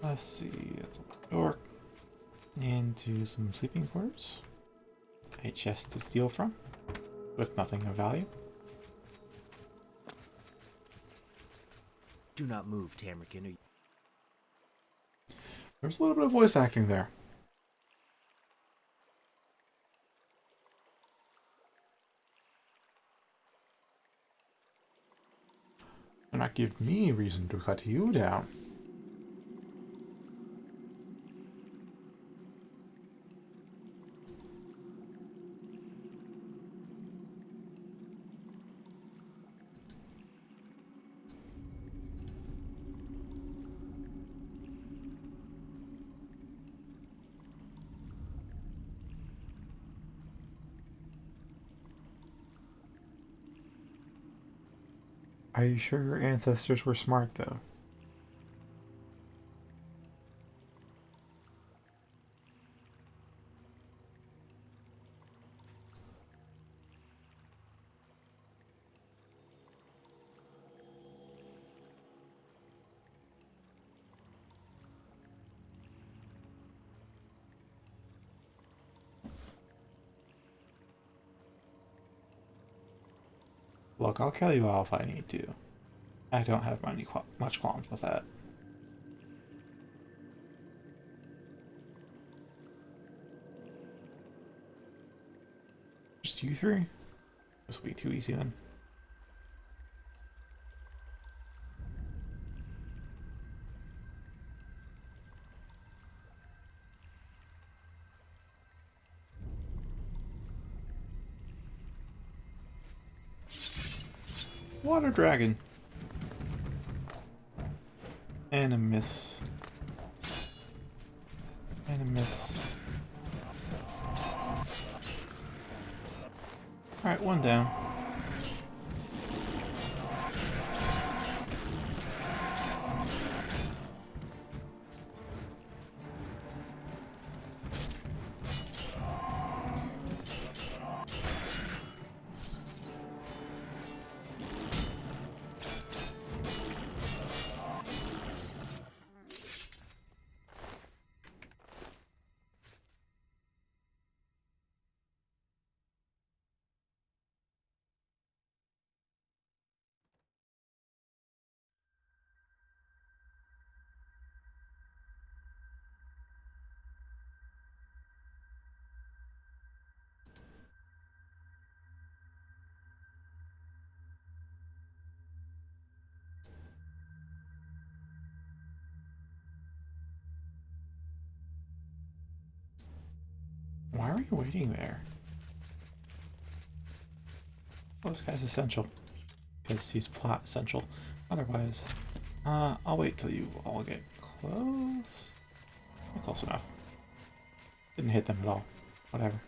[SPEAKER 1] Let's see. That's a door into some sleeping quarters. A chest to steal from, with nothing of value.
[SPEAKER 9] Do not move, Tamrikin.
[SPEAKER 1] There's a little bit of voice acting there. Do not give me reason to cut you down. Are you sure your ancestors were smart, though? Look, I'll kill you all if I need to. I don't have much qualms with that. Just you three? This will be too easy then. Water dragon. And a miss. And a miss. Alright, one down. Why are you waiting there? Oh, this guy's essential. Because he's plot essential. Otherwise, I'll wait till you all get close. Not close enough. Didn't hit them at all. Whatever.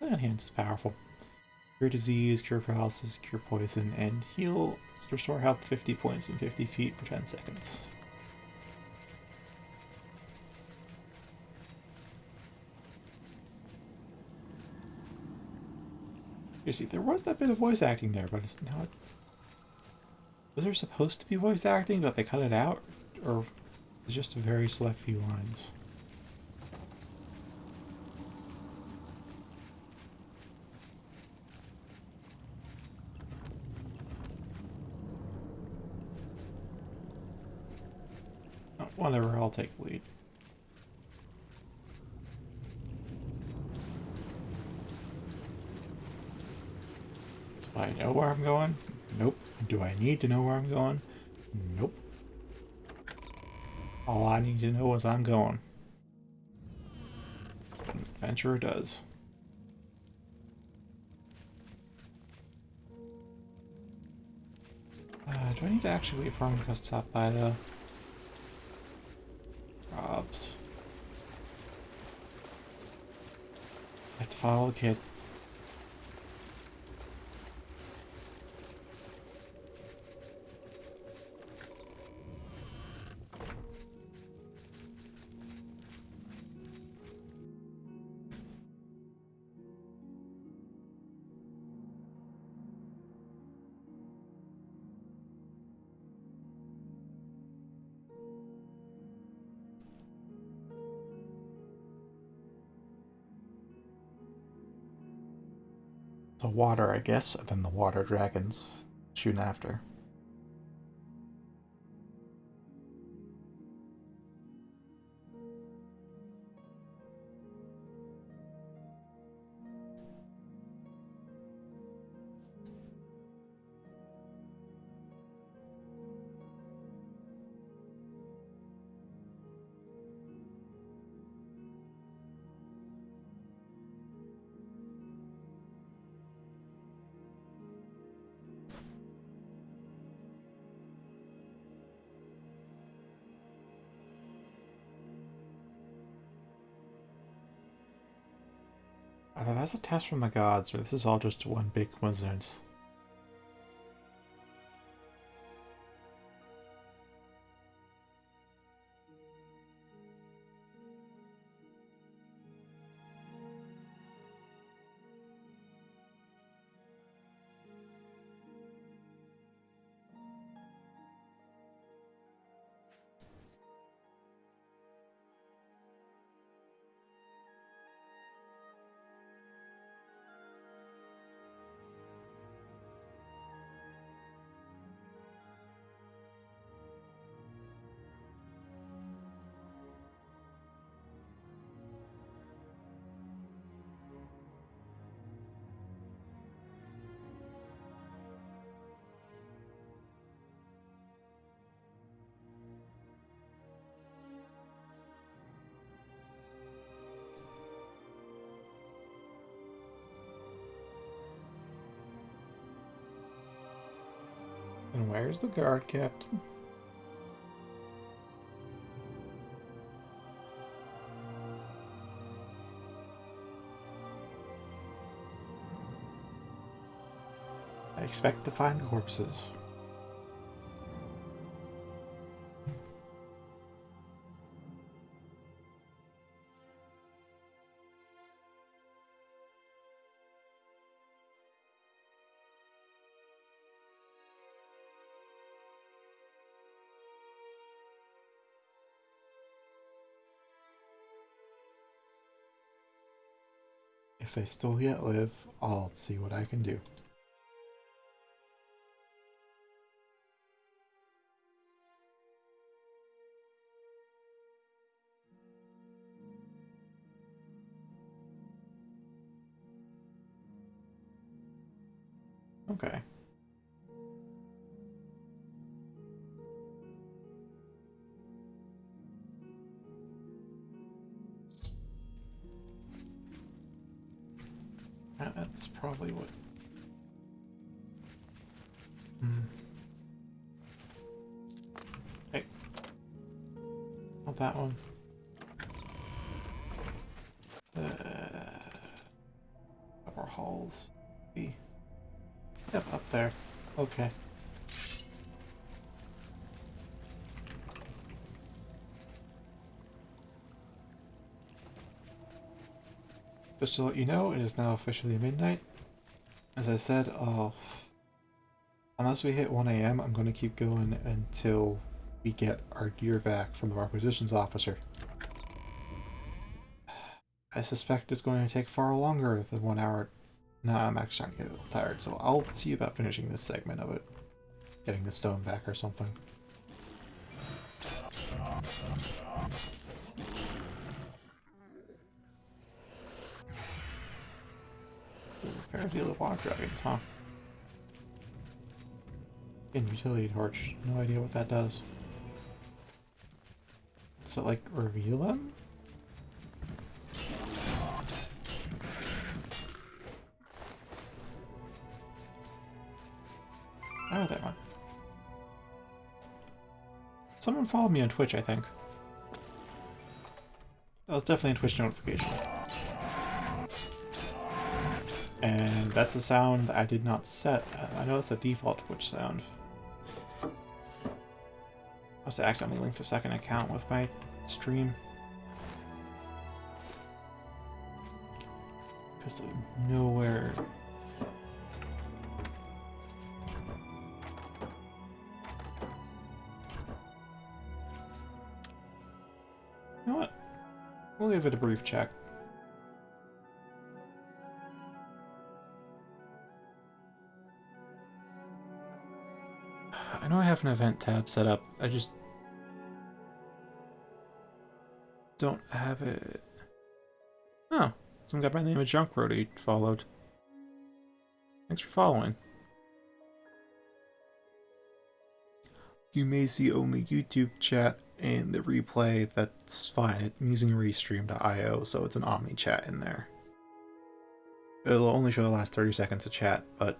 [SPEAKER 1] Enhance is powerful. Cure disease, cure paralysis, cure poison, and heal. Restore health 50 points in 50 feet for 10 seconds. You see, there was that bit of voice acting there, but it's not. Was there supposed to be voice acting, but they cut it out? Or it's just a very select few lines? Oh, whatever, I'll take the lead. Do I know where I'm going? Nope. Do I need to know where I'm going? Nope. All I need to know is I'm going. That's what an adventurer does. Do I need to actually wait for him to go stop by the Robs? I have to follow the kid. The water, I guess, and then the water dragons shooting after. Either that's a test from the gods, or this is all just one big coincidence. And where's the guard captain? I expect to find corpses. If they still yet live, I'll see what I can do. Okay. That's probably what... Hey. Not that one. Upper halls. Yep, up there. Okay. Just to let you know, it is now officially midnight. As I said, unless we hit 1 AM, I'm going to keep going until we get our gear back from the requisitions officer. I suspect it's going to take far longer than 1 hour. Nah, I'm actually starting to get a little tired, so I'll see about finishing this segment of it. Getting the stone back or something. Ooh, fair deal of water dragons, huh? And utility torch. No idea what that does. Does it, like, reveal them? Oh, that one. Someone followed me on Twitch, I think. That was definitely a Twitch notification. And that's a sound I did not set. I know that's a default Twitch sound. I must have accidentally linked the second account with my stream. Because nowhere... You know what? We'll give it a brief check. I know I have an event tab set up. I just don't have it. Oh, some guy by the name of Junk Roadie followed. Thanks for following. You may see only YouTube chat and the replay. That's fine. I'm using restream.io, so it's an Omni chat in there. It'll only show the last 30 seconds of chat, but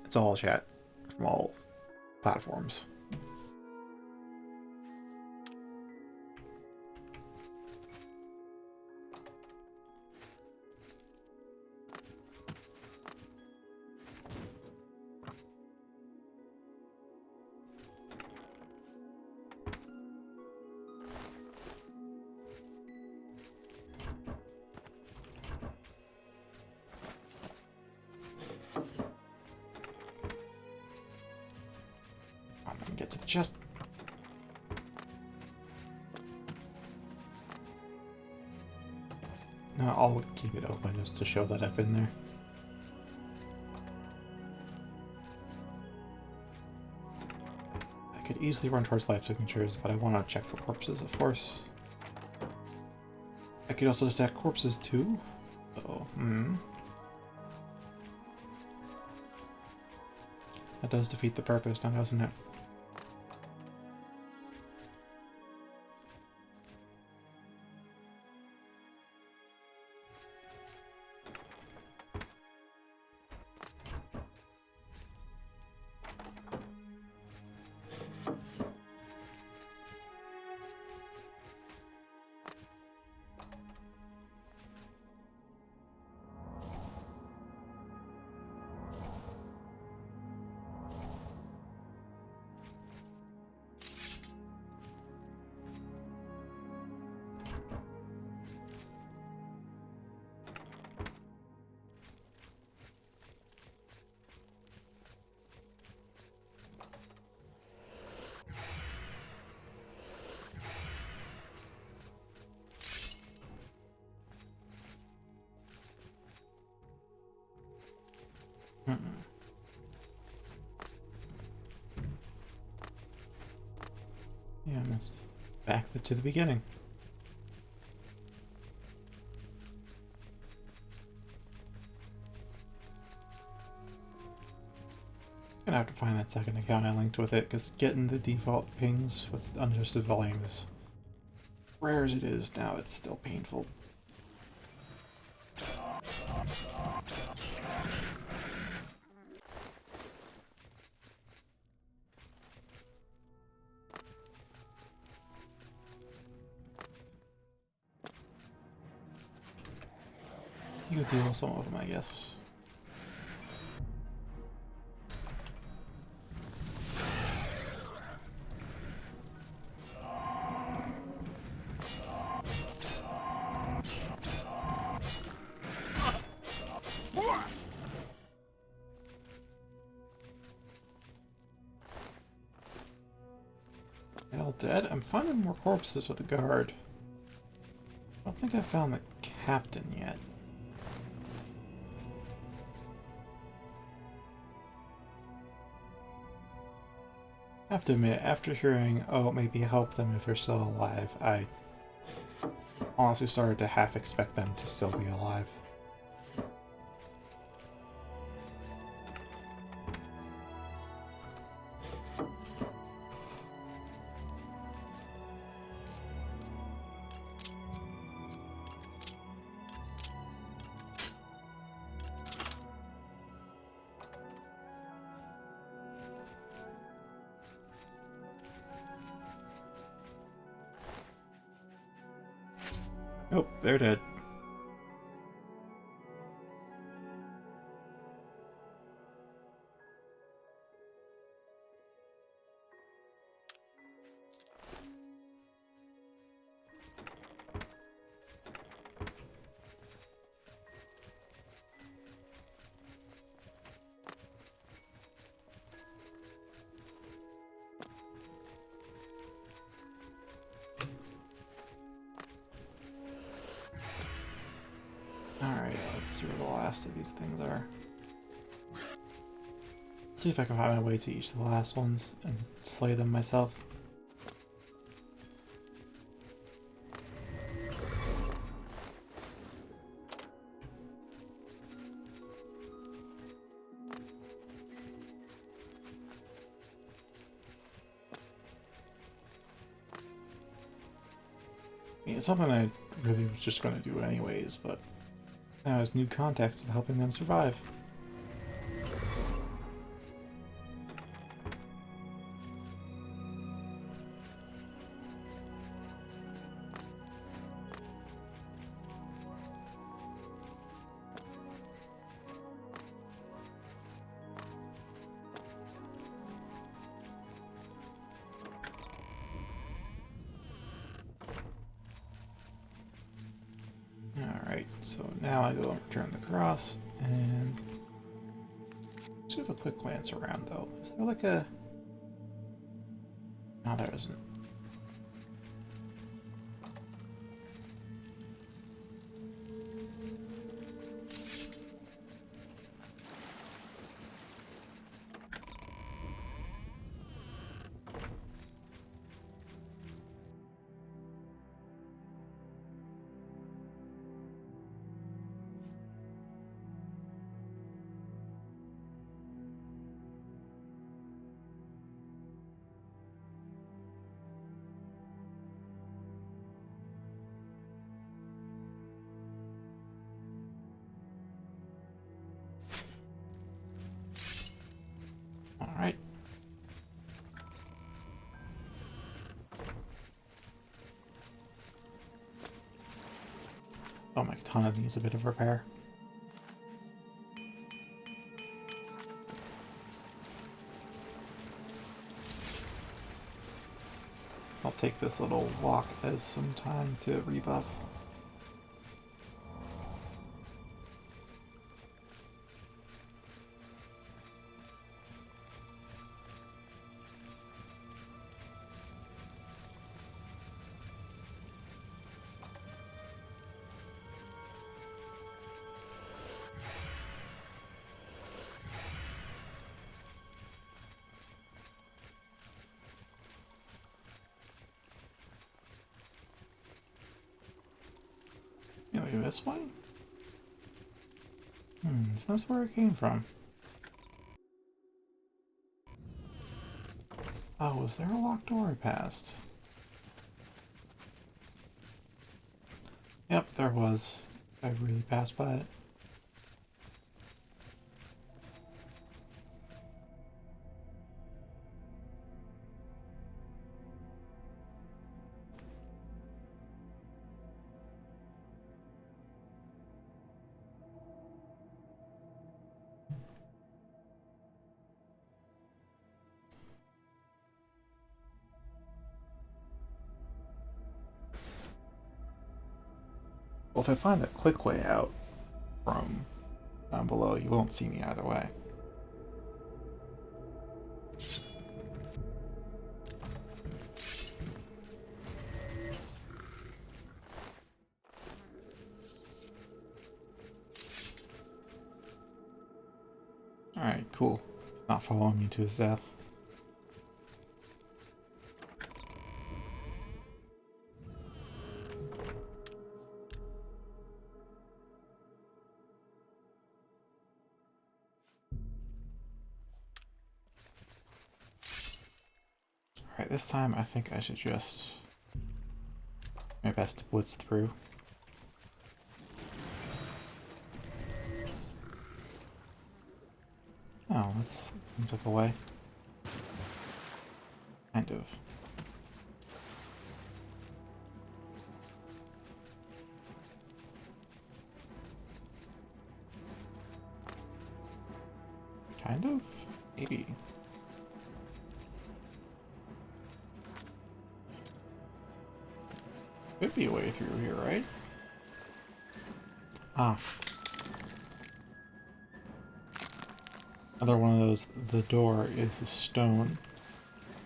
[SPEAKER 1] it's all chat from all platforms. Get to the chest. No, I'll keep it open just to show that I've been there. I could easily run towards life signatures, but I want to check for corpses, of course. I could also detect corpses too. So, that does defeat the purpose, now doesn't it? Yeah, and that's back to the beginning. I'm gonna have to find that second account I linked with it, because getting the default pings with unadjusted volume is rare as it is now, it's still painful. You deal with some of them, I guess. All dead? I'm finding more corpses with the guard. I don't think I found the captain yet. I have to admit, after hearing, oh, maybe help them if they're still alive, I honestly started to half expect them to still be alive. Nope, they're dead. Alright, let's see where the last of these things are. Let's see if I can find my way to each of the last ones and slay them myself. I mean, it's something I really was just going to do anyways, but now there's new context of helping them survive. Alright, so now I go and return the cross, and just have a quick glance around though. Is there like a... No, there isn't. Alright. Oh, my katana needs a bit of repair. I'll take this little walk as some time to rebuff. Maybe this way? Is this where it came from? Oh, was there a locked door I passed? Yep, there was. I really passed by it. Well, if I find a quick way out from down below, you won't see me either way. Alright, cool. He's not following me to his death. Alright, this time I think I should just do my best to blitz through. Oh, that seems like a way. Kind of. Kind of? Maybe. Could be a way through here, right? Ah. Another one of those, the door is a stone,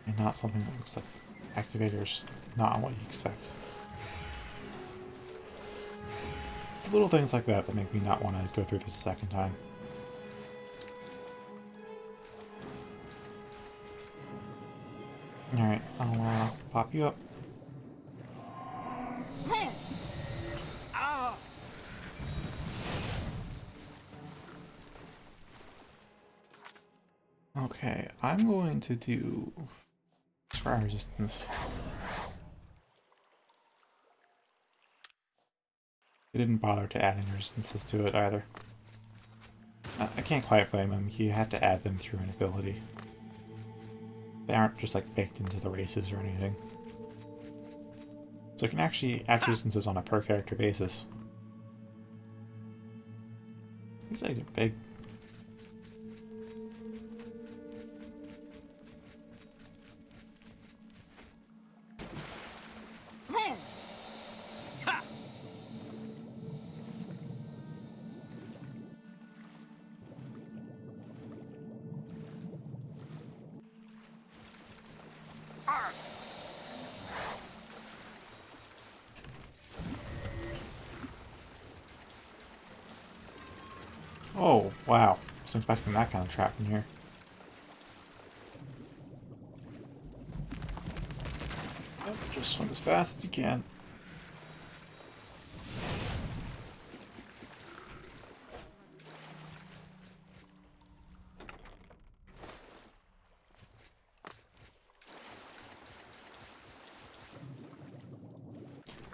[SPEAKER 1] and not something that looks like activators, not what you expect. It's little things like that that make me not want to go through this a second time. Alright, I'll pop you up. Okay, I'm going to do fire resistance. They didn't bother to add any resistances to it either. I can't quite blame them. You have to add them through an ability. They aren't just like baked into the races or anything. So you can actually add resistances on a per character basis. These eggs are big. Oh, wow. Wasn't expecting that kind of trap in here. Yep, just swim as fast as you can.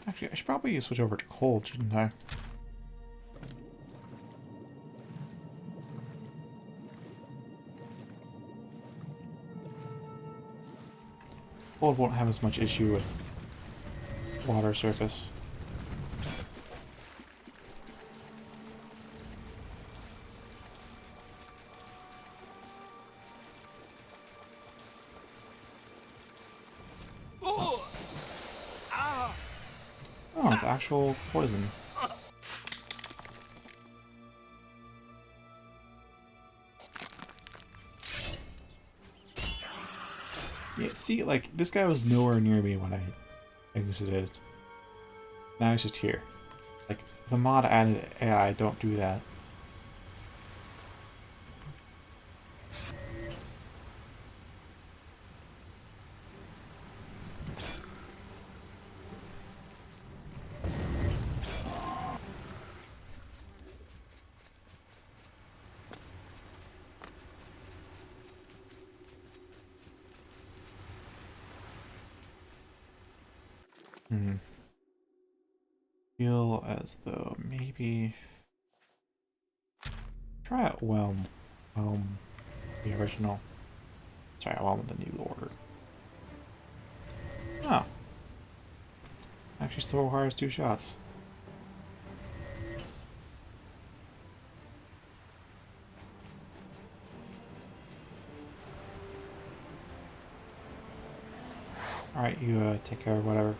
[SPEAKER 1] Actually, I should probably switch over to cold, shouldn't I? Cold won't have as much issue with water surface. Oh, it's actual poison. Yeah, see, like, this guy was nowhere near me when I exited. Now he's just here. Like, the mod added AI, don't do that. Feel as though maybe try out Whelm, the original. Sorry, Whelm the new order. Oh, actually, still requires 2 shots. All right, you take care of whatever.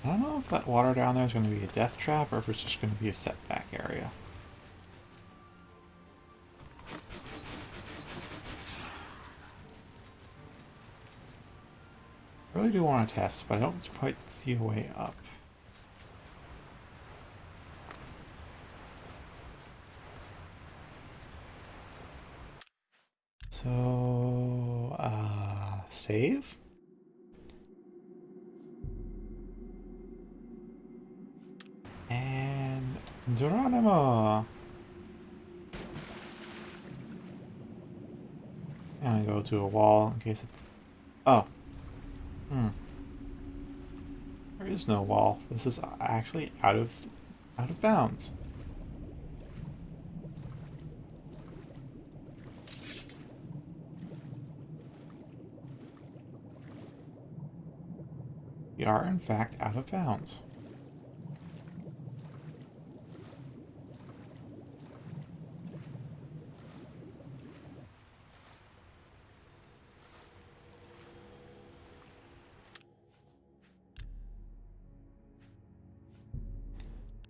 [SPEAKER 1] I don't know if that water down there is going to be a death trap or if it's just going to be a setback area. I really do want to test, but I don't quite see a way up. So, save? And Geronimo! I'm gonna go to a wall in case it's... Oh. There is no wall. This is actually out of bounds. We are in fact out of bounds.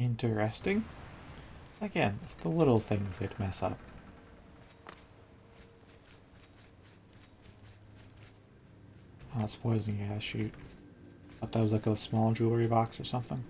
[SPEAKER 1] Interesting. Again, it's the little things that mess up. Oh, that's poison gas, shoot. Thought that was like a small jewelry box or something.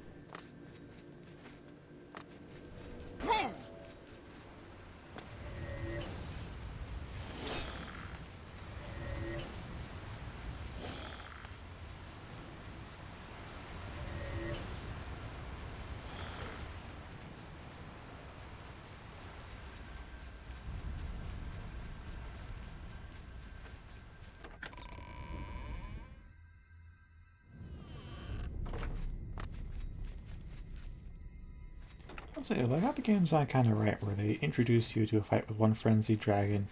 [SPEAKER 1] I'll say, I got the game design kind of right, where they introduce you to a fight with one frenzied dragon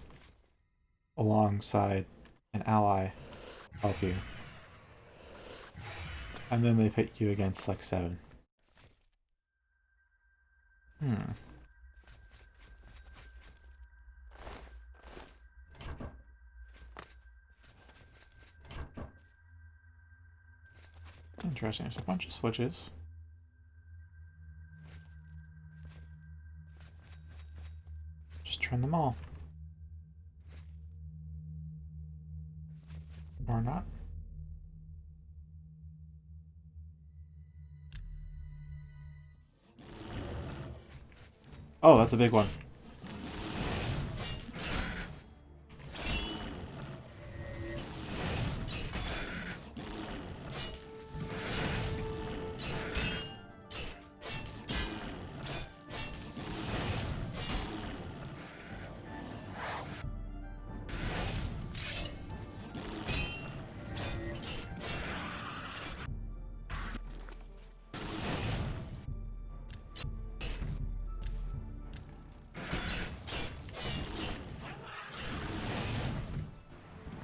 [SPEAKER 1] alongside an ally help you. And then they pit you against like 7. Interesting, there's a bunch of switches. Just turn them all. Or not. Oh, that's a big one.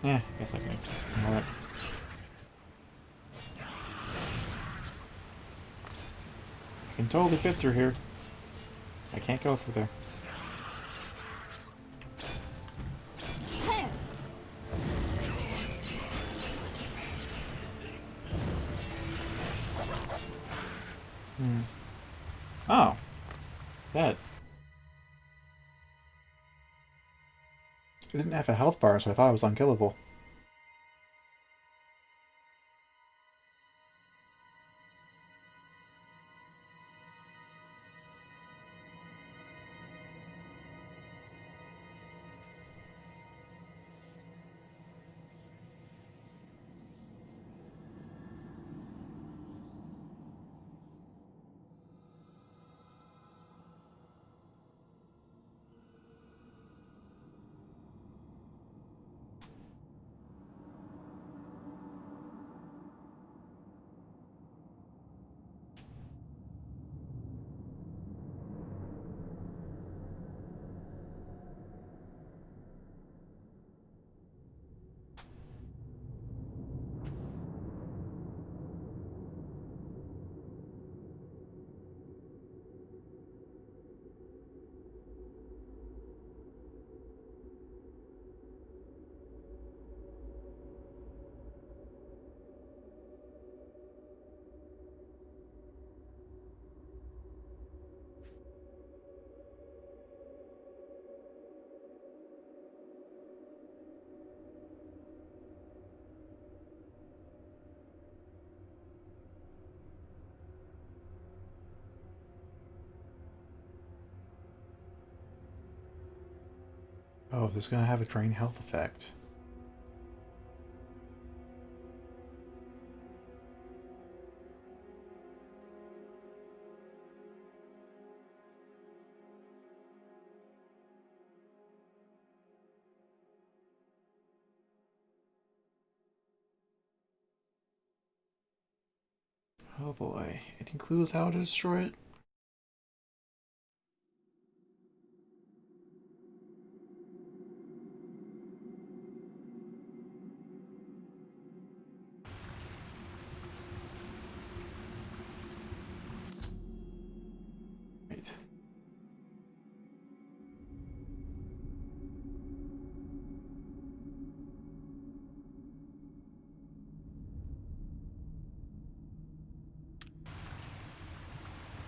[SPEAKER 1] Yeah, I guess I can ignore it. I can totally fit through here. I can't go through there. Oh. Dead. It didn't have a health bar, so I thought it was unkillable. Oh, this is gonna have a drain health effect. Oh boy, it includes how to destroy it. Right.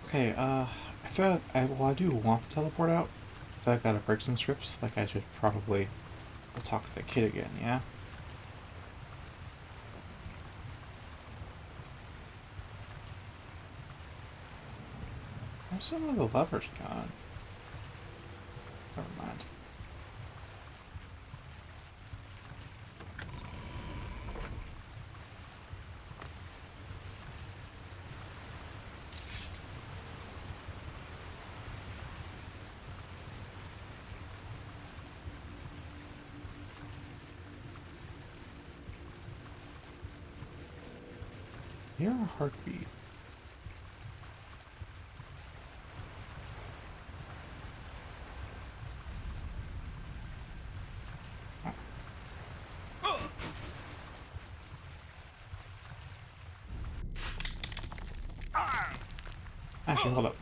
[SPEAKER 1] Okay, I feel like well, I do want to teleport out. I feel like I gotta break some scripts. Like, I should probably go talk to the kid again, yeah? Where's some of the levers gone? Never mind. Hear a heartbeat. Actually, hold up.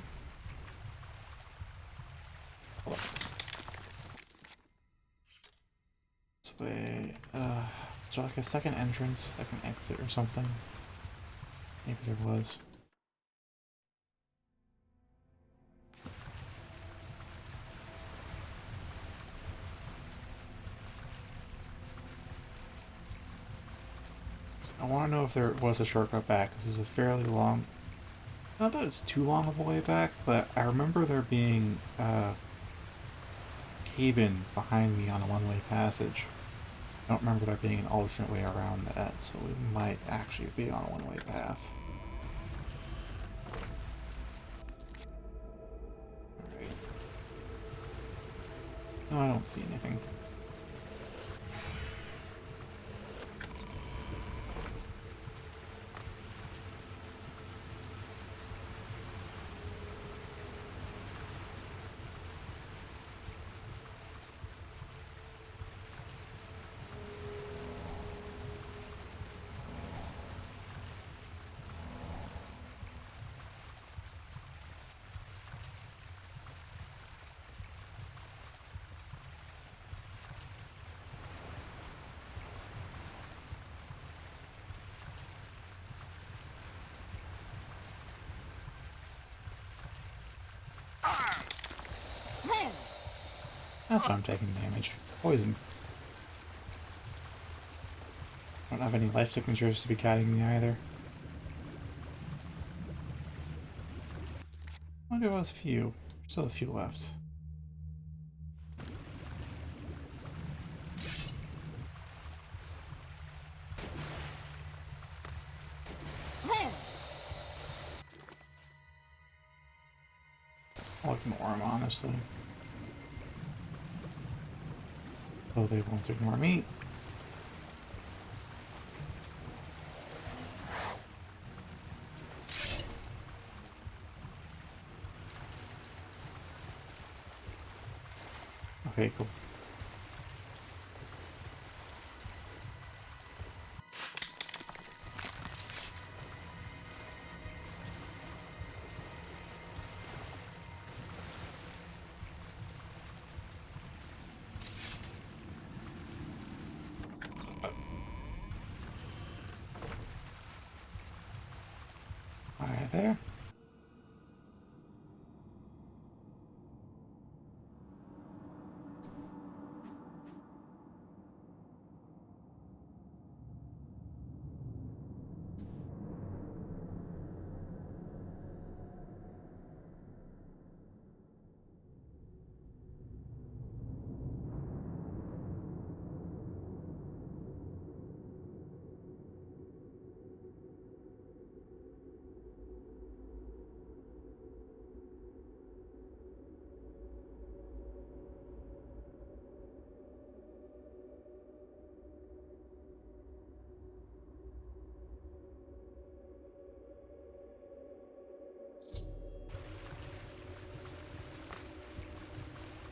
[SPEAKER 1] Hold up. This way, is there like a second entrance, second exit or something? Maybe there was. I want to know if there was a shortcut back. This is a fairly long... Not that it's too long of a way back, but I remember there being a cave-in behind me on a one-way passage. I don't remember there being an alternate way around that, so we might actually be on a one-way path. Alright. No, I don't see anything. That's why I'm taking damage. Poison. I don't have any life signatures to be guiding me either. I wonder if it was a few. Still a few left. I like more of them, honestly. Though they won't ignore me. Okay, cool. Alright, there.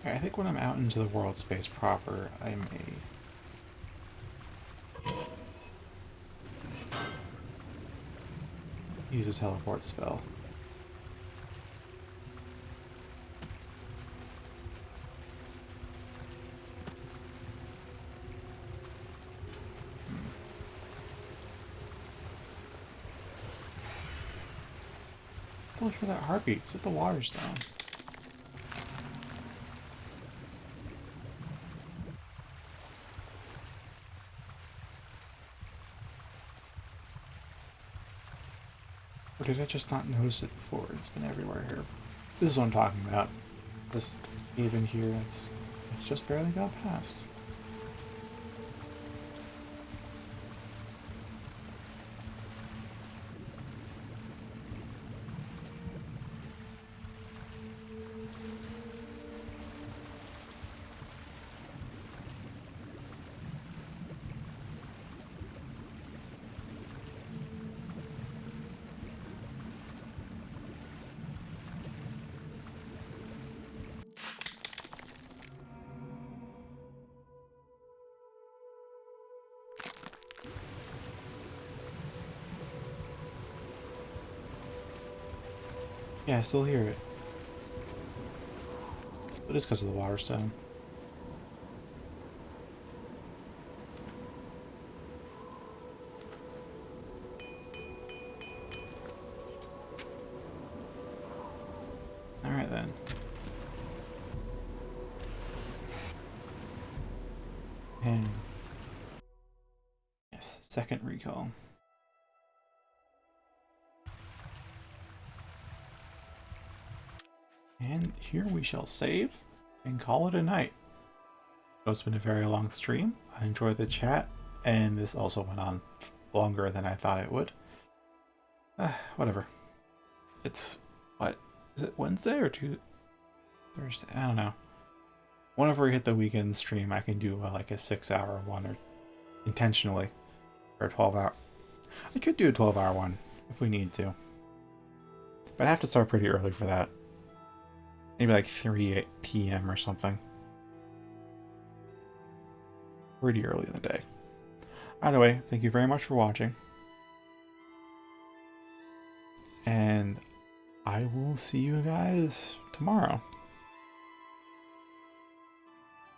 [SPEAKER 1] I think when I'm out into the world space proper, I may use a teleport spell. Let's look for that heartbeat. Set the water stone. Or did I just not notice it before? It's been everywhere here. This is what I'm talking about. This cave in here, it's just barely got past. Yeah, I still hear it. But it's because of the water stone. Alright then. And yes, second recall. And here we shall save and call it a night. So it's been a very long stream. I enjoyed the chat, and this also went on longer than I thought it would. Whatever. It's, what, is it Wednesday or Thursday? I don't know. Whenever we hit the weekend stream, I can do like a 6-hour one, or intentionally, or a 12-hour. I could do a 12-hour one if we need to. But I have to start pretty early for that. Maybe like 3 p.m. or something. Pretty early in the day. Either way, thank you very much for watching. And I will see you guys tomorrow.